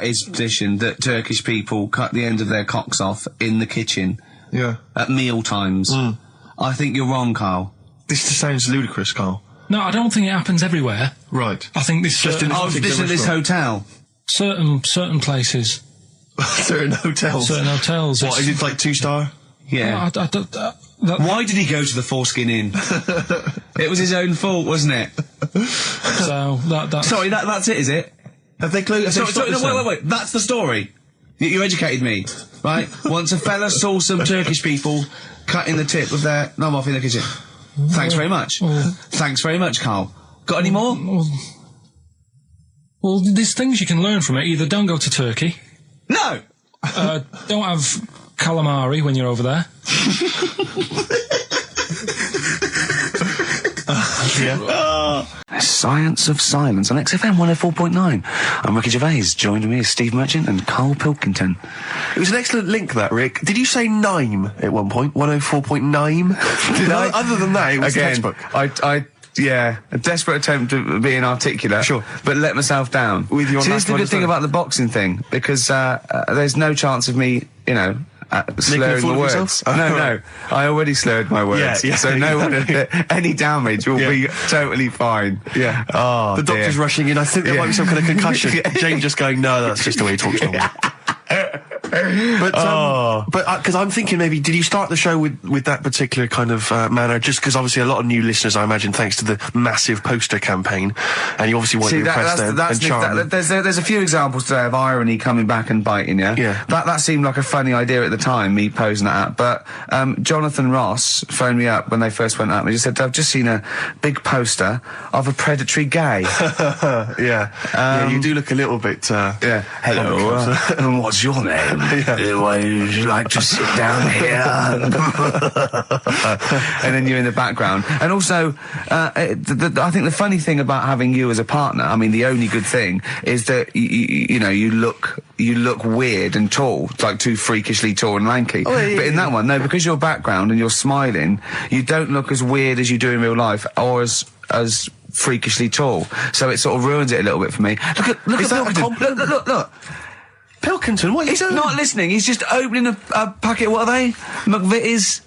D: is tradition, that Turkish people cut the end of their cocks off in the kitchen.
A: Yeah.
D: At meal times. I think you're wrong, Carl.
A: This just sounds ludicrous, Carl.
B: No, I don't think it happens everywhere.
A: Right.
B: I think this
A: Just in
D: this hotel.
B: Certain places.
A: Certain hotels.
B: Certain hotels.
A: What, is it like 2-star?
D: Yeah. Why did he go to the Foreskin Inn? It was his own fault, wasn't it?
B: So that's...
D: Sorry, that's it, is it?
A: Have they closed?
D: Wait. That's the story. You educated me, right? Once a fella saw some Turkish people cutting the tip of their knob off in the kitchen. Thanks very much. Thanks very much, Carl. Got any more?
B: Well, there's things you can learn from it. Either don't go to Turkey.
D: No!
B: Don't have calamari when you're over there.
D: Science of Silence on XFM 104.9. I'm Ricky Gervais. Joined me is Steve Merchant and Karl Pilkington.
E: It was an excellent link, that, Rick. Did you say Nime at one point? 104.9? Did I? Other than that, it was textbook.
G: Yeah, a desperate attempt at being articulate.
E: Sure.
G: But let myself down.
E: With your
G: See, this is the good thing
E: understanding.
G: about the boxing thing, because there's no chance of me, slurring
E: fool
G: the
E: of
G: words.
E: yourself?
G: No. I already slurred my words.
E: Yeah,
G: so no one, any damage will be totally fine.
E: Yeah.
G: Oh,
E: the doctor's rushing in. I think there might be some kind of concussion. Jane just going, no, that's just the way he talks normally. because I'm thinking maybe, did you start the show with that particular kind of manner? Just because obviously a lot of new listeners, I imagine, thanks to the massive poster campaign, and you obviously want to impress them and charm them.
D: There's a few examples today of irony coming back and biting you.
E: Yeah.
D: That seemed like a funny idea at the time, me posing that up. But Jonathan Ross phoned me up when they first went up and he just said, I've just seen a big poster of a predatory gay.
E: Yeah, you do look a little bit...
D: Hello, and what's your name? Would you like to sit down here? And then you're in the background. And also, I think the funny thing about having you as a partner, I mean, the only good thing is that, you look weird and tall, like too freakishly tall and lanky. But in that one, no, because your background and you're smiling, you don't look as weird as you do in real life, or as freakishly tall. So it sort of ruins it a little bit for me. Look at Pilkington. Look.
E: Pilkington, what are you doing?
D: He's not listening. He's just opening a packet. What are they? McVitie's.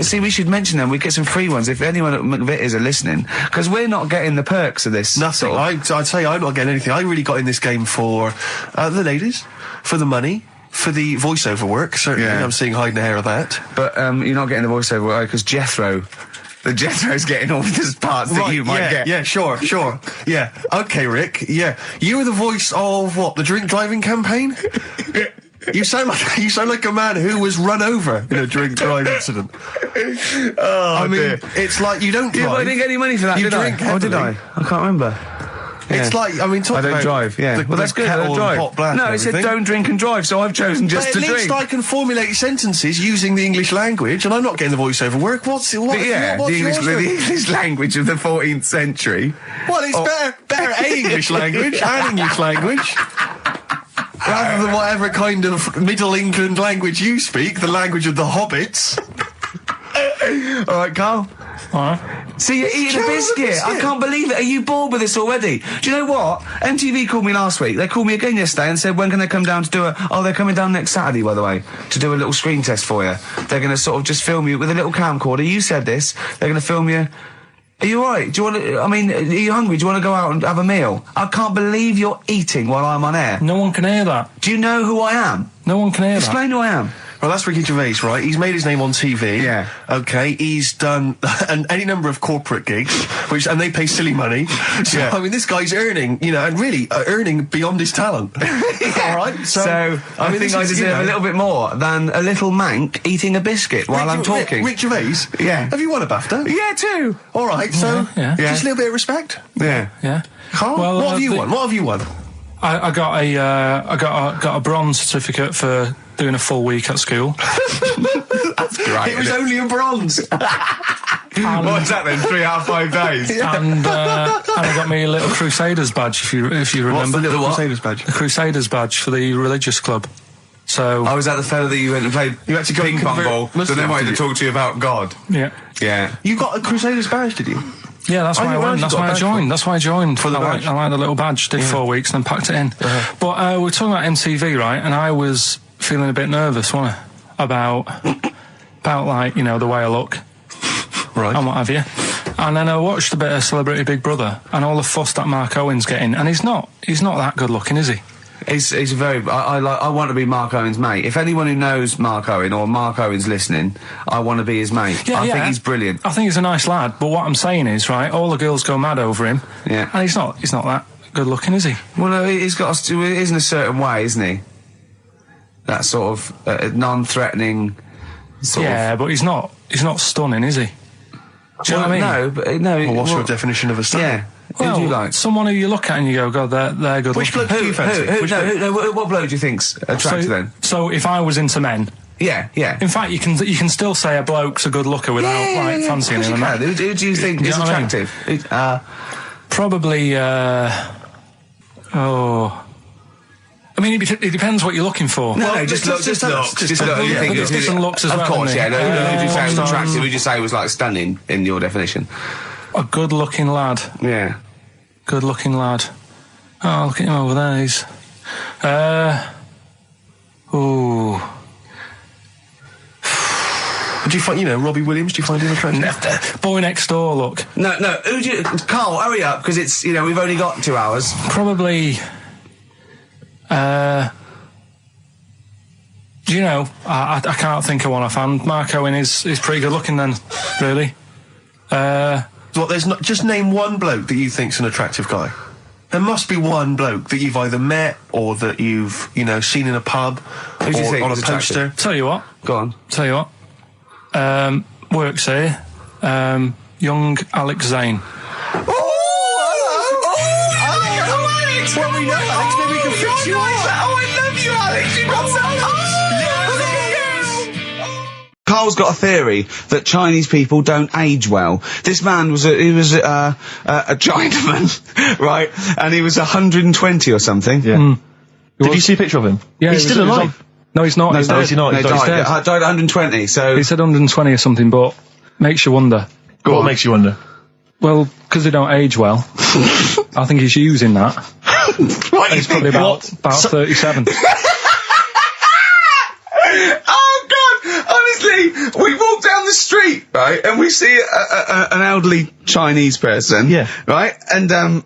D: See, we should mention them. We get some free ones if anyone at McVitie's are listening, because we're not getting the perks of this.
E: Nothing. I'd say I'm not getting anything. I really got in this game for the ladies, for the money, for the voiceover work. Certainly, I'm seeing hide and hair of that.
D: But you're not getting the voiceover work because Jethro's getting all these parts that you might get.
E: Yeah, sure. Yeah. Okay, Rick. Yeah. You were the voice of what? The drink driving campaign? You sound like a man who was run over in a drink drive incident. I mean, it's like you don't drive.
D: Yeah, but I didn't get any money for that, did I?
E: Or
D: did I? I can't remember.
E: It's like, I mean,
D: I don't drive, well, that's good, I don't drive. No, it said don't drink and drive, so I've chosen just to drink.
E: At least I can formulate sentences using the English language, and I'm not getting the voiceover work. The
D: English language of the 14th century.
E: Well, it's better English language and English language. Rather than whatever kind of Middle England language you speak, the language of the hobbits.
D: All right, Carl. See, you're eating a biscuit. I can't believe it. Are you bored with this already? Do you know what? MTV called me last week. They called me again yesterday and said, when can they come down to do they're coming down next Saturday, by the way, to do a little screen test for you. They're going to sort of just film you with a little camcorder. You said this. They're going to film you. Are you alright? Do you want to, are you hungry? Do you want to go out and have a meal? I can't believe you're eating while I'm on air.
B: No one can hear that.
D: Do you know who I am?
B: No one can hear
D: Explain who I am.
E: Well, that's Ricky Gervais, right? He's made his name on TV.
D: Yeah.
E: Okay, he's done any number of corporate gigs, and they pay silly money. So, I mean, this guy's earning, and really earning beyond his talent. All right?
D: So I think I deserve a little bit more than a little mank eating a biscuit while I'm talking.
E: Rick Gervais?
D: Yeah.
E: Have you won a BAFTA?
D: Yeah, too.
E: All right, so just a little bit of respect.
D: Yeah.
E: Carl, well, what have you won? What have you won?
B: I got a bronze certificate for doing a full week at school.
D: That's great.
E: It was only a bronze.
D: What was that then? 3 out of 5 days.
B: And I got me a little Crusaders badge. If you remember.
E: What's the little Crusaders badge?
B: The Crusaders badge for the religious club. So.
D: Oh, was that the fella that you went and played? You actually got ping pong ball. So they wanted to talk to you about God.
B: Yeah.
E: You got a Crusaders badge, did you?
B: Yeah, that's why I went. That's why I joined. That's why I joined.
E: For the badge.
B: I like the little badge. Did 4 weeks and then packed it in. But we're talking about MTV, right? And I was feeling a bit nervous, wasn't I? About like, the way I look.
E: Right.
B: And what have you. And then I watched a bit of Celebrity Big Brother and all the fuss that Mark Owen's getting. And he's not that good looking, is he?
D: He's very. I want to be Mark Owen's mate. If anyone who knows Mark Owen or Mark Owen's listening, I want to be his mate. I think he's brilliant.
B: I think he's a nice lad. But what I'm saying is, right, all the girls go mad over him.
D: Yeah.
B: And he's not that good looking, is he?
D: Well, no, he's got. It is in a certain way, isn't he? That sort of non-threatening.
B: But he's not stunning, is he? Do you know what I mean?
D: No.
E: Well, what's your definition of a stunning?
D: Yeah.
B: Well,
D: who do you like?
B: Someone who you look at and you go, God, they're good.
E: Which bloke do you fancy?
D: What bloke do you think's attractive then?
B: So if I was into men.
D: Yeah.
B: In fact, you can still say a bloke's a good looker without fancying him.
D: Who do you think is attractive?
B: Probably. I mean, it depends what you're looking for.
D: No, just look. Just look. You think
B: it's different looks as well.
D: Of course, yeah. Who would you say was attractive? Who would you say was like stunning in your definition?
B: A good-looking lad.
D: Yeah.
B: Good-looking lad. Oh, look at him over there. He's.
E: Do you find, Robbie Williams? Do you find him attractive?
B: Boy Next Door. Look.
D: No. Who do you? Carl, hurry up, because it's we've only got 2 hours.
B: Probably. you know, I can't think of one offhand. Mark Owen is pretty good looking then, really.
E: What, there's not, just name one bloke that you think's an attractive guy. There must be one bloke that you've either met or that you've, you know, seen in a pub
D: Who do you
E: or
D: think
E: on a
D: is attractive?
E: poster.
B: Tell you what.
D: Go on.
B: Tell you what. Works here. Young Alex Zane.
D: Alex! Well, we know Alex, maybe we can fix you up. Oh, I love you, Alex. You've got so Carl's got a theory that Chinese people don't age well. This man was a Chinaman, right? And he was 120 or something.
A: Yeah. Did you see a picture of him?
B: Yeah,
A: he's still alive.
B: No, he's not.
A: No,
B: he's
A: is he not?
D: No,
A: He's
D: died
A: dead.
D: at 120, so...
B: He said 120 or something, but makes you wonder.
A: What makes you wonder?
B: Well, because they don't age well. I think he's using that.
D: What
B: He's probably about 37.
D: Oh, God! Honestly, we walk down the street, right, and we see an elderly Chinese person,
A: Yeah.
D: right, and Carl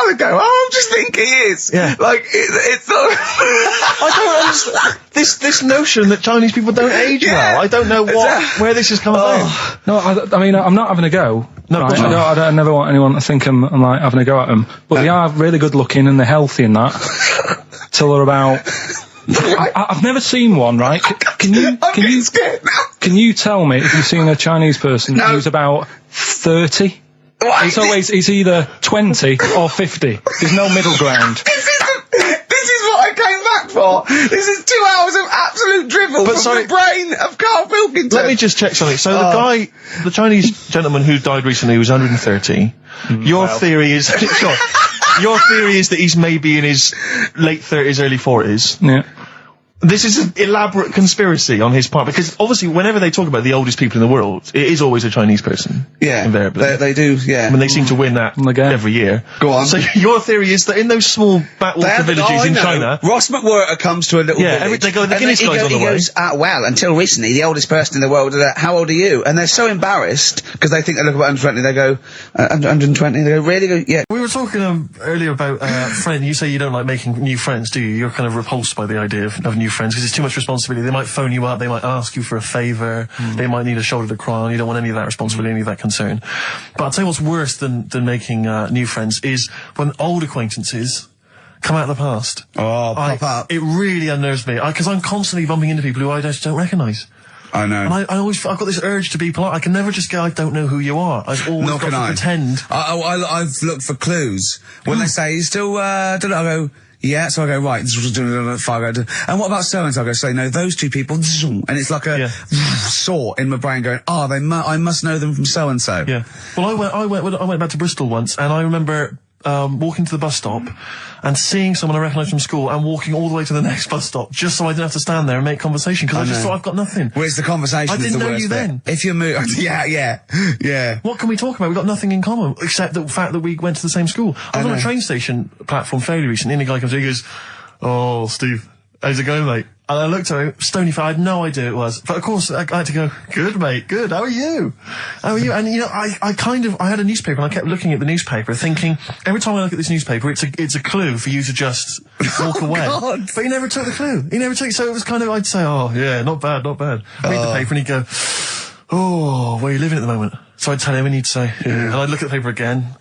D: would go, oh, I'm just thinking he is.
A: Yeah.
D: Like, it's not...
A: I don't understand this notion that Chinese people don't age well. I don't know where this has come about.
B: No, I mean, I'm not having a go.
A: No,
B: right?
A: of course not.
B: I never want anyone to think I'm like having a go at them. But they are really good looking and they're healthy and that. Till they're about... I've never seen one, right? Can you tell me if you've seen a Chinese person who's about 30? It's either 20 or 50. There's no middle ground.
D: This is what I came back for. This is 2 hours of absolute drivel from the brain of Karl Pilkington.
A: Let me just check something. So the Chinese gentleman who died recently was 130. Your theory is... Sure. Your theory is that he's maybe in his late 30s, early 40s.
B: Yeah.
A: This is an elaborate conspiracy on his part, because obviously whenever they talk about the oldest people in the world, it is always a Chinese person.
D: Yeah.
A: Invariably.
D: They do, yeah.
A: I mean, they seem to win that every year.
D: Go on.
A: So your theory is that in those small backwater villages in China...
D: Ross McWhirter comes to a little village.
A: They go, the Guinness guy's on the way.
D: He goes, well, until recently, the oldest person in the world, how old are you? And they're so embarrassed, because they think they look about 120, they go, 120, they go, really? Go, yeah.
E: We were talking earlier about friends. You say you don't like making new friends, do you? You're kind of repulsed by the idea of new friends, because it's too much responsibility. They might phone you up, they might ask you for a favour, they might need a shoulder to cry on. You don't want any of that responsibility, any of that concern. But I'll tell you what's worse than making new friends is when old acquaintances come out of the past.
D: Oh, pop up.
E: It really unnerves me, because I'm constantly bumping into people who I just don't recognise.
D: I know.
E: And I've got this urge to be polite. I can never just go, I don't know who you are. I've always got to pretend.
D: I've looked for clues. When they say, you still, don't know, I go, yeah, so I go, right, this was doing it at 5, and what about so-and-so? I go, say, no, those two people, and it's like a saw in my brain going, I must know them from so-and-so.
E: Yeah. Well, I went back to Bristol once, and I remember, walking to the bus stop, and seeing someone I recognised from school, and walking all the way to the next bus stop, just so I didn't have to stand there and make conversation, because I just thought I've got nothing.
D: Well, it's the conversation.
E: I didn't know you then.
D: If you move, yeah.
E: What can we talk about? We've got nothing in common, except the fact that we went to the same school. I was on a train station platform fairly recently, and the guy comes in, he goes, "Oh, Steve, how's it going, mate?" And I looked at him, stony faced, I had no idea who it was. But of course, I had to go, "Good, mate, good, how are you? How are you?" And you know, I had a newspaper, and I kept looking at the newspaper, thinking, every time I look at this newspaper, it's a clue for you to just walk away.
D: God.
E: But he never took the clue. So it was kind of, I'd say, "Oh, yeah, not bad. Read the paper, and he'd go, "Oh, where are you living at the moment?" So I'd tell him, and he'd say, "Yeah." And I'd look at the paper again.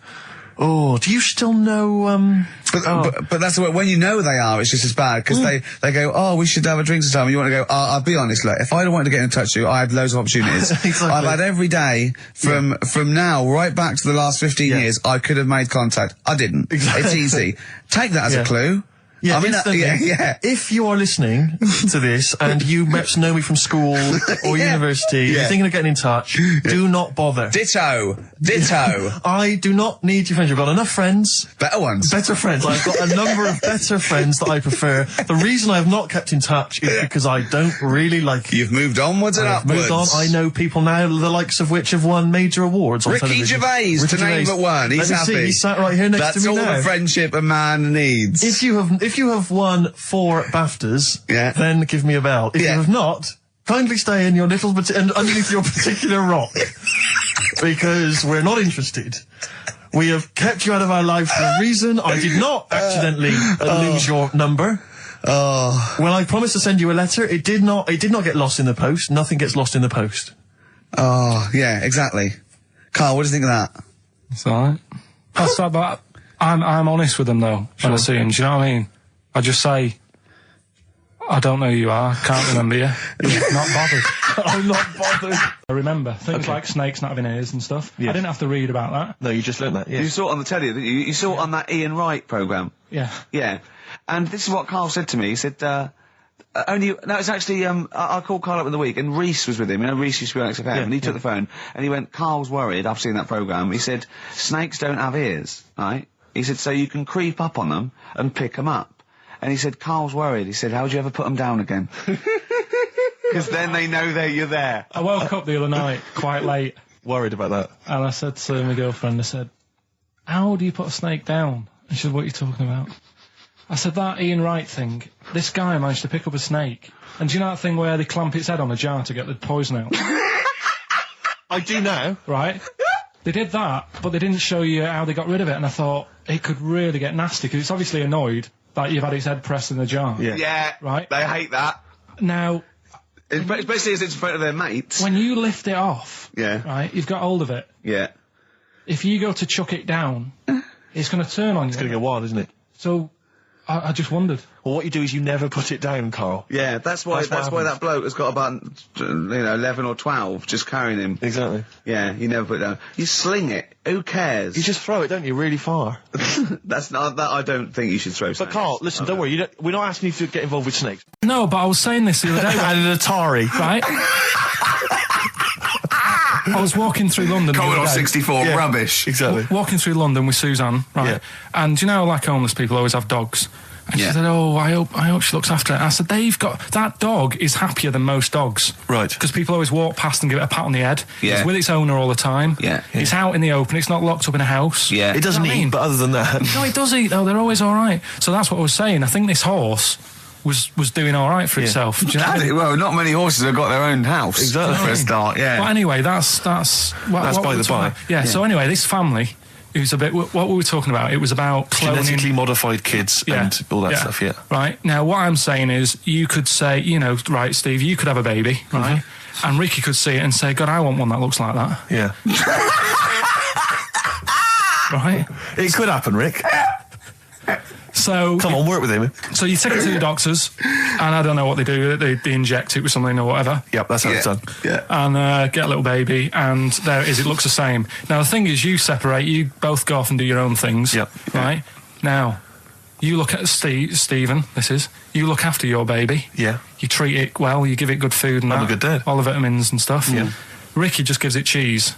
E: "Oh, do you still know,
D: But that's what, when you know they are, it's just as bad, because they go, "Oh, we should have a drink sometime," and you want to go, "I'll be honest, look, if I'd wanted to get in touch with you, I had loads of opportunities."
E: Exactly.
D: I've had every day from now right back to the last 15 years, I could have made contact. I didn't.
E: Exactly.
D: It's easy. Take that as a clue.
E: Yeah,
D: I mean,
E: If you are listening to this and you perhaps know me from school or university, you're thinking of getting in touch, do not bother.
D: Ditto.
E: I do not need your friends. I've got enough friends.
D: Better ones.
E: Better friends. I've got a number of better friends that I prefer. The reason I have not kept in touch is because I don't really like you.
D: You've moved onwards and upwards.
E: Moved on. I know people now, the likes of which have won major awards on television.
D: Gervais, to name but one. He's happy.
E: He's sat right here next to me now.
D: That's all the friendship a man needs.
E: If you have won 4 BAFTAs, then give me a bell. If you have not, kindly stay in your little underneath your particular rock, because we're not interested. We have kept you out of our life for a reason. I did not accidentally lose your number.
G: Oh.
E: Well, I promised to send you a letter. It did not get lost in the post. Nothing gets lost in the post.
G: Oh, yeah, exactly. Carl, what do you think of that?
B: It's alright. That's like that. I'm honest with them though, when I see them. Do you know what I mean? I just say, I don't know who you are, can't remember you. Not bothered.
E: I'm not bothered.
B: I remember things like snakes not having ears and stuff.
E: Yes.
B: I didn't have to read about that.
E: No, you just learnt that, yeah.
C: You saw it on the telly, didn't you? You saw it on that Ian Wright programme.
B: Yeah.
C: Yeah. And this is what Carl said to me. He said, it's actually, I called Carl up in the week, and Reese was with him. You know, Reese used to be on XFM, and he took the phone, and he went, Carl's worried, I've seen that programme. He said, snakes don't have ears, right? He said, so you can creep up on them and pick them up. And he said, Carl's worried. He said, how'd you ever put them down again? Because then they know you're there.
B: I woke up the other night, quite late.
E: Worried about that.
B: And I said to my girlfriend, I said, how do you put a snake down? And she said, what are you talking about? I said, that Ian Wright thing, this guy managed to pick up a snake. And do you know that thing where they clamp its head on a jar to get the poison out?
E: I do now.
B: Right? They did that, but they didn't show you how they got rid of it. And I thought, it could really get nasty, because it's obviously annoyed that you've had its head pressed in the jar.
C: Yeah. Yeah.
B: Right?
C: They hate that.
B: Now...
C: Especially as it's in front of their mates.
B: When you lift it off,
C: yeah,
B: right, you've got hold of it.
C: Yeah.
B: If you go to chuck it down, it's going to turn on you.
E: It's going to go wild, isn't it?
B: So, I just wondered.
E: Well, what you do is you never put it down, Carl.
C: Yeah, that's why that bloke has got about 11 or 12 just carrying him.
E: Exactly.
C: Yeah, you never put it down. You sling it. Who cares?
E: You just throw it, don't you, really far.
C: That's not that. I don't think you should throw snakes.
E: But Carl, listen, don't worry. We're not asking you to get involved with snakes.
B: No, but I was saying this the other day.
E: And an Atari.
B: Right? I was walking through London.
C: Commodore 64, rubbish.
E: Exactly.
B: Walking through London with Suzanne, right?
E: Yeah.
B: And you know, like homeless people always have dogs. And she said, "Oh, I hope she looks after it." I said, that dog is happier than most dogs,
E: right?
B: Because people always walk past and give it a pat on the head.
C: Yeah.
B: It's with its owner all the time.
C: Yeah.
B: It's out in the open. It's not locked up in a house.
C: Yeah.
E: It doesn't eat, but other than that,
B: no, it does eat though. They're always all right. So that's what I was saying. I think this horse was doing all right for itself. Do you know what I mean?
C: Well, not many horses have got their own house.
E: Exactly.
C: For a start, yeah.
B: Well, anyway, that's
E: by the by.
B: Yeah. So anyway, this family. It was a bit. What were we talking about? It was about cloning,
E: genetically modified kids and all that stuff. Yeah.
B: Right. Now, what I'm saying is, you could say, right, Steve, you could have a baby, right? And Ricky could see it and say, God, I want one that looks like that.
E: Yeah.
B: Right.
E: It could happen, Rick.
B: So
E: come on, work with him.
B: So you take it to the doctors, and I don't know what they do. They inject it with something or whatever.
E: Yep, that's how it's done.
C: Yeah.
B: And get a little baby, and there it is. It looks the same. Now the thing is, you separate. You both go off and do your own things.
E: Yep.
B: Right. Now, you look at Stephen. You look after your baby.
E: Yeah.
B: You treat it well. You give it good food and
E: I'm a good dad.
B: all the vitamins and stuff.
E: Yeah.
B: Ricky just gives it cheese.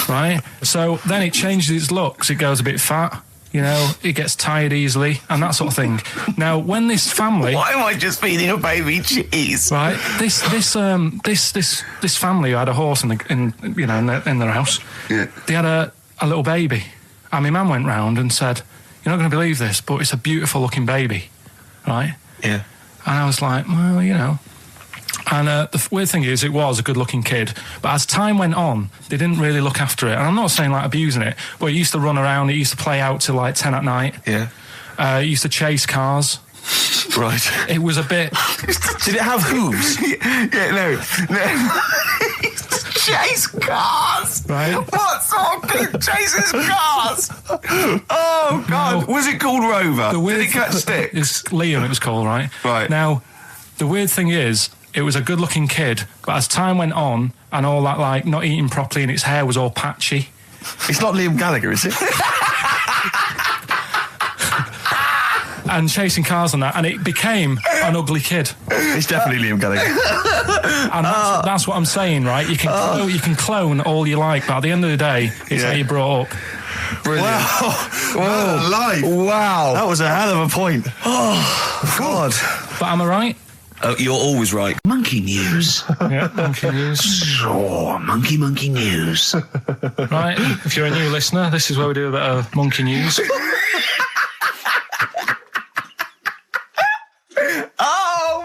B: Right. So then it changes its looks. It goes a bit fat. It gets tired easily and that sort of thing. Now, when this family,
C: why am I just feeding a baby cheese?
B: Right, this family who had a horse in their house.
C: Yeah.
B: They had a little baby, and my man went round and said, "You're not going to believe this, but it's a beautiful looking baby," right?
E: Yeah.
B: And I was like, well, And the weird thing is, it was a good-looking kid, but as time went on, they didn't really look after it. And I'm not saying like abusing it, but it used to run around. It used to play out till like 10 at night.
E: Yeah.
B: It used to chase cars.
E: Right.
B: It was a bit.
E: Did it have hooves?
C: No. Chase cars.
B: Right.
C: What sort of kid chases cars? Oh God! Was it called Rover? Did it catch sticks?
B: It's Liam. It was called, right?
C: Right.
B: Now, the weird thing is, it was a good-looking kid, but as time went on, and all that, like, not eating properly, and its hair was all patchy.
E: It's not Liam Gallagher, is it?
B: And chasing cars and that, and it became an ugly kid.
E: It's definitely Liam Gallagher.
B: And that's what I'm saying, right? You can clone all you like, but at the end of the day, it's how you brought up.
E: Brilliant. Wow. Life.
C: Wow.
E: That was a hell of a point.
C: Oh, God.
B: But am I right?
C: Oh, you're always right. Monkey news.
B: Yeah, monkey news.
C: So, monkey news.
B: Right, if you're a new listener, this is where we do a bit of monkey news.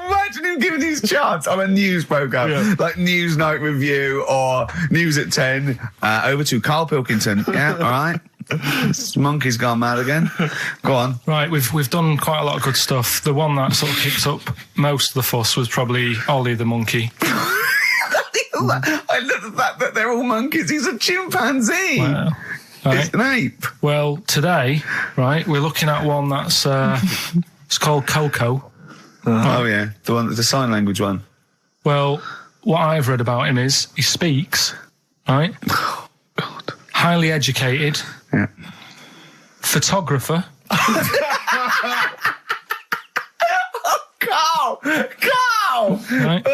C: Imagine him giving these charts on a news programme, like News Night Review or News at 10. Over to Karl Pilkington. Yeah, all right. This monkey's gone mad again. Go on.
B: Right, we've done quite a lot of good stuff. The one that sort of kicked up most of the fuss was probably Ollie the monkey.
C: I love the fact that they're all monkeys. He's a chimpanzee.
B: Well, right.
C: It's an ape.
B: Well, today, right, we're looking at one that's it's called Coco.
C: Oh yeah, the sign language one.
B: Well, what I've read about him is he speaks, right?
C: Oh God.
B: Highly educated.
C: Yeah.
B: Photographer.
C: Carl!
B: Right.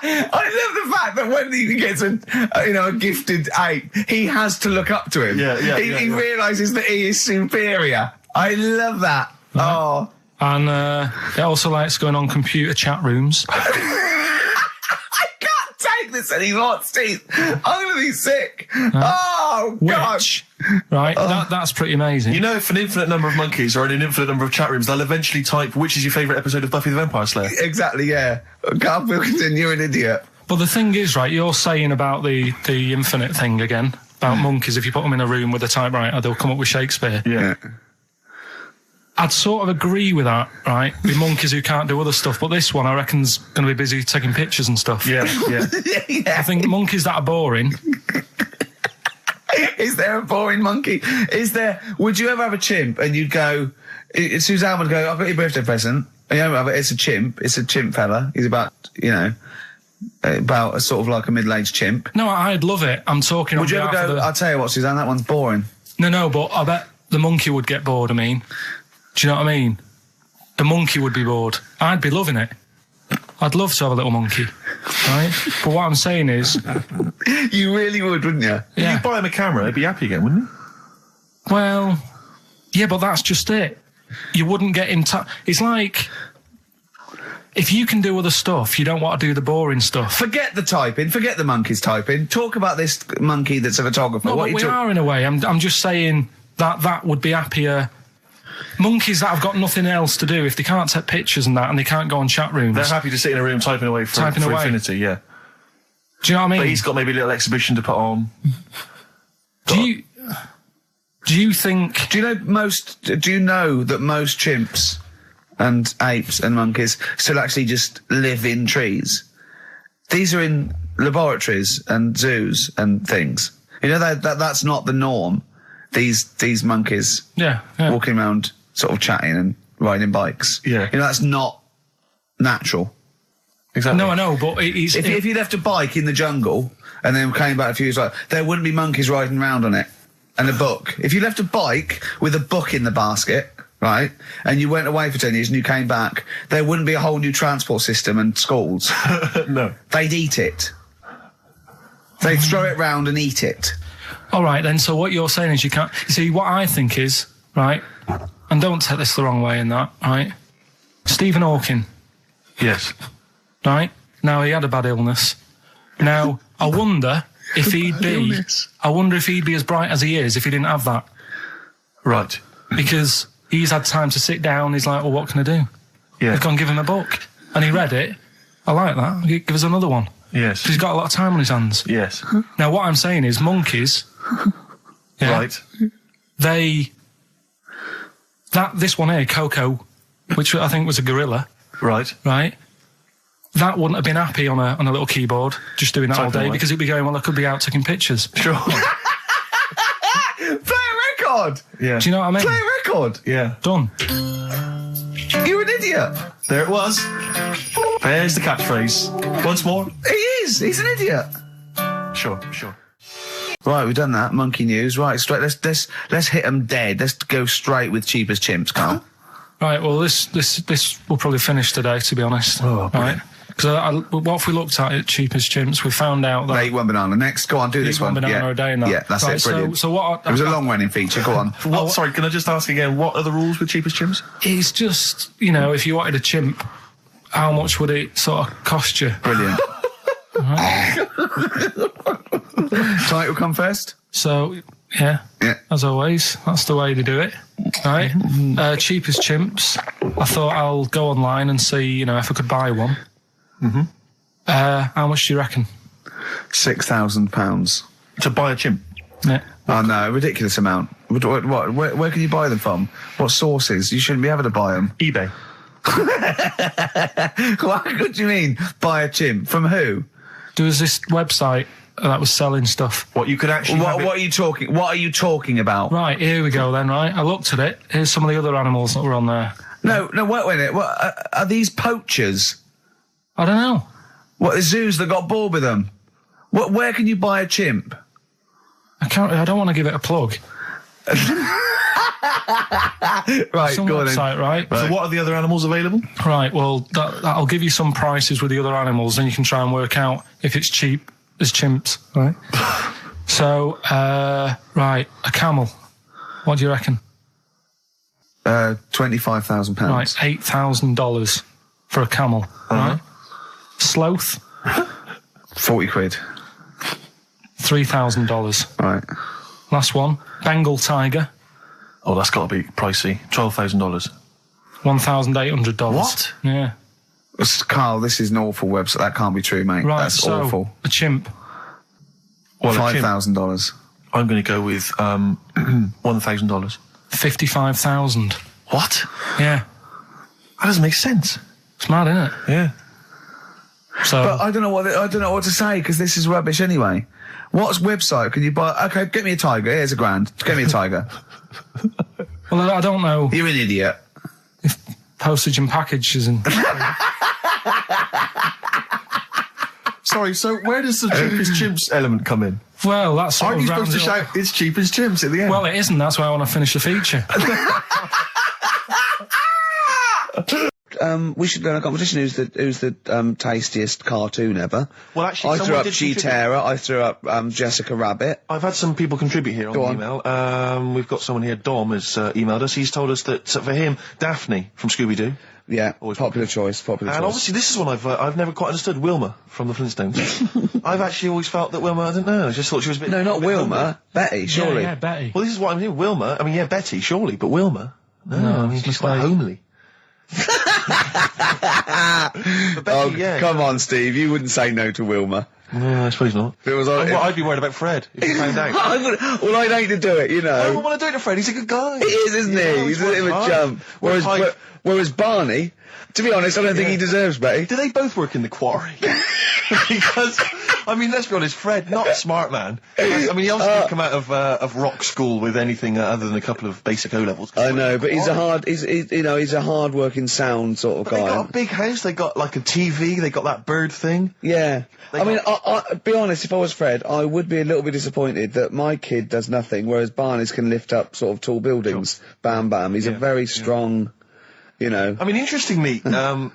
C: I love the fact that when he gets a gifted ape, he has to look up to him. He realises that he is superior. I love that.
B: Right.
C: Oh.
B: And he also likes going on computer chat rooms.
C: I can't take this anymore, Steve. I'm going to be sick. Oh, God.
B: Which, right, that's pretty amazing.
E: You know, if an infinite number of monkeys are in an infinite number of chat rooms, they'll eventually type, which is your favourite episode of Buffy the Vampire Slayer?
C: Exactly, yeah. Karl Pilkington, you're an idiot.
B: But the thing is, right, you're saying about the infinite thing again, about monkeys, if you put them in a room with a typewriter, they'll come up with Shakespeare.
C: Yeah.
B: I'd sort of agree with that, right, with monkeys who can't do other stuff, but this one I reckon's going to be busy taking pictures and stuff.
E: Yeah.
B: I think monkeys that are boring...
C: Is there a boring monkey? Would you ever have a chimp and you'd go, Suzanne would go, I've got your birthday present. And you know, it's a chimp fella. He's about a sort of like a middle-aged chimp.
B: No, I'd love it. I'm talking
C: Would you ever go, I'll tell you what, Suzanne, that one's boring.
B: No, but I bet the monkey would get bored, I mean. Do you know what I mean? The monkey would be bored. I'd be loving it. I'd love to have a little monkey, right? But what I'm saying is...
C: You really would, wouldn't you?
B: Yeah.
E: If you buy him a camera, he'd be happy again, wouldn't he?
B: Well, yeah, but that's just it. You wouldn't get in touch. It's like... If you can do other stuff, you don't want to do the boring stuff.
C: Forget the typing. Forget the monkey's typing. Talk about this monkey that's a photographer.
B: No, but we are in a way. I'm just saying that would be happier... Monkeys that have got nothing else to do, if they can't take pictures and that, and they can't go on chat rooms...
E: They're happy to sit in a room typing away for infinity, yeah.
B: Do you know what I mean?
E: But he's got maybe a little exhibition to put on.
B: Do you think...
C: Do you know that most chimps and apes and monkeys still actually just live in trees? These are in laboratories and zoos and things. You know, that's not the norm. These monkeys walking around sort of chatting and riding bikes.
E: Yeah.
C: You know, that's not natural.
E: Exactly.
B: No, I know, but
C: if you left a bike in the jungle and then came back a few years later, there wouldn't be monkeys riding around on it and a book. If you left a bike with a book in the basket, right, and you went away for 10 years and you came back, there wouldn't be a whole new transport system and schools.
E: No.
C: They'd eat it. They'd throw it round and eat it.
B: All right, then, so what you're saying is you can't... You see, what I think is, right, and don't take this the wrong way in that, right, Stephen Hawking.
E: Yes.
B: Right? Now, he had a bad illness. Now, I wonder if he'd be... I wonder if he'd be as bright as he is if he didn't have that.
E: Right.
B: Because he's had time to sit down, he's like, well, what can I do?
E: Yeah.
B: They've gone give him a book. And he read it. I like that. Give us another one.
E: Yes.
B: He's got a lot of time on his hands.
E: Yes.
B: Now, what I'm saying is monkeys...
E: Right.
B: This one here, Coco, which I think was a gorilla.
E: Right.
B: Right? That wouldn't have been happy on a little keyboard, just doing that all day, because it'd be going, well, I could be out taking pictures.
E: Sure.
C: Play a record!
E: Yeah.
C: Do you know what I mean? Play a record!
E: Yeah.
B: Done.
C: You're an idiot!
E: There it was. There's the catchphrase. Once more.
C: He is! He's an idiot!
E: Sure.
C: Right, we've done that. Monkey news. Right, straight. Let's hit them dead. Let's go straight with cheap as chimps, Carl.
B: Right, well, this will probably finish today, to be honest.
E: Oh,
B: right? Because what if we looked at Cheap as Chimps, we found out that...
C: Eat one banana. Next, go on, do this one.
B: Eat one banana a day and that.
C: Yeah, that's
B: right,
C: it, brilliant.
B: So what...
C: It was a long-running feature, go on.
E: Sorry, can I just ask again, what are the rules with Cheap as Chimps?
B: It's just, if you wanted a chimp, how much would it sort of cost you?
C: Brilliant.
B: Right.
C: Title come first?
B: So, yeah, as always, that's the way to do it, right? Cheap as Chimps. I thought I'll go online and see, if I could buy one.
E: Mm-hmm.
B: How much do you reckon?
C: £6,000.
A: To buy a chimp.
B: Yeah.
C: Oh no, ridiculous amount. What? Where can you buy them from? What sources? You shouldn't be able to buy them.
A: eBay.
C: What do you mean? Buy a chimp from who?
B: There was this website that was selling stuff.
A: What you could actually?
C: What are you talking? What are you talking about?
B: Right, here we go then. Right, I looked at it. Here's some of the other animals that were on there.
C: No, wait a minute. What are these poachers?
B: I don't know.
C: What, the zoos that got bored with them? Where can you buy a chimp?
B: I don't want to give it a plug.
C: Right,
B: Some
C: go on
B: website,
C: then.
B: right?
A: So what are the other animals available?
B: Right, well, that'll give you some prices with the other animals, and you can try and work out if it's cheap as chimps, right? So, right, a camel. What do you reckon?
C: £25,000.
B: Right, $8,000 for a camel, right? Sloth?
C: 40 quid.
B: $3,000.
C: Right.
B: Last one, Bengal tiger.
A: Oh, that's got to be pricey. $12,000.
B: $1,800.
A: What?
B: Yeah.
C: Carl, this is an awful website. That can't be true, mate.
B: Right,
C: That's
B: so
C: awful.
B: a chimp.
A: Well,
C: $5,000.
A: I'm going to go with $1,000.
B: $55,000.
A: What?
B: Yeah.
A: That doesn't make sense.
B: It's mad, isn't it?
A: Yeah.
B: So,
C: But I don't know what to say because this is rubbish anyway. What website can you buy? Okay, get me a tiger. Here's $1,000. Get me a tiger.
B: well, I don't know
C: You're an idiot.
B: if postage and package isn't.
A: Sorry, so where does the cheapest chimps element come in?
B: Well, that's sort
A: Aren't
B: of
A: you supposed to
B: rounds it up.
A: shout, it's cheap as chimps at the end?
B: Well, it isn't. That's why I want to finish the feature.
C: We should go in a competition. Who's the tastiest cartoon ever?
E: Well, actually,
C: I threw
E: someone
C: up
E: did
C: Cheetara. I threw up Jessica Rabbit.
E: I've had some people contribute here on the email. We've got someone here, Dom, has emailed us. He's told us that for him, Daphne from Scooby-Doo.
C: Yeah, popular choice.
E: And obviously this is one I've never quite understood. Wilma from the Flintstones. I've actually always felt that Wilma, I don't know, I just thought she was a bit...
C: No, not
E: a bit
C: Wilma.
E: hungry.
C: Betty, surely.
B: Yeah, Betty.
E: Well, this is what I'm hearing. Wilma, I mean, yeah, Betty, surely, but Wilma? No, I mean, she's quite homely. But Betty, yeah.
C: Come on, Steve. You wouldn't say no to Wilma.
E: No, I suppose not.
C: If it was on,
E: I'd be worried about Fred if he found out.
C: Well, I'd hate to do it, you know.
E: I don't want to do it to Fred. He's a good guy.
C: He is, isn't he? He's a bit of a chump. Whereas Barney, to be honest, I don't think he deserves Betty.
E: Do they both work in the quarry? Because, I mean, let's be honest, Fred, not a smart man. I mean, he obviously didn't come out of rock school with anything other than a couple of basic O-levels.
C: I know, but he's a hard-working, sound sort of guy.
E: They got a big house, they got like a TV, they got that bird thing.
C: Yeah. I mean, be honest, if I was Fred, I would be a little bit disappointed that my kid does nothing, whereas Barney's can lift up sort of tall buildings. Sure. Bam, bam. He's a very strong... You know.
E: I mean, interestingly,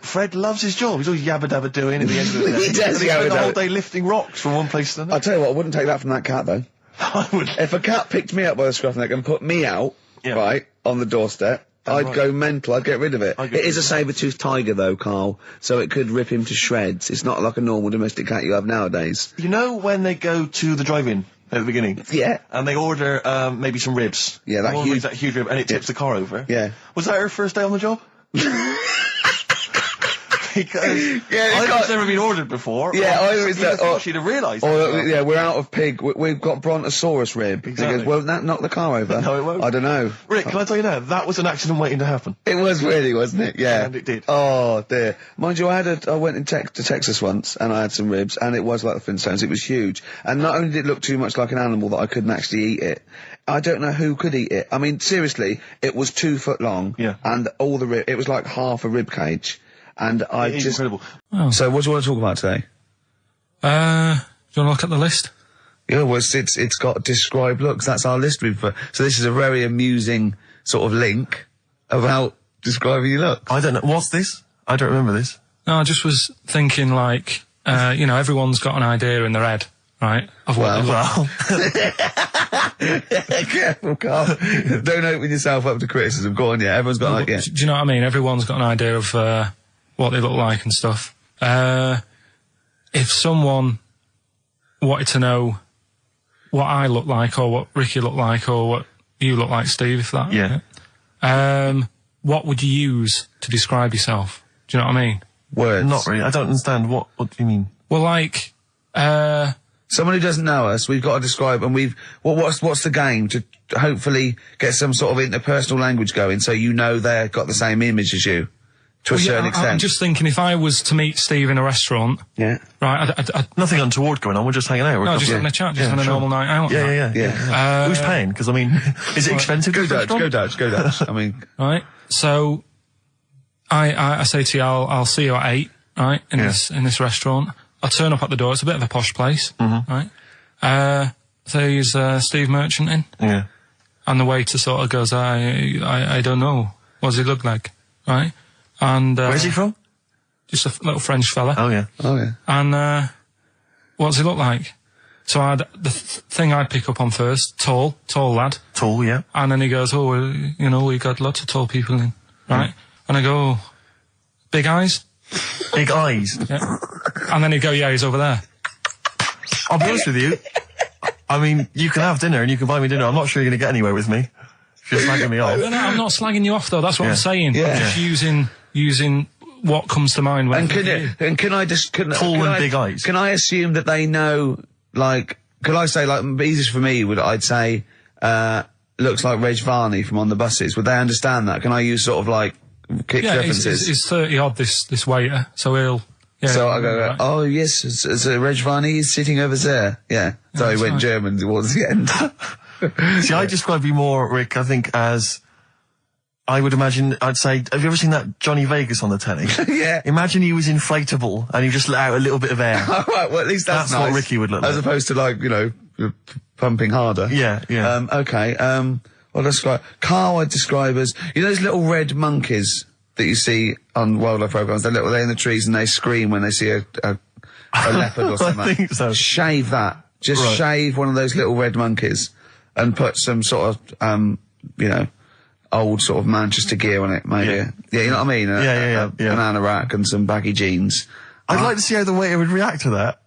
E: Fred loves his job. He's always yabba-dabba doing at the end of the day.
C: He does
E: yabba-dabba. He spent the whole day lifting rocks from one place to another.
C: I'll tell you what, I wouldn't take that from that cat, though.
E: I would.
C: If a cat picked me up by the scruff neck and put me out, right, on the doorstep, I'd go mental. I'd get rid of it. It is a saber-toothed tiger, though, Carl, so it could rip him to shreds. It's not like a normal domestic cat you have nowadays.
E: You know when they go to the drive-in at the beginning?
C: Yeah.
E: And they order maybe some ribs.
C: Yeah, that
E: huge rib, and it tips the car over.
C: Yeah.
E: Was that her first day on the job? Because I've never been ordered before.
C: Yeah, either it's that,
E: she'd have realised.
C: Yeah, we're out of pig. We've got brontosaurus rib.
E: Exactly.
C: He goes, well, that knock the car over.
E: No, it won't.
C: I don't know.
E: Rick, can I tell you now? That was an accident waiting to happen.
C: It was really, wasn't it? Yeah.
E: And it did.
C: Oh dear. Mind you, I went to Texas once, and I had some ribs, and it was like the Flintstones. It was huge, and not only did it look too much like an animal that I couldn't actually eat it. I don't know who could eat it. I mean, seriously, it was 2 foot long.
E: Yeah.
C: And all the rib, it was like half a rib cage. And I
E: It's
C: just...
E: incredible.
C: Oh. So what do you want to talk about today?
B: Do you want to look at the list?
C: Yeah, well, it's got describe looks. That's our list. So this is a very amusing sort of link about describing your looks.
A: I don't know. What's this? I don't remember this.
B: No, I just was thinking like, you know, everyone's got an idea in their head, right? Of what they look.
C: Careful, Carl. Don't open yourself up to criticism. Go on, yeah. Everyone's got an idea.
B: Do you know what I mean? Everyone's got an idea of what they look like and stuff. If someone wanted to know what I look like, or what Ricky looked like, or what you look like, Steve, if that...
A: Yeah.
B: What would you use to describe yourself? Do you know what I mean?
C: Words.
A: Not really. I don't understand. What do you mean?
B: Well, like,
G: Someone who doesn't know us, we've got to describe, and what's the game to hopefully get some sort of interpersonal language going, so you know they've got the same image as you, to a certain extent.
B: I'm just thinking, if I was to meet Steve in a restaurant,
G: right,
E: nothing untoward going on. We're just hanging out.
B: No, just having a chat, just having a normal night out.
E: Yeah. Who's paying? Because I mean, is it expensive?
G: Go Dutch. I mean,
B: right. So, I say to you, I'll see you at 8, right? In this restaurant. I turn up at the door. It's a bit of a posh place, right? So he's Steve Merchant in.
E: Yeah.
B: And the waiter sort of goes, I don't know. What does he look like? Right? And
E: where's he from?
B: Just a little French fella.
E: Oh yeah.
B: And what does he look like? So the thing I'd pick up on first, tall lad.
E: Tall, yeah.
B: And then he goes, we got lots of tall people in, right? And I go, big eyes?
E: Big eyes?
B: Yeah. And then he'd go, yeah, he's over there.
E: I'll be honest with you. I mean, you can have dinner and you can buy me dinner. I'm not sure you're going to get anywhere with me. If you're slagging me off.
B: No, I'm not slagging you off, though. That's what I'm saying.
G: Yeah.
B: I'm just using what comes to mind. When
G: can I just...
E: big eyes.
G: Can I assume that they know, like... Could I say, like, easiest for me I'd say, looks like Reg Varney from On the Buses. Would they understand that? Can I use sort of, like, kick references?
B: He's 30-odd, this waiter, so he'll... Yeah,
G: so I go, oh yes, it's Reg Varney, he's sitting over there. Yeah. So he went German towards the end.
E: See, I describe you more, Rick, I think, as... I would imagine, I'd say, have you ever seen that Johnny Vegas on the telly?
G: Yeah.
E: Imagine he was inflatable and he just let out a little bit of air.
G: All right, well at least that's nice.
E: What Ricky would look like.
G: As opposed to like, pumping harder.
E: Yeah.
G: Okay, well describe, Carl I'd describe as, those little red monkeys that you see on wildlife programs, they're in the trees and they scream when they see a leopard or something.
E: I think so.
G: Shave that. Just shave one of those little red monkeys and put some sort of, old sort of Manchester gear on it, maybe. Yeah, you know what I mean? A banana rack and some baggy jeans.
E: I'd like to see how the waiter would react to that.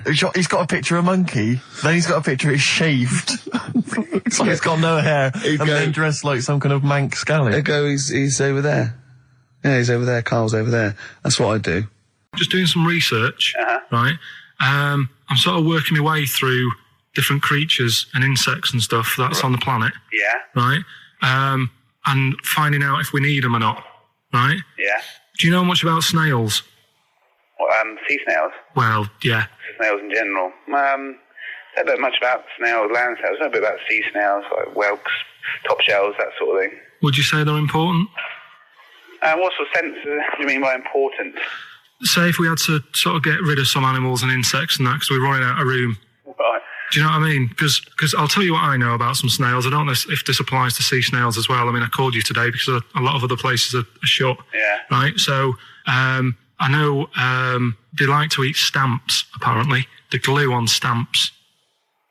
E: He's got a picture of a monkey, then he's got a picture he's shaved. It's like he's got no hair, then dressed like some kind of Manx scally.
G: He's over there. Yeah, he's over there, Carl's over there. That's what I do.
B: Just doing some research, right? I'm sort of working my way through different creatures and insects and stuff that's on the planet.
O: Yeah.
B: Right? And finding out if we need them or not, right?
O: Yeah.
B: Do you know much about snails?
O: Sea snails?
B: Well, yeah.
O: Snails in general. I don't know much about snails, land snails. I know a bit about sea snails, like whelks, top shells, that sort of thing.
B: Would you say they're important?
O: What sort of sense do you mean by important?
B: Say if we had to sort of get rid of some animals and insects and that because we're running out of room.
O: Right.
B: Do you know what I mean? Because I'll tell you what I know about some snails. I don't know if this applies to sea snails as well. I mean, I called you today because a lot of other places are shut.
O: Yeah.
B: Right? So, I know they like to eat stamps, apparently. The glue on stamps.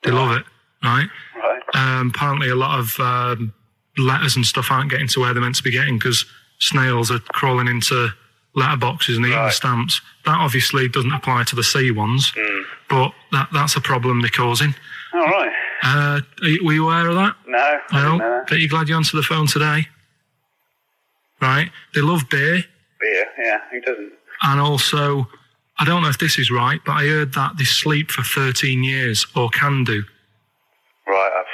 B: They love it, right?
O: Right.
B: Apparently a lot of letters and stuff aren't getting to where they're meant to be getting because snails are crawling into letterboxes and eating the stamps. That obviously doesn't apply to the sea ones, but that's a problem they're causing.
O: All right.
B: Were you aware of that?
O: No, I didn't know that.
B: Bet you're glad you answered the phone today. Right? They love beer.
O: Beer, yeah, who doesn't?
B: And also, I don't know if this is right, but I heard that they sleep for 13 years, or can do.
O: Right,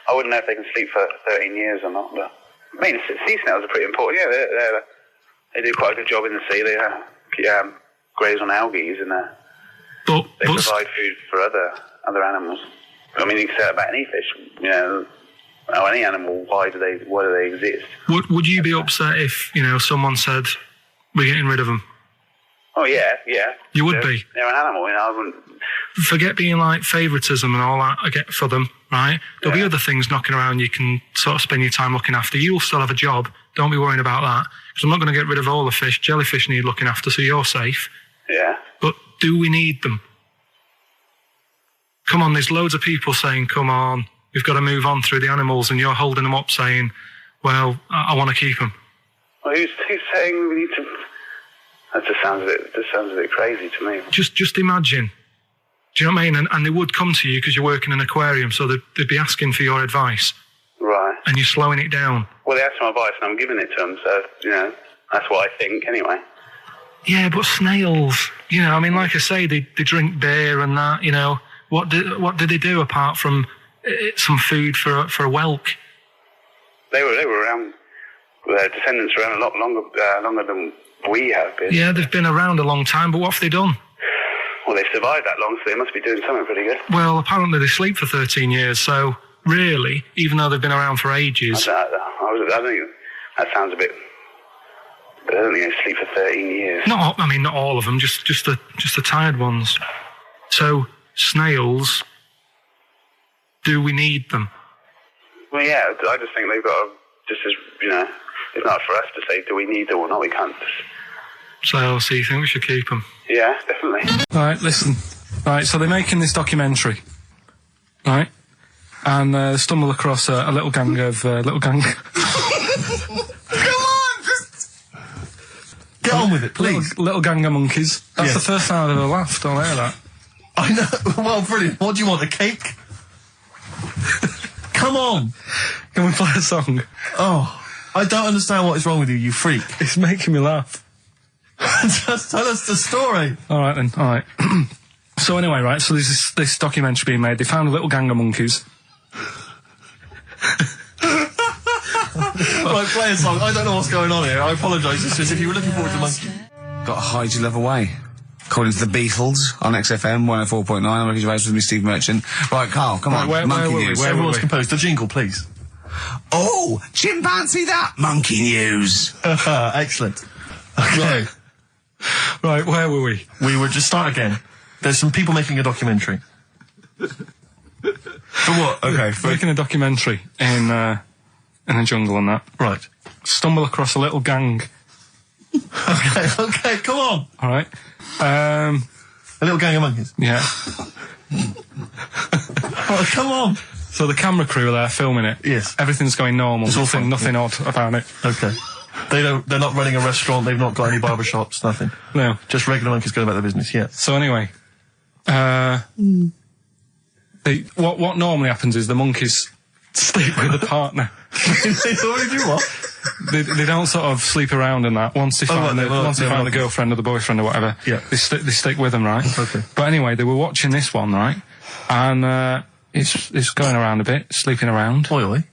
O: I wouldn't know if they can sleep for 13 years or not, but... I mean, sea snails are pretty important. Yeah, they do quite a good job in the sea. They graze on algae and they provide food for other animals. I mean, you can say that about any fish, or any animal. Why do they exist?
B: Would you be upset if someone said we're getting rid of them?
O: Oh yeah.
B: You would be.
O: They're an animal, I wouldn't.
B: Forget being like favouritism and all that I get for them, right? There'll be other things knocking around you can sort of spend your time looking after. You'll still have a job. Don't be worrying about that. Because I'm not going to get rid of all the fish. Jellyfish need looking after, so you're safe.
O: Yeah.
B: But do we need them? Come on, there's loads of people saying, come on, we've got to move on through the animals, and you're holding them up saying, well, I want to keep them.
O: Well, who's saying we need to... That just sounds a bit crazy to me.
B: Just imagine. Do you know what I mean? And they would come to you because you work in an aquarium, so they'd be asking for your advice.
O: Right.
B: And you're slowing it down.
O: Well, they asked for my advice and I'm giving it to them, so, that's what I think anyway.
B: Yeah, but snails, I mean, like I say, they drink beer and that, What did they do apart from some food for a whelk?
O: They were around. Their descendants were around a lot longer than we have been.
B: Yeah, they've been around a long time, but what have they done?
O: Well, they've survived that long, so they must be doing something pretty good.
B: Well, apparently they sleep for 13 years, so really, even though they've been around for ages...
O: I think that sounds a bit... I don't think they sleep for 13 years.
B: Not all of them, just the tired ones. So, snails, do we need them?
O: Well, yeah, I just think they've got to, just as, it's not for us to say, do we need them or not, we can't just...
B: So you think we should keep them?
O: Yeah, definitely.
B: Right, listen. Right, so they're making this documentary, right? And stumble across a little gang of... Come on,
E: just... Get on with it, please.
B: Little gang of monkeys. That's the first time I've ever laughed, I'll hear that.
E: I know. Well, brilliant. What do you want, a cake? Come on.
B: Can we play a song?
E: Oh, I don't understand what is wrong with you, you freak.
B: It's making me laugh.
E: Just tell us the story.
B: All right, then. All right. So anyway, right, so there's this documentary being made. They found a little gang of monkeys.
E: Right, play a song. I don't know what's going on here. I apologise. It's just if you were looking forward to monkey.
D: Got to hide your love away. According to the Beatles on XFM 104.9, I'm Ricky Gervais with me, Steve Merchant. Right, Carl, come on. Monkey news.
E: Everyone's composed. The jingle, please.
D: Oh, chimpanzee that monkey news.
E: Excellent. Okay.
B: Right, where were we?
E: We were just start again. There's some people making a documentary. For what? Okay,
B: making a documentary in a jungle and that.
E: Right.
B: Stumble across a little gang.
E: Okay, come on.
B: All right.
E: A little gang of monkeys.
B: Yeah.
E: Oh, come on.
B: So the camera crew are there filming it.
E: Yes.
B: Everything's going normal.
E: It's
B: Nothing odd about it.
E: Okay. They're not running a restaurant. They've not got any barber shops. Nothing.
B: No.
E: Just regular monkeys going about their business. Yeah.
B: So anyway, what normally happens is the monkeys sleep with a partner.
E: They already do what?
B: They don't sort of sleep around and that. Once they find the girlfriend or the boyfriend or whatever, they stick with them, right? Okay. But anyway, they were watching this one, right? And it's going around a bit, sleeping around.
E: Oily.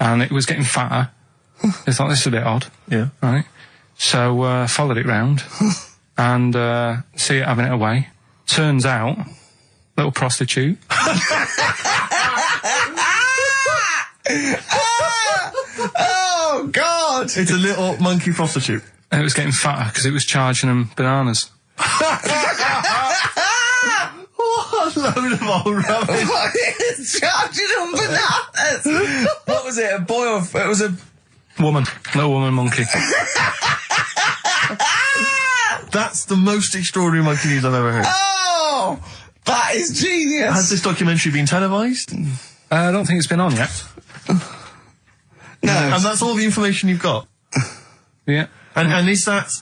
B: And it was getting fatter. They thought, this is a bit odd.
E: Yeah.
B: Right? So followed it round and see it having it away. Turns out, little prostitute.
D: Oh, God!
E: It's a little monkey prostitute.
B: And it was getting fatter because it was charging them bananas.
E: What a load of old rubbish.
D: Charging them bananas! What was it, a boy or... It was a...
B: Woman. Little woman monkey.
E: That's the most extraordinary monkey news I've ever heard.
D: Oh! That is genius!
E: Has this documentary been televised?
B: I don't think it's been on yet.
D: No.
E: And that's all the information you've got?
B: Yeah.
E: And is that's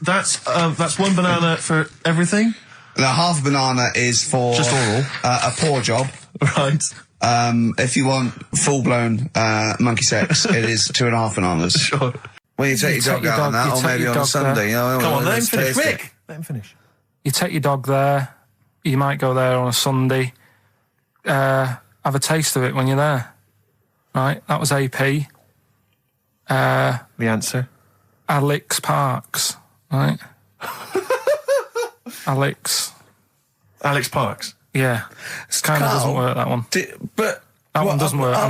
E: one banana for everything?
D: The half a banana is for...
E: Just oral?
D: A paw job.
E: Right.
D: If you want full-blown monkey sex, it is 2.5 bananas.
E: Sure.
G: Well, you take your dog out on that, or maybe on a Sunday.
E: Come on, let him finish. Quick! Let him finish.
B: You take your dog there. You might go there on a Sunday. Have a taste of it when you're there. Right? That was AP.
E: The answer?
B: Alex Parks. Right? Alex
E: Parks?
B: Yeah. It kind of doesn't work, that one.
G: That
B: one doesn't work, I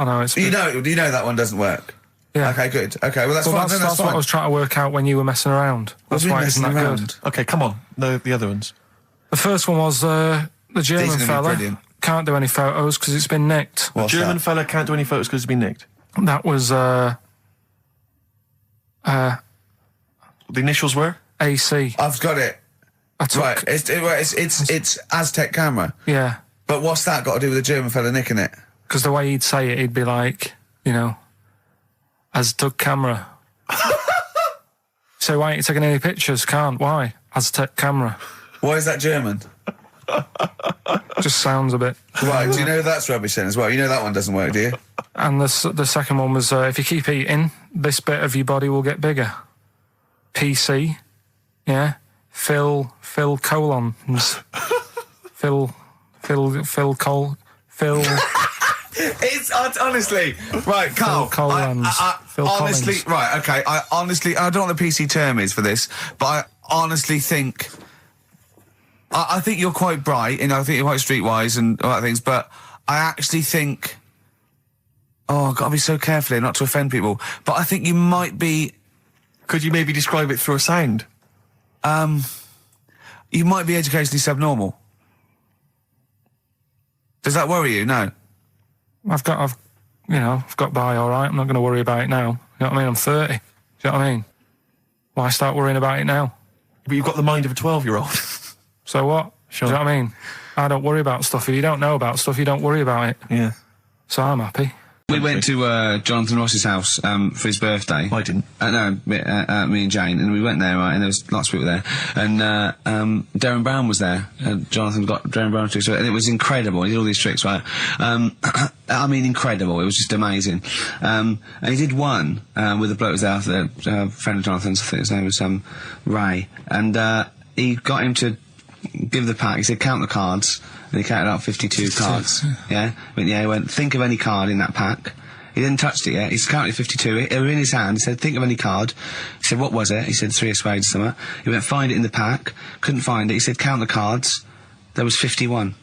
B: know. It's
G: you know that one doesn't work?
B: Yeah.
G: Okay, good. Okay, well, that's fine.
B: That's what I was trying to work out when you were messing around. That's why it's not good.
E: Okay, come on. No, the other ones.
B: The first one was the German fella. Can't do any photos because it's been nicked.
E: The German fella can't do any photos because it's been nicked.
B: That was
E: the initials were
G: AC. I've got it. Right, it's Aztec camera.
B: Yeah.
G: But what's that got to do with the German fella nicking it?
B: Because the way he'd say it, he'd be like, Aztec camera. So why ain't you taking any pictures? Can't. Why? Aztec camera.
G: Why is that German?
B: Just sounds a bit...
G: Right, do you know that's rubbish then as well? You know that one doesn't work, do you?
B: And the second one was, if you keep eating, this bit of your body will get bigger. PC, yeah? Phil colons. Phil.
C: It's honestly right, Carl.
B: Phil Collins. Phil
C: honestly,
B: Collins.
C: right, okay. I don't know what the PC term is for this, but I honestly think. I think you're quite bright, and I think you're quite streetwise and all that things. But I actually think. Oh, I've got to be so careful here not to offend people. But I think you might be.
E: Could you maybe describe it through a sound?
C: You might be educationally subnormal. Does that worry you? No.
B: I've got by all right. I'm not going to worry about it now. You know what I mean? I'm 30. Do you know what I mean? Why start worrying about it now?
E: But you've got the mind of a 12-year-old.
B: So what?
E: Sure.
B: Do you know what I mean? I don't worry about stuff. If you don't know about stuff, you don't worry about it.
E: Yeah.
B: So I'm happy.
C: We went to Jonathan Ross's house for his birthday.
E: I didn't.
C: No, me and Jane, and we went there, right, and there was lots of people there, and Darren Brown was there. Jonathan got Darren Brown tricks, and it was incredible. He did all these tricks, right? I mean, incredible. It was just amazing. And he did one with a bloke who was there, a friend of Jonathan's. I think his name was Ray, and he got him to give the pack. He said, count the cards. And he counted out 52 cards. Yeah? He went, think of any card in that pack. He didn't touch it yet. He's counted 52. It was in his hand. He said, think of any card. He said, what was it? He said, 3 of spades or something. He went, find it in the pack. Couldn't find it. He said, count the cards. There was 51.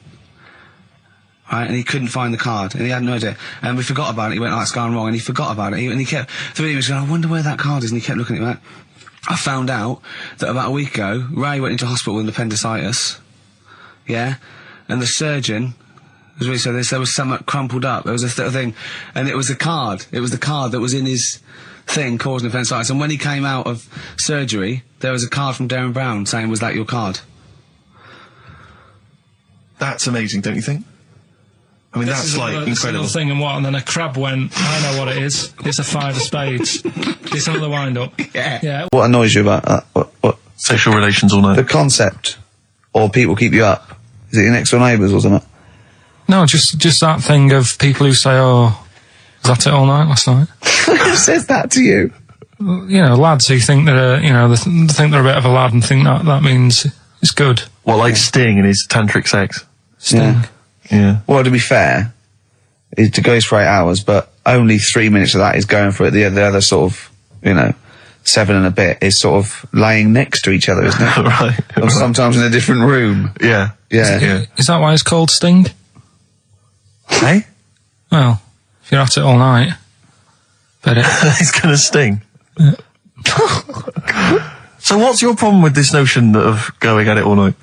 C: Right? And he couldn't find the card. And he had no idea. And we forgot about it. He went, oh, it's gone wrong. And he forgot about it. And he kept, through he was going, I wonder where that card is. And he kept looking at it. Right? I found out that about a week ago, Ray went into hospital with appendicitis. Yeah? And the surgeon was really so there was something crumpled up. There was a thing, and it was a card. It was the card that was in his thing causing appendicitis. And when he came out of surgery, there was a card from Darren Brown saying, "Was that your card?"
E: That's amazing, don't you think? I mean, that's like incredible.
B: Thing and then a crab went. I know what it is. It's a 5 of spades. It's another wind up. Yeah.
C: What annoys you about that? What?
E: Sexual relations all night.
C: The concept, or people keep you up. Is it your next door neighbours or something?
B: No, just that thing of people who say, "Oh, was that it all night last night?"
C: Who says that to you?
B: You know, lads who think they're, they think they're a bit of a lad and think that means it's good.
E: What, like Sting in his tantric sex?
B: Sting.
E: Yeah.
C: Well, to be fair, it goes for 8 hours, but only 3 minutes of that is going for it. The other sort of, 7 and a bit is sort of laying next to each other, isn't it?
E: Right.
C: Or sometimes in a different room.
E: Yeah.
B: Is that why it's called Sting?
E: Hey?
B: Well, if you're at it all night, bet it.
E: It's gonna sting.
B: Yeah.
E: So what's your problem with this notion of going at it all night?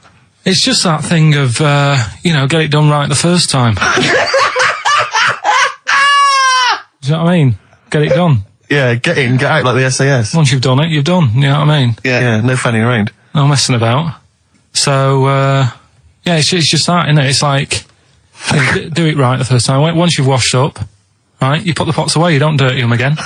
B: It's just that thing of, get it done right the first time. Do you know what I mean? Get it done.
E: Yeah, get in, get out like the SAS.
B: Once you've done it, you've done. You know what I mean?
E: Yeah, no fanning around.
B: No messing about. So, it's just that, isn't it? It's like, do it right the first time. Once you've washed up, right, you put the pots away, you don't dirty them again.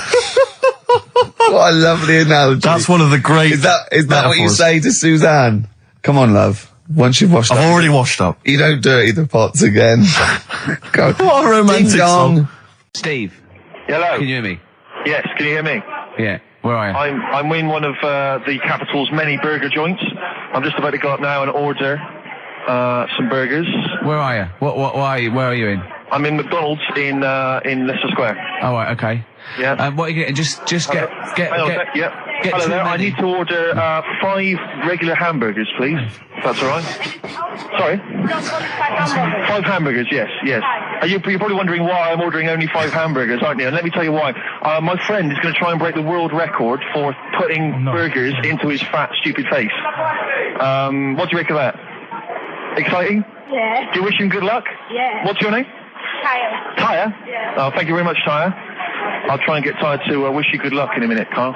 C: What a lovely analogy.
E: That's one of the great
C: Is that what you say to Suzanne? Come on, love. Once you've washed up.
E: I've already washed up.
C: You don't dirty the pots again. God.
E: What a romantic song.
C: Steve.
O: Hello.
C: Can you hear me?
O: Yes, can you hear me?
C: Yeah. Where are you?
O: I'm in one of the capital's many burger joints. I'm just about to go up now and order some burgers.
C: Where are you? Where are you in?
O: I'm in McDonald's in Leicester Square.
C: Oh, right, okay.
O: Yeah.
C: What are you getting? Just get
O: Hello there. I need to order 5 regular hamburgers, please. If that's all right. Sorry. 5 hamburgers. Yes. You're probably wondering why I'm ordering only 5 hamburgers, aren't you? And let me tell you why. My friend is going to try and break the world record for putting burgers into his fat, stupid face. What do you make of that? Exciting?
P: Yeah.
O: Do you wish him good luck?
P: Yeah.
O: What's your name?
P: Tyre.
O: Tyre?
P: Yeah.
O: Oh, thank you very much, Tyre. I'll try and get Tyre to wish you good luck in a minute, Carl.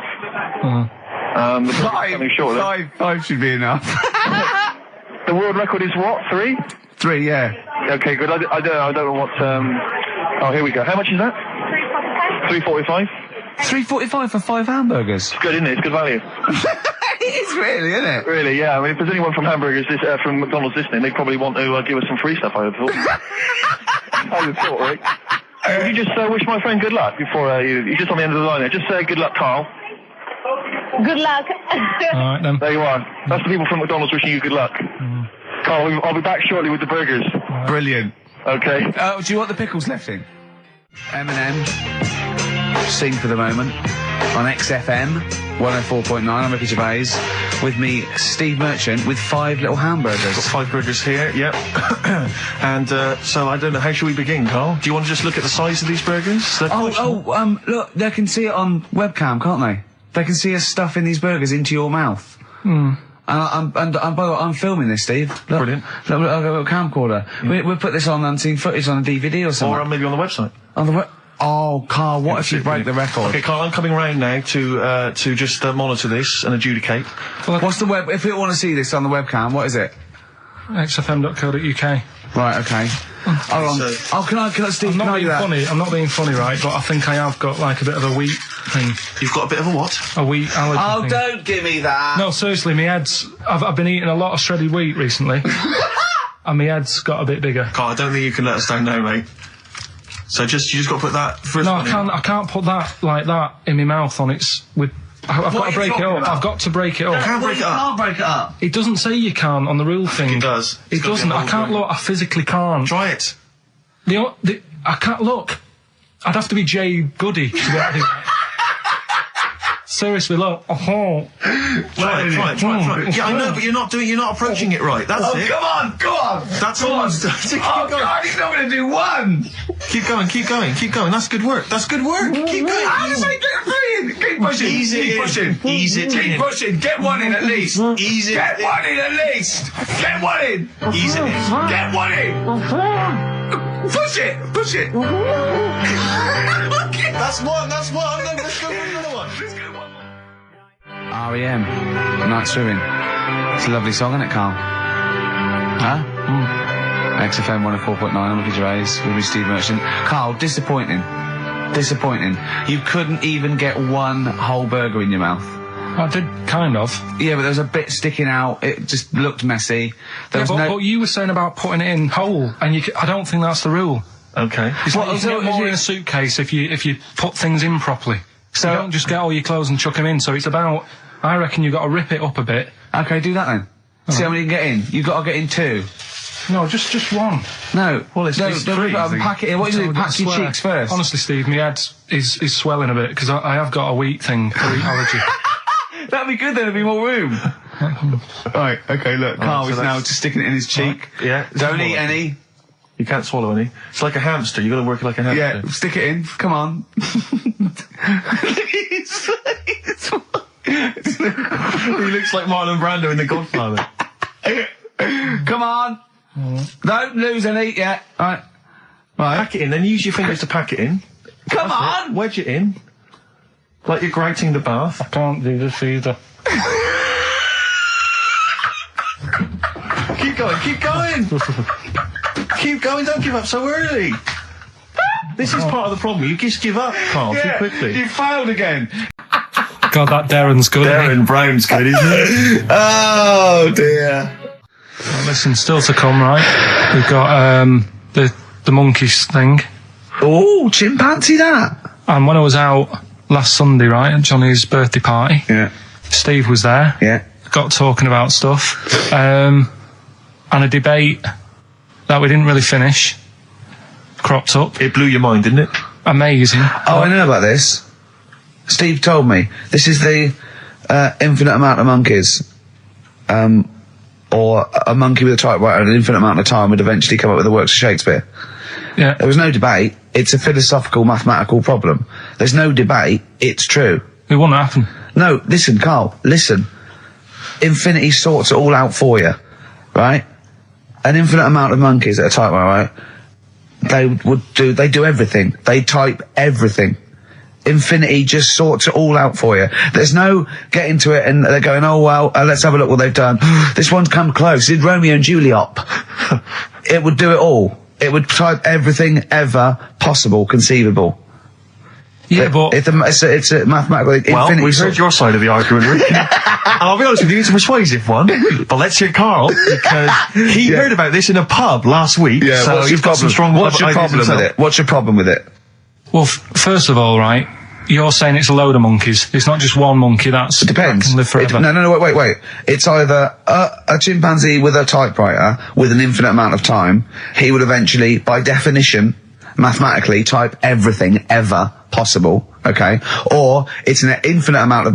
C: Five should be enough.
O: The world record is what? 3?
C: 3, yeah.
O: Okay, good. I don't know what. Oh, here we go. How much is that? $3.45.
C: $3.45 for 5 hamburgers.
O: It's good, isn't it? It's good value.
C: It is really, isn't it?
O: Really, yeah. I mean, if there's anyone from from McDonald's listening, they probably want to give us some free stuff, I would have thought. I would have thought, right? Would you just wish my friend good luck before you're just on the end of the line there? Just say good luck, Carl.
P: Good luck.
B: All right, then.
Q: There you are. That's the people from McDonald's wishing you good luck. Carl, I'll be back shortly with the burgers.
C: Brilliant.
Q: Okay.
C: Do you want the pickles left in? Eminem, Sing for the Moment, on XFM, 104.9, I'm Ricky Gervais. With me, Steve Merchant, with 5 little hamburgers.
E: Got 5 burgers here, yep. And, so I don't know, how should we begin, Carl? Do you want to just look at the size of these burgers?
C: Look, they can see it on webcam, can't they? They can see us stuffing these burgers into your mouth. And by the way, I'm filming this, Steve. Look,
E: brilliant.
C: Look, I've got a little camcorder. We'll put this on unseen footage on a DVD or something.
E: Or maybe on the website.
C: On the Oh, Carl, what if you break the record?
E: Okay, Carl, I'm coming round now to just monitor this and adjudicate.
C: What's the web? If you want to see this on the webcam, what is it?
B: xfm.co.uk.
C: Right, okay. Hold on. Can I, Steve,
B: I'm not being
C: that?
B: funny. I'm not being funny, right? But I think I have got like a bit of a wheat thing.
E: You've got a bit of a what?
B: A wheat allergy.
C: Oh,
B: thing.
C: don't give me that.
B: No, seriously, my head's. I've been eating a lot of shredded wheat recently, and my head's got a bit bigger.
E: Carl, I don't think you can let us down now, mate. So you just got to put that.
B: No, I can't put that like that in my mouth on its with. I've got to break it up. I've got to break it up.
C: You can't break it up.
B: It doesn't say you can on the rule thing.
E: It does.
B: It doesn't. I can't look. I physically can't.
E: Try it.
B: I can't look. I'd have to be Jay Goody to be able to do that. Seriously, look.
E: Try it. Yeah, I know, but you're not approaching it right. That's it.
C: Come on.
E: That's all I'm doing.
C: Oh, God, he's not going to do one.
E: Keep going. That's good work. Keep going.
C: How do I get three in? Keep pushing.
E: Ease it in.
C: Keep pushing. Get one in at least.
E: Ease it.
C: Get one in at least. Get one in.
E: Ease it in.
C: Get one in. Push it.
E: That's one. Let's go for another one.
C: R.E.M. Night Swimming. It's a lovely song, isn't it, Carl? Huh? XFM 104.9, I'm Ricky Gervais, with me, Steve Merchant. Carl, disappointing. You couldn't even get one whole burger in your mouth.
B: I did, kind of.
C: Yeah, but there was a bit sticking out. It just looked messy.
B: But you were saying about putting it in whole, and I don't think that's the rule.
E: Okay.
B: It's like you can get more in a suitcase if you put things in properly. So you don't just get all your clothes and chuck them in. So it's about, I reckon you've got to rip it up a bit.
C: Okay, do that then. See how many you can get in. You've got to get in 2.
B: No, just one.
C: No.
E: Well, it's three.
C: Pack it in. What do you do? Pack your cheeks first.
B: Honestly, Steve, my head is swelling a bit because I have got a wheat thing, a wheat allergy.
C: That'd be good. There'd be more room. Right. Okay. Look, Carl is now just sticking it in his cheek.
E: Yeah.
C: Don't eat any.
E: You can't swallow any. It's like a hamster. You've got to work it like a hamster.
C: Yeah. Stick it in. Come on.
E: He looks like Marlon Brando in The Godfather.
C: Come on. Don't lose any yet. Right.
E: Pack it in, then use your fingers to pack it in.
C: Come on.
E: Wedge it in. Like you're grouting the bath.
B: I can't do this either.
E: Keep going. Keep going, don't give up so early. This is part of the problem. You just give up, Carl, too quickly.
C: You failed again.
B: God, that Darren's good.
E: Darren Brown's good, isn't it?
C: Oh, dear.
B: Well, listen, still to come, right? We've got the monkeys thing.
C: Oh, chimpanzee that.
B: And when I was out last Sunday, right, at Johnny's birthday party, Steve was there.
C: Yeah.
B: Got talking about stuff. And a debate that we didn't really finish cropped up.
E: It blew your mind, didn't it?
B: Amazing.
C: Oh, I know about this. Steve told me. This is the infinite amount of monkeys. Or a monkey with a typewriter an infinite amount of time would eventually come up with the works of Shakespeare.
B: Yeah.
C: There was no debate. It's a philosophical, mathematical problem. There's no debate. It's true.
B: It wouldn't happen.
C: No, listen, Carl, listen. Infinity sorts it all out for you, right? An infinite amount of monkeys at a typewriter, right? They do everything. They type everything. Infinity just sorts it all out for you. There's no getting to it and they're going, oh, well, let's have a look what they've done. This one's come close. Did Romeo and Juliet. It would do it all. It would type everything ever possible, conceivable.
B: Yeah, but
C: it's a mathematical infinity.
E: Well, we've heard your side of the argument, Rick. And I'll be honest with you, it's a persuasive one. But let's hear Carl, because he heard about this in a pub last week.
C: Yeah,
E: so
C: what's
E: you've got some strong
C: What's your problem with it? What's your problem with it?
B: Well, first of all, right, you're saying it's a load of monkeys. It's not just one monkey. It depends. Can live forever.
C: No, wait. It's either a chimpanzee with a typewriter with an infinite amount of time. He would eventually, by definition, mathematically, type everything ever possible. Okay, or it's an infinite amount of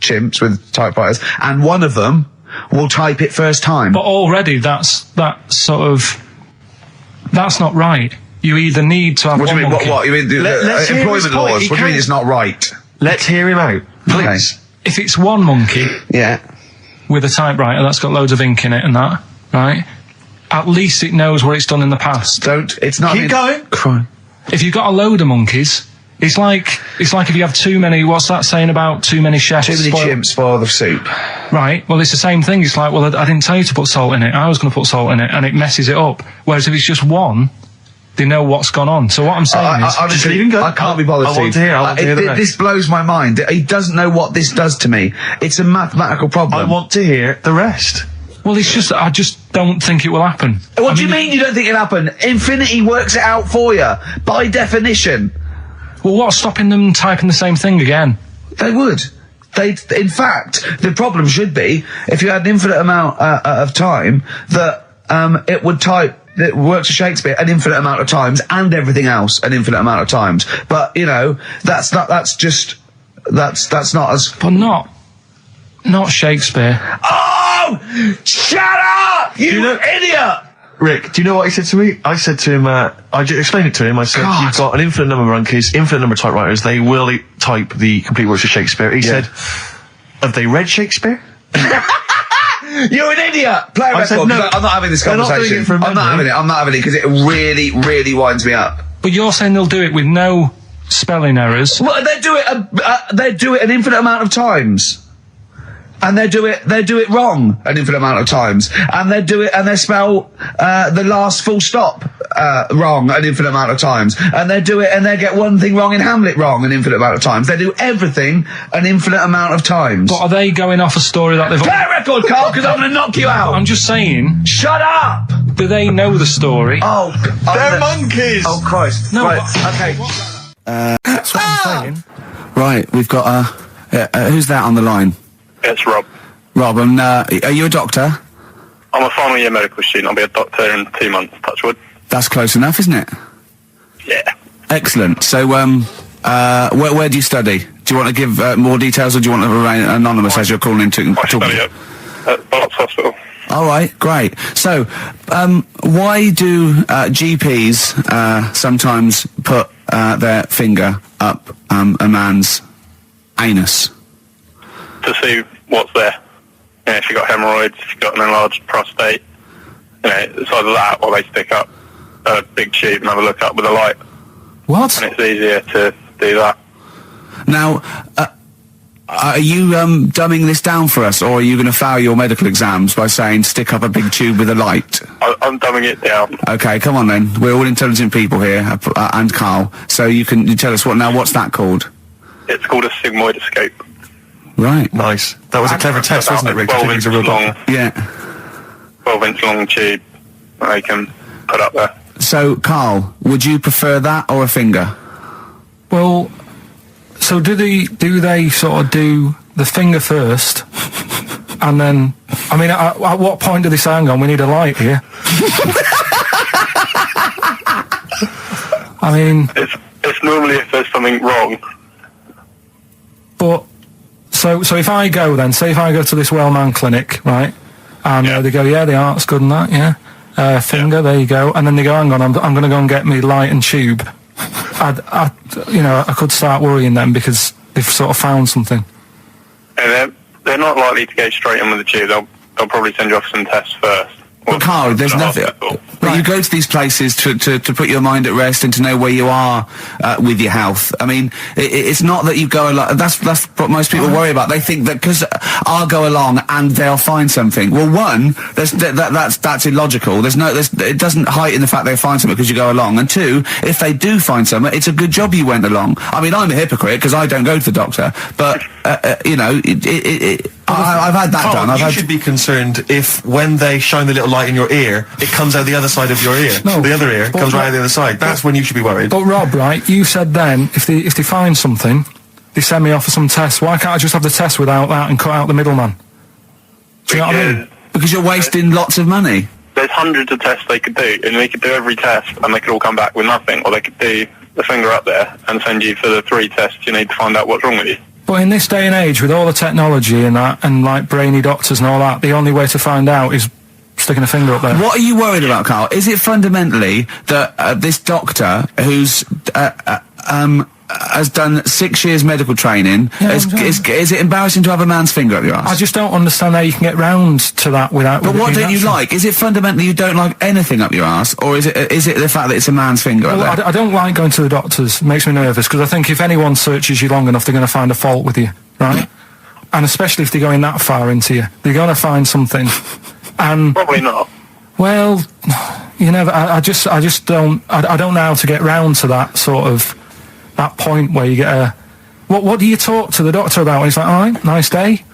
C: chimps with typewriters, and one of them will type it first time.
B: But already, that's not right. You either need to have
C: what
B: one
C: do you mean?
B: monkey.
C: What? You mean employment laws? What do you mean it's not right?
E: Let's hear him out, please.
B: If it's one monkey,
C: yeah,
B: with a typewriter that's got loads of ink in it and that, right? At least it knows what it's done in the past.
C: It's not.
E: Keep going.
C: Crime.
B: If you've got a load of monkeys, it's like if you have too many. What's that saying about too many chefs?
C: Too many chimps spoil the soup.
B: Right. Well, it's the same thing. It's like, well, I didn't tell you to put salt in it. I was going to put salt in it, and it messes it up. Whereas if it's just one, they know what's gone on. So what I'm saying is,
C: just leave him go. I can't be bothered.
E: I want to hear the rest.
C: This blows my mind. He doesn't know what this does to me. It's a mathematical problem.
E: I want to hear the rest.
B: Well, I just don't think it will happen.
C: What do you mean you don't think it'll happen? Infinity works it out for you, by definition.
B: Well, what's stopping them typing the same thing again?
C: They would. In fact, the problem should be, if you had an infinite amount of time, that it would type, it works for Shakespeare an infinite amount of times, and everything else an infinite amount of times. But, that's not as...
B: But not Shakespeare.
C: Oh! Shut up! You idiot!
E: Rick, do you know what he said to me? I said to him, I explained it to him. I said,
C: God.
E: You've got an infinite number of monkeys, infinite number of typewriters. They will type the complete works of Shakespeare. He said, have they read Shakespeare?
C: You're an idiot! Play a record.
E: said, no,
C: I'm not having this conversation. I'm not having it because it really, really winds me up.
B: But you're saying they'll do it with no spelling errors.
C: Well, they do it an infinite amount of times. And they do it wrong an infinite amount of times. And they spell the last full stop wrong an infinite amount of times. And they get one thing wrong in Hamlet wrong an infinite amount of times. They do everything an infinite amount of times.
B: But are they going off a story that they've...
C: Play a record, Carl, because I'm going to knock you out.
B: I'm just saying...
C: Shut up!
B: Do they know the story?
C: Oh,
E: they're monkeys!
C: Oh, Christ.
B: No,
C: right, okay.
B: That's what I'm saying.
C: Right, we've got, who's that on the line?
Q: It's Rob.
C: Rob, and are you a doctor?
Q: I'm a final year medical student. I'll be a doctor in 2 months, touch wood.
C: That's close enough, isn't it?
Q: Yeah.
C: Excellent. So, where do you study? Do you want to give more details, or do you want to remain anonymous as you're calling in to
Q: I study at Barts Hospital.
C: All right, great. So, why do GPs sometimes put their finger up a man's anus?
Q: To see what's there. If you've got hemorrhoids, if you've got an enlarged prostate, it's either that or they stick up a big tube and have a look up with a light.
B: What?
Q: And it's easier to do that.
C: Now, are you dumbing this down for us, or are you going to fail your medical exams by saying stick up a big tube with a light?
Q: I'm dumbing it down.
C: Okay, come on then. We're all intelligent people here, and Carl. So you tell us what's that called?
Q: It's called a sigmoidoscope.
C: Right.
E: Nice. That was a clever test, wasn't it, Rick?
Q: 12-inch long.
C: Yeah.
Q: 12-inch long tube that they can put up there.
C: So, Carl, would you prefer that or a finger?
B: Well, so do they sort of do the finger first, and then, I mean, at what point do they say, hang on, we need a light here? I mean...
Q: It's normally if there's something wrong.
B: But... So if I go then, say if I go to this well-known clinic, right, and they go, yeah, the art's good and that, yeah, finger, there you go, and then they go, hang on, I'm going to go and get me light and tube. I could start worrying them because they've sort of found something.
Q: And they're not likely to go straight in with the tube. They'll probably send you off some tests first.
C: But Carl, there's nothing. But you go to these places to put your mind at rest and to know where you are with your health. I mean, it's not that you go along. That's what most people worry about. They think that because I'll go along and they'll find something. Well, one, that's illogical. It doesn't heighten the fact they'll find something because you go along. And two, if they do find something, it's a good job you went along. I mean, I'm a hypocrite because I don't go to the doctor. But I've had that done.
E: You should be concerned if when they shine the little light in your ear, it comes out the other side of your ear.
B: No,
E: the other ear comes right out the other side. That's when you should be worried.
B: But Rob, right, you said then, if they find something, they send me off for some tests. Why can't I just have the test without that and cut out the middleman? Do you know what I mean?
D: Because you're wasting lots of money.
Q: There's hundreds of tests they could do, and they could do every test, and they could all come back with nothing, or they could do the finger up there and send you for the 3 tests you need to find out what's wrong with you.
B: But in this day and age, with all the technology and that, and like brainy doctors and all that, the only way to find out is sticking a finger up there.
D: What are you worried about, Carl? Is it fundamentally that this doctor who's has done 6 years medical training, is it embarrassing to have a man's finger up your ass?
B: I just don't understand how you can get round to that without...
D: But what don't you like? Is it fundamentally you don't like anything up your ass, or is it the fact that it's a man's finger up there?
B: I don't like going to the doctors. It makes me nervous, because I think if anyone searches you long enough, they're going to find a fault with you, right? And especially if they're going that far into you. They're going to find something. And
Q: probably not.
B: Well, you never... I just don't... I don't know how to get round to that sort of... that point where you get a... What do you talk to the doctor about? And he's like, all right, nice day.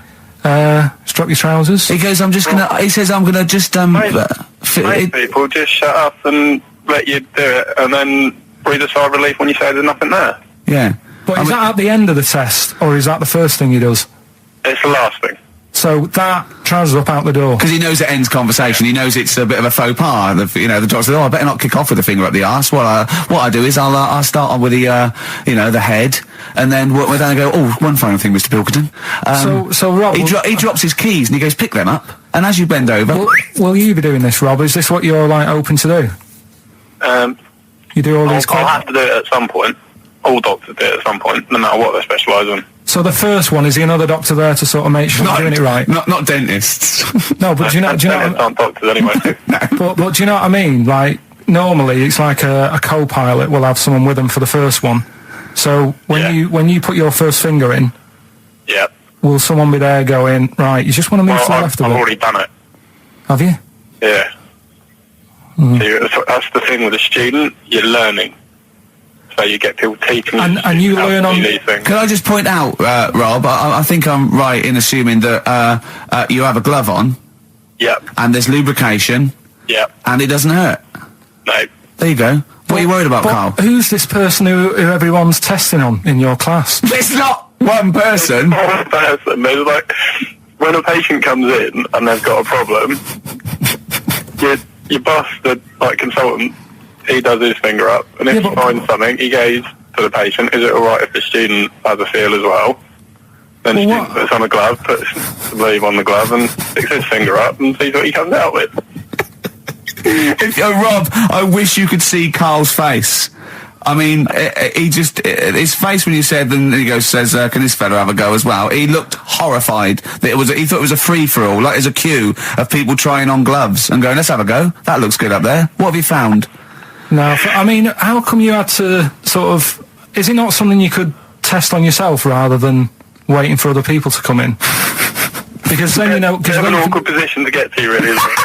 B: Strap your trousers.
D: He goes, he says, I'm gonna just,
Q: Most people just shut up and let you do it, and then breathe a sigh of relief when you say there's nothing there.
D: Yeah.
B: But is that at the end of the test, or is that the first thing he does?
Q: It's the last thing.
B: So that trousers up out the door.
D: Because he knows it ends conversation. He knows it's a bit of a faux pas. The doctor says, "Oh, I better not kick off with the finger up the arse." What I do is I'll start on with the the head, and then then I go, "Oh, one final thing, Mr. Pilkington."
B: So Rob,
D: he drops his keys and he goes, "Pick them up." And as you bend over,
B: will you be doing this, Rob? Is this what you're like open to do? You do all these.
Q: I'll have to do it at some point. All doctors do it at some point, no matter what they specialise in.
B: So the first one, is he another doctor there to sort of make sure you're doing it right?
D: Not dentists.
B: No, but do you know?
Q: Dentists aren't doctors anyway.
B: But do you know what I mean? Like normally, it's like a co-pilot will have someone with them for the first one. So when you put your first finger in, will someone be there going, right? You just want to move to the left of it?
Q: I've already done it.
B: Have you?
Q: Yeah. So that's the thing with a student. You're learning. So you get people teaching
B: and you learn on
Q: these things.
D: Can I just point out, Rob, I think I'm right in assuming that you have a glove on.
Q: Yep.
D: And there's lubrication.
Q: Yep.
D: And it doesn't hurt.
Q: No.
D: There you go. What are you worried about, Carl?
B: Who's this person who everyone's testing on in your class?
D: It's not one person.
Q: It's one person. There's like, when a patient comes in and they've got a problem, your boss, the consultant, he does his finger up, and if he finds something, he goes to the patient, is it alright if the student has a feel as well? Then the student puts on a glove, puts the sleeve on the glove, and sticks his finger up and sees what he comes out with.
D: Rob, I wish you could see Carl's face. I mean, his face when you said, and he says, can this fella have a go as well? He looked horrified that he thought it was a free-for-all, like there's a queue of people trying on gloves and going, let's have a go. That looks good up there. What have you found?
B: No, I mean, how come you had to sort of... Is it not something you could test on yourself rather than waiting for other people to come in? Because then,
Q: It's an awkward position to get to, really, isn't it?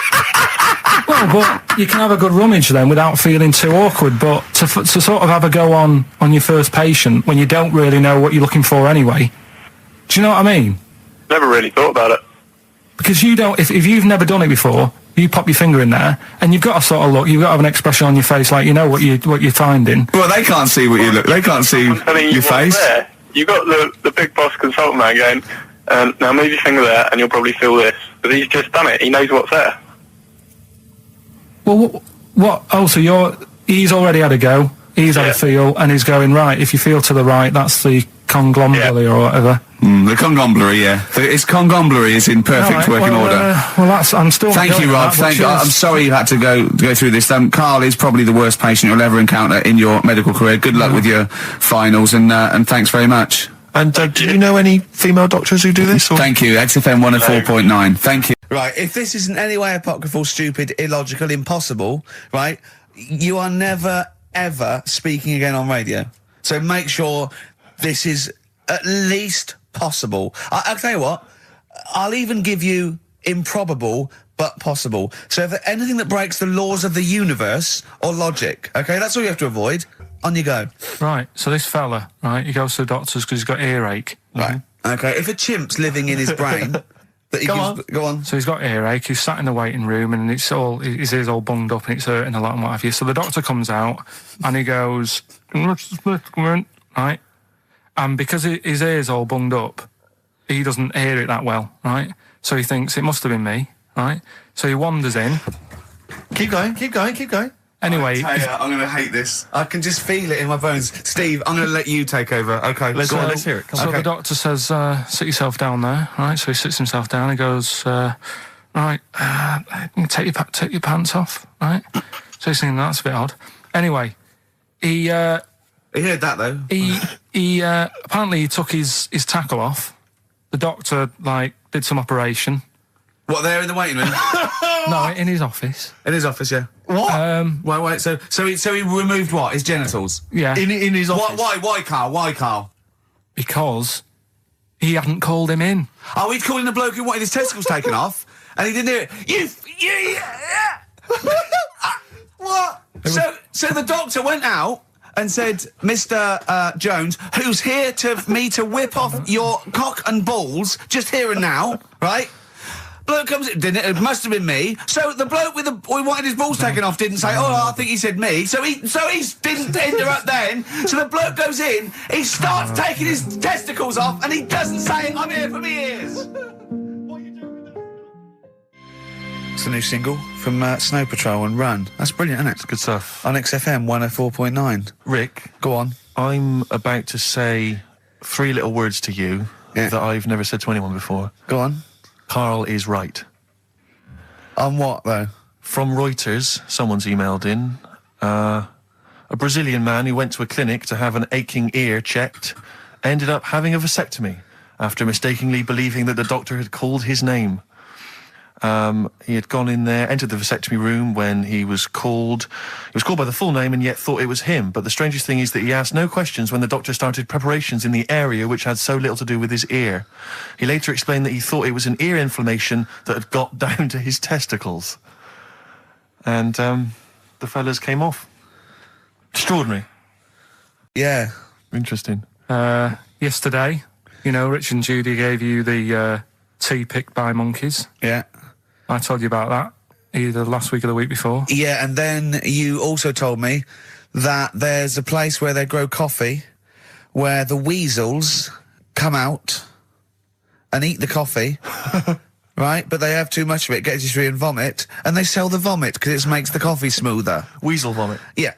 B: Well, but you can have a good rummage then without feeling too awkward, but to sort of have a go on your first patient when you don't really know what you're looking for anyway. Do you know what I mean?
Q: Never really thought about it.
B: Because you don't... If you've never done it before... You pop your finger in there, and you've got to sort of look. You've got to have an expression on your face, like you know what you're finding.
D: Well, they can't see what you look. They can't see your face.
Q: There. You got the big boss consultant man going. Now move your finger there, and you'll probably feel this. But he's just done it. He knows what's there.
B: Well, what? Oh, so he's already had a go. He's had a feel, and he's going right. If you feel to the right, that's the conglomerate or whatever.
D: The conglomerate, yeah. Its conglomerate is in perfect working order.
B: I'm still.
D: Thank you, Rob. I'm sorry you had to go through this. Carl is probably the worst patient you'll ever encounter in your medical career. Good luck with your finals, and thanks very much.
E: And do you know any female doctors who do this? Or?
D: Thank you. XFM 104.9. Thank you. Right, if this is in any way apocryphal, stupid, illogical, impossible, right, you are never, ever speaking again on radio. So make sure this is at least possible. I'll tell you what, I'll even give you improbable but possible. So if anything that breaks the laws of the universe or logic, okay, that's all you have to avoid. On you go.
B: Right, so this fella, right, he goes to the doctors because he's got earache.
D: Right. Okay, if a chimp's living in his brain,
C: Go on.
B: So he's got earache, he's sat in the waiting room and his ears all bunged up and it's hurting a lot and what have you. So the doctor comes out and he goes, right? And because his ear's all bunged up, he doesn't hear it that well, right? So he thinks it must have been me, right? So he wanders in.
A: Keep going.
B: Anyway,
C: I'm going to hate this. I can just feel it in my bones. Steve, I'm going to let you take over. Okay,
A: let's hear it.
B: So the doctor says, sit yourself down there, right? So he sits himself down. He goes, right, take your pants off, right? So he's thinking that's a bit odd. Anyway, he heard
C: that though.
B: He apparently he took his tackle off. The doctor did some operation.
C: What, there in the waiting room?
B: No, in his office.
C: In his office, yeah. What? Wait. So he removed what? His genitals?
B: Yeah.
A: In his office.
C: Why, Carl?
B: Because he hadn't called him in.
C: Oh, he'd called in the bloke who wanted his testicles taken off, and he didn't hear it. What? So the doctor went out and said, Mr. Jones, who's here to whip off your cock and balls, just here and now, right? Bloke comes in, it must have been me. So the bloke who wanted his balls taken off didn't say, I think he said me. So he didn't interrupt then. So the bloke goes in, he starts taking his testicles off, and he doesn't say, I'm here for me ears.
G: It's a new single from Snow Patrol and Run. That's brilliant, isn't it? It's
A: good stuff.
G: On XFM 104.9.
A: Rick.
G: Go on.
A: I'm about to say 3 little words to you that I've never said to anyone before.
G: Go on.
A: Karl is right.
G: On what, though?
A: From Reuters, someone's emailed in. A Brazilian man who went to a clinic to have an aching ear checked ended up having a vasectomy after mistakenly believing that the doctor had called his name. He had gone in there, entered the vasectomy room when he was called. He was called by the full name and yet thought it was him. But the strangest thing is that he asked no questions when the doctor started preparations in the area which had so little to do with his ear. He later explained that he thought it was an ear inflammation that had got down to his testicles. And the fellas came off. Extraordinary.
G: Yeah.
A: Interesting.
B: Yesterday, Rich and Judy gave you the tea picked by monkeys.
G: Yeah.
B: I told you about that either last week or the week before.
G: Yeah, and then you also told me that there's a place where they grow coffee where the weasels come out and eat the coffee, right? But they have too much of it, get dysentery and vomit, and they sell the vomit because it makes the coffee smoother.
A: Weasel vomit?
G: Yeah.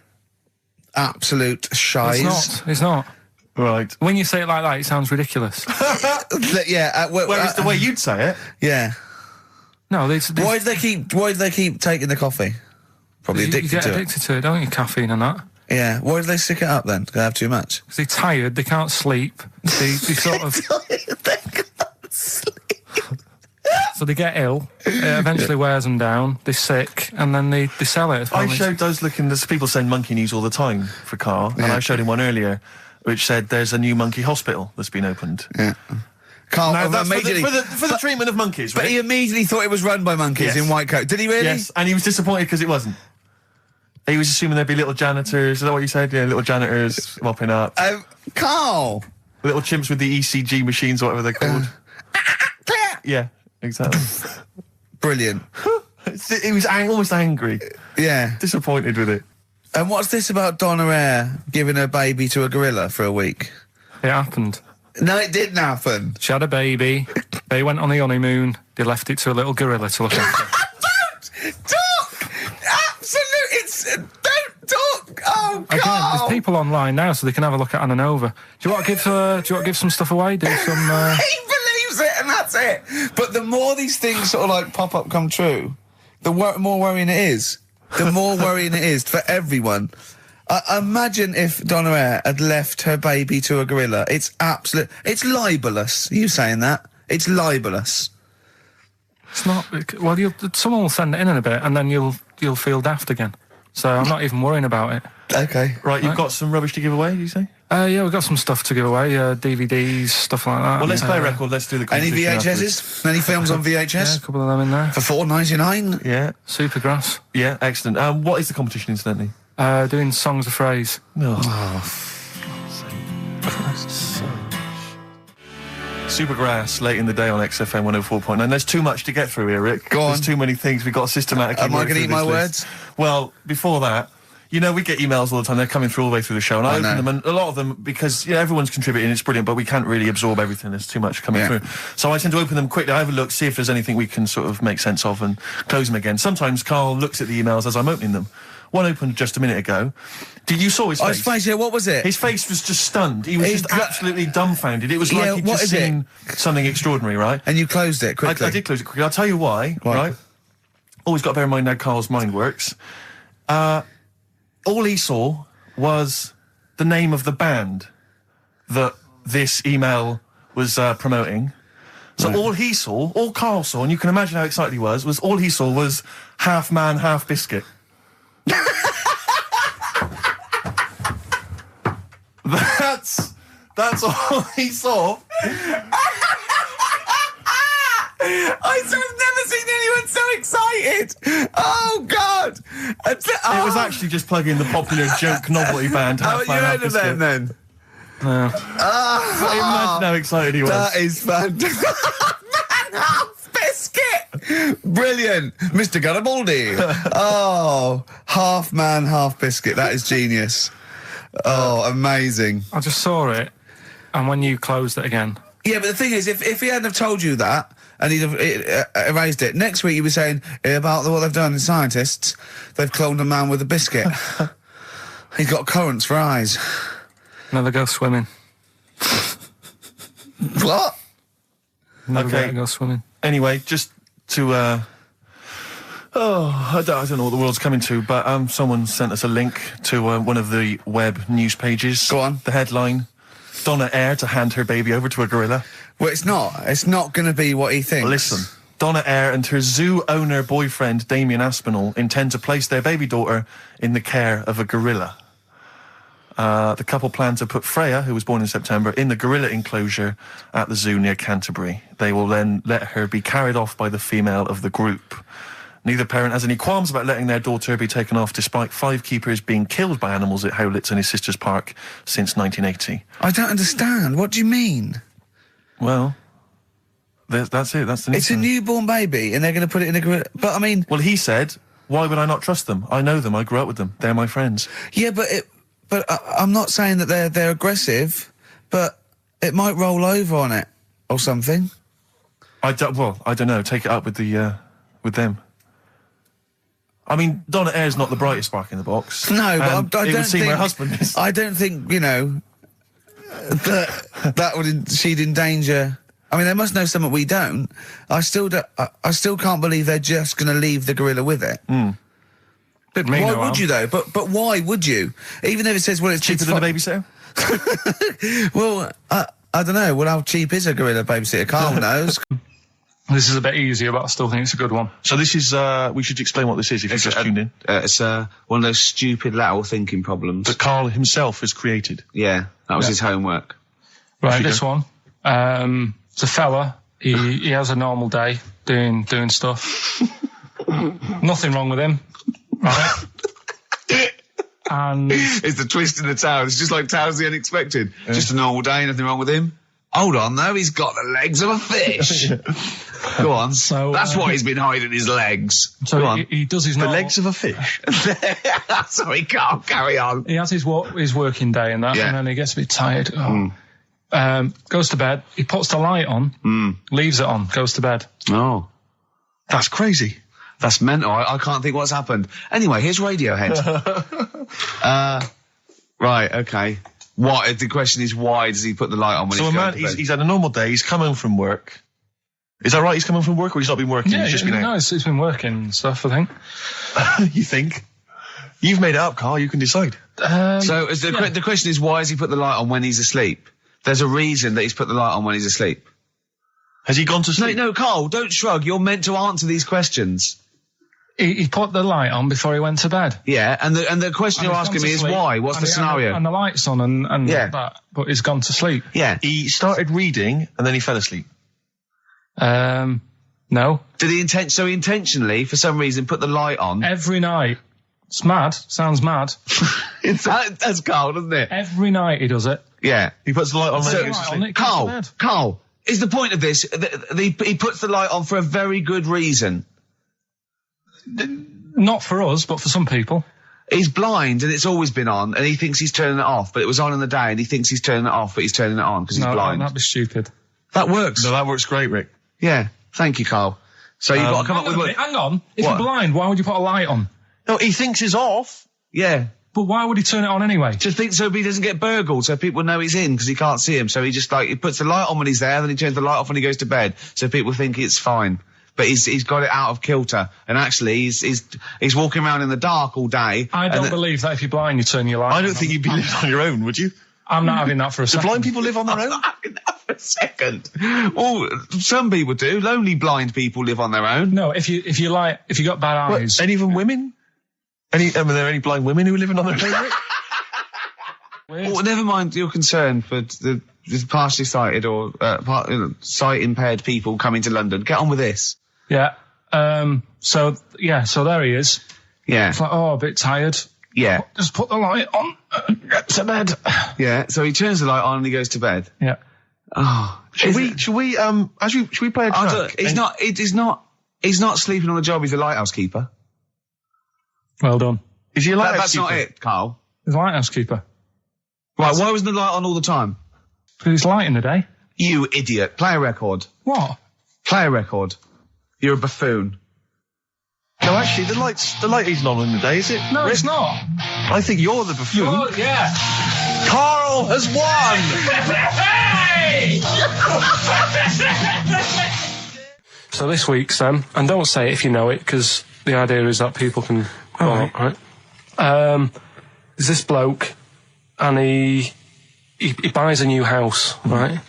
G: Absolute shies.
B: It's not.
A: Right.
B: When you say it like that, it sounds ridiculous.
G: Yeah.
A: Whereas the way you'd say it.
G: Yeah.
B: No,
G: why do they keep taking the coffee? Probably addicted
B: you get
G: to
B: addicted to it, don't you? Caffeine and that.
G: Yeah. Why do they stick it up then? Do they have too much?
B: Because they're tired, they can't sleep. They sort of.
G: They can't sleep.
B: So they get ill. It eventually wears them down. They're sick, and then they sell it.
A: I showed those there's people send monkey news all the time for Karl, and I showed him one earlier, which said there's a new monkey hospital that's been opened.
G: Yeah. Karl,
A: now, that's
G: immediately
A: for the treatment of monkeys, right?
G: But he immediately thought it was run by monkeys in white coat. Did he really?
A: Yes, and he was disappointed because it wasn't. He was assuming there'd be little janitors. Is that what you said? Yeah, little janitors mopping up.
G: Carl!
A: Little chimps with the ECG machines, or whatever they're called. Yeah, exactly.
G: Brilliant.
A: He was almost angry.
G: Yeah.
A: Disappointed with it.
G: And what's this about Donna Eyre giving her baby to a gorilla for a week?
B: It happened.
G: No, it didn't happen.
B: She had a baby. They went on the honeymoon. They left it to a little gorilla to look after.
G: Don't talk! Absolutely, don't talk! Oh, God!
B: Again, there's people online now, so they can have a look at Anna Nova. Do you want to give some stuff away? Do some...
G: He believes it, and that's it. But the more these things sort of pop up, come true, the more worrying it is. The more worrying it is for everyone. Imagine if Donna Eyre had left her baby to a gorilla. It's libelous. Are you saying that? It's libelous.
B: It's not. Well, someone will send it in a bit, and then you'll feel daft again. So I'm not even worrying about it.
G: Okay.
A: Right, you've got some rubbish to give away, you say?
B: Yeah, we've got some stuff to give away, DVDs, stuff like that.
A: Well, let's play a record, let's do the
G: Any VHSs?
A: afterwards.
G: Any films on VHS?
B: Yeah, a couple of them in there.
G: For $4.99?
A: Yeah.
B: Supergrass.
A: Yeah, excellent. What is the competition, incidentally?
B: Doing songs of phrase.
A: No.
E: Supergrass, late in the day on XFM 104.9. There's too much to get through here, Rick.
G: Go on.
E: There's too many things. We've got to systematically
G: Am I
E: work
G: going to
E: through
G: eat my
E: this
G: words?
E: list. Well, before that, you know, we get emails all the time. They're coming through all the way through the show, and I open them, and a lot of them, because everyone's contributing, it's brilliant, but we can't really absorb everything. There's too much coming through. So I tend to open them quickly. I have a look, see if there's anything we can sort of make sense of, and close them again. Sometimes Carl looks at the emails as I'm opening them. One opened just a minute ago. You saw his face?
G: His face, yeah, what was it?
E: His face was just stunned. He was just absolutely dumbfounded. It was like he'd just seen something extraordinary, right?
G: And you closed it quickly.
E: I did close it quickly. I'll tell you why, right? Always got to bear in mind how Carl's mind works. All he saw was the name of the band that this email was promoting. So all Carl saw, and you can imagine how excited he was all he saw was half man, half biscuit. That's all he saw.
G: I've never seen anyone so excited. Oh, God.
E: It was actually just plugging the popular joke novelty band.
G: How you heard of them, then?
E: Imagine how excited he was.
G: That is fantastic. Half biscuit. Brilliant. Mr. Garibaldi. Oh, half man, half biscuit. That is genius. Oh, amazing.
B: I just saw it, and when you closed it again.
G: Yeah, but the thing is, if he hadn't have told you that, and he'd have erased it, next week you'd be saying about what they've done in scientists, they've cloned a man with a biscuit. He's got currants for eyes.
B: Never go swimming.
G: What?
B: Never go swimming.
E: Anyway, just to, I don't know what the world's coming to, but someone sent us a link to one of the web news pages.
G: Go on.
E: The headline, Donna Eyre to hand her baby over to a gorilla.
G: Well, it's not. It's not going to be what he thinks.
E: Listen, Donna Eyre and her zoo owner boyfriend, Damien Aspinall, intend to place their baby daughter in the care of a gorilla. The couple plan to put Freya, who was born in September, in the gorilla enclosure at the zoo near Canterbury. They will then let her be carried off by the female of the group. Neither parent has any qualms about letting their daughter be taken off, despite 5 keepers being killed by animals at Howlett's and his sister's park since 1980.
G: I don't understand. What do you mean?
E: Well, that's it. That's the news.
G: It's a newborn baby, and they're going to put it in a gorilla. But I mean,
E: well, he said, "Why would I not trust them? I know them. I grew up with them. They're my friends."
G: Yeah, but I'm not saying that they're aggressive, but it might roll over on it or something.
E: I don't know. Take it up with with them. I mean, Donna Eyre's not the brightest spark in the box.
G: No, but I don't
E: would seem
G: think
E: her husband is.
G: I don't think she'd endanger. I mean, they must know something we don't. I still can't believe they're just going to leave the gorilla with it. Why would you though? But why would you? Even if it says, well, it's
E: cheaper than a babysitter.
G: Well, I don't know. Well, how cheap is a gorilla babysitter? Carl knows.
B: This is a bit easier, but I still think it's a good one.
E: So this is, we should explain what this is if you've just tuned in.
C: It's one of those stupid lateral thinking problems.
E: That Carl himself has created.
C: Yeah, that was his homework.
B: Right, this one. It's a fella. He has a normal day doing stuff. Nothing wrong with him. Right? And
C: it's the twist in the tale. It's just like Tales the Unexpected. Yeah. Just a normal day, nothing wrong with him. Hold on, though, he's got the legs of a fish. Go on. So that's why he's been hiding his legs.
B: So
C: Go on.
B: He does his
E: the legs of a fish.
C: Sorry, Carl, carry on.
B: He has his working day and that, and then he gets a bit tired. Goes to bed. He puts the light on, leaves it on, goes to bed.
C: Oh,
E: that's crazy.
C: That's mental. I can't think what's happened. Anyway, here's Radiohead. Right, okay. What? The question is, why does he put the light on when he's going to bed?
E: He's had a normal day. He's come home from work. Is that right? He's come home from work, or he's not been working?
B: Yeah,
E: he's just been out?
B: No, he's been working and stuff, I think.
E: You think? You've made it up, Carl. You can decide.
C: So the question is, why has he put the light on when he's asleep? There's a reason that he's put the light on when he's asleep.
E: Has he gone to sleep?
C: No, Carl, don't shrug. You're meant to answer these questions.
B: He put the light on before he went to bed.
C: Yeah, and the question you're asking me is why? What's the scenario?
B: And the light's on and that, but he's gone to sleep.
C: Yeah.
E: He started reading and then he fell asleep.
B: No.
C: Did he intentionally, for some reason, put the light on?
B: Every night. It's mad. Sounds mad.
C: That's Carl, doesn't it?
B: Every night he does it.
C: Yeah.
E: He puts the light on when he goes to sleep.
C: Carl, is the point of this, he puts the light on for a very good reason.
B: Not for us, but for some people.
C: He's blind and it's always been on, and he thinks he's turning it off, but it was on in the day, and he thinks he's turning it off, but he's turning it on because he's blind.
B: That'd be stupid.
C: That works.
E: No, that works great, Rick.
C: Yeah. Thank you, Carl. So you've got to come up with...
B: Hang on. If you're blind, why would you put a light on?
E: No, he thinks it's off.
C: Yeah.
B: But why would he turn it on anyway?
C: Just think so he doesn't get burgled, so people know he's in, because he can't see him. So he just, he puts the light on when he's there, then he turns the light off when he goes to bed, so people think it's fine. But he's got it out of kilter, and actually he's walking around in the dark all day.
B: I don't believe that if you're blind, you turn your light on.
E: I don't think you'd be living on your own, would you?
B: I'm not having that for a second.
E: Do blind people live on their own?
C: I'm not having that for a second. Well, some people do. Lonely blind people live on their own.
B: No, if you got bad eyes.
E: Any even women? Are there any blind women who are living on their own?
C: Well, never mind your concern for the partially sighted or sight impaired people coming to London. Get on with this.
B: Yeah. So there he is.
C: Yeah.
B: It's like, a bit tired.
C: Yeah.
B: Just put the light on. Get to bed.
C: Yeah. So he turns the light on and he goes to bed.
B: Yeah.
C: Oh.
E: Should we play a track?
C: He's not sleeping on the job. He's a lighthouse keeper.
B: Well done.
E: Is he a lighthouse
C: That's
E: keeper?
C: not it, Carl.
B: He's a lighthouse keeper.
C: Right. Why wasn't the light on all the time?
B: Because it's light in the day.
C: You idiot. Play a record.
B: What?
C: Play a record. You're a buffoon.
E: No, actually, the light isn't on in the day, is it?
B: No, it's not.
E: I think you're the buffoon.
B: Yeah.
E: Carl has won!
B: So this week's, and don't say it if you know it, because the idea is that people can go on, right? There's this bloke, and he buys a new house, right?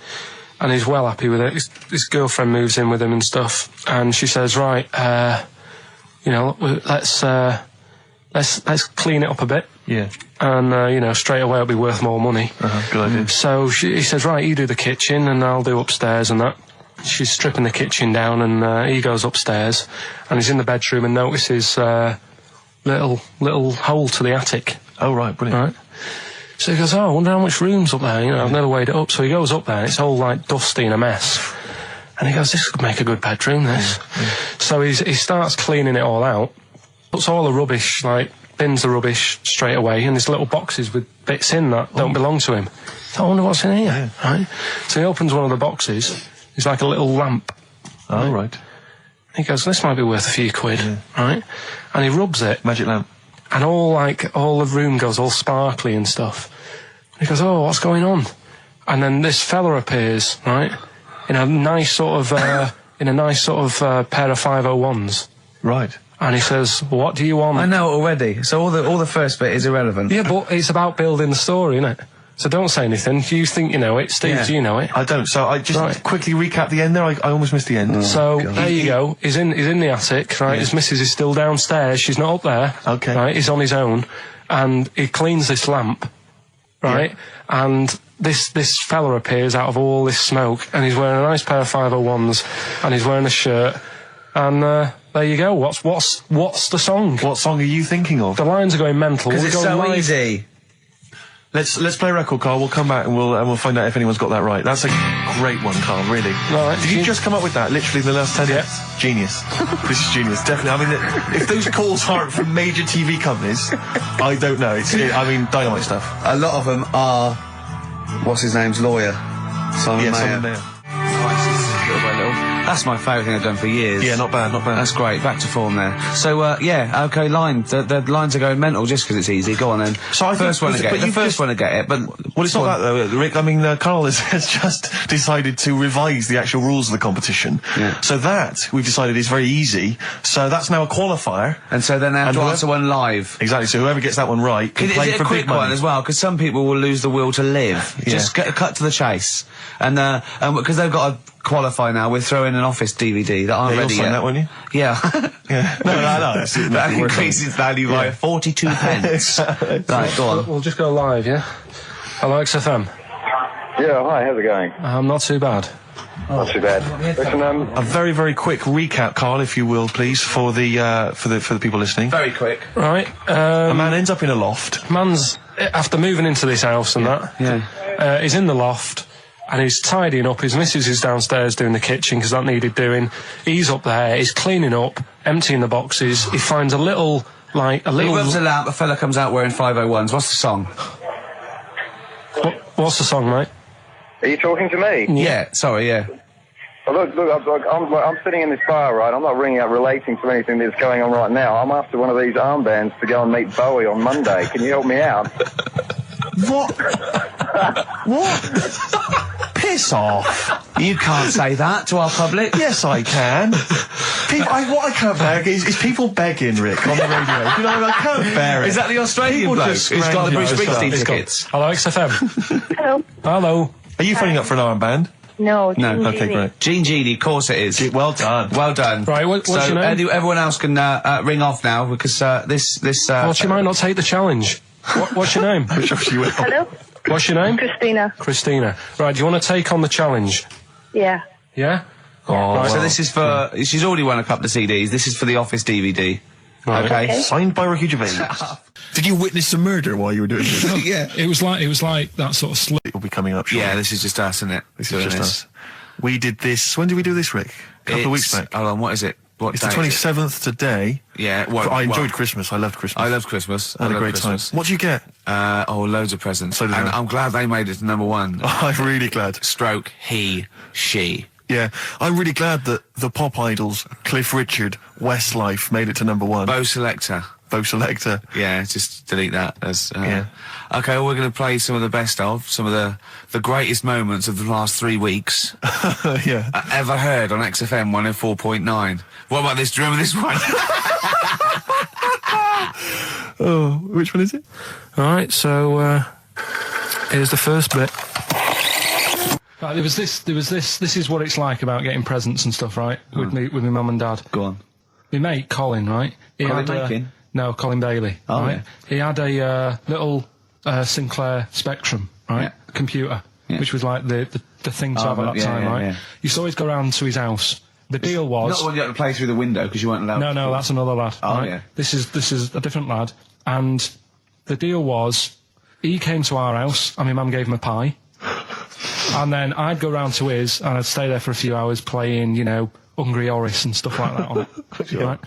B: And he's well happy with it. His girlfriend moves in with him and stuff, and she says, right, let's clean it up a bit.
E: Yeah.
B: And, straight away it'll be worth more money.
E: Good idea.
B: So he says, right, you do the kitchen and I'll do upstairs and that. She's stripping the kitchen down and he goes upstairs and he's in the bedroom and notices little hole to the attic.
E: Oh, right, brilliant.
B: Right. So he goes, I wonder how much room's up there, I've never weighed it up. So he goes up there and it's all dusty and a mess. And he goes, this could make a good bedroom, this. Yeah. So he starts cleaning it all out, puts all the rubbish, bins the rubbish straight away, and there's little boxes with bits in that don't belong to him. I wonder what's in here, right? So he opens one of the boxes, there's like a little lamp.
E: Oh, right.
B: He goes, this might be worth a few quid, right? And he rubs it.
E: Magic lamp.
B: And all the room goes all sparkly and stuff. And he goes, oh, what's going on? And then this fella appears, right? In a nice sort of pair of 501s.
E: Right.
B: And he says, what do you want?
C: I know already. So all the first bit is irrelevant.
B: Yeah, but it's about building the story, isn't it? So don't say anything. You think you know it. Steve, do you know it?
E: I don't. So I just quickly recap the end there. I almost missed the end.
B: There you go. He's in the attic, right? Yeah. His missus is still downstairs. She's not up there.
E: Okay.
B: Right? He's on his own. And he cleans this lamp, right? Yeah. And this fella appears out of all this smoke, and he's wearing a nice pair of 501s, and he's wearing a shirt, and there you go. What's the song?
E: What song are you thinking of?
B: The lines are going mental.
C: Because it's so easy.
E: Let's play a record, Carl. We'll come back and we'll find out if anyone's got that right. That's a great one, Carl. Really.
B: Right.
E: Did you just come up with that? Literally the last 10 minutes. Genius. This is genius. Definitely. I mean, if those calls aren't from major TV companies, I don't know. Dynamite stuff.
C: A lot of them are. What's his name's lawyer? Simon Mayer.
E: Simon Mayer.
C: That's my favourite thing I've done for years.
E: Yeah, not bad, not bad.
C: That's great. Back to form there. So, okay, line. The lines are going mental just because it's easy. Go on then. So I first one to get it. The first one to get it, but...
E: Well, it's not that, though, Rick. I mean, Carl has just decided to revise the actual rules of the competition. Yeah. So that, we've decided, is very easy. So that's now a qualifier.
C: And so then they have to answer one live.
E: Exactly. So whoever gets that one right can play for big money. Is it a quick one
C: as well? Because some people will lose the will to live. Yeah. Just cut to the chase. And because they've got to qualify now, we're throwing an Office DVD that aren't ready yet.
E: That, won't you?
C: Yeah.
E: Yeah. No.
C: That increases value by 42 pence. Right, go on.
B: We'll just go live, yeah? Hello, XFM.
P: Yeah, hi, how's it going?
B: Not too bad.
P: Not too bad. Listen,
E: a very, very quick recap, Carl, if you will, please, for the people listening.
C: Very quick.
B: Right.
E: A man ends up in a loft.
B: Man's, after moving into this house and that, he's in the loft, and he's tidying up. His missus is downstairs doing the kitchen because that needed doing. He's up there, he's cleaning up, emptying the boxes. He finds a little...
D: He rubs a lamp, a fella comes out wearing 501s. What's the song?
B: What's the song, mate?
P: Are you talking to me?
D: Yeah, sorry, yeah.
P: Well, look, I'm sitting in this bar, right? I'm not ringing up relating to anything that's going on right now. I'm after one of these armbands to go and meet Bowie on Monday. Can you help me out?
D: What?
A: What? Piss off.
D: You can't say that to our public.
A: Yes, I can. What I can't bear is people begging, Rick, on the radio. You know, I can't bear it.
D: Is that the Australian bloke who's got the Bruce Springsteen tickets?
B: Hello, XFM.
L: Hello.
B: Hello.
A: Are you phoning up for an armband?
L: No.
A: Okay, great.
D: Gene Genie, of course it is.
A: Well done.
D: Well done.
B: Right, what's your name?
D: Everyone else can ring off now because this.
B: Well, she might not take the challenge. What's your name?
L: Hello.
B: What's your name?
L: Christina.
B: Christina. Right, do you want to take on the challenge?
L: Yeah.
B: Yeah?
D: Oh, right. So this is for... She's already won a couple of CDs. This is for the Office DVD.
B: Right.
D: Okay.
A: Signed by Ricky Gervais. Did you witness a murder while you were doing this?
D: Yeah.
B: It was like that sort of slip.
A: It'll be coming up shortly.
D: Yeah, this is just us, isn't it?
A: This is just us. We did this... When did we do this, Rick? A couple of weeks back.
D: Hold on, what is it?
A: It's the 27th today.
D: Yeah.
A: I enjoyed Christmas. I loved Christmas.
D: I loved Christmas.
A: I had a great time. What did you get?
D: Loads of presents.
A: So did I.
D: And I'm glad they made it to number one.
A: I'm really glad.
D: Stroke, he, she.
A: Yeah. I'm really glad that the pop idols, Cliff Richard, Westlife, made it to number one.
D: Bo Selector. Yeah, just delete that. Yeah. Okay, well, we're going to play some of the best of, some of the greatest moments of the last 3 weeks.
A: Yeah.
D: Ever heard on XFM 104.9. What about this? Do you remember this one?
A: Oh, which one is it?
B: All right, so here's the first bit. Right, there was this. This is what it's like about getting presents and stuff, right? With my mum and dad.
D: Go on.
B: My mate Colin, right?
D: Colin Makin?
B: No, Colin Bailey.
D: Oh,
B: right?
D: yeah.
B: He had a little Sinclair Spectrum, right?
D: Yeah.
B: Computer,
D: yeah.
B: which was like the thing to have at that time, right?
D: Yeah.
B: Used to always go round to his house. The deal was
D: not the one you had to play through the window because you weren't allowed.
B: No, that's another lad.
D: Oh,
B: right?
D: yeah.
B: This is a different lad, and the deal was he came to our house and my mum gave him a pie, and then I'd go round to his and I'd stay there for a few hours playing, Hungry Horace and stuff like that on it.
A: Sure.
B: Right?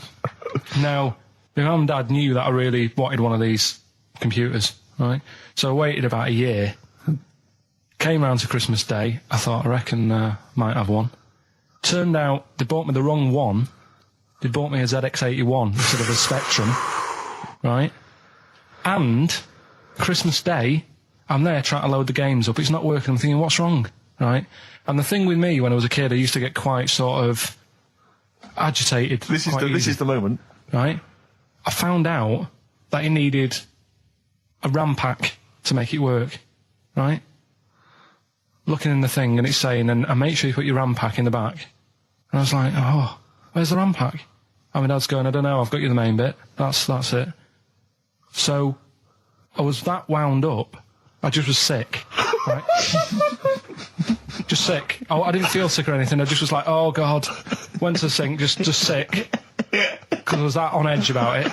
B: Now, my mum and dad knew that I really wanted one of these computers, right? So I waited about a year. Came round to Christmas Day. I thought, I reckon might have one. Turned out they bought me the wrong one. They bought me a ZX81 instead of a Spectrum, right? And Christmas Day, I'm there trying to load the games up. It's not working. I'm thinking, what's wrong, right? And the thing with me when I was a kid, I used to get quite sort of agitated.
A: This is the moment.
B: Right? I found out that it needed a RAM pack to make it work, right? Looking in the thing and it's saying, and make sure you put your RAM pack in the back. And I was like, oh, where's the RAM pack? And my dad's going, I don't know, I've got you the main bit. That's it. So I was that wound up, I just was sick, right? Just sick. Oh, I didn't feel sick or anything. I just was like, oh God, went to the sink, just sick. Because I was that on edge about it.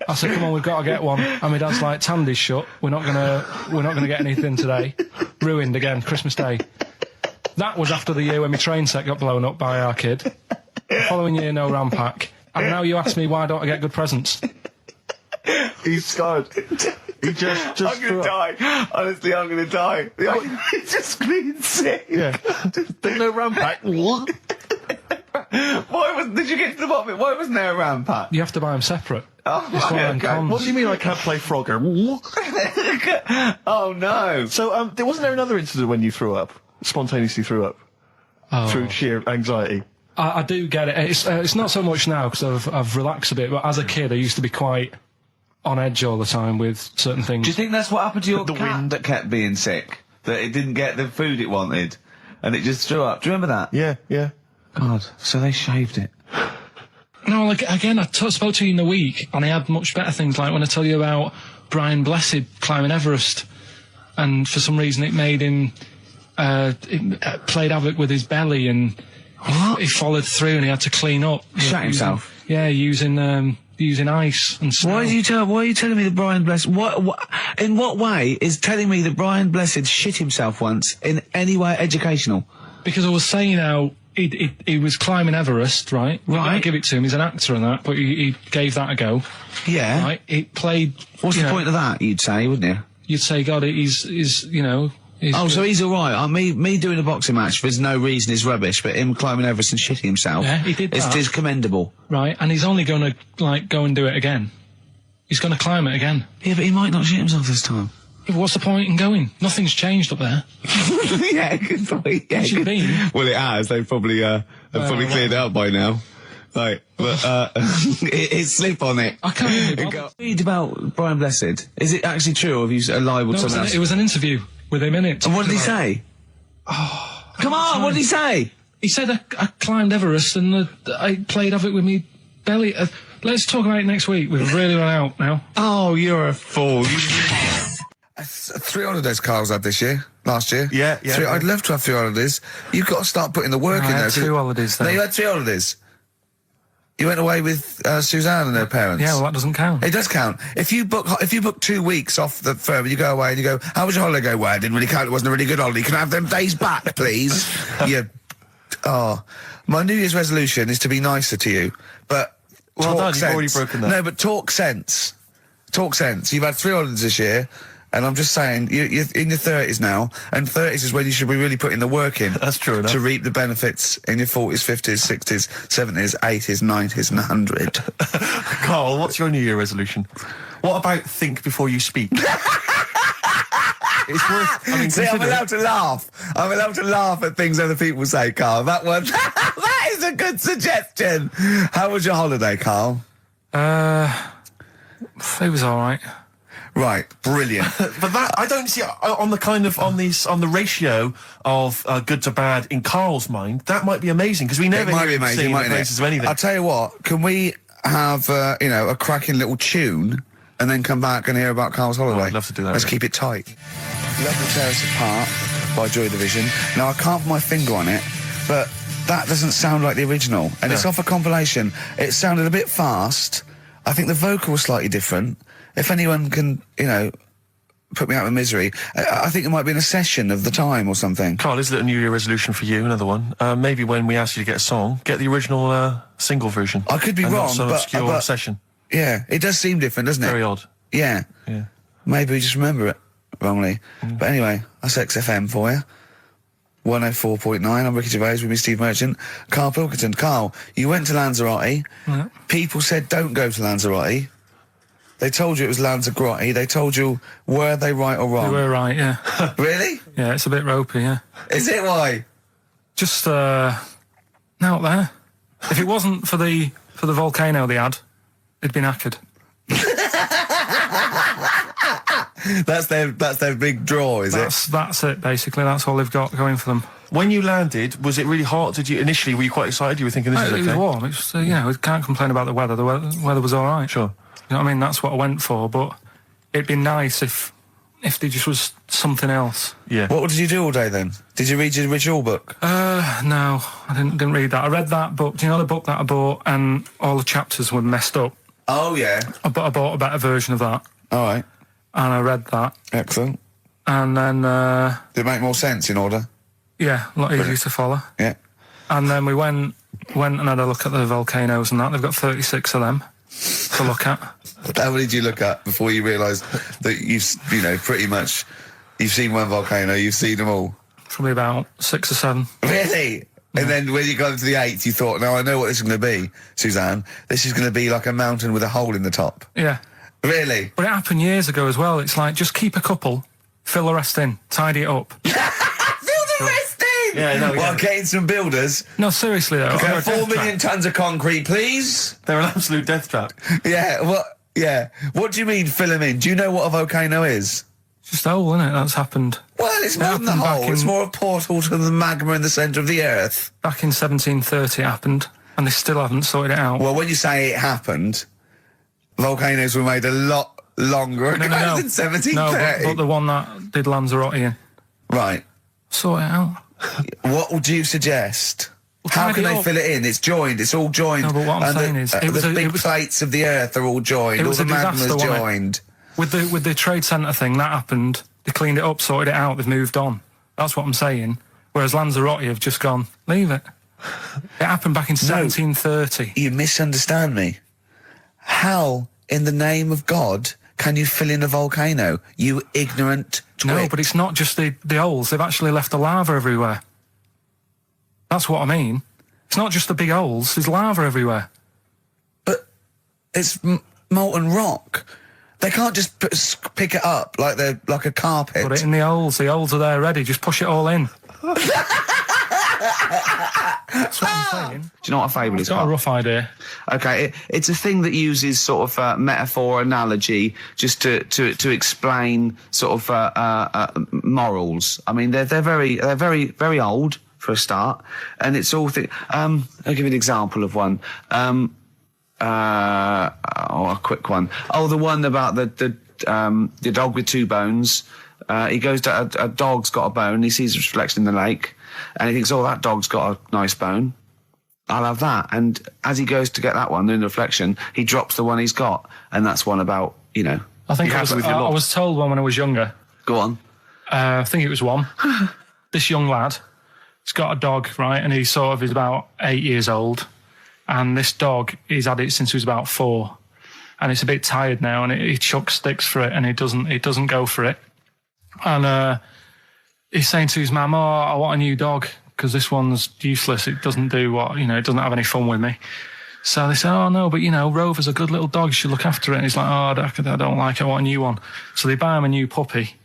B: I said, come on, we've got to get one. And my dad's like, Tandy's shut. We're not gonna get anything today. Ruined again, Christmas Day. That was after the year when my train set got blown up by our kid. The following year, no RAM pack. And now you ask me, why don't I get good presents?
A: He's scarred. He just
D: I'm gonna die. Honestly, I'm gonna die. He's just screaming sick.
A: Yeah. There's no RAM pack. What?
D: Did you get to the bottom of it? Why wasn't there a RAM pack?
B: You have to buy them separate.
D: Oh, okay.
A: What do you mean I can't play Frogger?
D: Oh no.
A: So, wasn't there another incident when you threw up? Spontaneously threw up?
B: Oh.
A: Through sheer anxiety?
B: I do get it. It's not so much now because I've relaxed a bit, but as a kid I used to be quite on edge all the time with certain things.
D: Do you think that's what happened to your cat that kept being sick? That it didn't get the food it wanted and it just threw up? Do you remember that?
A: Yeah.
D: God, so they shaved it.
B: No, like, again, I spoke to you in the week, and I had much better things, like when I tell you about Brian Blessed climbing Everest, and for some reason it made him, it played havoc with his belly, and he followed through, and he had to clean up.
D: Shot himself?
B: Using using ice and snow.
C: Why are you telling me that Brian Blessed? In what way is telling me that Brian Blessed shit himself once in any way educational?
B: Because I was saying how he was climbing Everest, right?
C: Right.
B: I give it to him. He's an actor and that, but he gave that a go.
C: Yeah.
B: Right. He played.
C: What's the point of that? You'd say, wouldn't you?
B: You'd say, God, he's you know.
C: So he's all right. Me doing a boxing match for no reason is rubbish, but him climbing Everest and shitting himself,
B: yeah, he did that.
C: Is commendable.
B: Right, and he's only going to like go and do it again. He's going to climb it again.
C: Yeah, but he might not shit himself this time.
B: Yeah, but what's the point in going? Nothing's changed up there.
C: Yeah, good point. Yeah,
B: it should be.
C: Well, it has. They've probably cleared it up by now. Like, but it's slip on it.
B: I can't even
C: read about Brian Blessed. Is it actually true, or have you lied with someone else?
B: It was an interview with him in it.
C: And what did he say?
B: Oh,
C: come on! What did he say?
B: He said I climbed Everest and I played of it with me belly. Let's talk about it next week. We've really run out now.
C: Oh, you're a fool.
G: 3 holidays Carl's had this year. Last year.
E: Yeah.
G: I'd love to have 3 holidays. You've got to start putting the work in there.
B: I had 2 holidays then.
G: No, you had 3 holidays. You went away with Suzanne and her parents.
B: Yeah, well, that doesn't count.
G: It does count. If you book 2 weeks off the firm and you go away and you go, how was your holiday? Go, well, it didn't really count. It wasn't a really good holiday. Can I have them days back, please? My New Year's resolution is to be nicer to you, but
E: well
G: talk
E: done,
G: sense.
E: You've already broken that.
G: No, but talk sense. Talk sense. You've had 3 holidays this year. And I'm just saying, you're in your 30s now, and 30s is when you should be really putting the work in.
E: That's true enough.
G: To reap the benefits in your 40s, 50s, 60s, 70s, 80s, 90s, and 100.
E: Carl, what's your New Year resolution? What about think before you speak? It's worth...
G: See, I'm allowed to laugh. I'm allowed to laugh at things other people say, Carl. That one... that is a good suggestion. How was your holiday, Carl?
B: It was all right.
G: Right, brilliant.
E: But that I don't see on the ratio of good to bad in Carl's mind. That might be amazing because we never
G: might
E: hear
G: be amazing,
E: singing
G: mightn't
E: the praises
G: it?
E: of anything.
G: I'll tell you what. Can we have a cracking little tune and then come back and hear about Carl's holiday?
E: I'd love to do that.
G: Let's keep it tight. Love to Tear Us Apart by Joy Division. Now I can't put my finger on it, but that doesn't sound like the original, and it's off a compilation. It sounded a bit fast. I think the vocal was slightly different. If anyone can, put me out of misery, I think it might be in a session of the time or something.
E: Carl, is it a New Year resolution for you? Another one. Maybe when we ask you to get a song, get the original single version.
G: I could be
E: and
G: wrong,
E: not some obscure session.
G: Yeah, it does seem different, doesn't it?
E: Very odd.
G: Yeah. Maybe we just remember it wrongly. But anyway, that's XFM for you. 104.9. I'm Ricky Gervais with me, Steve Merchant. Karl Pilkington. Carl, you went to Lanzarote.
B: Yeah.
G: People said don't go to Lanzarote. They told you it was Lanzarote. They told you, were they right or wrong?
B: They were right, yeah.
G: Really?
B: Yeah, it's a bit ropey, yeah.
G: Is it? Why?
B: Just, out there. If it wasn't for the volcano they had, it'd been knackered.
G: That's their big draw, is it?
B: That's it, basically. That's all they've got going for them.
E: When you landed, was it really hot? Were you quite excited? You were thinking this is okay?
B: It was warm. It's we can't complain about the weather. The weather was all right.
E: Sure.
B: You know what I mean? That's what I went for, but it'd be nice if there just was something else.
E: Yeah.
G: What did you do all day then? Did you read your ritual book?
B: No, I didn't read that. I read that book. Do you know the book that I bought and all the chapters were messed up?
G: Oh, yeah.
B: I bought a better version of that.
G: All right.
B: And I read that.
G: Excellent.
B: And then...
G: Did it make more sense in order?
B: Yeah, a lot easier to follow.
G: Yeah.
B: And then we went and had a look at the volcanoes and that. They've got 36 of them to look at.
G: How many did you look at before you realised that pretty much, you've seen one volcano, you've seen them all?
B: Probably about 6 or 7.
G: Really? Yeah. And then when you got to the 8th, you thought, now I know what this is going to be, Suzanne. This is going to be like a mountain with a hole in the top.
B: Yeah.
G: Really?
B: But it happened years ago as well. It's like, just keep a couple, fill the rest in, tidy it up.
G: Fill the rest in?
E: Yeah, no.
G: Well, getting some builders.
B: No, seriously though.
G: Okay, 4 million tons of concrete, please.
E: They're an absolute death trap.
G: Yeah, what do you mean fill them in? Do you know what a volcano is?
B: Just a hole, isn't it? That's happened.
G: Well, it's more than a hole. It's more a portal to the magma in the centre of the earth.
B: Back in 1730 it happened, and they still haven't sorted it out.
G: Well, when you say it happened, volcanoes were made a lot longer ago than 1730.
B: No, but the one that did Lanzarote in.
G: Right.
B: Sort it out.
G: What would you suggest? How can
B: tidy
G: they
B: up.
G: fill it in? It's joined. It's all joined.
B: No, but what I'm
G: And
B: saying is, it was
G: the
B: a-
G: big
B: it was-
G: plates of the earth are all joined.
B: It
G: All
B: was
G: the
B: a disaster,
G: magma's
B: wasn't it?
G: joined.
B: With the trade centre thing, that happened. They cleaned it up, sorted it out, they've moved on. That's what I'm saying. Whereas Lanzarote have just gone, leave it. It happened back in 1730.
G: You misunderstand me. How, in the name of God, can you fill in a volcano? You ignorant twit.
B: No, but it's not just the holes. They've actually left the lava everywhere. That's what I mean. It's not just the big holes. There's lava everywhere.
G: But it's molten rock. They can't just pick it up like they're like a carpet.
B: Put it in the holes. The holes are there ready. Just push it all in. That's what I'm saying.
D: Do you know what a fable is?
B: I've got a rough idea.
D: Okay, it's a thing that uses sort of metaphor, analogy, just to explain sort of morals. I mean, they're very old for a start, and it's all. I'll give you an example of one. A quick one. Oh, the one about the dog with two bones. He goes to a dog's got a bone. He sees a reflection in the lake, and he thinks, "Oh, that dog's got a nice bone. I'll have that." And as he goes to get that one in the reflection, he drops the one he's got, and that's one about
B: I think I was told one when I was younger.
D: Go on.
B: I think it was one. This young lad, he's got a dog, right, and he's about 8 years old, and this dog, he's had it since he was about 4, and it's a bit tired now, and he chucks sticks for it, and it doesn't go for it, and he's saying to his mum, "Oh, I want a new dog because this one's useless. It doesn't do what it doesn't have any fun with me." So they say, "Oh no, but Rover's a good little dog. You should look after it." And he's like, "Oh, I don't like it. I want a new one." So they buy him a new puppy.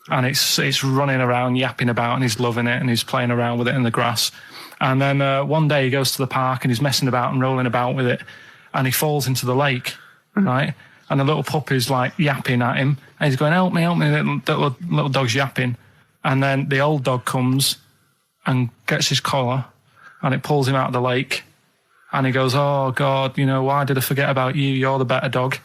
B: And it's running around, yapping about, and he's loving it, and he's playing around with it in the grass. And then one day he goes to the park, and he's messing about and rolling about with it, and he falls into the lake, right? And the little puppy's like yapping at him, and he's going, "Help me, help me!" The little dog's yapping, and then the old dog comes and gets his collar, and it pulls him out of the lake, and he goes, "Oh God, why did I forget about you? You're the better dog."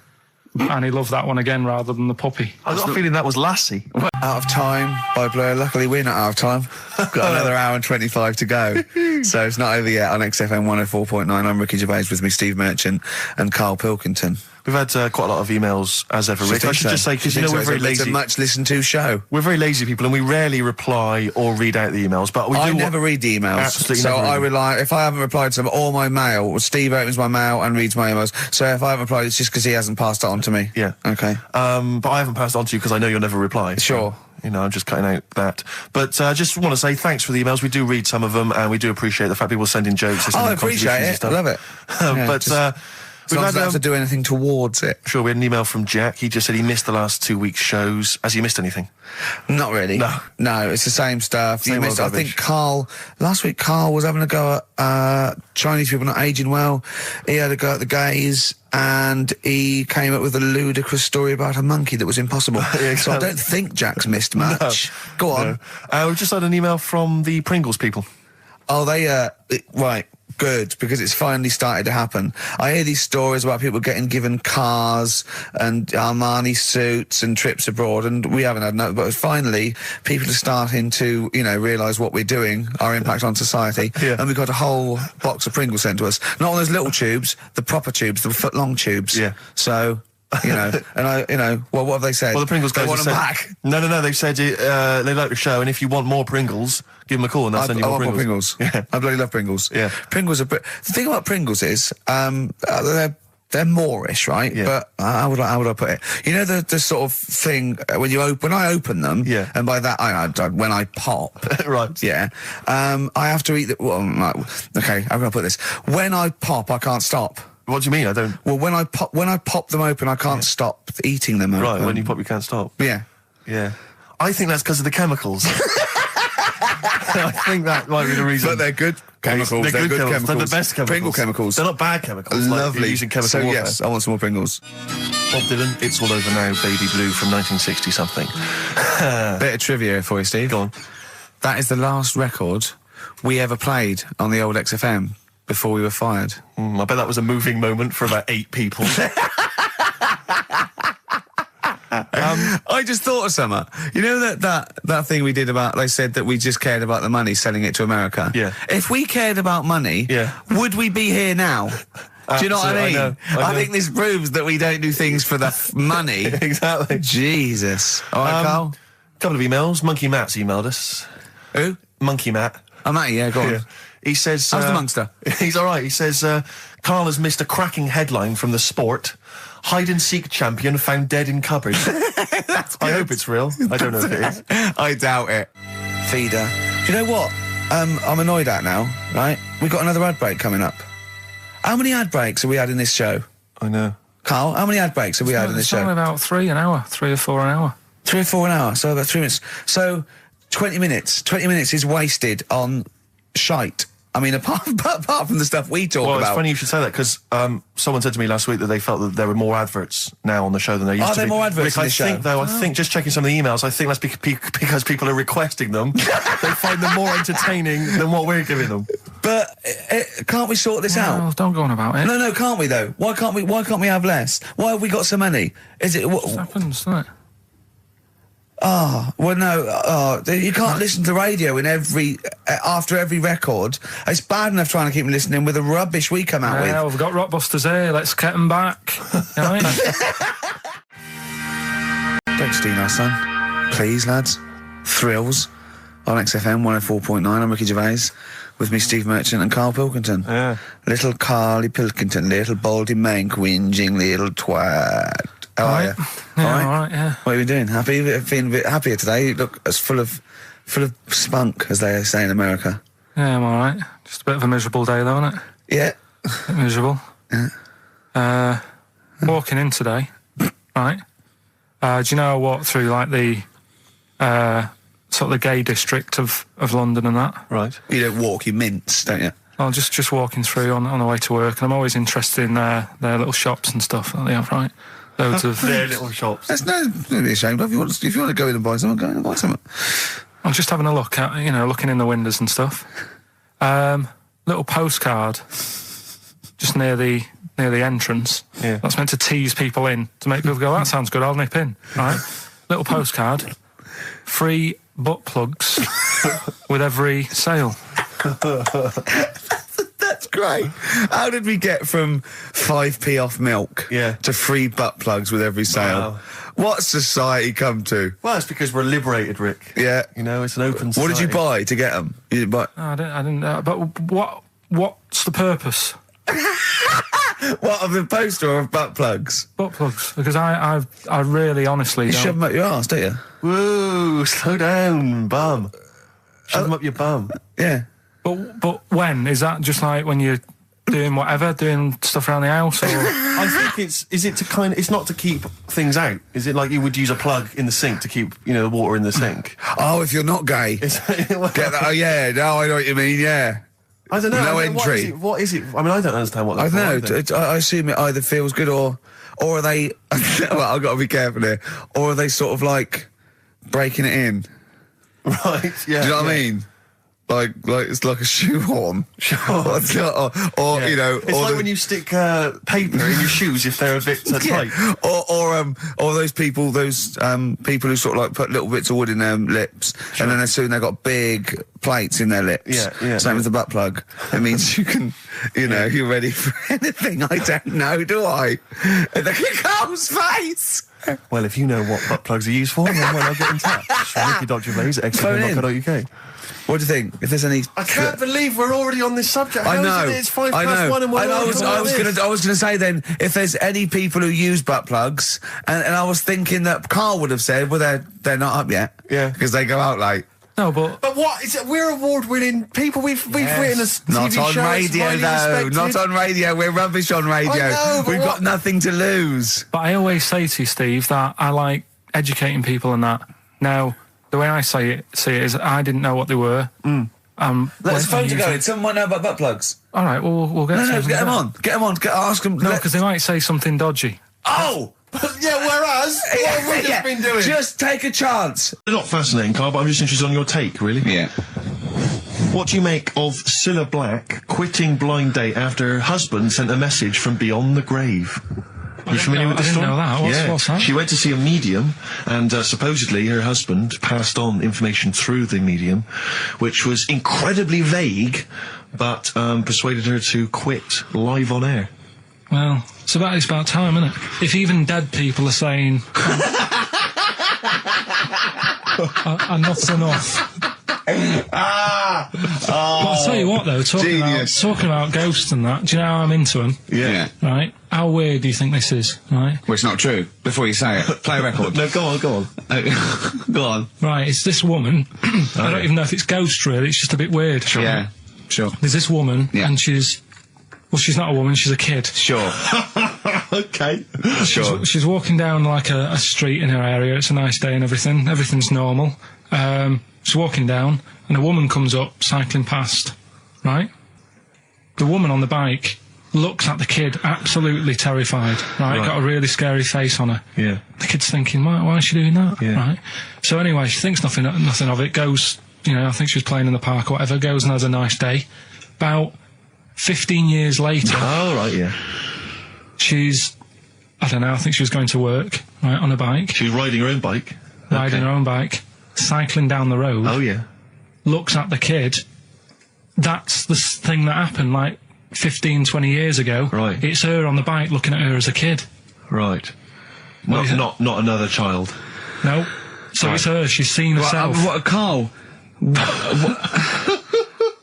B: And he loved that one again rather than the puppy.
E: I got a feeling that was Lassie.
G: Out of time by Blur. Luckily, we're not out of time. Got another hour and 25 to go. So it's not over yet on XFM 104.9. I'm Ricky Gervais, with me Steve Merchant and Karl Pilkington.
E: We've had quite a lot of emails, as ever, Rick. I should just say, because we're very lazy.
G: It's a much listened to show.
E: We're very lazy people, and we rarely reply or read out the emails. But I
G: never read the emails.
E: Absolutely
G: so
E: never
G: I rely, if I haven't replied to them, or my mail, Steve opens my mail and reads my emails. So if I haven't replied, it's just because he hasn't passed it on to me.
E: Yeah.
G: Okay.
E: But I haven't passed it on to you because I know you'll never reply.
G: Sure.
E: So, I'm just cutting out that. But I just want to say thanks for the emails. We do read some of them, and we do appreciate the fact people send in jokes.
G: I appreciate it. I love it.
E: But
G: as long as I don't have to do anything towards it.
E: Sure, we had an email from Jack. He just said he missed the last 2 weeks' shows. Has he missed anything?
G: Not really. No, it's the same stuff.
E: Same old
G: I
E: rubbish.
G: think last week Carl was having a go at Chinese people not aging well. He had a go at the gays, and he came up with a ludicrous story about a monkey that was impossible. So I don't think Jack's missed much. Go on.
E: We've just had an email from the Pringles people.
G: Oh, right. Good, because it's finally started to happen. I hear these stories about people getting given cars and Armani suits and trips abroad, and we haven't had no. But finally, people are starting to, realise what we're doing, our impact on society, and we've got a whole box of Pringles sent to us. Not one of those little tubes, the proper tubes, the foot-long tubes. Yeah. So. And what have they said?
E: Well, the Pringles guys
G: they want them
E: said,
G: back.
E: No, they've said they like the show, and if you want more Pringles, give them a call and they'll send you more Pringles.
G: Yeah. I bloody love Pringles.
E: Yeah.
G: Pringles are... The thing about Pringles is, they're Moorish, right?
E: Yeah.
G: But how would I put it? The sort of thing when I open them, and by that when I pop,
E: right?
G: Yeah, I have to eat the. Well, okay, how can I put this? When I pop, I can't stop.
E: What do you mean? I don't.
G: Well, when I pop them open, I can't stop eating them. Open.
E: Right, when you pop, you can't stop.
G: Yeah,
E: yeah. I think that's because of the chemicals. I think that might be the reason.
G: But they're good chemicals.
E: They're good chemicals. They're the best chemicals.
G: Pringle chemicals.
E: They're not bad chemicals.
G: Lovely.
E: Like using chemical warfare.
G: Yes, I want some more Pringles.
E: Bob Dylan, It's All Over Now, Baby Blue from 1960 something.
G: Bit of trivia for you, Steve.
E: Go on.
G: That is the last record we ever played on the old XFM before we were fired.
E: I bet that was a moving moment for about 8 people.
C: I just thought of something. You know that thing we did about, they said that we just cared about the money, selling it to America?
E: Yeah.
C: If we cared about money, would we be here now? Do you know what I mean?
E: I know.
C: I think this proves that we don't do things for the money.
E: Exactly.
C: Jesus. All right, Carl?
E: Couple of emails. Monkey Matt's emailed us.
C: Who?
E: Monkey Matt.
C: Oh, Matty, yeah, go on.
E: Yeah. He says...
C: How's the Monkster?
E: He's all right. He says, Carl has missed a cracking headline from The Sport. Hide-and-seek champion found dead in cupboard. I hope it's real. I don't know if it is.
C: I doubt it. Feeder. Do you know what? I'm annoyed at now, right? We've got another ad break coming up. How many ad breaks have we had in this show?
E: I know.
C: Carl, how many ad breaks have we had in this show?
B: It's about 3 an hour, 3 or 4 an hour.
C: 3 or 4 an hour, so about 3 minutes. So 20 minutes. 20 minutes is wasted on shite. I mean, apart from the stuff we talk about.
E: Well, it's funny you should say that, because someone said to me last week that they felt that there were more adverts now on the show than there used to be.
C: Are there more adverts
E: Rick,
C: in the show?
E: I think, just checking some of the emails, I think that's because people are requesting them. They find them more entertaining than what we're giving them.
C: But can't we sort this out?
B: Don't go on about it.
C: No, can't we though? Why can't we have less? Why have we got so many? Is it what
B: happens, doesn't it?
C: Well, no, you can't listen to radio in after every record. It's bad enough trying to keep listening with the rubbish we come out with.
B: Yeah, we've got Rockbusters here. Let's get them back. Right?
C: Don't steal our son, please, lads. Thrills on XFM 104.9. I'm Ricky Gervais. With me, Steve Merchant and Karl Pilkington.
E: Yeah.
C: Little Carly Pilkington, little baldy mank whinging little twat. How are you?
B: Yeah, all right, yeah.
C: What are you doing? Happy? Feeling a bit happier today? You look as full of spunk, as they say in America.
B: Yeah, I'm all right. Just a bit of a miserable day, though, isn't it?
C: Yeah.
B: A bit miserable.
C: Yeah.
B: Walking in today, right? Do you know I walked through, like, the sort of the gay district of London and that?
E: Right.
C: You don't walk, you mince, don't you?
B: Well, just walking through on the way to work, and I'm always interested in their little shops and stuff that they have, right? Loads of
E: their little shops.
C: That's don't be ashamed of. If you want to go in and buy something, go in and buy something.
B: I'm just having a look at, looking in the windows and stuff. Little postcard just near the entrance.
E: Yeah.
B: That's meant to tease people in, to make people go, that sounds good, I'll nip in. Right? Little postcard. Free butt plugs with every sale.
C: That's great. How did we get from 5p off milk to free butt plugs with every sale?
E: Wow.
C: What's society come to?
E: Well, it's because we're liberated, Rick.
C: Yeah.
E: It's an open society.
C: What did you buy to get them? You didn't buy...
B: I didn't but what's the purpose?
C: What, of the poster or of butt plugs?
B: Butt plugs, because I really honestly
C: You
B: don't...
C: shove them up your arse, don't you?
E: Whoa, slow down, bum. Shove them up your bum.
C: Yeah.
B: But when? Is that just like when you're doing whatever, doing stuff around the house? Or?
E: I think it's not to keep things out. Is it like you would use a plug in the sink to keep, the water in the sink?
C: Oh, if you're not gay. Get that? Oh, yeah, no, I know what you mean, yeah.
E: I don't know.
C: No entry.
E: What is it? I mean, I don't understand what that's
C: I don't know. I assume it either feels good or are they... well, I've got to be careful here. Or are they sort of like breaking it in?
E: Right, yeah.
C: Do you know what I mean? Like it's like a shoehorn.
E: Sure.
C: or
E: It's like when you stick paper in your shoes if they're a bit tight.
C: Or those people who sort of like put little bits of wood in their lips, and then as soon they've got big plates in their lips.
E: Yeah.
C: Same with the butt plug. It means you can, you're ready for anything. I don't know, do I? Look at Carl's face.
E: Well, if you know what butt plugs are used for, then why not get in touch? Ricky.Gervais at xfm.co.uk.
C: What do you think? If there's any...
E: I can't believe we're already on this subject.
C: I know.
E: It's 1:05 and we're
C: I was going to say then, if there's any people who use butt plugs, and I was thinking that Carl would have said, well, they're not up yet.
E: Yeah.
C: Because they go out late.
B: No, but
E: what is it? We're award-winning people. We've written a TV
C: Not on
E: show.
C: radio, though. Not on radio. We're rubbish on radio.
E: I know, but
C: We've got nothing to lose.
B: But I always say to you, Steve, that I like educating people and that. Now, the way I see it is I didn't know what they were.
C: Let's phone to go in. Someone might know about butt plugs.
B: All right, we'll get
C: No, get them on. Get them on. Ask them.
B: No, because they might say something dodgy.
C: Oh!
E: Yeah, whereas, what have we just been doing?
C: Just take a chance.
E: They're not fascinating, Carl, but I'm just interested on your take, really.
C: Yeah.
E: What do you make of Cilla Black quitting Blind Date after her husband sent a message from beyond the grave? You familiar with this
B: I didn't
E: story?
B: know that. What's that?
E: She went to see a medium, and supposedly her husband passed on information through the medium, which was incredibly vague, but persuaded her to quit live on air.
B: Well, it's about time, isn't it? If even dead people are saying, I'm not enough. But I'll tell you what, though, talking about ghosts and that, do you know how I'm into them?
C: Yeah.
B: Right? How weird do you think this is, right?
C: Well, it's not true. Before you say it, play a record.
E: No, go on.
C: Go on.
B: Right, it's this woman. I don't even know if it's ghost, really. It's just a bit weird.
C: Sure. Yeah, sure.
B: There's this woman, and she's not a woman, she's a kid.
C: Sure.
E: Okay.
C: Sure.
B: She's walking down, like, a street in her area. It's a nice day and everything. Everything's normal. She's walking down, and a woman comes up, cycling past, right? The woman on the bike looks at the kid, absolutely terrified, right? Got a really scary face on her.
E: Yeah.
B: The kid's thinking, why is she doing that?
E: Yeah.
B: Right? So anyway, she thinks nothing of it, goes, I think she was playing in the park or whatever, goes and has a nice day. About 15 years later...
E: Oh, right, yeah.
B: She's, I don't know, I think she was going to work, right, on a bike.
E: She was riding her own bike?
B: Riding her own bike, cycling down the road.
E: Oh, yeah.
B: Looks at the kid. That's the thing that happened, like, 15, 20 years ago.
E: Right.
B: It's her on the bike looking at her as a kid.
E: Right. Not another child.
B: No. So it's her, she's seen herself.
C: Carl?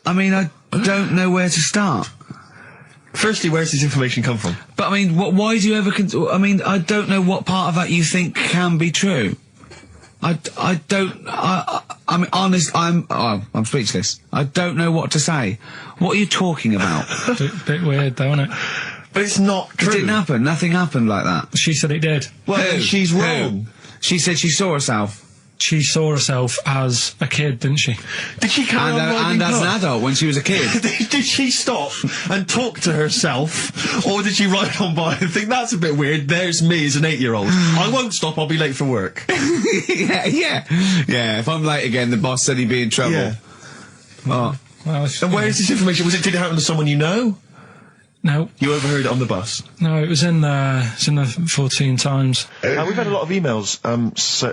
C: I mean, I don't know where to start.
E: Firstly, where's this information come from?
C: But I mean, why do you ever... I mean, I don't know what part of that you think can be true. I mean, honest, I'm speechless. I don't know what to say. What are you talking about?
B: Bit weird, though, isn't it?
E: But it's not true.
C: It didn't happen. Nothing happened like that.
B: She said it did.
E: Well, she's wrong.
C: She said she saw herself.
B: She saw herself as a kid, didn't she?
E: Did she carry on
C: and as an adult when she was a kid.
E: Did she stop and talk to herself, or did she ride on by and think, that's a bit weird, there's me as an 8-year-old. I won't stop, I'll be late for work.
C: Yeah, if I'm late again, the boss said he'd be in trouble.
E: Yeah.
B: Well,
E: and where is this information? Did it happen to someone you know?
B: No.
E: You overheard it on the bus?
B: No, it was in the 14 Times.
E: We've had a lot of emails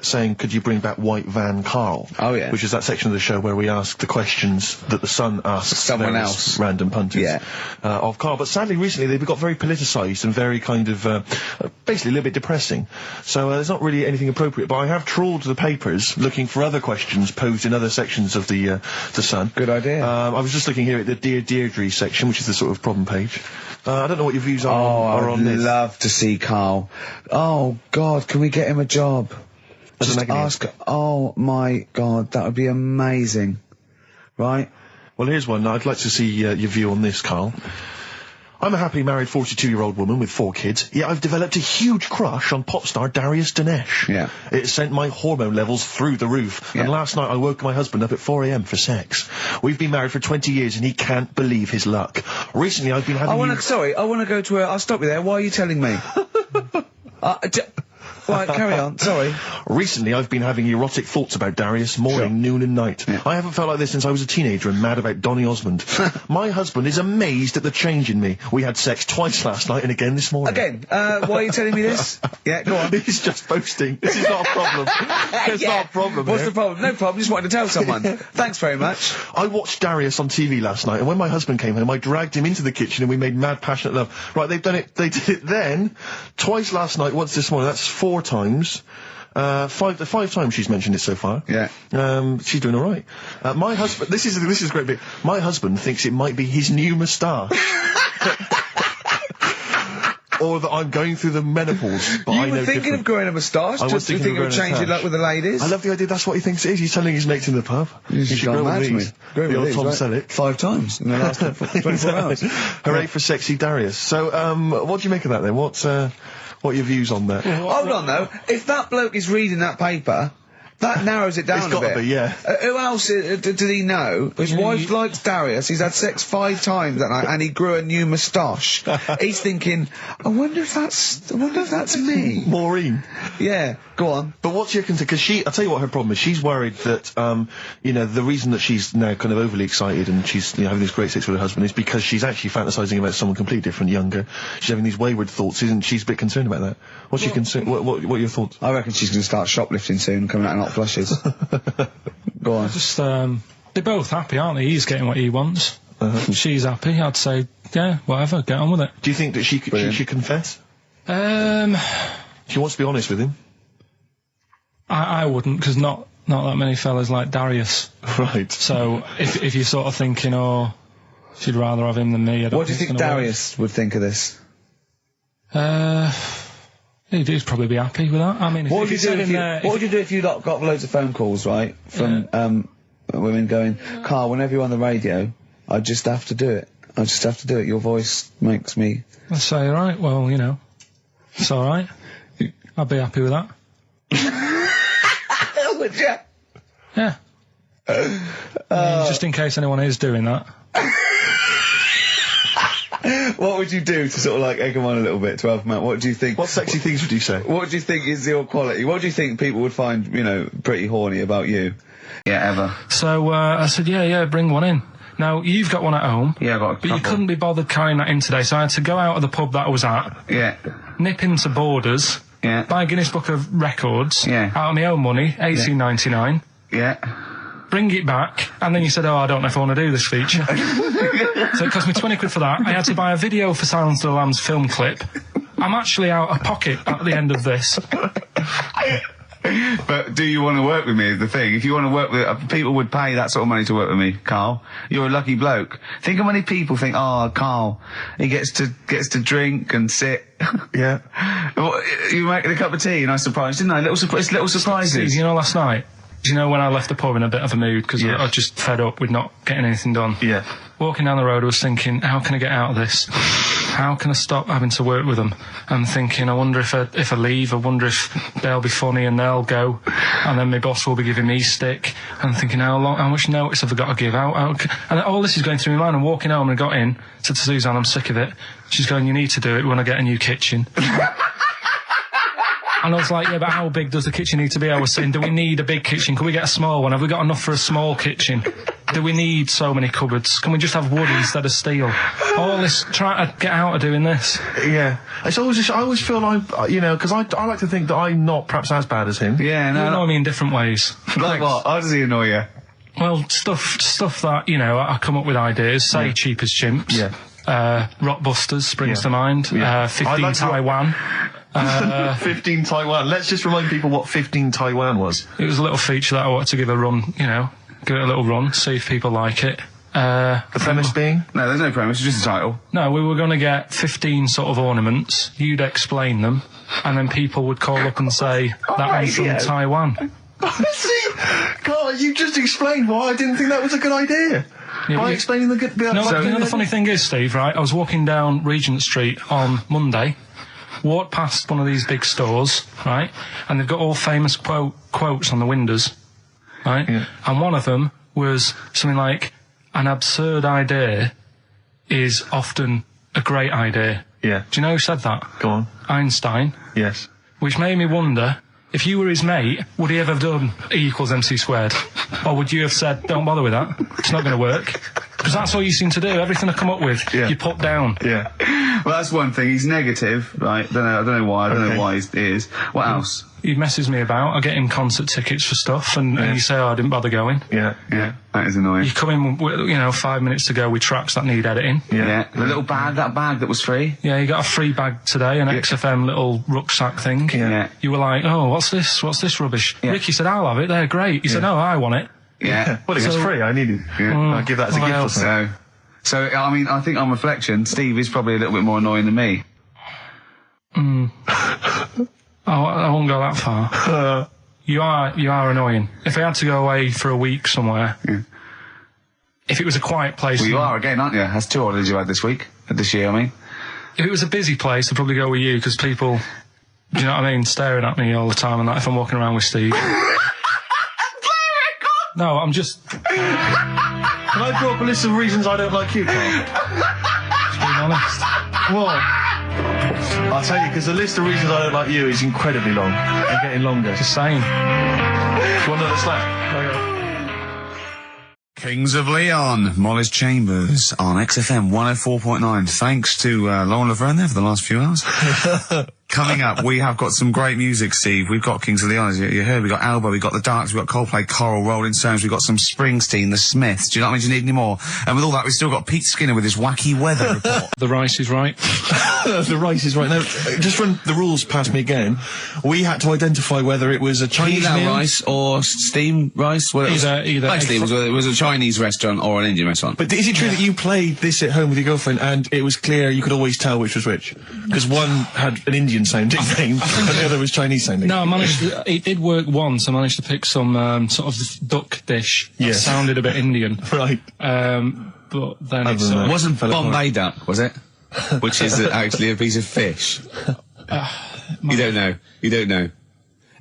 E: saying, could you bring back White Van Karl?
C: Oh, yeah.
E: Which is that section of the show where we ask the questions that the Sun asks
C: someone else.
E: Random punters of Karl. But sadly, recently, they've got very politicised and very kind of, basically a little bit depressing. So there's not really anything appropriate. But I have trawled the papers looking for other questions posed in other sections of the Sun.
C: Good idea.
E: I was just looking here at the Dear Deirdre section, which is the sort of problem page. I don't know what your views are on this.
C: I'd love to see Karl. Oh, God, can we get him a job? Just ask... Oh, my God, that would be amazing. Right?
E: Well, here's one. I'd like to see your view on this, Karl. I'm a happily married 42-year-old woman with 4 kids, yet I've developed a huge crush on pop star Darius Dinesh.
C: Yeah.
E: It sent my hormone levels through the roof, and last night I woke my husband up at 4 a.m. for sex. We've been married for 20 years and he can't believe his luck. Recently I've been having
C: I want to go to I'll stop you there. Why are you telling me? Right, carry on. Sorry.
E: Recently, I've been having erotic thoughts about Darius morning, noon and night. Yeah. I haven't felt like this since I was a teenager and mad about Donny Osmond. My husband is amazed at the change in me. We had sex twice last night and again this morning.
C: Again? Why are you telling me this? Yeah, go on.
E: He's just boasting. This is not a problem. It's not a problem.
C: What's the problem? No problem. Just wanted to tell someone. Thanks very much.
E: I watched Darius on TV last night, and when my husband came home, I dragged him into the kitchen and we made mad, passionate love. Right, they've done it. They did it then, twice last night, once this morning. That's 4 times. 5 times she's mentioned it so far.
C: Yeah.
E: She's doing all right. My husband. This is a great bit. My husband thinks it might be his new moustache. Or that I'm going through the menopause, but I know
C: You were thinking of growing a moustache?
E: I was thinking
C: of changing luck with the ladies?
E: I love the idea. That's what he thinks it is. He's telling his mates in the pub.
C: You should grow with me.
E: The old Tom Selleck.
C: 5 times in the last 24 hours.
E: Hooray for sexy Darius. So, what do you make of that then? What are your views on that?
C: Hold on though. If that bloke is reading that paper, That narrows it down
A: It's
C: a
A: gotta
C: bit.
A: be, yeah.
C: Who else did he know? His wife likes Darius. He's had sex 5 times that night, and he grew a new moustache. He's thinking, I wonder if that's me.
A: Maureen.
C: Yeah, go on.
A: But what's your concern? Because I'll tell you what her problem is. She's worried that, the reason that she's now kind of overly excited and she's, having this great sex with her husband is because she's actually fantasizing about someone completely different, younger. She's having these wayward thoughts, isn't she? She's a bit concerned about that. What's your concern? What are your thoughts?
C: I reckon she's going to start shoplifting soon and coming out in hot flushes. Go on.
B: Just, they're both happy, aren't they? He's getting what he wants. She's happy. I'd say, yeah, whatever, get on with it.
A: Do you think that she should confess? She wants to be honest with him.
B: I wouldn't, because not that many fellas like Darius.
A: Right.
B: So if you're sort of thinking, oh, she'd rather have him than me, I don't
C: What do you think Darius would think of this?
B: He'd probably be happy with that. I mean,
C: What would you do if you got loads of phone calls, right, from women going, Carl, whenever you're on the radio, I just have to do it. I just have to do it. Your voice makes me...
B: I'd say, right, well, it's all right. I'd be happy with that.
C: Would you?
B: Yeah. I mean, just in case anyone is doing that.
C: What would you do to sort of like egg them on a little bit to help them out? What do you think?
A: What sexy things would you say?
C: What do you think is your quality? What do you think people would find, pretty horny about you? Yeah, ever.
B: So, I said, yeah, bring one in. Now, you've got one at home.
C: Yeah, I got a
B: But
C: couple.
B: you couldn't be bothered carrying that in today, so I had to go out of the pub that I was at.
C: Yeah.
B: Nip into Borders.
C: Yeah.
B: Buy a Guinness Book of Records.
C: Yeah.
B: Out of my own money, $18.99.
C: Yeah.
B: Bring it back, and then you said, oh, I don't know if I want to do this feature. So it cost me 20 quid for that. I had to buy a video for Silence of the Lambs film clip. I'm actually out of pocket at the end of this.
C: But do you want to work with me is the thing. If you want to work with... people would pay that sort of money to work with me, Carl. You're a lucky bloke. Think how many people think, oh, Carl, he gets to drink and sit.
A: Yeah.
C: You making a cup of tea and I surprised, didn't I? Little surprises.
B: See, last night, when I left the pub in a bit of a mood, because I was just fed up with not getting anything done.
A: Yeah.
B: Walking down the road, I was thinking, how can I get out of this? How can I stop having to work with them? I'm thinking, I wonder if I leave, I wonder if they'll be funny and they'll go, and then my boss will be giving me stick. And I'm thinking, how much notice have I got to give out? And all this is going through my mind. I'm walking home and I got in, said to Suzanne, I'm sick of it. She's going, you need to do it when I get a new kitchen. And I was like, yeah, but how big does the kitchen need to be? I was saying, do we need a big kitchen? Can we get a small one? Have we got enough for a small kitchen? Do we need so many cupboards? Can we just have wood instead of steel? All this, trying to get out of doing this.
A: Yeah. It's always I always feel like, because I like to think that I'm not perhaps as bad as him.
C: Yeah, no.
B: You annoy me in different ways.
C: Like what? How does he annoy you?
B: Well, stuff that, I come up with ideas, say cheap as chimps.
A: Yeah.
B: Rockbusters springs to mind.
A: Yeah.
B: 15
A: like
B: Taiwan.
A: 15 Taiwan. Let's just remind people what 15 Taiwan was.
B: It was a little feature that I wanted to give a run, give it a little run, see if people like it.
A: The premise being?
C: No, there's no premise, it's just a title.
B: No, we were going to get 15 sort of ornaments, you'd explain them, and then people would call up and say, that one's from Taiwan.
A: See? God, you just explained why I didn't think that was a good idea.
B: Yeah,
A: by explaining the good...
B: the funny thing is, Steve, right, I was walking down Regent Street on Monday, walked past one of these big stores, right, and they've got all famous quotes on the windows, right, and one of them was something like, an absurd idea is often a great idea.
A: Yeah.
B: Do you know who said that?
A: Go on.
B: Einstein.
A: Yes.
B: Which made me wonder, if you were his mate, would he ever have done E=MC²? Or would you have said, don't bother with that, it's not going to work? Because that's all you seem to do, everything I come up with, you put down.
A: Yeah.
C: Well, that's one thing, he's negative, right? I don't know why he is. What else?
B: He messes me about, I get him concert tickets for stuff, and you say, oh, I didn't bother going.
C: Yeah, that is annoying.
B: You come in, with, 5 minutes to go with tracks that need editing.
C: Yeah. The little bag, that bag that was free.
B: Yeah, you got a free bag today, an XFM little rucksack thing.
C: Yeah.
B: You were like, oh, what's this rubbish? Yeah. Ricky said, I'll have it, they're great. He said, no, I want it.
C: Yeah.
A: Well, it was free, I need it. I'll give that as a gift or something.
C: So, I mean, I think on reflection, Steve is probably a little bit more annoying than me.
B: I won't go that far. You are annoying. If I had to go away for a week somewhere, if it was a quiet place...
C: Well, you are again, aren't you? That's 2 holidays you had this year, I mean.
B: If it was a busy place, I'd probably go with you, because people, do you know what I mean, staring at me all the time, and that if I'm walking around with Steve. No, I'm just...
E: Can I draw up a list of reasons I don't like you, Carl?
B: Just being honest.
E: What? I'll tell you, because the list of reasons I don't like you is incredibly long and getting longer.
B: Just saying.
E: Do you want another slap?
C: Kings of Leon, Molly's Chambers on XFM 104.9. Thanks to Lauren Laverne there for the last few hours. Coming up, we have got some great music, Steve. We've got Kings of Leon, as you heard. We've got Elbow, we've got The Darks, we've got Coldplay, Coral, Rolling Stones, we've got some Springsteen, The Smiths. Do you not mean you need any more? And with all that, we've still got Pete Skinner with his wacky weather report.
B: The rice is right.
E: The rice is right. Now, just run the rules past me again. We had to identify whether it was a Chinese meal
C: rice or steamed rice. Well,
B: either.
C: Basically, it was a Chinese restaurant or an Indian restaurant.
E: But is it true that you played this at home with your girlfriend and it was clear you could always tell which was which? Because one had an Indian sounding name and the other was Chinese sounding.
B: No, I managed to, it did work once. I managed to pick some sort of duck dish that sounded a bit Indian.
E: Right.
B: But then it
C: wasn't Bombay duck, was it? Which is actually a piece of fish. You don't know. You don't know.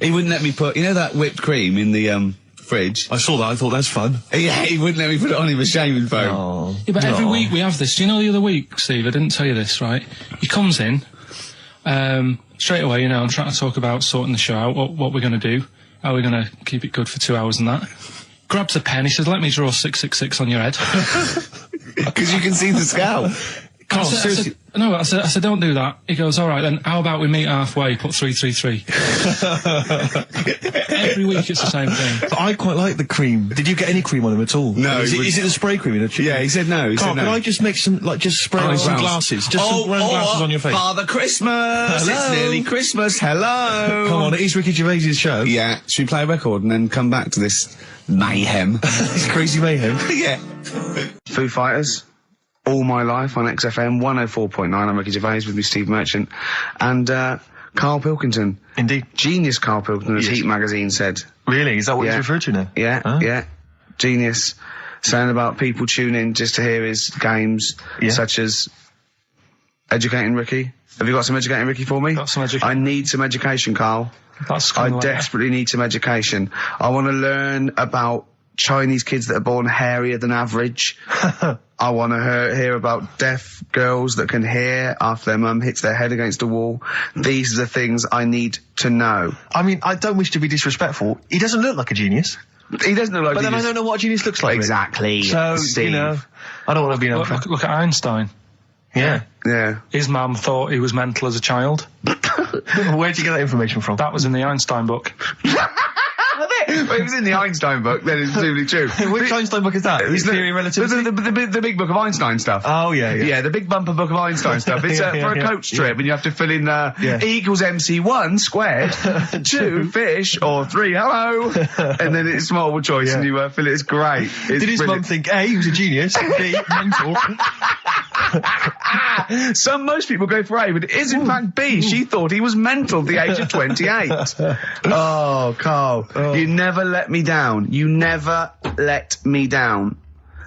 C: He wouldn't let me put, that whipped cream in the fridge.
E: I saw that. I thought that's fun.
C: Yeah, he wouldn't let me put it on. He was shaming phone.
E: Oh,
B: yeah, but every week we have this. Do you know the other week, Steve? I didn't tell you this, right? He comes in straight away. I'm trying to talk about sorting the show out. What we're going to do? How we're going to keep it good for 2 hours and that. Grabs a pen. He says, "Let me draw 666 on your head."
C: Because you can see the scalp.
B: I said, don't do that. He goes, all right, then how about we meet halfway, put 333. Every week it's the same thing.
E: But I quite like the cream. Did you get any cream on him at all?
C: No.
E: Is it the spray cream in a chicken?
C: Yeah, he said no.
E: Carl, can I just make some, just spray on some glasses? Just some round glasses on your face.
C: Father Christmas!
E: Hello.
C: It's nearly Christmas, hello!
E: Come on, it is Ricky Gervais' show.
C: Yeah, should we play a record and then come back to this mayhem?
E: This crazy mayhem?
C: Yeah.
D: Foo Fighters. All My Life on XFM 104.9. I'm Ricky Gervais with me, Steve Merchant, and Karl Pilkington.
E: Indeed.
D: Genius Karl Pilkington, as Heat magazine said.
E: Really? Is that what he's referred to now?
D: Yeah, yeah. Genius. Saying about people tune in just to hear his games, such as Educating Ricky. Have you got some Educating Ricky for me?
B: Got some education.
D: I need some education, Carl. I desperately need some education. I want to learn about Chinese kids that are born hairier than average. I want to hear about deaf girls that can hear after their mum hits their head against a wall. These are the things I need to know.
E: I mean, I don't wish to be disrespectful. He doesn't look like a genius.
D: He doesn't look like a genius.
E: But then I don't know what a genius looks like.
D: Exactly.
E: So,
D: Steve.
E: I don't want to be an
B: look at Einstein.
E: Yeah.
D: Yeah.
B: His mum thought he was mental as a child.
E: Where'd you get that information from?
B: That was in the Einstein book.
D: But it was in the Einstein book, then it's presumably true.
E: Which Einstein book is that? His Theory of Relativity?
D: The big book of Einstein stuff.
E: Oh, yeah.
D: Yeah, the big bumper book of Einstein stuff. It's for a coach trip, and you have to fill in E equals MC1 squared, 2 fish, or 3 hello, and then it's multiple choice, and you fill it. It's great.
E: Did his mum think, A, he was a genius, B, mental?
D: Most people go for A, but it is in fact B. She thought he was mental at the age of 28. Oh, Carl, you never let me down. You never let me down.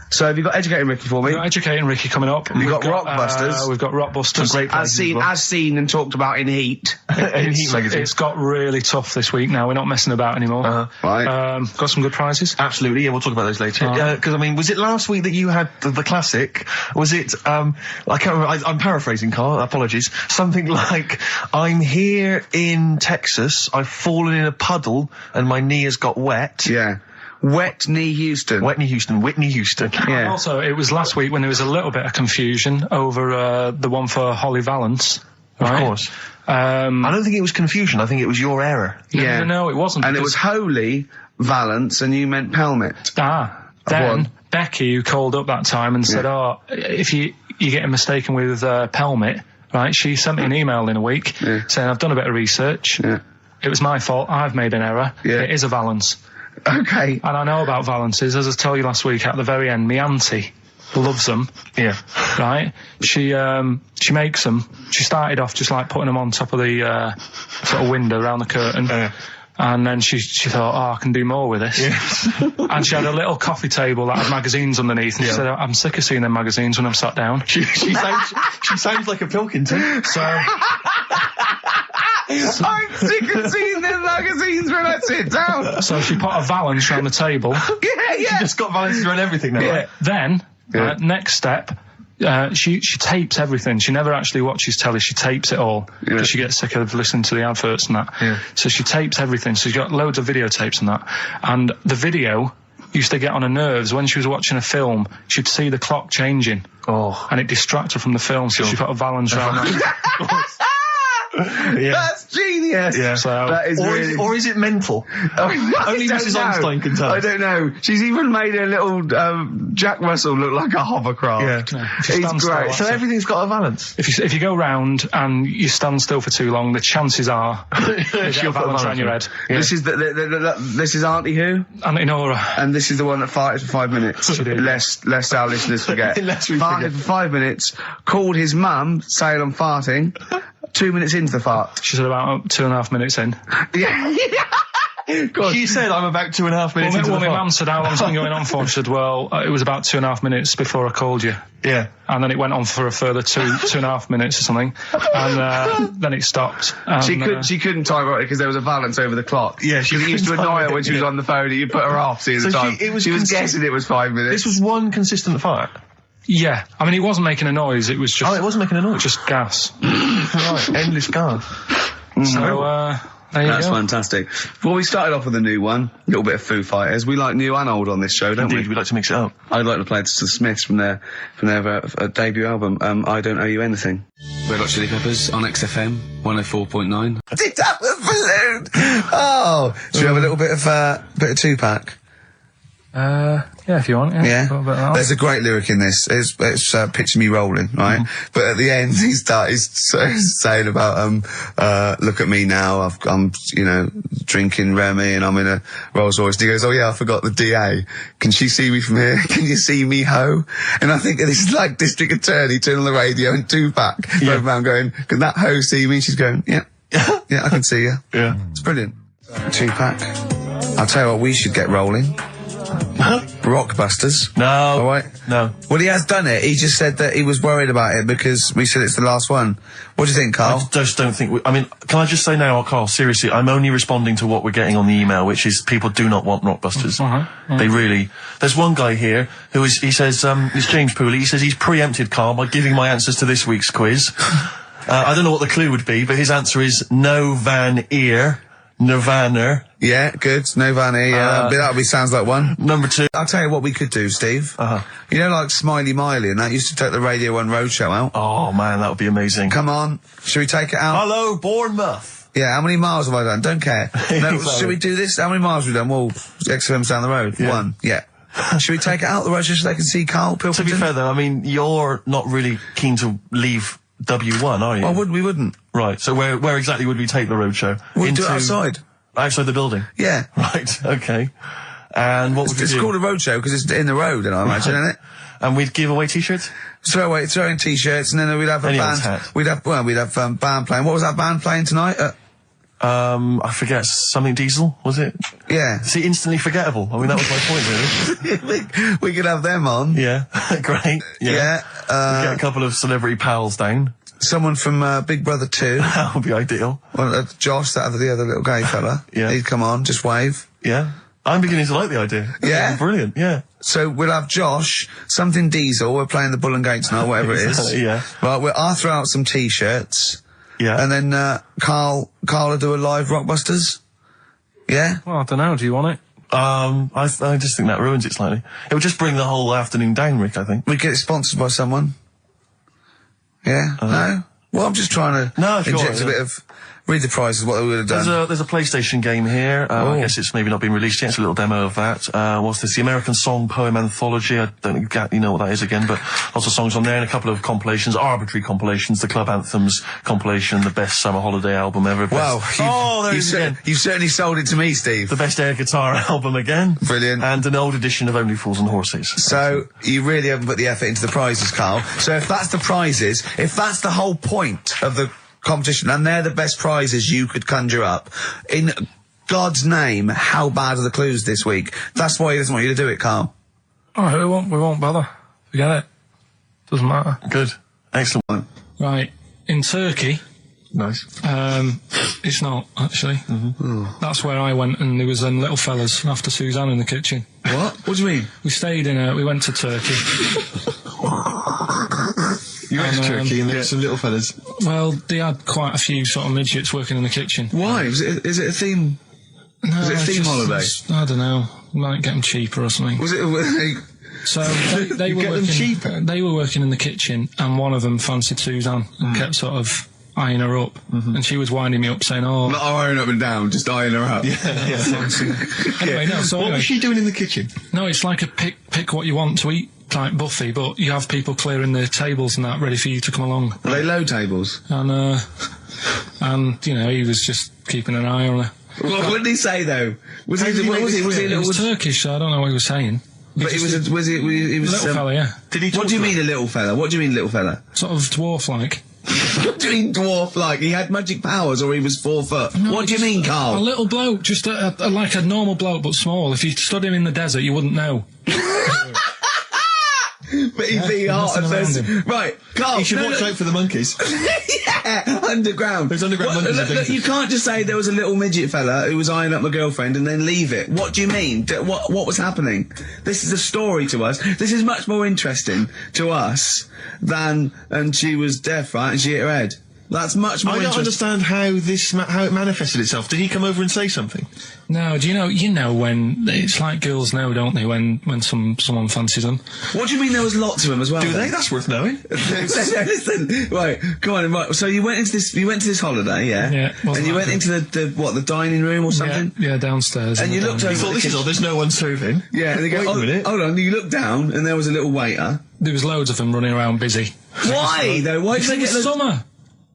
D: So have you got Educating Ricky for me?
B: We've got Educating Ricky coming up.
D: We've got Rockbusters.
B: We've got Rockbusters.
E: Great
D: as seen and talked about in Heat.
E: In Heat magazine.
B: It's got really tough this week now. We're not messing about anymore.
D: Right.
B: Got some good prizes.
E: Absolutely, yeah, we'll talk about those later. Because, I mean, was it last week that you had the classic? Was it, I can't remember, I'm paraphrasing, Carl, apologies. Something like, I'm here in Texas, I've fallen in a puddle, and my knee has got wet.
D: Yeah. Wet Knee Houston.
E: Whitney Houston.
D: Yeah.
B: And also, it was last week when there was a little bit of confusion over the one for Holly Valance. Right?
E: Of course. I don't think it was confusion. I think it was your error.
B: No, it wasn't.
D: And it was Holy Valance, and you meant Pelmet.
B: Then Becky, who called up that time and said, if you're getting mistaken with Pelmet, right, she sent me an email in a week saying, I've done a bit of research. Yeah. It was my fault. I've made an error. Yeah. It is a Valance.
D: Okay.
B: And I know about Valances, as I told you last week at the very end, my auntie loves them.
E: Yeah.
B: Right? She makes them. She started off just like putting them on top of the sort of window around the curtain. And then she thought, I can do more with this. Yeah. And she had a little coffee table that had magazines underneath. And she said, I'm sick of seeing them magazines when I'm sat down.
E: She sounds like a Pilkington. So...
D: I'm sick of seeing them magazines when I sit down.
B: So she put a valance around the table.
E: She just got valances around everything now.
B: Yeah. Then, next step, she tapes everything. She never actually watches telly. She tapes it all because she gets sick of listening to the adverts and that. Yeah. So she tapes everything. So she's got loads of videotapes and that. And the video used to get on her nerves. When she was watching a film, she'd see the clock changing. Oh. And it distracted her from the film. So she put a valance around that.
E: Yeah.
D: That's genius.
E: Yeah.
D: So, that is
E: or is it mental? Only Mrs. Einstein can tell.
D: I don't know. She's even made a little Jack Russell look like a hovercraft.
B: Yeah.
D: It's great.
E: So everything's got a valance.
B: If you go round and you stand still for too long, the chances are she'll put a valance around your head.
D: Yeah. This is this is Auntie who?
B: Auntie Nora.
D: And this is the one that farted for 5 minutes. Lest our listeners forget. Farted for 5 minutes. Called his mum, saying I'm farting. 2 minutes into the fart.
B: She said about 2.5 minutes in.
D: Yeah.
E: She said I'm about 2.5 minutes into the fart.
B: My mum said how long's it been going on for? She said, well, it was about 2.5 minutes before I called you.
E: Yeah.
B: And then it went on for a further 2.5 minutes or something. And then it stopped. And,
D: she couldn't time it because there was a valance over the clock.
E: Yeah,
D: she used to annoy her when she was on the phone and you put her off seeing the time. She was guessing it was 5 minutes.
E: This was one consistent fart.
B: Yeah, I mean, it wasn't making a noise, it was just...
E: Oh, it wasn't making a noise?
B: Just gas.
E: Right, endless gas.
B: So, there you
D: That's
B: go.
D: fantastic. Well, we started off with a new one, a little bit of Foo Fighters. We like new and old on this show, don't we?
E: Indeed, we like to mix it up.
D: I'd like to play the Smiths from their debut album, I Don't Owe You Anything. Red Hot Chili Peppers on XFM 104.9.
G: Did that with balloon? Oh, should we have a little bit of Tupac?
B: Yeah, if you want.
G: Yeah. There's a great lyric in this. It's picture me rolling, right? But at the end, he's saying about, look at me now. I'm, drinking Remy and I'm in a Rolls Royce. And he goes, oh yeah, I forgot the DA. Can she see me from here? Can you see me, ho? And I think this is like District Attorney turning on the radio and Tupac going around going, can that ho see me? She's going, yeah, yeah, I can see you.
E: Yeah.
G: It's brilliant. Tupac. I'll tell you what, we should get rolling. Rockbusters.
E: No.
G: All right?
E: No.
G: Well, he has done it. He just said that he was worried about it because we said it's the last one. What do you think, Carl?
E: I just don't think can I just say now, Carl, seriously, I'm only responding to what we're getting on the email, which is people do not want Rockbusters. They really... There's one guy here he says, it's James Pooley, he says he's preempted Carl by giving my answers to this week's quiz. I don't know what the clue would be, but his answer is no van ear. Nirvana.
G: Yeah, good. Nirvana, yeah. That sounds like one.
E: Number 2.
G: I'll tell you what we could do, Steve. You know, like Smiley Miley and that used to take the Radio 1 Roadshow out.
E: Oh, man, that would be amazing.
G: Come on. Should we take it out?
E: Hello, Bournemouth.
G: Yeah, how many miles have I done? Don't care. No, should we do this? How many miles have we done? Well, XFM's down the road.
E: Yeah.
G: 1. Yeah. Should we take it out the road just so they can see Karl Pilkington?
E: To be fair, though, I mean, you're not really keen to leave W1, are you?
G: Well, we wouldn't.
E: Right, so where exactly would we take the roadshow?
G: We'll do it outside.
E: Outside the building?
G: Yeah.
E: Right, okay. And what would we do?
G: It's called a roadshow because it's in the road, I imagine, isn't it?
E: And we'd give away t-shirts?
G: Throw in t-shirts and then we'd have a
E: Anyone's
G: band.
E: hat.
G: We'd have band playing. What was that band playing tonight?
E: I forget, something Diesel, was it?
G: Yeah.
E: See, instantly forgettable. I mean, that was my point, really.
G: we could have them on.
E: Yeah. Great. Yeah. We'd get a couple of celebrity pals down.
G: Someone from Big Brother 2.
E: That would be ideal.
G: Well, Josh, the other little gay fella.
E: Yeah.
G: He'd come on, just wave.
E: Yeah. I'm beginning to like the idea.
G: Yeah.
E: Brilliant, yeah.
G: So we'll have Josh, something Diesel, we're playing the Bull and Gates night, whatever it is.
E: Yeah.
G: Right, I'll throw out some t-shirts.
E: Yeah.
G: And then, Carl will do a live Rockbusters. Yeah?
B: Well, I don't know, do you want it?
E: I just think that ruins it slightly. It would just bring the whole afternoon down, Rick, I think.
G: We get it sponsored by someone. Yeah? No? Well, I'm just trying to inject a bit of... Read the prizes, what they would have done.
E: There's a PlayStation game here. I guess it's maybe not been released yet. It's a little demo of that. What's this? The American Song Poem Anthology. I don't exactly know what that is again, but lots of songs on there and a couple of compilations, arbitrary compilations, the Club Anthems compilation, the best summer holiday album ever.
G: Wow. You've certainly sold it to me, Steve.
E: The best air guitar album again.
G: Brilliant.
E: And an old edition of Only Fools and Horses.
G: So, you really haven't put the effort into the prizes, Carl. So if that's the prizes, if that's the whole point of the competition, and they're the best prizes you could conjure up, in God's name, how bad are the clues this week? That's why he doesn't want you to do it, Carl.
B: Alright, we won't bother. Forget it. Doesn't matter.
E: Good. Excellent.
B: Right. In Turkey,
A: Nice.
B: It's not, actually. That's where I went, and there was them little fellas after Suzanne in the kitchen.
C: What? What do you mean?
B: We stayed we went to Turkey.
A: You went to Turkey and there were some little fellas.
B: Well, they had quite a few sort of midgets working in the kitchen.
C: Why? Is it a theme?
B: No,
C: was it a theme holiday?
B: I don't know. Might get them cheaper or something.
C: Was it?
B: So they were working, cheaper. They were working in the kitchen, and one of them fancied Suzanne and kept sort of eyeing her up, and she was winding me up, saying, "Oh,
C: not eyeing up and down, just eyeing her up."
B: Anyway, no. So
A: what was she doing in the kitchen?
B: No, it's like a pick what you want to eat type buffet, but you have people clearing the tables and that ready for you to come along.
C: Were they low tables?
B: And you know, he was just keeping an eye on her.
C: What did he say though? Was he
B: It was Turkish, so I don't know what he was saying.
C: But he was a
B: little fella, yeah.
C: Did he? What do you mean a little fella? What do you mean little fella?
B: Sort of dwarf-like.
C: What do you mean dwarf-like? He had magic powers, or he was 4 foot?
B: No,
C: what do you mean, Carl?
B: A little bloke, just like a normal bloke, but small. If you stood him in the desert, you wouldn't know.
C: But he'd be hot and thirsty. Right, Carl.
A: You should watch out for the monkeys.
C: Yeah, underground.
A: There's underground monkeys.
C: Look, you can't just say there was a little midget fella who was eyeing up my girlfriend and then leave it. What do you mean? What was happening? This is a story to us. This is much more interesting to us than, and she was deaf, right, and she hit her head. That's much more
A: I don't understand how it manifested itself. Did he come over and say something?
B: No, do you know when it's like girls know, don't they, when someone fancies them?
C: What do you mean there was lots of them as well?
A: Do they? That's worth knowing.
C: Listen, right, come on, right. So you went to this holiday, yeah?
B: Yeah.
C: And you went into the dining room or something?
B: Yeah, downstairs.
C: And you looked over.
A: You thought, this is odd, there's no one serving.
C: Yeah, and they go,
A: wait a minute.
C: Hold on, you looked down and there was a little waiter.
B: There was loads of them running around busy.
C: Why though? Why did they get
B: summer?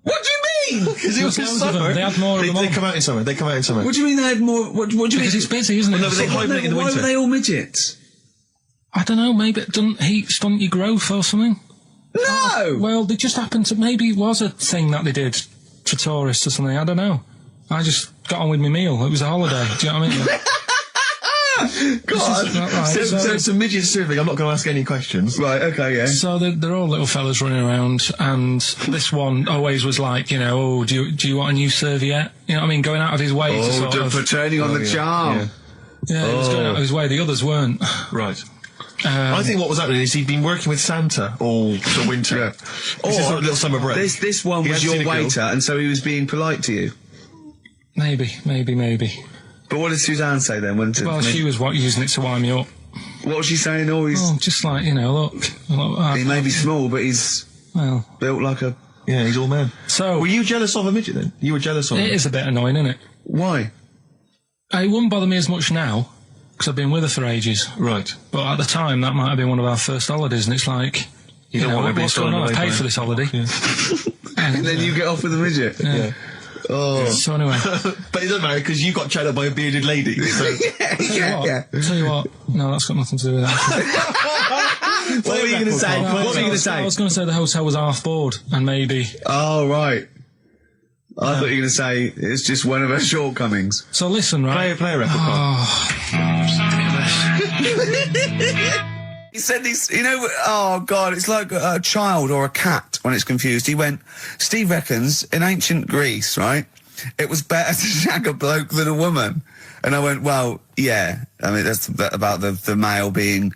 C: What do you mean?
A: Because it was summer.
B: They had more of them.
A: They come out in summer. They come out in summer.
C: What do you mean they had more? What do you mean?
B: Because it's busy, isn't it?
A: Well, no, but they hibernate in the winter.
C: Why were they all midgets?
B: I don't know. Maybe it doesn't heat stunt your growth or something.
C: No.
B: Well, they just happened to. Maybe it was a thing that they did for tourists or something. I don't know. I just got on with my meal. It was a holiday. Do you know what I mean?
C: God.
B: Right,
A: so some midgets serving. I'm not going to ask any questions.
C: Right. Okay. Yeah.
B: So they're all little fellas running around, and this one always was like, you know, oh, do you want a new serviette? You know what I mean? Going out of his way to sort of
C: for turning on the charm.
B: Yeah, he was going out of his way. The others weren't.
A: Right. I think what was happening is he'd been working with Santa all the winter.
C: Yeah.
A: This is sort of little summer break.
C: This one was your waiter, and so he was being polite to you.
B: Maybe.
C: But what did Suzanne say then?
B: She was using it to wind me up.
C: What was she saying?
B: Just like, you know, look.
C: He may be small, but he's built like a...
A: Yeah, he's all man.
B: So...
A: Were you jealous of a midget then? You were jealous of him?
B: It is a bit annoying, isn't it?
C: Why?
B: It wouldn't bother me as much now, because I've been with her for ages.
A: Right.
B: But at the time, that might have been one of our first holidays, and it's like... You
A: don't
B: know,
A: want to be
B: what's going on? I paid for this holiday.
A: Yeah.
C: And then you get off with a midget?
B: Yeah.
C: Oh.
B: So anyway.
A: But it doesn't matter because you got chatted up by a bearded lady. So.
C: yeah.
B: Tell you what, no, that's got nothing to do with that.
C: What were you going to say? What were you going to say?
B: I was going to say the hotel was half board, and maybe.
C: Oh, right. I thought you were going to say it's just one of her shortcomings.
B: So listen, right?
A: Play a record.
G: He said these, you know, oh God, it's like a child or a cat when it's confused. He went, Steve reckons in ancient Greece, right, it was better to shag a bloke than a woman. And I went, well, yeah. I mean, that's about the male being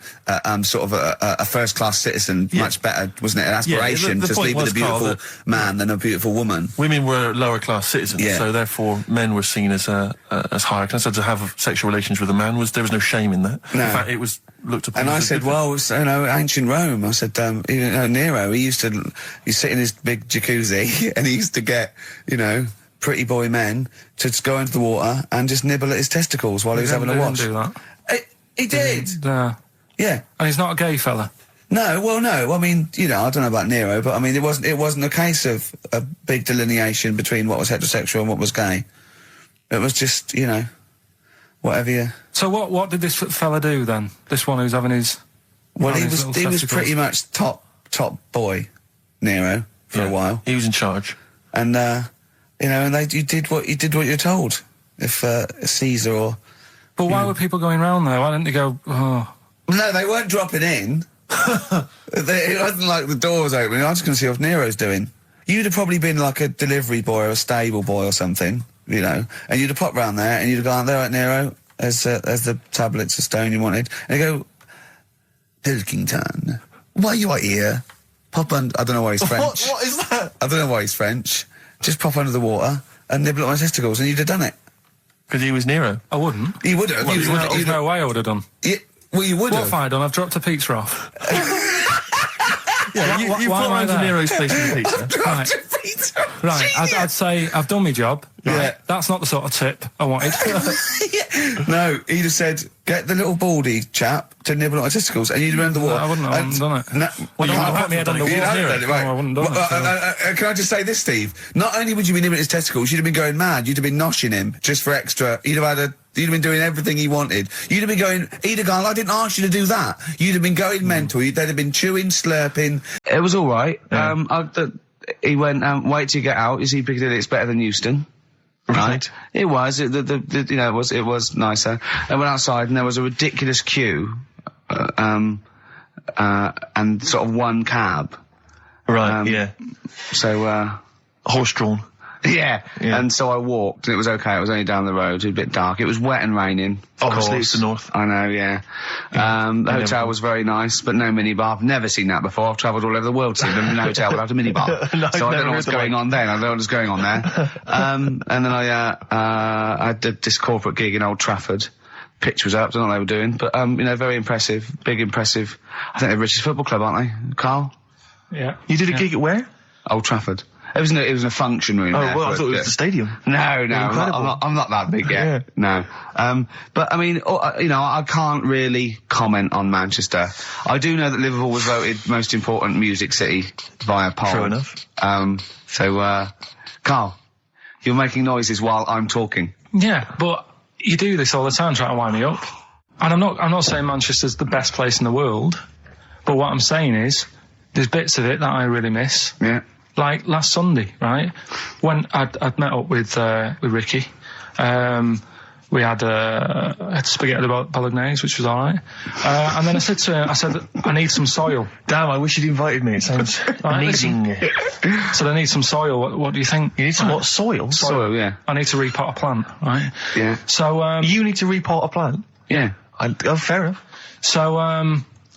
G: sort of a first-class citizen. Yeah. Much better, wasn't it? An aspiration to sleep with a beautiful man than a beautiful woman.
E: Women were lower-class citizens, so therefore men were seen as higher class. So to have sexual relations with a man there was no shame in that.
G: No.
E: In fact, it was looked upon.
G: And I said, well, you know, ancient Rome. I said, Nero. He used to sit in his big jacuzzi and he used to get, you know, pretty boy men to go into the water and just nibble at his testicles while he was having a watch.
B: He didn't do that.
G: He did. Yeah.
B: And he's not a gay fella.
G: No, well, no. I mean, you know, I don't know about Nero, but I mean, it wasn't a case of a big delineation between what was heterosexual and what was gay. It was just, you know, whatever you...
B: So what did this fella do then? This one who's having his...
G: Well, he was pretty much top boy, Nero, for a while.
E: He was in charge.
G: And, you know, and you did what you're told. If Caesar or...
B: But why were people going round there? Why didn't they go, oh...
G: No, they weren't dropping in. It wasn't like the door was opening. I was going to see what Nero's doing. you'd have probably been like a delivery boy or a stable boy or something, you know, and you'd have popped round there and you'd have gone, there, right, Nero, as the tablets of stone you wanted, and you go, Pilkington, why you are here? Pop under, I don't know why he's French.
E: What is that?
G: I don't know why he's French. Just pop under the water and nibble at my testicles and you'd have done it.
E: Because he was Nero.
B: I wouldn't.
G: You would have.
B: Well, there's no way I would have done.
G: Well, you would
B: What
G: have.
B: have I done? I've dropped a pizza off.
E: Yeah, you
B: why
E: put
B: am I
E: around to
B: there?
E: Nero's place with the pizza.
B: Right, I'd say I've done my job. Right?
G: Yeah.
B: That's not the sort of tip I wanted.
G: No, he just said, get the little baldy chap to nibble at my testicles, and you'd have been under the water.
B: I wouldn't have done it.
G: No,
B: Well, you would have put me head on the
G: You'd
B: wall,
G: have
B: Nero.
G: done it, right.
B: No, I wouldn't have done it.
G: Can I just say this, Steve? Not only would you be nibbling at his testicles, you'd have been going mad. You'd have been noshing him just for extra. You'd have been doing everything he wanted. You'd have been going, he'd have gone, I didn't ask you to do that. You'd have been going mental. They'd have been chewing, slurping.
D: It was all right. He went, wait till you get out. You see Piccadilly, it's better than Euston. Right. It was. You know, it was nicer. I went outside and there was a ridiculous queue, and sort of one cab.
E: Right. Yeah.
D: So,
E: horse-drawn.
D: Yeah. And so I walked, and it was okay. It was only down the road. It was a bit dark. It was wet and raining.
E: Obviously, it's the north.
D: I know, yeah. The hotel was very nice, but no minibar. I've never seen that before. I've travelled all over the world seeing them in a hotel without a minibar.
E: No,
D: so I
E: I've
D: don't know
E: never
D: what's
E: heard the
D: going on then. I don't know what's going on there. And then I did this corporate gig in Old Trafford. Pitch was up, I don't know what they were doing, but, you know, very impressive, big impressive. I think they're the richest football club, aren't they, Carl?
B: Yeah.
E: You did a gig at where?
D: Old Trafford. It was in a function room.
E: Oh,
D: there,
E: well, I thought it was the stadium.
D: No, I'm not that big yet. No. But I mean, you know, I can't really comment on Manchester. I do know that Liverpool was voted most important music city via poll.
E: True enough.
D: Carl, you're making noises while I'm talking.
B: Yeah, but you do this all the time trying to wind me up. And I'm not saying Manchester's the best place in the world, but what I'm saying is there's bits of it that I really miss.
D: Yeah.
B: Like last Sunday, right? When I'd met up with Ricky, we had spaghetti bolognese, which was all right. And then I said to him, I need some soil.
E: Damn, I wish you'd invited me. It sounds amazing.
B: So I need some soil. What do you think?
E: You need some what? Soil?
D: Soil, yeah.
B: I need to repot a plant, right?
D: Yeah.
B: So
E: you need to repot a plant?
D: Yeah.
E: Fair enough.
B: So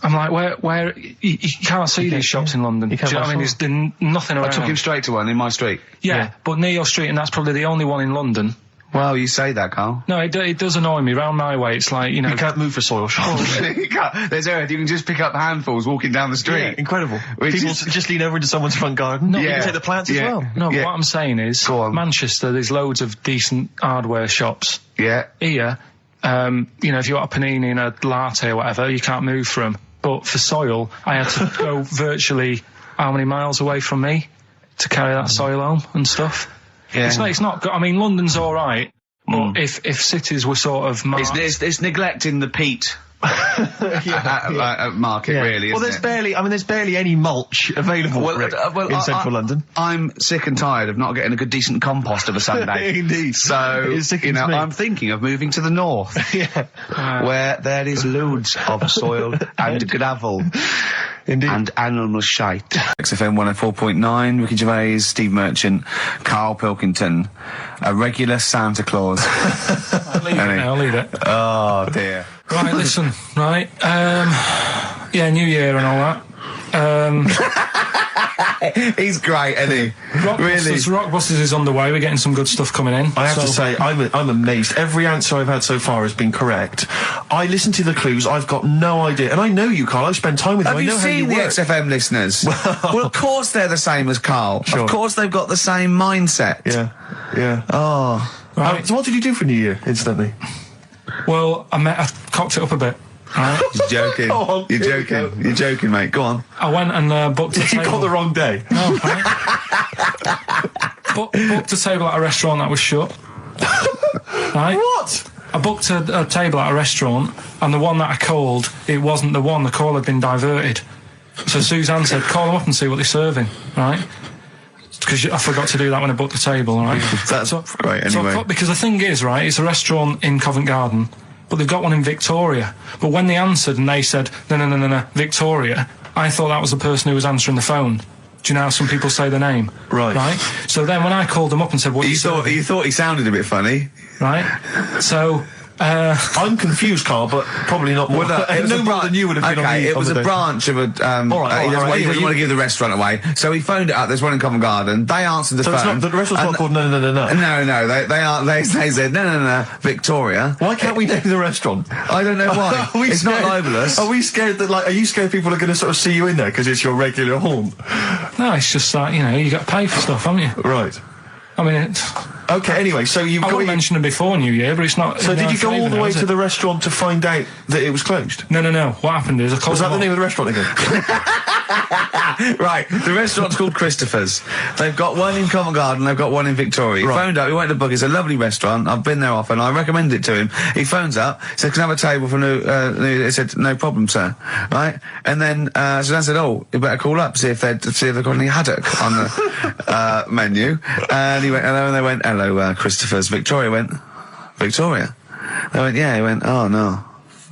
B: I'm like, where you can't see these shops in London. Do you know what I mean? There's nothing around.
D: I took him straight to one in my street.
B: Yeah, but near your street, and that's probably the only one in London.
D: Well, you say that, Carl.
B: No, it does annoy me. Round my way, it's like, you know...
E: You can't move for soil shops.
D: You can't. There's earth. You can just pick up handfuls walking down the street.
E: Yeah, incredible. People just lean over into someone's front garden.
B: No,
E: you can take the plants as well.
B: No, but what I'm saying is, Manchester, there's loads of decent hardware shops.
D: Yeah.
B: Here, you know, if you want a panini and a latte or whatever, you can't move from. But for soil, I had to go virtually how many miles away from me to carry that soil home and stuff.
D: Yeah.
B: It's not good. I mean, London's all right, but if cities were sort of
D: it's neglecting the peat market, really.
E: Well,
D: there's
E: barely any mulch available in central London.
D: I'm sick and tired of not getting a good decent compost of a Sunday.
E: Indeed.
D: So you know, I'm thinking of moving to the north, where there is loads of soil and gravel.
E: Indeed.
D: And animal shite. XFM 104.9, Ricky Gervais, Steve Merchant, Karl Pilkington, a regular Santa Claus.
B: I'll leave it.
D: Oh, dear.
B: Right, listen, right, yeah, New Year and all that.
G: He's great, isn't he?
B: Rockbusters is on the way. We're getting some good stuff coming in.
E: I have to say, I'm amazed. Every answer I've had so far has been correct. I listened to the clues. I've got no idea, and I know you, Carl. I've spent time with you.
G: Have you seen the XFM listeners? Well, of course they're the same as Carl.
E: Sure.
G: Of course they've got the same mindset.
E: Yeah.
G: Oh.
B: Right.
E: So what did you do for New Year, instantly?
B: Well, I cocked it up a bit. Right?
G: You're joking.
E: On,
G: You're joking. You're joking, mate. Go on.
B: I went and booked a table.
E: You got the wrong day.
B: No, right? Booked a table at a restaurant that was shut. Right?
E: What?
B: I booked a table at a restaurant, and the one that I called, it wasn't the one. The call had been diverted. So Suzanne said, call them up and see what they're serving, right? Because I forgot to do that when I booked the table, right?
G: That's right, anyway.
B: So, because the thing is, right, it's a restaurant in Covent Garden, but they've got one in Victoria. But when they answered and they said, no, Victoria, I thought that was the person who was answering the phone. Do you know how some people say the name?
E: Right.
B: Right? So then when I called them up and said, what
C: You thought he sounded a bit funny.
B: Right? So...
E: I'm confused, Carl, but probably not more. No more than you would have been on the
C: it was a branch of a... he doesn't want to give the restaurant away, so he phoned it up. There's one in Covent Garden. They answered the phone.
E: The restaurant's not called No.
C: No, they said, no, Victoria.
E: Why can't we name the restaurant?
C: I don't know why. It's not libelous.
E: Are we scared that, are you scared people are going to sort of see you in there because it's your regular haunt?
B: No, it's just like, you got to pay for stuff, haven't you?
E: Right.
B: I mean,
E: okay, anyway, so you've
B: I
E: got...
B: I mentioned them before New Year, but it's not...
E: So did you go all the way to the restaurant to find out that it was closed?
B: No. What happened is I called...
E: Was that the name of the restaurant again?
C: Right, the restaurant's called Christopher's. They've got one in Covent Garden, they've got one in Victoria. He phoned up, he went to book, it's a lovely restaurant, I've been there often, I recommend it to him. He phones up, said, can I have a table for he said, no problem, sir. Right? And then, so Dan said, oh, you better call up, see if they've got any haddock on the menu. And he went, hello, and they went, hello, Christopher's. Victoria went, Victoria? They went, yeah. He went, oh, no.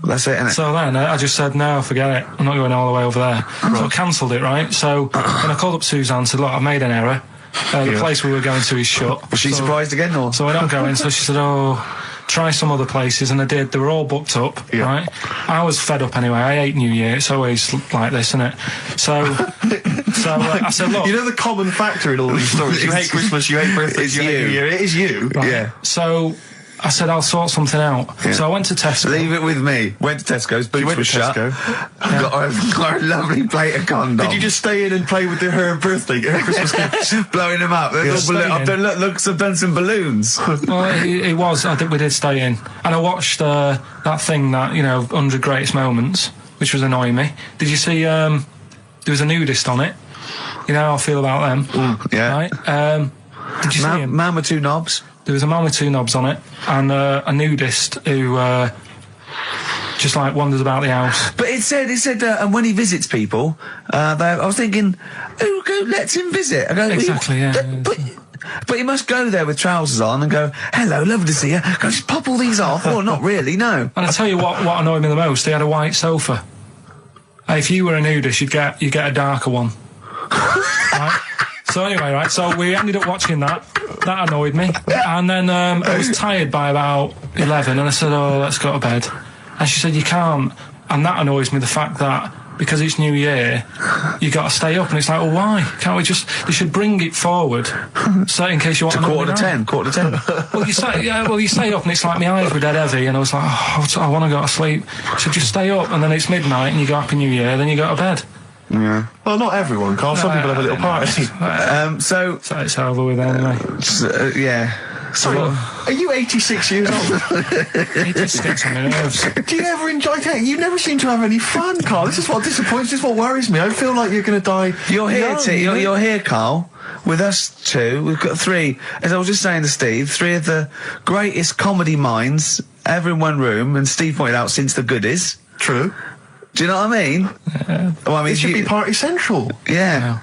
C: That's it, innit?
B: So then I just said, no, forget it. I'm not going all the way over there. So I cancelled it, right? So when I called up Suzanne and said, look, I've made an error. The place we were going to is shut.
C: Was she surprised again, or?
B: So we're not going. So she said, oh, try some other places. And I did. They were all booked up, right? I was fed up anyway. I hate New Year. It's always like this, isn't it? So I said, look.
E: You know the common factor in all these stories? You hate Christmas, you hate birthdays, you hate New Year. It is you.
B: Right?
C: Yeah.
B: So... I said, I'll sort something out. Yeah. So I went to Tesco.
C: Leave it with me. Went to Tesco's, boots were shut. Got a lovely plate of condoms.
E: Did you just stay in and play with her Christmas gift?
C: Blowing them up. I've done some balloons.
B: Well, it was. I think we did stay in. And I watched that thing that, 100 Greatest Moments, which was annoying me. Did you see, there was a nudist on it? You know how I feel about them.
C: Yeah.
B: Right? Did you see him?
C: Man with two knobs.
B: There was a man with two knobs on it, and a nudist who just wanders about the house.
C: But it said, and when he visits people, I was thinking, who lets him visit? I go,
B: exactly, yeah.
C: But you must go there with trousers on and go, hello, lovely to see you. Go, just pop all these off. Well, not really, no.
B: And I tell you what annoyed me the most, they had a white sofa. If you were a nudist, you'd get a darker one. Right? So anyway, right, so we ended up watching that. That annoyed me. And then I was tired by about 11, and I said, oh, let's go to bed. And she said, you can't. And that annoys me, the fact that because it's New Year, you got to stay up. And it's like, well, why? Can't we just... They should bring it forward, so in case you want to...
C: quarter to 10.
B: Well, you stay up, and it's like my eyes were dead heavy, and I was like, oh, I want to go to sleep. So just stay up, and then it's midnight, and you go Happy New Year, then you go to bed.
C: Yeah.
E: Well, not everyone, Carl. Some people have a little party.
B: So it's over with anyway.
C: Yeah.
E: Sorry, are you 86 years old?
B: 86 on my nerves.
E: Do you ever enjoy it? You never seem to have any fun, Carl. This is what disappoints. This is what worries me. I feel like you're going to die.
C: You're here, you're here, Carl. With us two, we've got three. As I was just saying to Steve, three of the greatest comedy minds ever in one room. And Steve pointed out, since the goodies.
E: True.
C: Do you know what I mean?
B: Yeah.
C: Well, I mean,
E: it should be party central.
C: Yeah.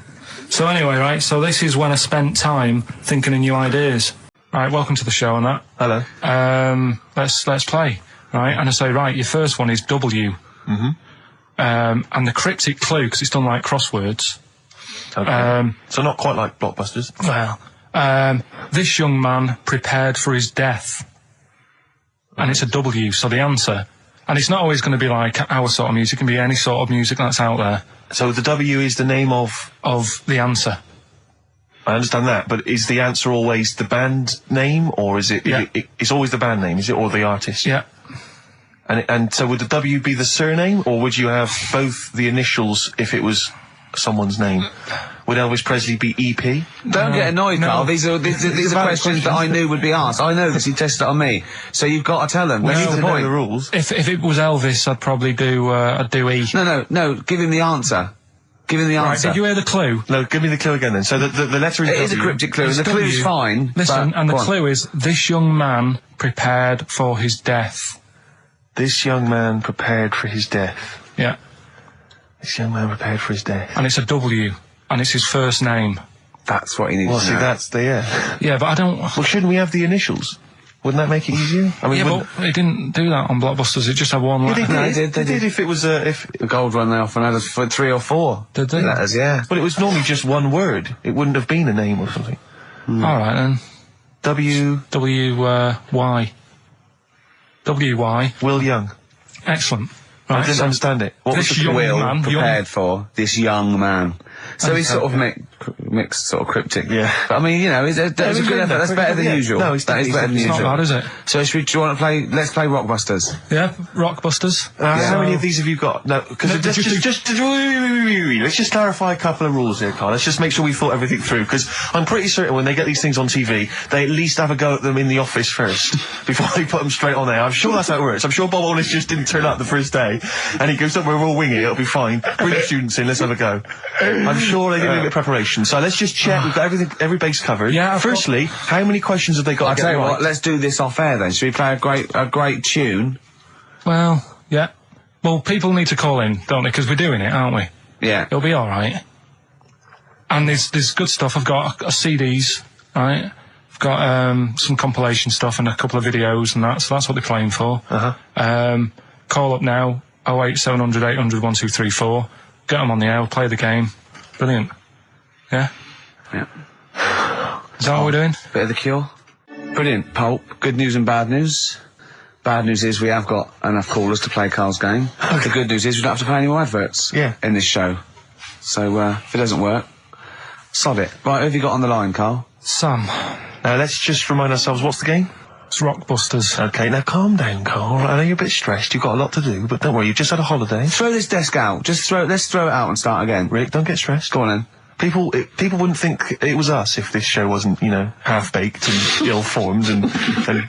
B: So anyway, right, so this is when I spent time thinking of new ideas. Right, welcome to the show and that.
E: Hello.
B: Let's play. Right, and I say, right, your first one is W.
E: Mm-hmm.
B: And the cryptic clue, because it's done like crosswords.
E: Okay. So not quite like Blockbusters.
B: Well, this young man prepared for his death. And it's a W, so the answer... And it's not always going to be like our sort of music. It can be any sort of music that's out there.
E: So the W is the name of
B: the answer.
E: I understand that, but is the answer always the band name, or is it?
B: Yeah.
E: It's always the band name, is it, or the artist?
B: Yeah.
E: And so would the W be the surname, or would you have both the initials if it was someone's name? Would Elvis Presley be EP?
C: Don't get annoyed, Carl. These are questions that I knew would be asked. I know this. You tested it on me, so you've got to tell them.
E: We need to know the rules.
B: If it was Elvis, I'd probably do E.
C: No. Give him the answer. Give him the answer.
B: Right, did you hear the clue?
E: No, give me the clue again then. So the letter is
C: W. It is a cryptic clue, and the clue's fine.
B: Listen, and the clue is, this young man prepared for his death.
E: This young man prepared for his death.
B: Yeah.
E: This young man prepared for his death.
B: And it's a W. And it's his first name.
C: That's what he needs to know.
E: That's the,
B: Yeah, but I don't...
E: Well, shouldn't we have the initials? Wouldn't that make it easier? I mean,
B: but it didn't do that on Blockbusters. It just had one letter.
E: They did if it was if
D: the gold one they often had us for 3 or 4
B: Did they?
D: letters, yeah.
E: But it was normally just one word. It wouldn't have been a name or something.
B: All right then. Y.
E: Will Young.
B: Excellent.
E: I
B: Right,
E: didn't understand it. What was
B: this
E: the
B: young
D: Will
B: man,
D: prepared for this young man. So he's sort of mixed, sort of cryptic.
E: Yeah.
D: But I mean, you know, that's a good effort. That's better than usual.
E: No, it's
D: that is better than
B: It's
D: usual.
B: not bad, is it?
D: So do you want to play? Let's play Rockbusters.
B: Yeah, Rockbusters.
E: How many of these have you got? No, because let's just clarify a couple of rules here, Carl. Let's just make sure we thought everything through, because I'm pretty certain when they get these things on TV, they at least have a go at them in the office first before they put them straight on there. I'm sure that's how it works. I'm sure Bob Wallace just didn't turn up the first day, and he goes, "Don't worry, we'll wing it. It'll be fine. Bring the students in. Let's have a go." I'm sure they did a bit of preparation. So let's just check. We've got every base covered.
B: Yeah.
E: Firstly, how many questions have they got?
D: I'll
E: to
D: tell
E: get
D: you
E: right?
D: what. Let's do this off air then. Should we play a great tune?
B: Well, yeah. Well, people need to call in, don't they? Because we're doing it, aren't we?
D: Yeah.
B: It'll be all right. And there's good stuff. I've got CDs, right? I've got some compilation stuff and a couple of videos and that. So that's what they're playing for. Call up now. 08700 800 1234. Get them on the air. We'll play the game. Brilliant. Yeah.
D: Yeah.
B: Is that what we're doing?
D: Bit of the Cure. Brilliant. Pulp. Good news and bad news. Bad news is we have got enough callers to play Carl's game. The good news is we don't have to pay any more adverts in this show. So if it doesn't work, sod it. Right, who have you got on the line, Carl?
B: Sam.
E: Let's just remind ourselves, what's the game?
B: It's Rockbusters.
E: Okay, now calm down, Carl. I know you're a bit stressed. You've got a lot to do, but don't worry. You've just had a holiday.
D: Throw this desk out. Let's throw it out and start again.
E: Rick, don't get stressed.
D: Go on then.
E: People wouldn't think it was us if this show wasn't, half-baked and ill-formed and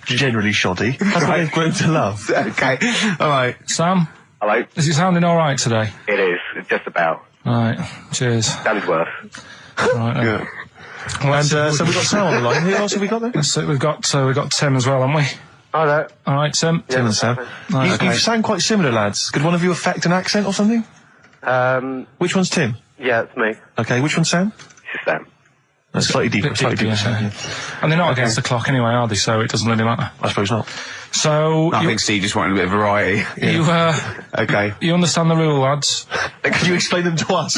E: generally shoddy. That's what they've grown to love.
D: Okay. All right.
B: Sam?
P: Hello?
B: Is it sounding all right today?
P: It is. It's just about.
B: All right. Cheers.
P: Sounded worse.
B: Right, then.
E: And so we've got Sam on the line. Who else have we got there?
B: So we've got Tim as well, haven't we?
P: Hi there.
B: All right, Tim.
E: Tim and Sam.
B: Right,
E: You sound quite similar, lads. Could one of you affect an accent or something? Which one's Tim?
P: Yeah, it's me.
E: Okay, which one's Sam?
P: It's Sam.
E: That's slightly deeper,
B: yeah. And they're not against the clock anyway, are they? So it doesn't really matter.
E: I suppose not.
B: So
D: I think Steve just wanted a bit of variety. Okay.
B: You understand the rule, lads?
E: Can you explain them to us?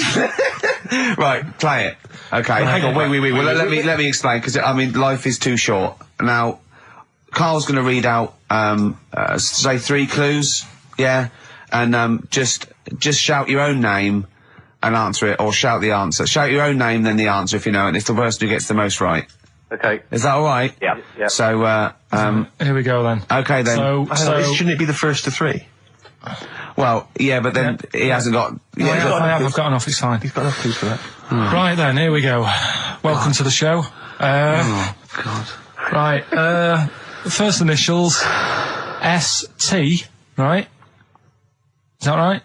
D: Right, play it. Okay.
E: Hang on, wait.
D: Well, let me explain, because life is too short. Now, Carl's going to read out, say 3 clues, yeah, and just shout your own name and answer it, or shout the answer. Shout your own name, then the answer if you know it. And it's the person who gets the most right.
P: Okay.
D: Is that all right?
P: Yeah.
D: So,
B: here we go then.
D: Okay then.
B: So
E: shouldn't it be the first to 3?
D: Well, yeah, but then he hasn't got. Yeah,
B: I've got enough. It's fine.
E: He's got enough clues for that.
B: Right then, here we go. Welcome to the show.
D: Oh God.
B: Right. First initials ST. Right. Is that right?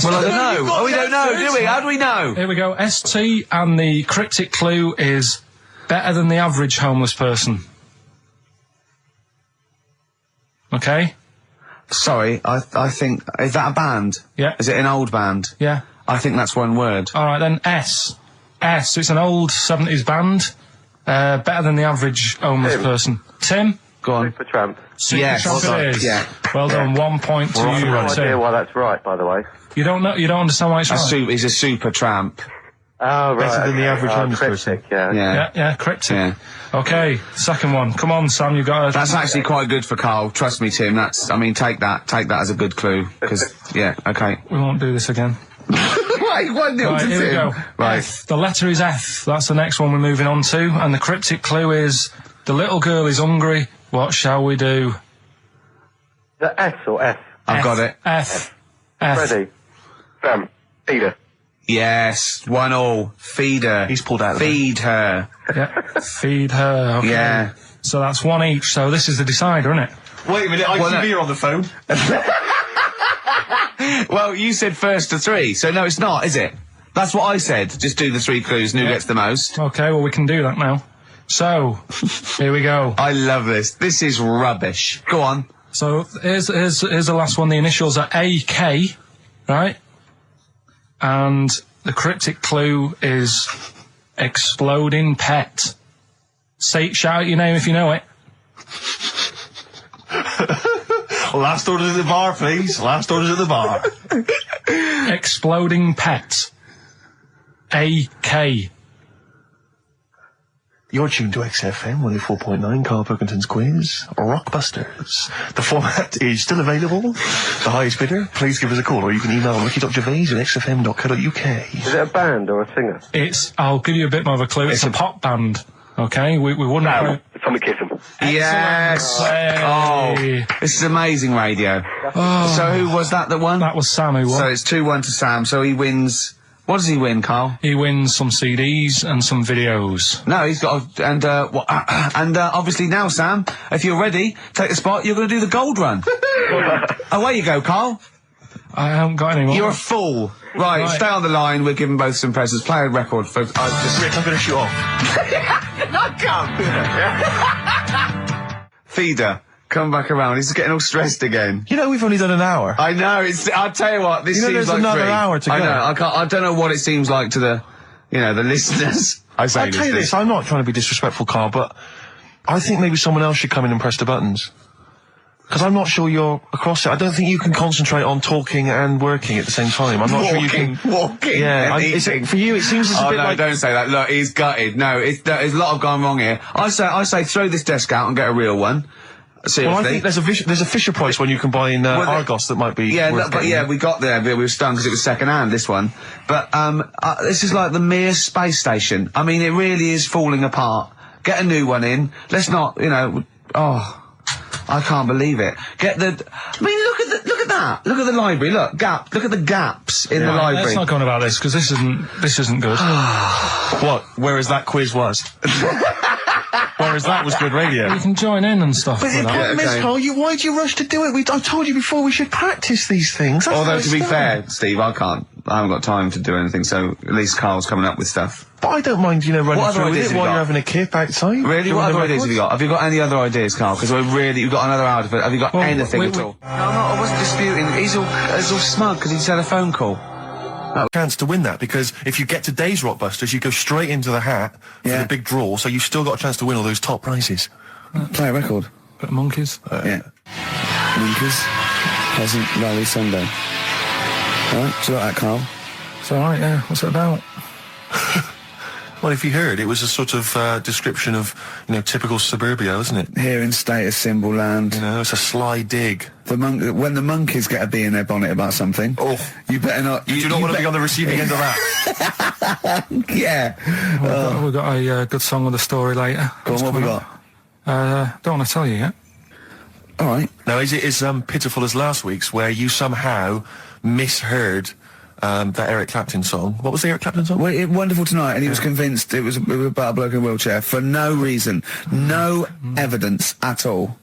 D: Well, I don't know. We don't know, do we? How do we know?
B: Here we go. ST, and the cryptic clue is better than the average homeless person. Okay?
D: Sorry, I think... Is that a band?
B: Yeah.
D: Is it an old band?
B: Yeah.
D: I think that's one word.
B: All right, then S. It's an old 70s band. Better than the average homeless person. Tim?
D: Go on.
P: Supertramp.
B: Supertramp it is.
D: Yeah.
B: Well done, 1 point to you.
P: I have no idea why that's right, by the way.
B: You don't understand why it's right?
D: He's a super tramp.
P: Oh, right.
E: Better than the average homeless person.
P: Yeah.
B: Cryptic.
D: Yeah.
B: Okay, second one. Come on, Sam, you got it.
D: That's actually quite good for Carl. Trust me, Tim. Take that as a good clue. Because, yeah, okay.
B: We won't do this again.
D: Right, 1-0 to
B: Right, here we
D: Tim.
B: go.
D: Right.
B: F. The letter is F. That's the next one we're moving on to. And the cryptic clue is, the little girl is hungry. What shall we do?
P: The S or F?
D: I've got it.
B: F.
P: Ready? Sam. Peter.
D: Yes, 1-1. Feed her.
E: He's pulled out.
D: Feed her.
B: Yeah. Feed her. Okay.
D: Yeah.
B: So that's 1 each. So this is the decider, isn't it?
E: Wait a minute, ITV are on the phone.
D: Well, you said first to 3, so no, it's not, is it? That's what I said. Just do the 3 clues and who gets the most.
B: Okay, well, we can do that now. So, here we go.
D: I love this. This is rubbish. Go on.
B: So, here's the last one. The initials are AK, right? And the cryptic clue is exploding pet. Shout out your name if you know it.
E: Last orders at the bar, please. Last orders at the bar.
B: Exploding pets. AK.
E: You're tuned to XFM 104.9, Karl Pilkington's quiz, Rockbusters. The format is still available. The highest bidder, please give us a call, or you can email ricky.gervais@xfm.co.uk.
K: Is it a band or a singer?
B: I'll give you a bit more of a clue. It's a pop band. Okay, we wouldn't.
K: No, Tommy Kissam.
C: Yes. Oh, this is amazing radio.
B: Oh.
C: So who was that won?
B: That was Sam who won.
C: So it's 2-1 to Sam. So he wins. What does he win, Karl?
B: He wins some CDs and some videos.
C: No, he's got obviously now, Sam, if you're ready, take the spot. You're going to do the gold run. Away you go, Karl.
B: I haven't got any more.
C: You're a fool. Right, stay on the line. We're giving both some presents. Play a record, folks.
E: Rick, I'm going to shoot off.
C: I can't. Feeder. Come back around. He's getting all stressed again.
E: You know, we've only done an hour.
C: I know. I'll tell you what. This seems
E: there's
C: like
E: another
C: 3.
E: hour to go.
C: I know. I don't know what it seems like to the listeners.
E: I'll tell you this. I'm not trying to be disrespectful, Karl, but I think maybe someone else should come in and press the buttons. Because I'm not sure you're across it. I don't think you can concentrate on talking and working at the same time. I'm not sure you can...
C: Walking
E: Yeah, for you, it seems it's a bit
C: no,
E: like...
C: don't say that. Look, he's gutted. No, there's a lot of gone wrong here. I say throw this desk out and get a real one. Seriously.
E: Well, I think there's a Fisher Price one you can buy in Argos that might be.
C: Yeah, we got there. We were stunned because it was second hand. This one, but this is like the Mir space station. I mean, it really is falling apart. Get a new one in. Let's not, I can't believe it. Look at that. Look at the library. Look at the gaps in the library.
B: Let's not go on about this because this isn't good.
E: What? Whereas that quiz was. Whereas that was good radio.
B: You can join in and stuff.
E: But the problem is, Karl, why do you rush to do it? I told you before we should practice these things.
C: Although, to be fair, Steve, I haven't got time to do anything, so at least Karl's coming up with stuff.
E: But I don't mind, running through with it while you're having a kip outside.
C: Really? What other ideas have you got? Have you got any other ideas, Karl? Because you've got another hour of it. Have you got anything at all? No, I wasn't disputing. He's all smug because he's had a phone call.
E: Chance to win that, because if you get today's Rockbusters, you go straight into the hat for the big draw, so you've still got a chance to win all those top prizes.
C: Play a record.
B: Bit of Monkeys.
C: Yeah. Monkeys. Pleasant Valley Sunday. Alright, so like that, Karl?
B: It's alright, yeah. What's it about?
E: Well, if you heard, it was a sort of description of, typical suburbia, isn't it?
C: Here in status symbol land.
E: It's a sly dig.
C: When the monkeys get a bee in their bonnet about something, you better not...
E: You do not want to be on the receiving end of that.
C: Yeah.
B: We've got a good song with a story later.
C: Go on, what have we got?
B: Don't want to tell you yet.
C: All right.
E: Now, is it as pitiful as last week's, where you somehow misheard that Eric Clapton song? What was the Eric Clapton song?
C: Well, Wonderful Tonight, and he was convinced it was about a bloke in a wheelchair for no reason, no evidence at all,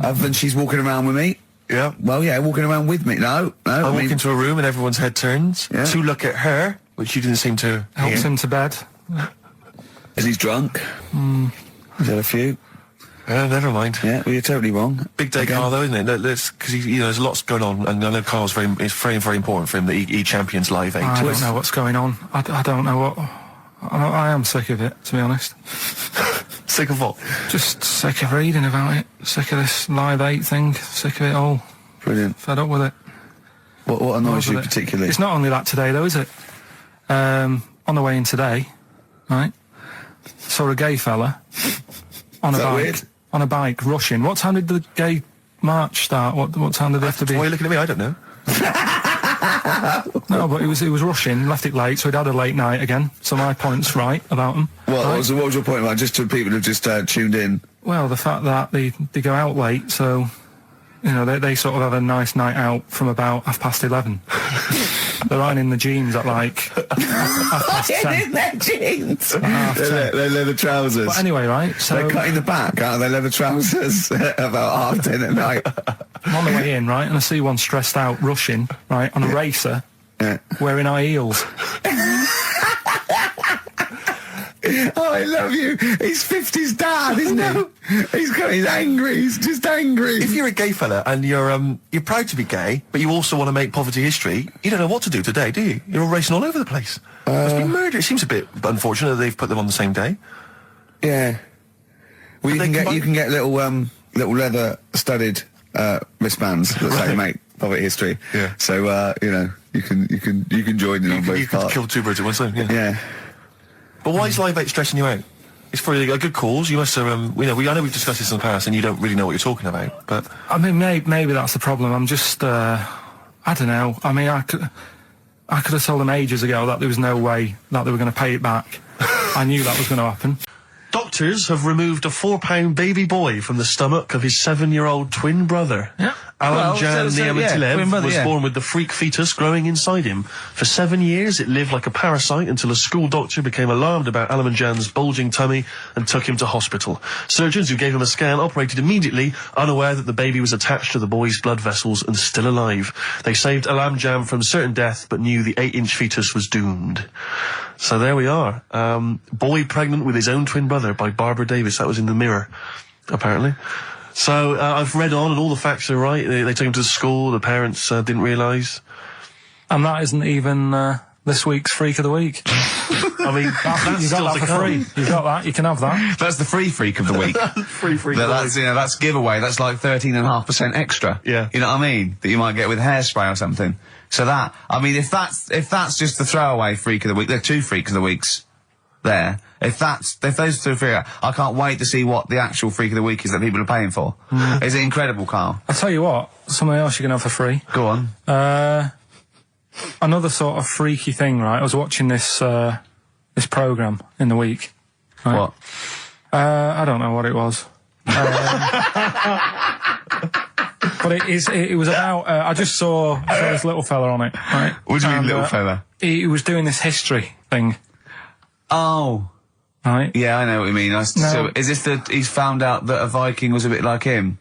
C: other than she's walking around with me.
E: Yeah.
C: Well, yeah, walking around with me. No.
E: I walk into a room and everyone's head turns to look at her, which you didn't seem to
B: helps him to bed.
C: Is he drunk? He's had a few.
E: Never mind.
C: Yeah, well, you're totally wrong.
E: Big day, Karl, though, isn't it? Because there's lots going on, and I know Karl's it's very, very important for him that he champions Live 8.
B: I don't know what's going on. I don't know what... I am sick of it, to be honest.
E: Sick of what?
B: Just sick of reading about it. Sick of this Live 8 thing. Sick of it all.
C: Brilliant.
B: Fed up with it.
C: What annoys you particularly?
B: It's not only that today, though, is it? On the way in today, right, saw a gay fella on a bike.
C: Weird?
B: On a bike, rushing. What time did the gay march start? What time did they have to be?
E: Why are you looking at me? I don't know.
B: No, but he was rushing, left it late, so he'd had a late night again. So my point's right about him.
C: What was your point about, just to people who've just tuned in?
B: Well, the fact that they go out late, so they sort of have a nice night out from about 11:30. They're riding in the jeans at like 10:30.
C: In their jeans. They're leather trousers.
B: But anyway, right? So
C: they're cutting the back out of their leather trousers about 10:30 at night.
B: I'm on the way in, right, and I see one stressed out, rushing, right, on a racer, wearing high heels.
C: Oh, I love you. He's 50's dad, isn't he? He's angry. He's just angry.
E: If you're a gay fella and you're proud to be gay, but you also want to make poverty history, you don't know what to do today, do you? You're all racing all over the place. Must be murder. It seems a bit unfortunate that they've put them on the same day.
C: Yeah. Well, you can get little leather studded wristbands that say, mate, poverty history.
E: Yeah.
C: So, you know, you can join in on both
E: You could
C: parts.
E: kill two birds with one stone, yeah.
C: Yeah.
E: But why is Live 8 stressing you out? It's for a good cause. You must have, I know we've discussed this in the past and you don't really know what you're talking about, but...
B: I mean, maybe that's the problem. I'm just, I don't know. I mean, I could have told them ages ago that there was no way that they were going to pay it back. I knew that was going to happen.
E: Doctors have removed a 4-pound baby boy from the stomach of his 7-year-old twin brother.
B: Yeah.
E: Alan Jan Niamatilev was
C: yeah.
E: born with the freak fetus growing inside him. For 7 years, it lived like a parasite until a school doctor became alarmed about Alan Jan's bulging tummy and took him to hospital. Surgeons who gave him a scan operated immediately, unaware that the baby was attached to the boy's blood vessels and still alive. They saved Alan Jan from certain death, but knew the 8-inch fetus was doomed. So there we are. Boy pregnant with his own twin brother by Barbara Davis. That was in the Mirror, apparently. So I've read on and all the facts are right. They took him to school. The parents didn't realise.
B: And that isn't even this week's Freak of the Week.
E: I mean, that's
B: you
E: still
B: got
E: to
B: that for
E: come.
B: free. You got that. You can have that.
C: That's the free freak of the week.
E: Free freak.
C: That's, you know, that's giveaway. That's like 13.5% extra.
E: Yeah.
C: You know what I mean? That you might get with hairspray or something. So that, I mean, if that's just the throwaway freak of the week, there are 2 freaks of the weeks there. If those 2 freak, I can't wait to see what the actual freak of the week is that people are paying for. Is it incredible, Carl?
B: I'll tell you what, something else you can have for free.
C: Go on.
B: Another sort of freaky thing, right? I was watching this programme in the week. Right?
C: What?
B: I don't know what it was. But it was about, I just saw this little fella on it, right?
C: What do you mean, little fella?
B: He was doing this history thing.
C: Oh.
B: Right?
C: Yeah, I know what you mean. So, is this he's found out that a Viking was a bit like him?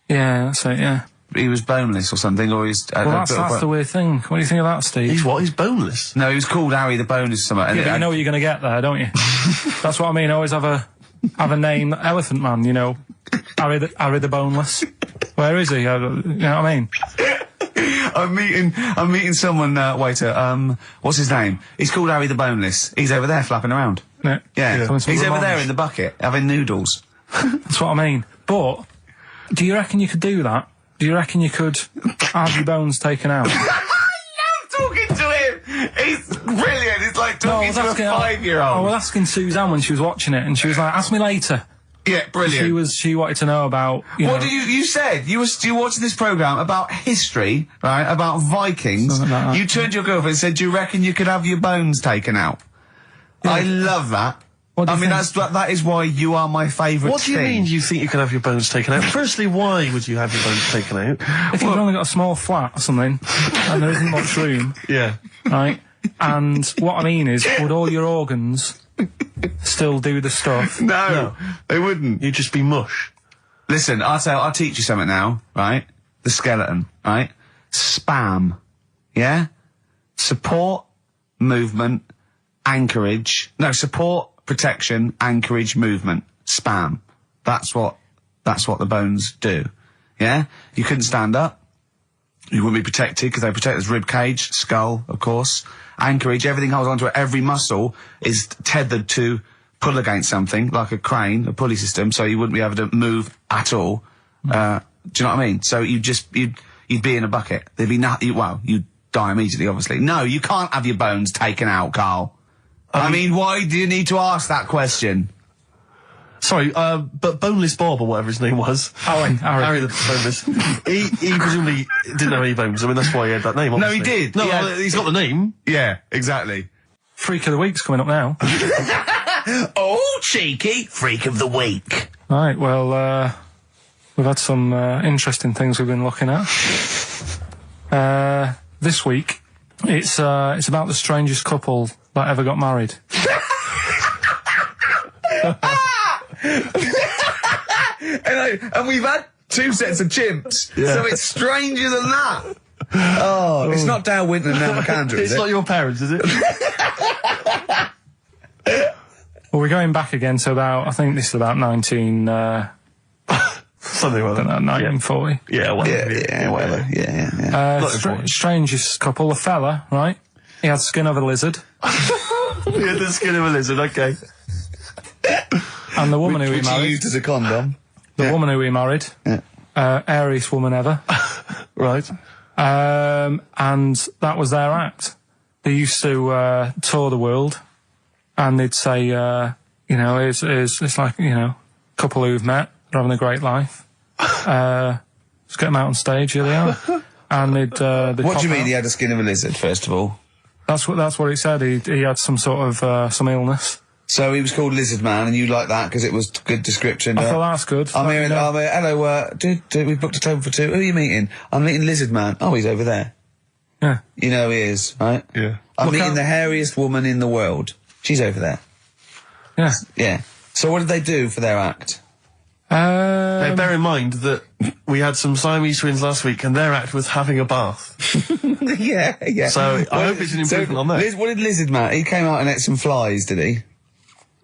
B: Yeah, that's it, yeah.
C: He was boneless or something, or he's...
B: Well, that's the weird thing. What do you think of that, Steve?
E: He's what? He's boneless?
C: No, he was called Harry the Boneless or something.
B: Yeah, but you know what you're going to get there, don't you? That's what I mean. Always have a name, Elephant Man, you know. Harry the Boneless. Where is he? You know what I mean?
C: I'm meeting someone, waiter, what's his name? He's called Harry the Boneless. He's over there flapping around. Yeah. He's over there in the bucket, having noodles.
B: That's what I mean. But, do you reckon you could do that? Do you reckon you could have your bones taken out?
C: I love talking to him! He's brilliant, it's like talking to a 5-year-old.
B: I was asking Suzanne when she was watching it, and she was like, ask me later.
C: Yeah, brilliant.
B: She wanted to know about,
C: What did you said? You were watching this programme about history, right? About Vikings.
B: Like
C: you turned to your girlfriend and said, do you reckon you could have your bones taken out? Yeah. I love that. I mean, that is why you are my favourite thing.
E: What do you mean you think you can have your bones taken out? Firstly, why would you have your bones taken out?
B: If you've only got a small flat or something, and there isn't much room.
E: Yeah.
B: Right? And what I mean is, would all your organs still do the stuff?
C: No, they wouldn't.
E: You'd just be mush.
C: Listen, I'll teach you something now, right? The skeleton, right? Spam. Yeah? Support, movement, anchorage. No, support, protection, anchorage, movement. Spam. That's what the bones do. Yeah? You couldn't stand up. You wouldn't be protected because they protect his rib cage, skull, of course. Anchorage, everything holds onto it. Every muscle is tethered to pull against something, like a crane, a pulley system, so you wouldn't be able to move at all. Do you know what I mean? So you'd be in a bucket. There'd be nothing. Well, you'd die immediately, obviously. No, you can't have your bones taken out, Carl. I mean, why do you need to ask that question?
E: Sorry, but Boneless Bob, or whatever his name was. Harry the Boneless. he presumably didn't have any bones. I mean, that's why he had that name, obviously.
C: No, he did.
E: No, he's got the name.
C: Yeah, exactly.
B: Freak of the Week's coming up now.
C: Oh, cheeky. Freak of the Week.
B: Right, well, we've had some interesting things we've been looking at. This week, it's about the strangest couple that ever got married.
C: and we've had 2 sets of chimps, so it's stranger than that. Oh, it's not Dale Winton and Nell McAndrew, is it?
E: It's not your parents, is it?
B: Well, we're going back again to about, I think this is about 19...
E: something like that.
B: 1940.
E: Yeah, whatever.
C: Yeah, whatever. Yeah.
B: Strangest couple, a fella, right? He had the skin of a lizard.
E: He had the skin of a lizard, okay.
B: And the woman who he married...
C: used as a condom.
B: The woman who he married airiest woman ever.
E: Right.
B: And that was their act. They used to tour the world, and they'd say, it's like, a couple who've met, they're having a great life. Just get them out on stage, here they are. And they'd
G: what do you mean he had the skin of a lizard, first of all?
B: That's what he said. He had some sort of some illness.
G: So he was called Lizard Man, and you liked that because it was good description.
B: I thought that's good.
G: I'm here. Hello. We booked a table for 2. Who are you meeting? I'm meeting Lizard Man. Oh, he's over there.
B: Yeah.
G: You know he is, right?
E: Yeah.
G: I'm meeting the hairiest woman in the world. She's over there.
B: Yeah.
G: Yeah. So what did they do for their act?
E: Now, bear in mind that we had some Siamese twins last week, and their act was having a bath.
G: Yeah.
E: So I hope it's an improvement on that.
G: What did Lizard Man? He came out and ate some flies, did he?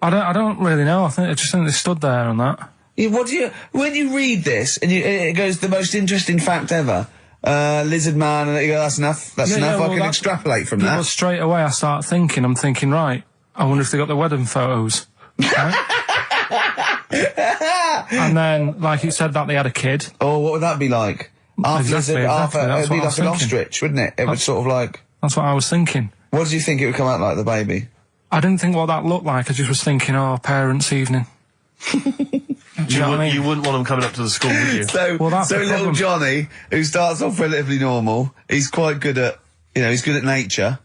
B: I don't really know. I just think they stood there on that.
G: Yeah, when you read this and it goes the most interesting fact ever, Lizard Man, and you go, that's enough. That's enough. I can extrapolate from that.
B: Straight away, I start thinking. I'm thinking, right. I wonder if they got the wedding photos. Right? And then, like you said, that they had a kid.
G: Oh, what would that be like?
B: Exactly.
G: It'd be like an ostrich, wouldn't it? It would sort of like.
B: That's what I was thinking.
G: What did you think it would come out like, the baby?
B: I didn't think what that looked like. I just was thinking, parents' evening. Do you know what I mean?
E: You wouldn't want them coming up to the school, would you?
G: So little Johnny, who starts off relatively normal, he's quite good at, he's good at nature,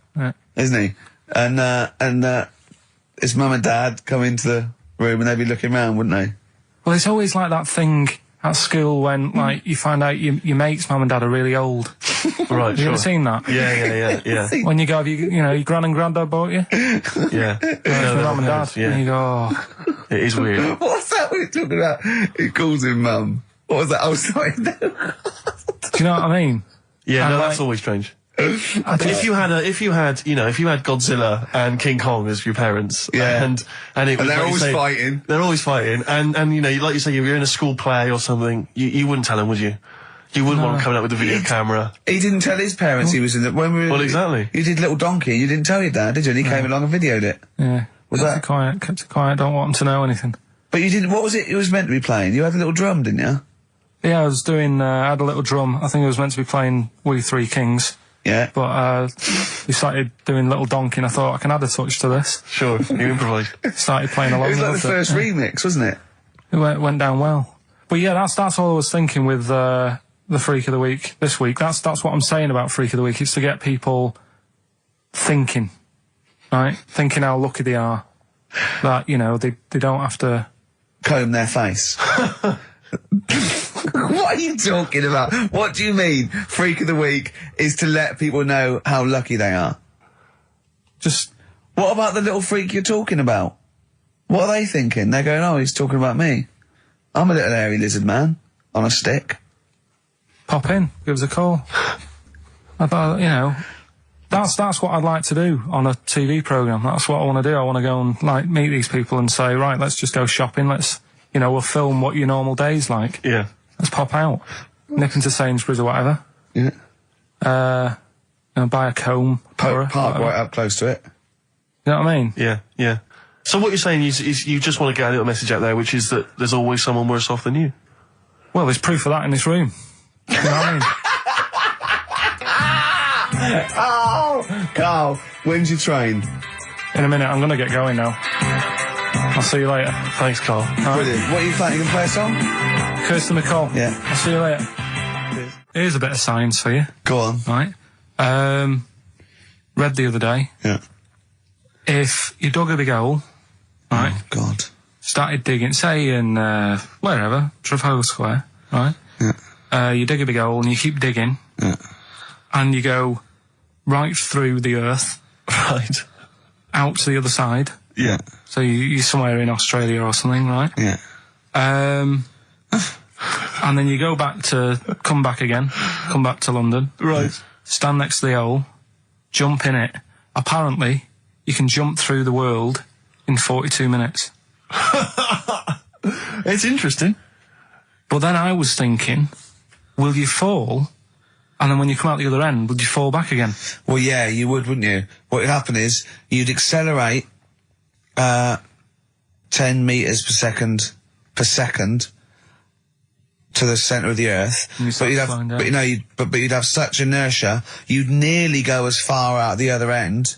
G: isn't he? And his mum and dad come into the room and they'd be looking around, wouldn't they?
B: Well, it's always like that thing at school when, like, you find out your mate's mum and dad are really old.
E: Right,
B: Have you ever seen that?
E: Yeah.
B: When you go, your gran and granddad bought you?
E: Yeah.
B: Your mum and dad.
E: Yeah.
B: And you go, oh.
E: It is weird.
G: What's that we're talking about? He calls him mum. What was that? Oh, sorry.
B: Do you know what I mean?
E: Yeah,
B: And
E: that's always strange. If you had Godzilla and King Kong as your parents, and it was,
G: they're
E: like
G: always fighting.
E: They're always fighting, and like you say, you're in a school play or something, you wouldn't tell them, would you? You wouldn't want them coming up with a video camera.
G: He didn't tell his parents he was in the...
E: Well, exactly.
G: You did Little Donkey, you didn't tell your dad, did you? And he came along and videoed it.
B: Yeah. Kept it quiet, don't want them to know anything.
G: But you didn't... What was it was meant to be playing? You had a little drum, didn't you?
B: Yeah, I was doing... I had a little drum. I think I was meant to be playing We Three Kings.
G: Yeah.
B: But we started doing Little Donkey, and I thought, I can add a touch to this.
E: Sure, you improvised.
B: Started playing along.
G: It was like the first remix, wasn't it?
B: It went down well. But yeah, that's all I was thinking with the Freak of the Week this week. That's what I'm saying about Freak of the Week. It's to get people thinking, right? Thinking how lucky they are. That, they don't have to...
G: comb their face. What are you talking about? What do you mean, Freak of the Week is to let people know how lucky they are?
B: Just...
G: What about the little freak you're talking about? What are they thinking? They're going, oh, he's talking about me. I'm a little hairy lizard man on a stick.
B: Pop in, give us a call. I thought, that's what I'd like to do on a TV programme. That's what I want to do. I want to go and, meet these people and say, right, let's just go shopping. Let's, we'll film what your normal day's like.
E: Yeah.
B: Let's pop out. Nip into Sainsbury's or whatever.
G: Yeah.
B: Buy a comb.
G: Park right up close to it.
B: You know what I mean?
E: Yeah. So what you're saying is you just want to get a little message out there, which is that there's always someone worse off than you.
B: Well, there's proof of that in this room. You know what I mean?
G: Oh, Carl, when's your train?
B: In a minute, I'm going to get going now. I'll see you later.
E: Thanks, Carl.
G: Brilliant. What are you planning to play a song?
B: Kirsty McCall.
G: Yeah.
B: I'll see you later. Here's a bit of science for you.
G: Go on.
B: Right. Read the other day.
G: Yeah.
B: If you dug a big hole, right?
G: Oh, God.
B: Started digging, say in, wherever, Trafalgar Square, right?
G: Yeah.
B: You dig a big hole and you keep digging.
G: Yeah.
B: And you go right through the earth.
E: Right.
B: Out to the other side.
G: Yeah.
B: So you're somewhere in Australia or something, right?
G: Yeah.
B: And then you come back to London.
E: Right.
B: Stand next to the hole, jump in it. Apparently, you can jump through the world in 42 minutes.
E: It's interesting.
B: But then I was thinking, will you fall? And then when you come out the other end, would you fall back again?
G: Well, yeah, you would, wouldn't you? What would happen is, you'd accelerate 10 metres per second, to the centre of the earth, but you'd have such inertia, you'd nearly go as far out the other end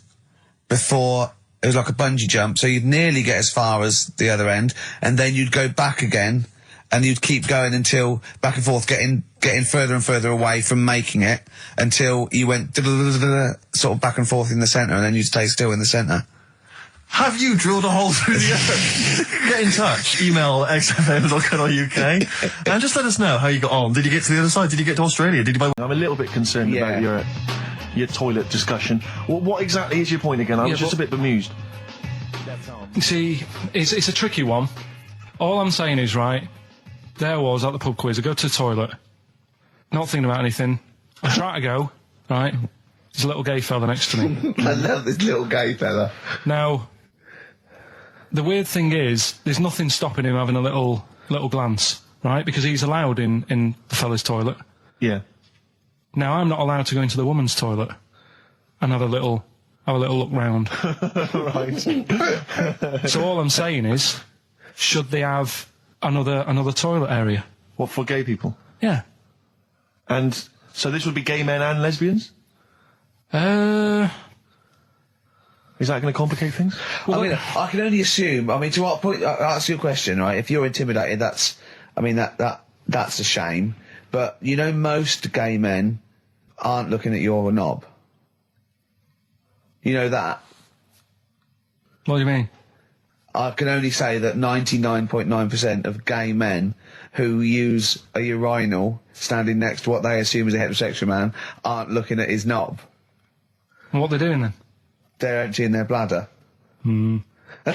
G: before it was like a bungee jump. So you'd nearly get as far as the other end, and then you'd go back again, and you'd keep going until back and forth, getting further and further away from making it until you went sort of back and forth in the centre, and then you'd stay still in the centre.
E: Have you drilled a hole through the earth? Get in touch. Email xfm.co.uk and just let us know how you got on. Did you get to the other side? Did you get to Australia? Did you buy... I'm a little bit concerned about your toilet discussion. What exactly is your point again? I was just a bit bemused.
B: See, it's a tricky one. All I'm saying is, right, there was at the pub quiz, I go to the toilet, not thinking about anything. I try to go, right, there's a little gay fella next to me.
C: I love this little gay fella.
B: Now, the weird thing is, there's nothing stopping him having a little glance, right, because he's allowed in the fella's toilet.
E: Yeah.
B: Now, I'm not allowed to go into the woman's toilet and have a little look round.
E: Right.
B: So all I'm saying is, should they have another toilet area?
E: What, for gay people?
B: Yeah.
E: And so this would be gay men and lesbians? Is that going to complicate things?
C: Well, I mean, I can only assume. I mean, to what point? I'll ask you a question, right? If you're intimidated, that's a shame. But you know, most gay men aren't looking at your knob. You know that.
B: What do you mean?
C: I can only say that 99.9% of gay men who use a urinal standing next to what they assume is a heterosexual man aren't looking at his knob.
B: And what they're doing then?
C: They're emptying their bladder.
B: No, but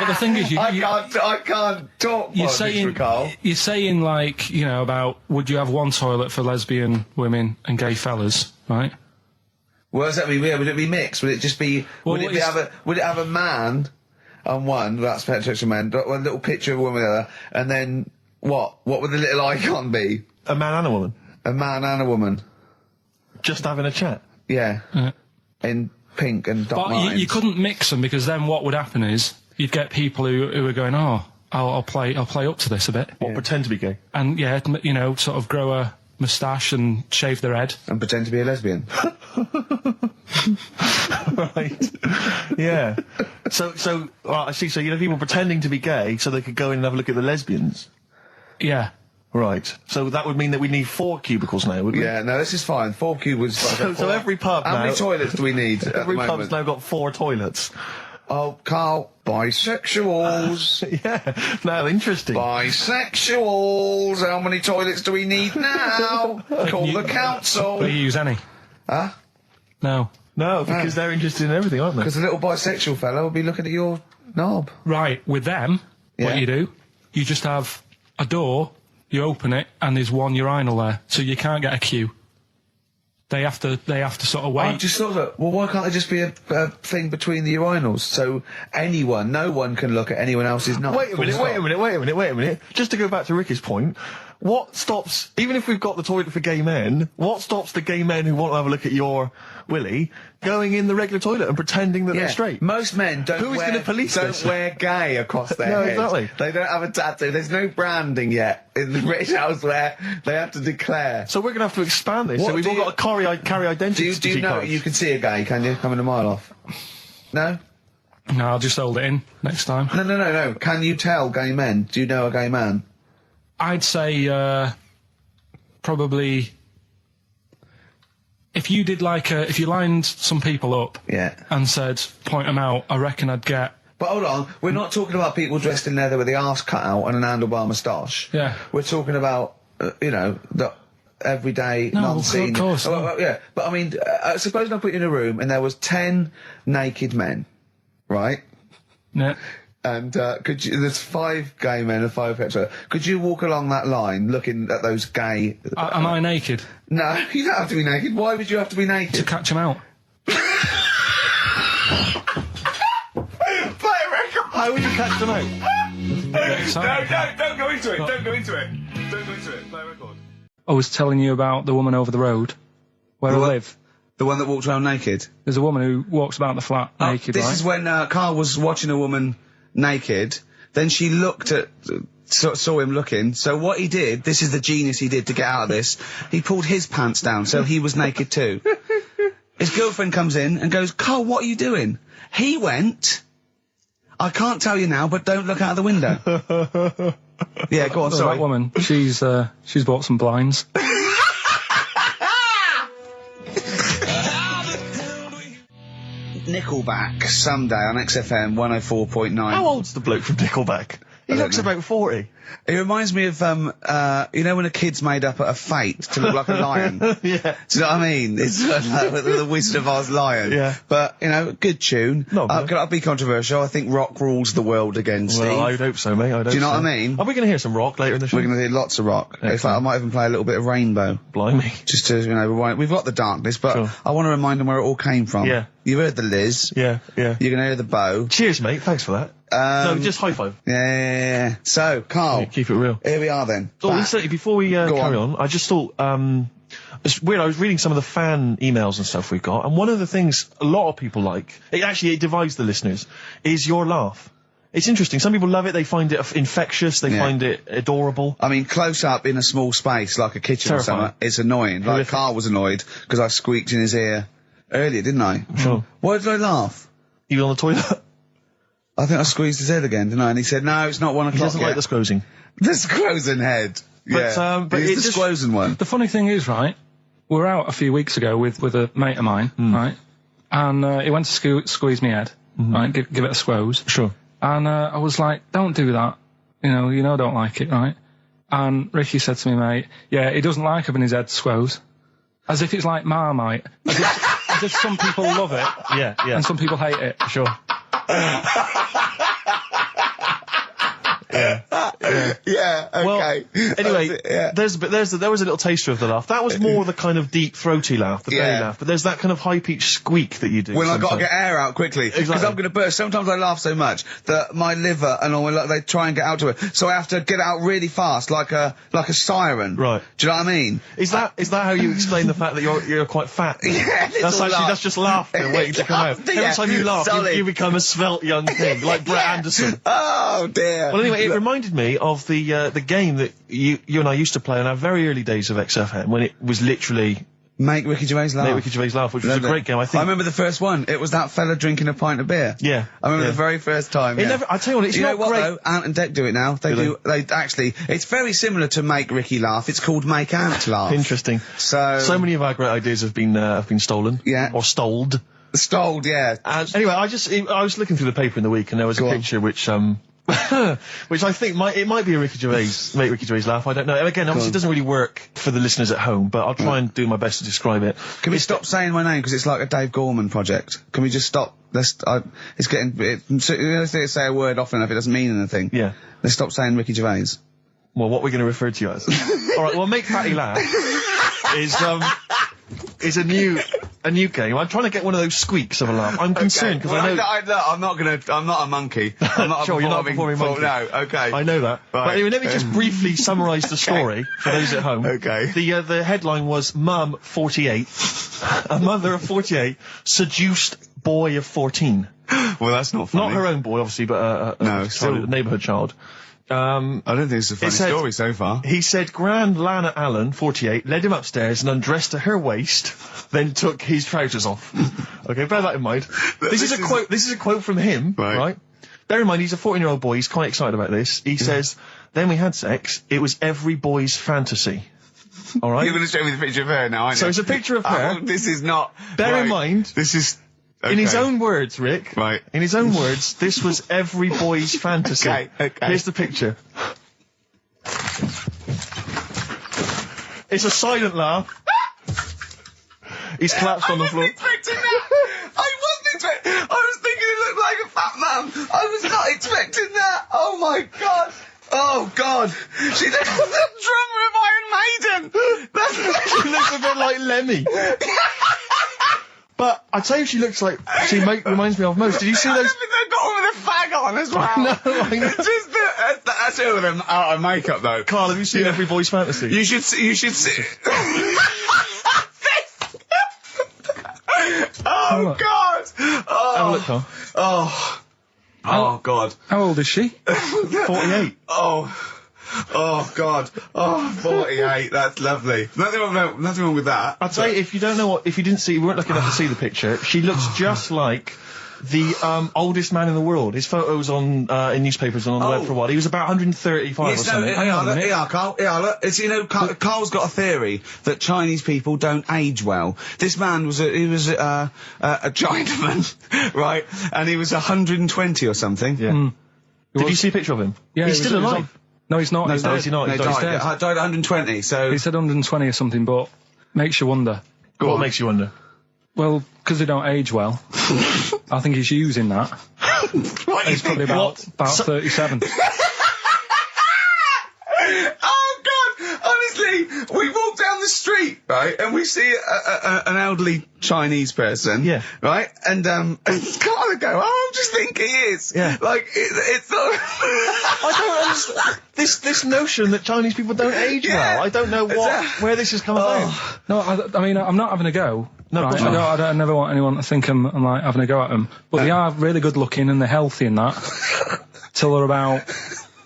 B: the thing is,
C: I can't talk.
B: You're saying like, you know, about would you have one toilet for lesbian women and gay fellas, right?
C: Well, does that mean? Would it be mixed? Would it just be? Would it have a man on one? That's heterosexual man. One little picture of a woman on the other, and then what? What would the little icon be?
E: A man and a woman.
C: A man and a woman.
E: Just having a chat.
C: Yeah. In pink and dot
B: lines. But you couldn't mix them, because then what would happen is you'd get people who are going, oh, I'll play up to this a bit.
E: What, pretend to be gay?
B: And yeah, you know, sort of grow a moustache and shave their head.
C: And pretend to be a lesbian.
E: Right. Yeah. So I see. So you know, people pretending to be gay so they could go in and have a look at the lesbians.
B: Yeah.
E: Right. So that would mean that we need 4 cubicles now, wouldn't we?
C: Yeah, no, this is fine. 4 cubicles.
E: So every pub now...
C: How many toilets do we need at
E: Every
C: the
E: pub's
C: moment?
E: now got 4 toilets.
C: Oh, Carl, bisexuals.
E: Yeah, no, interesting.
C: Bisexuals. How many toilets do we need now? Call the council.
B: Will you use any?
C: Huh?
B: No.
E: No, because they're interested in everything, aren't they?
C: Because the little bisexual fella will be looking at your knob.
B: Right, with them, what you do, you just have a door, you open it, and there's one urinal there, so you can't get a queue. They have to sort of wait.
C: I just thought that, well, why can't there just be a thing between the urinals, so no one can look at anyone else's knob?
E: Wait a minute. Just to go back to Ricky's point, what stops, even if we've got the toilet for gay men, what stops the gay men who want to have a look at your willy going in the regular toilet and pretending that they're straight?
C: Most men don't wear gay across their
E: No,
C: head.
E: exactly.
C: They don't have a tattoo. There's no branding yet in the British house where they have to declare.
E: So we're going to have to expand this. So we've all got to carry identity.
C: Do you know you can see a gay, can you, coming a mile off? No?
B: No, I'll just hold it in next time.
C: No. Can you tell gay men? Do you know a gay man?
B: I'd say probably if you did if you lined some people up and said point them out, I reckon I'd get.
C: But hold on, we're not talking about people dressed in leather with the arse cut out and an handlebar moustache.
B: Yeah.
C: We're talking about the everyday non-seen.
B: Of course.
C: Yeah, but I mean, suppose I put you in a room and there was 10 naked men, right?
B: Yeah.
C: And there's 5 gay men and 5 hetero. Could you walk along that line looking at those gay...
B: Am I naked?
C: No, you don't have to be naked. Why would you have to be naked?
B: To catch them out.
C: Play a record!
E: How would you catch them out?
D: No, don't go into it. Don't go into it. Play a record.
B: I was telling you about the woman over the road where I live.
C: The one that walks around naked?
B: There's a woman who walks about the flat naked,
C: This is when Carl was watching a woman naked, then she looked at
D: saw him looking. So what he did, this is the genius he did to get out of this, he pulled his pants down so he was naked too. His girlfriend comes in and goes, Carl, what are you doing? He went, I can't tell you now, but don't look out of the window. Yeah, go on, sorry.
B: That woman, she's bought some blinds.
D: Nickelback, someday on XFM 104.9.
E: How old's the bloke from Nickelback? He looks about 40.
D: It reminds me of, you know when a kid's made up a fate to look like a lion?
E: Yeah.
D: Do you know what I mean? It's like the Wizard of Oz lion.
E: Yeah.
D: But, you know, good tune.
E: No,
D: Can I be controversial? I think rock rules the world again, Steve.
E: Well, I'd hope so, mate.
D: Do you know what I mean?
E: Are we going to hear some rock later in the show?
D: We're going to hear lots of rock. In fact, I might even play a little bit of Rainbow.
E: Blimey.
D: Just to, you know, we've got the darkness, but
E: Sure.
D: I want to remind them where it all came from.
E: Yeah.
D: You've heard the Liz.
E: Yeah, yeah.
D: You're going to hear the bow.
E: Cheers, mate. Thanks for that. No, just high five.
D: Yeah. So, Carl.
E: Keep it real.
D: Here we are then.
E: Oh,
D: Back.
E: incidentally, before we carry on, I just thought, it's weird, I was reading some of the fan emails and stuff we've got, and one of the things a lot of people like, it divides the listeners, is your laugh. It's interesting. Some people love it, they find it infectious, they find it adorable.
D: I mean, close up in a small space, like a kitchen or something, it's annoying. Like, Carl was annoyed, because I squeaked in his ear earlier, didn't I?
E: Sure.
D: Why did I laugh?
E: You on the toilet?
D: I think I squeezed his head again, didn't I? And he said, no, it's not 1 o'clock
E: He doesn't
D: yet.
E: like the squozing.
D: The squozing head.
B: But
D: it's the squozing one.
B: The funny thing is, right, we were out a few weeks ago with a mate of mine, right, and he went to squeeze me head, right, give it a squoze.
E: Sure.
B: And I was like, don't do that. You know I don't like it, right? And Ricky said to me, mate, yeah, he doesn't like having his head squoze. As if it's like Marmite. As if some people love it.
E: Yeah.
B: And some people hate it.
E: Sure.
D: Yeah, okay.
E: Well, anyway, there was a little taster of the laugh. That was more the kind of deep, throaty laugh, the belly laugh. But there's that kind of high-pitched squeak that you do.
D: When I've got to get air out quickly. Because I'm going to burst. Sometimes I laugh so much that my liver and all, they try and get out to it. So I have to get it out really fast, like a siren.
E: Right.
D: Do you know what I mean?
E: Is that how you explain the fact that you're quite fat?
D: Yeah,
E: that's just laughter waiting to come out. Every time you laugh, you become a svelte young thing, like Brett Anderson.
D: Oh, dear.
E: Well, anyway, it reminded me of the game that you and I used to play in our very early days of XFM, when it was literally
D: Make Ricky Gervais laugh.
E: Make Ricky Gervais laugh, which was a great game. I
D: remember the first one. It was that fella drinking a pint of beer.
E: Yeah.
D: I remember the very first time.
E: I tell you what, it's not great.
D: Though? Ant and Dec do it now. They actually, it's very similar to Make Ricky Laugh. It's called Make Ant Laugh.
E: Interesting. So many of our great ideas have been stolen.
D: Yeah.
E: Or stoled.
D: Stoled, yeah.
E: And anyway, I was looking through the paper in the week, and there was a picture which which I think might be a Ricky Gervais, Make Ricky Gervais laugh. I don't know. And again, obviously, it doesn't really work for the listeners at home, but I'll try and do my best to describe it.
D: Can we stop saying my name because it's like a Dave Gorman project? Can we just stop? It's getting. Let's say a word often enough, it doesn't mean anything.
E: Yeah.
D: Let's stop saying Ricky Gervais.
E: Well, what we're going to refer to you as? All right. Well, Make Fatty Laugh is a new game. I'm trying to get one of those squeaks of a laugh. I'm concerned because I know.
D: I'm not a monkey. I'm not
E: sure, you're not a performing monkey.
D: No, okay.
E: I know that.
D: Right.
E: But anyway, let me just briefly summarise the story for those at home.
D: Okay.
E: The headline was Mum 48, a mother of 48, seduced boy of 14.
D: Well, that's not funny.
E: Not her own boy, obviously, but a neighbourhood child.
D: I don't think it's a funny story so far.
E: He said, Grand Lana Allen, 48, led him upstairs and undressed to her waist, then took his trousers off. Okay, bear that in mind. This is a quote from him, right? Bear in mind, he's a 14-year-old boy, he's quite excited about this. He says, then we had sex, it was every boy's fantasy. All right?
D: You're going to show me the picture of her now, aren't you?
E: So it's a picture of her.
D: This is not...
E: Bear in mind...
D: This is... Okay.
E: In his own words, Rick.
D: Right.
E: In his own words, this was every boy's fantasy.
D: Okay.
E: Here's the picture. It's a silent laugh. He's collapsed on the floor.
D: I wasn't expecting that. I was thinking it looked like a fat man. I was not expecting that. Oh my God. Oh God. She looks like the drummer of Iron Maiden.
E: She looks a bit like Lemmy. But I tell you, she looks like reminds me of most. Did you see those?
D: They've got one with a fag on as well.
E: I know.
D: It's just that's her with them out of makeup though.
E: Carl, have you seen Every Boy's Fantasy?
D: You should see. Oh God!
B: Have a look, Carl.
D: Oh God!
B: How old is she?
E: 48.
D: Oh.
C: Oh, God. Oh, 48. That's lovely. Nothing wrong with that.
A: I'd say if you weren't lucky enough to see the picture, she looks just like the oldest man in the world. His photos on in newspapers and on the web for a while. He was about 135 or something.
C: Carl. Look, it's, Carl's got a theory that Chinese people don't age well. This man was a Chinaman, right? And he was 120 or something.
A: Yeah. Did you see a picture of him?
B: Yeah,
A: he's still alive.
B: No, he's not.
A: No, he's not. He's
C: died at 120. So
B: he said 120 or something, but makes you wonder.
A: What makes you wonder?
B: Well, because they don't age well. I think he's using that. He's probably about 37.
C: Oh, God! Honestly, we walk down the street, right, and we see an elderly Chinese person, right, and kind of go, I just think he is.
A: Yeah.
C: Like, it's not...
A: I don't understand. This notion that Chinese people don't age well, I don't know where this has come about.
B: No, I mean, I'm not having a go.
A: No,
B: right? I never want anyone to think I'm like having a go at them. But they are really good looking and they're healthy and that. Till they're about...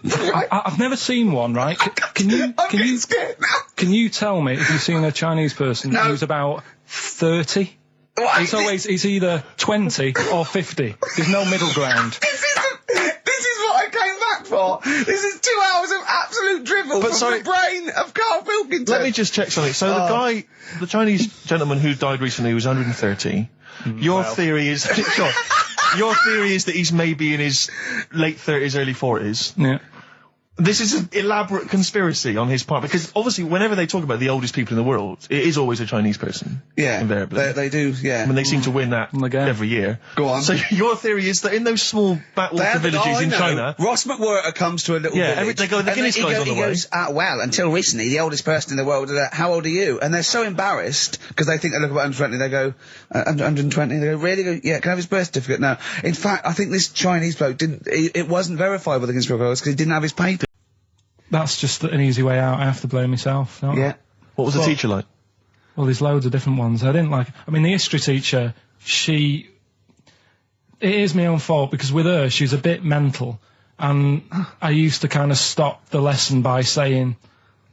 B: I've never seen one, right? Can you tell me if you've seen a Chinese person who's about 30? It's either 20 or 50. There's no middle ground.
C: This is what I came back for. This is 2 hours of absolute drivel from the brain of Karl Pilkington.
A: Let me just check something. So the Chinese gentleman who died recently was 130. Your theory is your theory is that he's maybe in his late 30s, early 40s.
B: Yeah.
A: This is an elaborate conspiracy on his part, because obviously whenever they talk about the oldest people in the world, it is always a Chinese person.
C: Yeah.
A: Invariably.
C: They do, yeah.
A: I mean, they seem to win that every year.
C: Go on.
A: So your theory is that in those small backwater villages in China...
C: Ross McWhirter comes to a little village.
A: They go, the Guinness guy's on the way.
C: He goes, well, until recently, the oldest person in the world, how old are you? And they're so embarrassed, because they think they look about 120, they go, 120, they go, really? Go, yeah, can I have his birth certificate? No. In fact, I think this Chinese bloke it wasn't verified by the conspiracy because he didn't have his paper.
B: That's just an easy way out. I have to blame myself.
C: Yeah.
A: What was the teacher like?
B: Well, there's loads of different ones. I mean, the history teacher, it is my own fault, because with her, she's a bit mental. And I used to kind of stop the lesson by saying,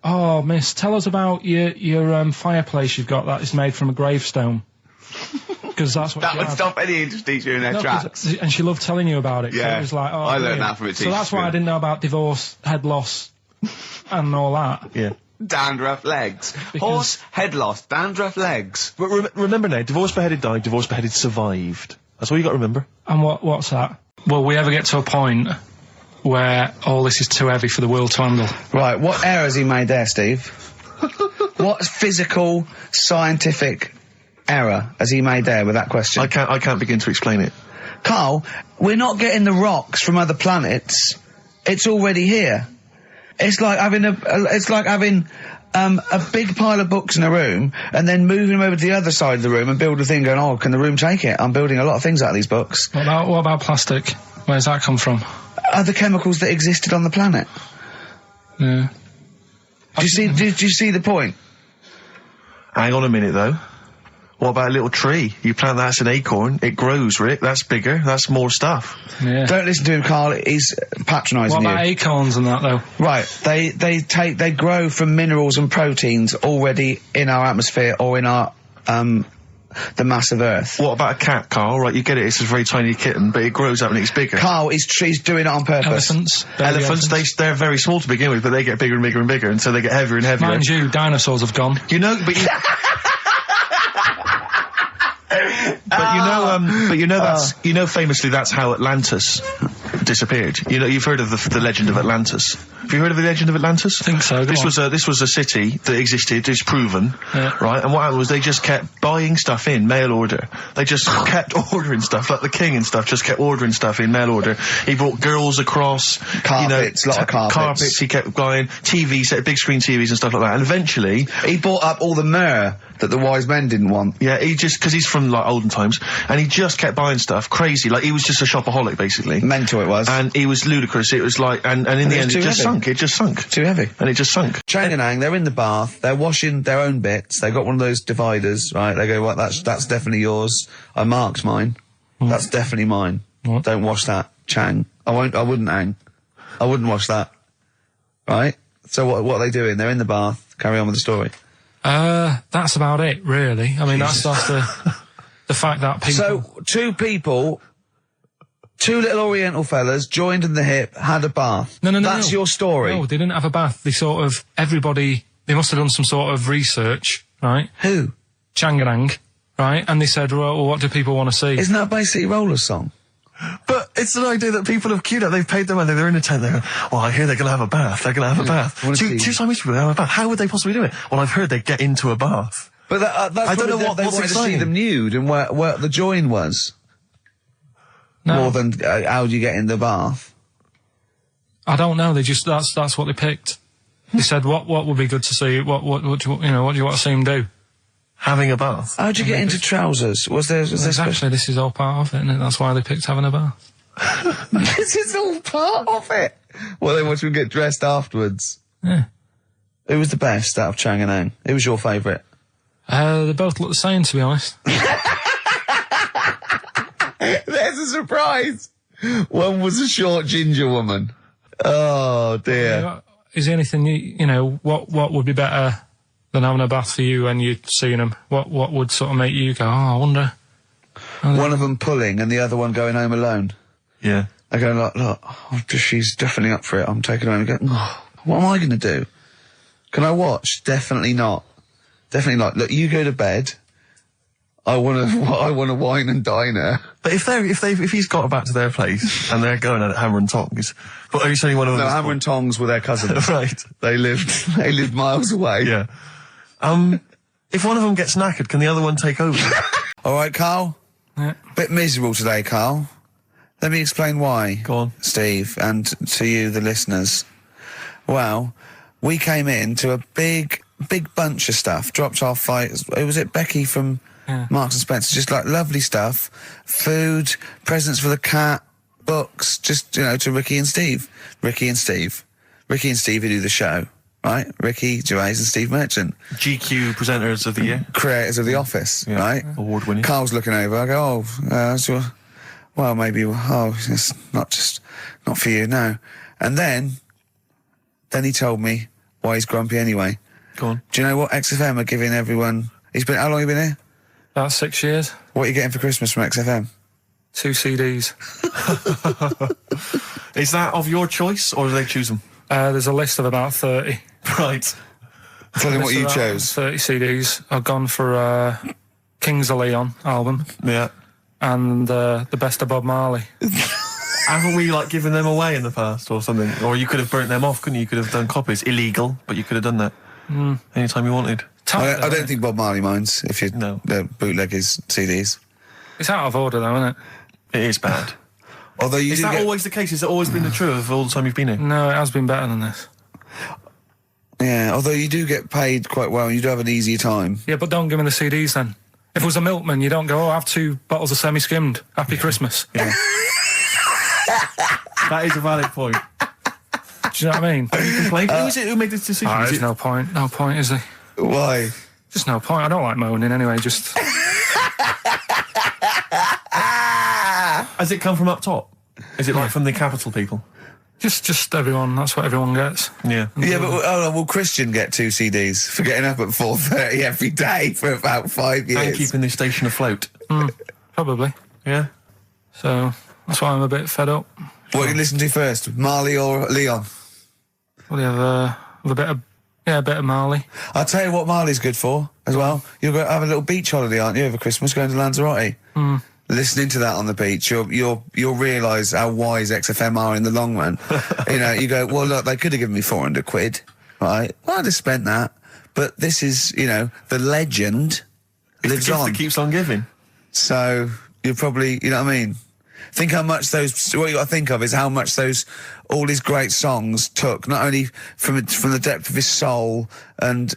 B: oh, miss, tell us about your fireplace you've got that is made from a gravestone. Because that's what
C: that would stop any English teacher in their tracks.
B: And she loved telling you about it.
C: Yeah.
B: It was like,
C: I learned that from a teacher.
B: So that's why I didn't know about divorce, head loss, and all that.
A: Yeah.
C: Dandruff legs. Horse, head loss, dandruff legs.
A: But remember now, divorce beheaded died, divorce beheaded survived. That's all you got to remember.
B: And what's that? Will we ever get to a point where all this is too heavy for the world to handle?
C: Right, what error has he made there, Steve? What physical, scientific error has he made there with that question?
A: I can't begin to explain it.
C: Karl, we're not getting the rocks from other planets. It's already here. It's like having a big pile of books in a room and then moving them over to the other side of the room and build a thing going, oh, can the room take it? I'm building a lot of things out of these books.
B: What about plastic? Where's that come from?
C: Other chemicals that existed on the planet.
B: Yeah.
C: Do you see the point?
A: Hang on a minute, though. What about a little tree? You plant that as an acorn, it grows, Rick. That's bigger. That's more stuff.
B: Yeah.
C: Don't listen to him, Karl. He's patronising you.
B: What about acorns and that, though?
C: Right. They grow from minerals and proteins already in our atmosphere or in our the mass of Earth.
A: What about a cat, Karl? Right, you get it. It's a very tiny kitten, but it grows up and it's bigger.
C: Karl, he's doing it on purpose.
B: Elephants.
A: They're very small to begin with, but they get bigger and bigger and bigger until they get heavier and heavier.
B: Mind you, dinosaurs have gone.
A: You know, but famously that's how Atlantis disappeared. You know, you've heard of the legend of Atlantis. Have you heard of the legend of Atlantis?
B: I think so.
A: This was a city that existed, is proven, right? And what happened was they just kept buying stuff in mail order. They just kept ordering stuff, like the king and stuff, just kept ordering stuff in mail order. He brought girls across,
C: carpets, a lot of carpets.
A: He kept buying TVs, big screen TVs and stuff like that. And eventually,
C: he bought up all the myrrh that the wise men didn't want.
A: Yeah, because he's from like olden times, and he just kept buying stuff, crazy. Like he was just a shopaholic, basically.
C: Mental it was.
A: And he was ludicrous. It was like, and in the end, it just sunk. It just sunk.
C: Too heavy.
A: And it just sunk.
C: Chang and Ang, they're in the bath. They're washing their own bits. They got one of those dividers, right? They go, well, that's definitely yours. I marked mine. That's definitely mine. Don't wash that, Chang. I wouldn't, Ang. I wouldn't wash that. Right? So what are they doing? They're in the bath. Carry on with the story.
B: That's about it, really. I mean, that's the fact that people...
C: So, two little Oriental fellas joined in the hip, had a bath.
B: No.
C: That's your story.
B: No, they didn't have a bath. They they must have done some sort of research, right?
C: Who?
B: Changarang, right? And they said, well, what do people want to see?
C: Isn't that a Bay City Rollers song?
E: But it's an idea that people have queued up. They've paid their money. They're in a tent. They're, well, I hear they're going to have a bath. They're going to have a bath. Two Siamese people have a bath. How would they possibly do it? Well, I've heard they get into a bath.
C: But that's
E: I don't know what
C: they
E: what's
C: wanted to see
E: exciting.
C: them nude and where the join was.
B: No.
C: More than how do you get in the bath?
B: I don't know. They just that's what they picked. They said what would be good to see. What do you want to see them do?
E: Having a bath.
C: How'd you get into trousers? Was there
B: exactly? This is all part of it, isn't it? That's why they picked having a bath.
C: This is all part of it. Well, they want you to get dressed afterwards.
B: Yeah.
C: Who was the best out of Chang and Ang? Who was your favourite?
B: They both look the same, to be honest.
C: There's a surprise. One was a short ginger woman. Oh dear.
B: Is there anything what would be better than having a bath for you when you've seen them? What would sort of make you go, I wonder?
C: One of them pulling and the other one going home alone.
E: Yeah.
C: I go, look, she's definitely up for it. I'm taking her home and go, what am I going to do? Can I watch? Definitely not. Definitely not. Look, you go to bed. I want to wine and dine her.
E: But if he's got back to their place and they're going at it hammer and tongs, but are you saying one of them?
C: No, hammer and tongs were their cousins.
E: Right.
C: They lived miles away.
E: Yeah. If one of them gets knackered, can the other one take over?
G: All right, Carl.
B: Yeah.
G: Bit miserable today, Carl. Let me explain why.
E: Go on,
G: Steve, and to you, the listeners. Well, we came in to a big bunch of stuff. Dropped off was it Becky from Marks and Spencer? Just like lovely stuff, food, presents for the cat, books. Just to Ricky and Steve who do the show. Right, Ricky Gervais and Steve Merchant.
E: GQ presenters of the year.
G: Creators of The Office, right?
E: Award winning.
G: Carl's looking over, I go, well, maybe, it's not for you, no. And then he told me why he's grumpy anyway.
E: Go on.
G: Do you know what XFM are giving everyone? How long have you been here?
B: About 6 years.
G: What are you getting for Christmas from XFM?
B: 2 CDs.
E: Is that of your choice, or do they choose them?
B: There's a list of about 30.
E: Right.
G: Tell them what you chose.
B: 30 CDs. I've gone for Kings of Leon album.
E: Yeah.
B: And the Best of Bob Marley.
E: Haven't we given them away in the past or something? Or you could have burnt them off, couldn't you? You could have done copies. Illegal, but you could have done that anytime you wanted.
G: I don't think Bob Marley minds if you bootleg his CDs.
B: It's out of order though, isn't it?
E: It is bad.
G: Although
E: is that always the case? Has it always been the truth of all the time you've been here?
B: No, it has been better than this.
G: Yeah, although you do get paid quite well and you do have an easier time.
B: Yeah, but don't give me the CDs then. If it was a milkman, you don't go, I have 2 bottles of semi-skimmed. Happy Christmas.
E: Yeah. That is a valid point.
B: Do you know what I mean?
E: Have you complained? Who is it who made this decision?
B: There's no point. No point, is there?
G: Why?
B: Just no point. I don't like moaning anyway, just...
E: Has it come from up top? Is it from the capital people?
B: Just everyone. That's what everyone gets.
E: Yeah.
G: Yeah, but will Christian get 2 CDs for getting up at 4:30 every day for about 5 years?
E: And keeping this station afloat.
B: Probably.
E: Yeah.
B: So that's why I'm a bit fed up.
G: What do you listen to first, Marley or Leon?
B: Well, you have a bit of Marley.
G: I'll tell you what Marley's good for as well. You'll go have a little beach holiday, aren't you, over Christmas, going to Lanzarote? Listening to that on the beach, you'll realise how wise XFM are in the long run. You go, well, look, they could have given me 400 quid, right? Well, I'd have spent that. But this is, the legend lives on.
E: That keeps on giving.
G: So you're probably, you know what I mean? Think how much what you got to think of is how much all these great songs took, not only from the depth of his soul and,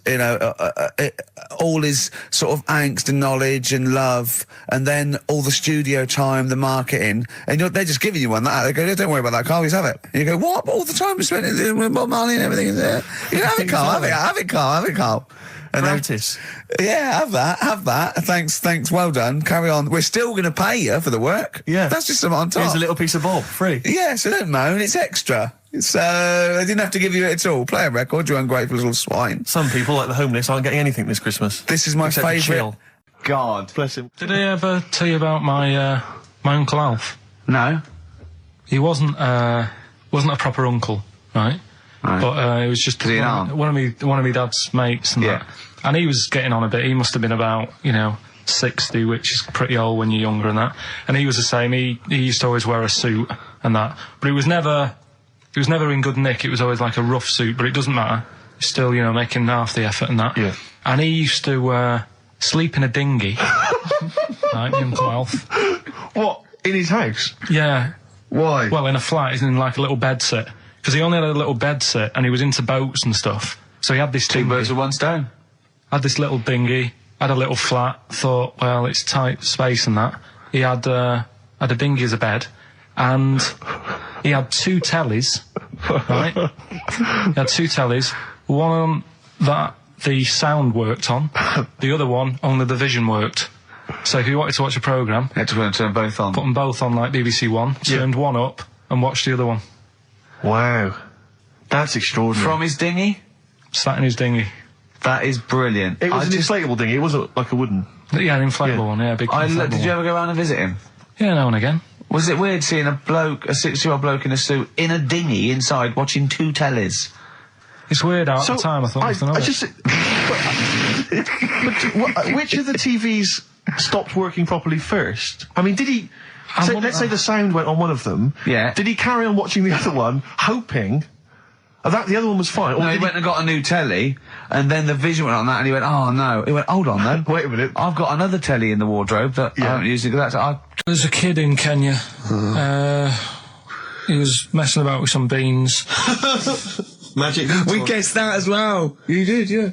G: all his sort of angst and knowledge and love, and then all the studio time, the marketing, and they're just giving you one that. They go, don't worry about that, Carl, just have it. And you go, what? All the time we spent with Bob Marley and everything is there. Have it, Carl, have it, Carl. And
E: Practice.
G: Have that. Thanks, well done. Carry on. We're still going to pay you for the work.
E: Yeah.
G: That's just some on top.
E: Here's a little piece of Bob, free.
G: Yeah, so don't moan, it's extra. So they didn't have to give you it at all. Play a record, you ungrateful little swine.
E: Some people, like the homeless, aren't getting anything this Christmas.
G: This is my
E: Except to
G: favourite.
E: chill.
C: God.
E: Bless him.
B: Did I ever tell you about my Uncle Alf?
D: No.
B: He wasn't a proper uncle, right? But it was just
D: he an aunt?
B: one of my dad's mates and that. And he was getting on a bit. He must have been about 60, which is pretty old when you're younger and that. And he was the same. He used to always wear a suit and that, but it was never in good nick. It was always like a rough suit, but it doesn't matter. He's still making half the effort and that. Yeah. And he used to sleep in a dinghy. Right, Uncle Alf.
E: What, in his house?
B: Yeah.
C: Why?
B: Well, in a flat, he's in like a little bed sit. Because he only had a little bed sit, and he was into boats and stuff. So he had this
D: Two birds with one stone.
B: Had this little dinghy, had a little flat, thought, well, it's tight space and that. He had a dinghy as a bed, and he had 2 tellies, right? He had 2 tellies, one that the sound worked on, the other one only the vision worked. So if you wanted to watch a programme...
D: You had to turn both on.
B: Put them both on like BBC One, turned one up, and watched the other one.
E: Wow. That's extraordinary.
D: From his dinghy?
B: Sat in his dinghy.
D: That is brilliant.
E: It was an inflatable dinghy, it wasn't like a wooden...
B: Yeah, an inflatable one, big inflatable one.
D: Did you ever go around and visit him?
B: Yeah, now and again.
D: Was it weird seeing a 60-year-old bloke in a suit, in a dinghy inside, watching 2 tellies?
B: It's weird at the time, I thought.
E: Which of the TVs stopped working properly first? I mean, did he... let's say the sound went on one of them.
D: Yeah.
E: Did he carry on watching the other one, hoping that the other one was fine?
D: No, he went and got a new telly, and then the vision went on that, and he went, oh no. He went, hold on though.
E: Wait a minute.
D: I've got another telly in the wardrobe that I haven't used.
B: There's a kid in Kenya. He was messing about with some beans.
E: Magic.
C: We guessed that as well. You did, yeah.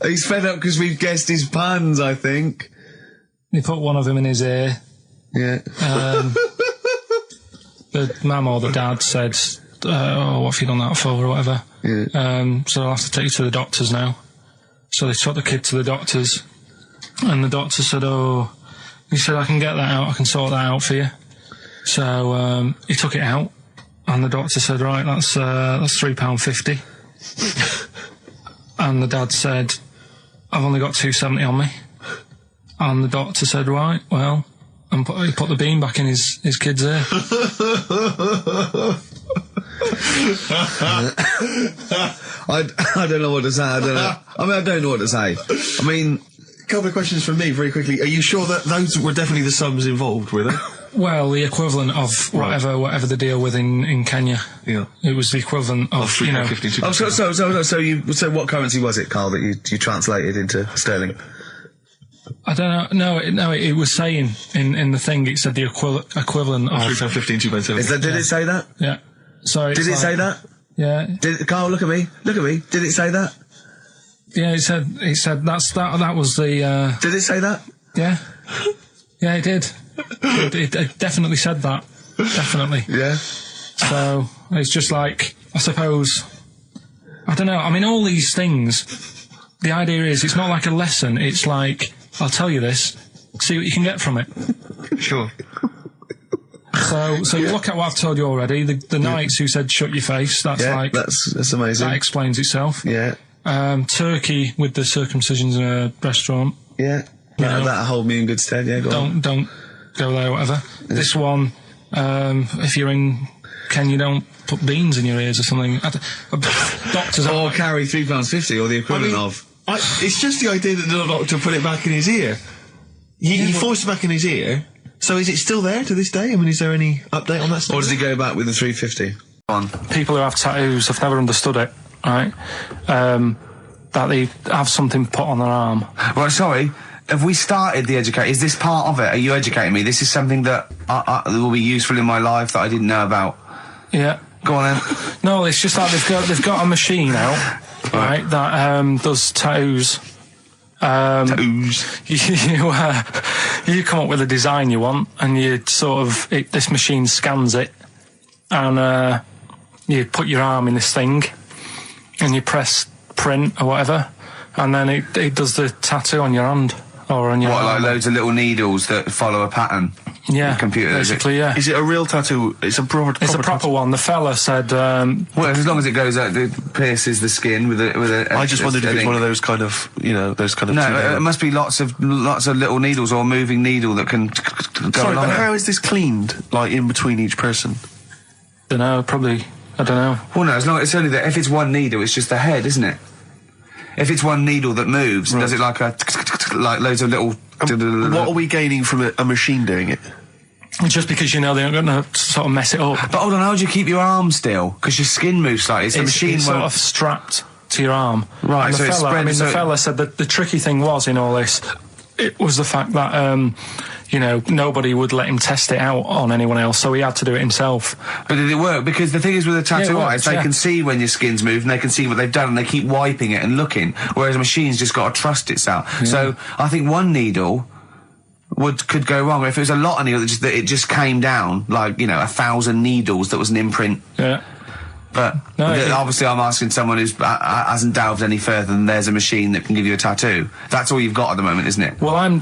C: He's fed up because we've guessed his puns, I think.
B: He put one of them in his ear.
C: Yeah.
B: The mum or the dad said, what have you done that for, or whatever.
C: Yeah.
B: So I'll have to take you to the doctors now. So they took the kid to the doctors, and the doctor said, he said, I can get that out, I can sort that out for you. So he took it out, and the doctor said, right, that's £3.50. And the dad said, I've only got £2.70 on me. And the doctor said, right, well, and he put the bean back in his kid's ear.
C: I don't know what to say. I don't know what to say. I mean,
E: a couple of questions from me very quickly. Are you sure that those were definitely the sums involved, were they?
B: Well, the equivalent of whatever the deal with in Kenya.
E: Yeah.
B: It was the equivalent of
C: So what currency was it, Carl, that you translated into sterling?
B: I don't know. No, it was saying in the thing. It said the equivalent of
E: £3.15, £2.7.
C: Did it say that?
B: Yeah. Sorry.
C: Did it say that?
B: Yeah.
C: Carl, look at me. Look at me. Did it say that?
B: Yeah. It said that was the.
C: Did it say that?
B: Yeah. Yeah, it did. It definitely said that. Definitely.
C: Yeah.
B: So it's just like, I suppose, I don't know. I mean, all these things. The idea is, it's not like a lesson. It's like, I'll tell you this, see what you can get from it.
E: Sure.
B: So you look at what I've told you already. The knights who said shut your face. That's
C: that's amazing.
B: That explains itself.
C: Yeah.
B: Turkey with the circumcisions in a restaurant.
C: Yeah. That'll hold me in good stead. Yeah.
B: Don't go there. Whatever. Yeah. This one, if you're in Kenya, don't put beans in your ears or something. Doctors
C: or carry £3.50 or the equivalent of.
E: It's just the idea that the doctor put it back in his ear. He forced it back in his ear. So is it still there to this day? I mean, is there any update on that stuff?
C: Or does he go back with the £3.50?
B: People who have tattoos have never understood it, right? That they have something put on their arm.
D: Well, sorry. Have we started the educate? Is this part of it? Are you educating me? This is something that will be useful in my life that I didn't know about.
B: Yeah.
D: Go on then.
B: No, it's just that they've got a machine out, right, that does tattoos.
D: Tattoos.
B: You come up with a design you want, and you sort of this machine scans it, and you put your arm in this thing, and you press print or whatever, and then it does the tattoo on your hand. or on your
C: What, like
B: arm.
C: loads of little needles that follow a pattern?
B: Yeah,
C: The computer,
B: basically, yeah.
E: Is it a real tattoo? It's a proper.
B: It's a proper one. The fella said.
C: Well, as long as it goes out, it pierces the skin with a.
E: I just wondered if it's one of those kind of, those kind of.
C: No, it must be lots of little needles or a moving needle that can go
E: Sorry,
C: along.
E: but how is this cleaned? Like in between each person?
B: Don't know. Probably. I don't know.
C: Well, no, as long it's only that. If it's one needle, it's just the head, isn't it? If it's one needle that moves, and does it like like loads of little.
E: What are we gaining from a machine doing it?
B: Just because they're not going to sort of mess it up.
C: But hold on, how do you keep your arm still? Because your skin moves slightly. So the machine
B: it's
C: won't.
B: sort of strapped to your arm.
C: Right,
B: And
C: so
B: the
C: it's
B: fella,
C: spread.
B: the fella said that the tricky thing was in all this, it was the fact that nobody would let him test it out on anyone else, so he had to do it himself.
C: But did it work? Because the thing is with a tattoo
B: Yeah, it
C: artist,
B: works,
C: they can see when your skin's moved and they can see what they've done and they keep wiping it and looking, whereas a machine's just got to trust itself.
B: Yeah.
C: So I think one needle could go wrong. If it was a lot of needles that it just came down, like, 1,000 needles that was an imprint.
B: Yeah.
C: But obviously I'm asking someone who hasn't delved any further than there's a machine that can give you a tattoo. That's all you've got at the moment, isn't it?
B: Well,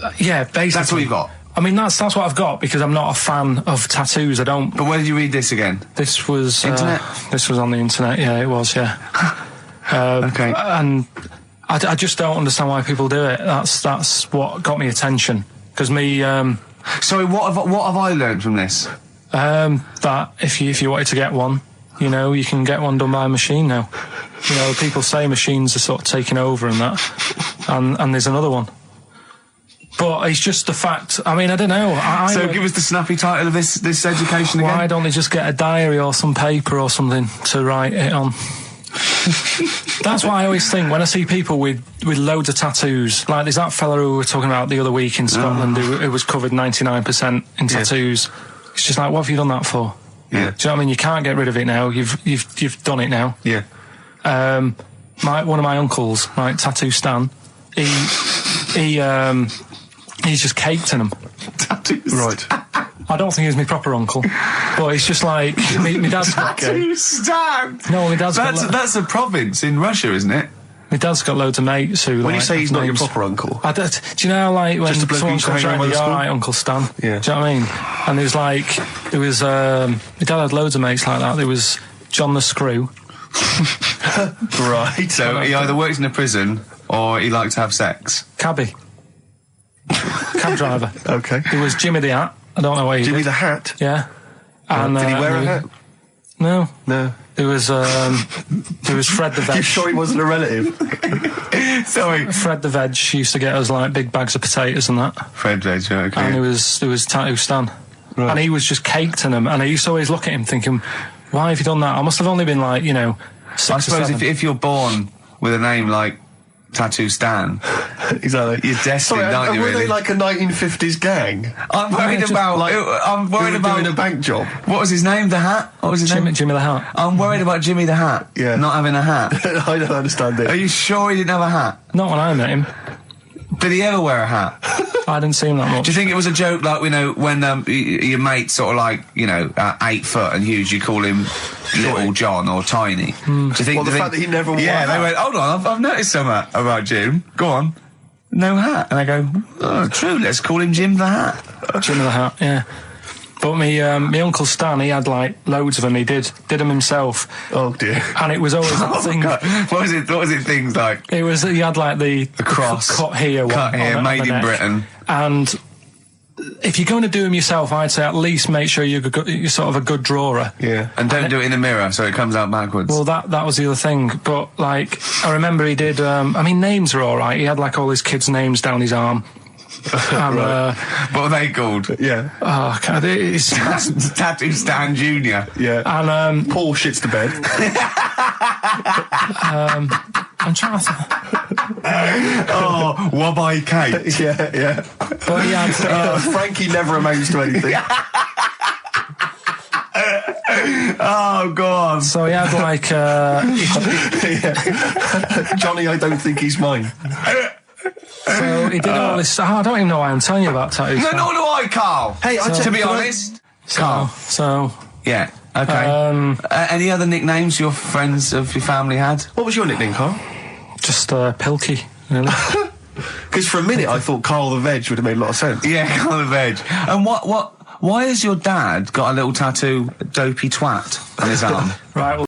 B: basically.
C: That's all you've got.
B: I mean, that's what I've got because I'm not a fan of tattoos. I don't.
C: But where did you read this again?
B: This was
C: internet.
B: This was on the internet. Yeah, it was. Yeah.
C: Okay.
B: And I just don't understand why people do it. That's what got me attention. Because me.
C: Sorry, what have I learned from this?
B: That if you wanted to get one, you can get one done by a machine now. People say machines are sort of taking over and that, and there's another one. But it's just the fact. I mean, I don't know.
C: So give us the snappy title of this education again.
B: Why don't they just get a diary or some paper or something to write it on? That's what I always think when I see people with loads of tattoos. Like there's that fella who we were talking about the other week in Scotland who was covered 99% in tattoos. It's just like, what have you done that for?
E: Yeah.
B: Do you know what I mean? You can't get rid of it now. You've done it now.
E: Yeah.
B: One of my uncles, right, Tattoo Stan, he's just caked in them.
C: Tattoos.
E: Right.
B: I don't think he's my proper uncle, but it's just like my dad's got.
C: Tattoo Stan.
B: No, my dad's got.
C: That's a province in Russia, isn't it?
B: My dad's got loads of mates who.
E: When you say he's not your proper uncle,
B: do you know, like when
E: Just a bloke
B: someone
E: who used to
B: comes
E: hang around
B: around,
E: with
B: you're
E: the
B: alright, Uncle Stan.
E: Yeah.
B: Do you know what I mean? And there was my dad had loads of mates like that. There was John the Screw.
E: right?
C: So he either works in a prison or he likes to have sex.
B: Cabbie. Cab driver.
E: Okay.
B: There was Jimmy the Hat. I don't know why he
E: Jimmy
B: did.
E: the Hat.
B: Yeah. And
E: did he wear a hat?
B: No.
E: No.
B: There was Fred the Veg.
E: You sure he wasn't a relative?
C: Sorry.
B: Fred the Veg used to get us like big bags of potatoes and that.
C: Fred Veg, okay.
B: And there was Tattoo Stan. Right. And he was just caked in them. And I used to always look at him thinking, why have you done that? I must have only been like, 6
C: I
B: or
C: suppose
B: 7.
C: if you're born with a name like Tattoo Stan,
E: exactly,
C: you're destined, aren't you?
E: Were
C: Really?
E: they like a 1950s gang?
C: I'm worried about. I'm worried about
E: doing a bank job.
C: What was his name? The Hat. What was his name?
B: Jimmy the Hat.
C: I'm worried about Jimmy the Hat.
E: Yeah.
C: Not having a hat.
E: I don't understand it.
C: Are you sure he didn't have a hat?
B: Not when I met him.
C: Did he ever wear a hat?
B: I didn't see him that much.
C: Do you think it was a joke, like, when your mate's sort of like, 8 foot and huge, you call him Little John or Tiny? Do you think
E: the fact that he never wore a
C: Yeah,
E: hat?
C: they went, hold on, I've noticed something about Jim. Go on. No hat. And I go, oh, true, let's call him Jim the Hat.
B: Jim the Hat, yeah. But my Uncle Stan, he had like loads of them. He did them himself.
E: Oh dear!
B: And it was always that thing.
C: God. What was it? Things like
B: it was. He had like the
C: cross
B: cut here,
C: made in Britain.
B: And if you're going to do them yourself, I'd say at least make sure you're sort of a good drawer.
E: Yeah.
C: And don't do it in the mirror so it comes out backwards.
B: Well, that was the other thing. But like, I remember he did. Names are all right. He had like all his kids' names down his arm. And,
C: what are they called?
E: Yeah.
B: Oh, God, it's
C: Tattoo Stan Jr.
E: Yeah.
B: And
E: Paul shits to bed.
B: I'm trying to.
C: Oh, Wabbai Kate.
E: Yeah.
B: But yeah,
E: Frankie never amounts to anything.
C: Oh, go on.
B: So he had like.
E: Johnny, I don't think he's mine.
B: So he did all this. I don't even know why I'm telling you about tattoos.
C: No, nor do I, Carl.
E: Hey,
C: to be honest, Carl.
B: So.
C: Yeah. Okay. Any other nicknames your friends of your family had?
E: What was your nickname, Carl?
B: Just Pilky, really.
E: Because for a minute I thought Carl the Veg would have made a lot of sense.
D: Yeah, Carl the Veg. And why has your dad got a little tattoo, dopey twat, on his arm?
B: Right. Well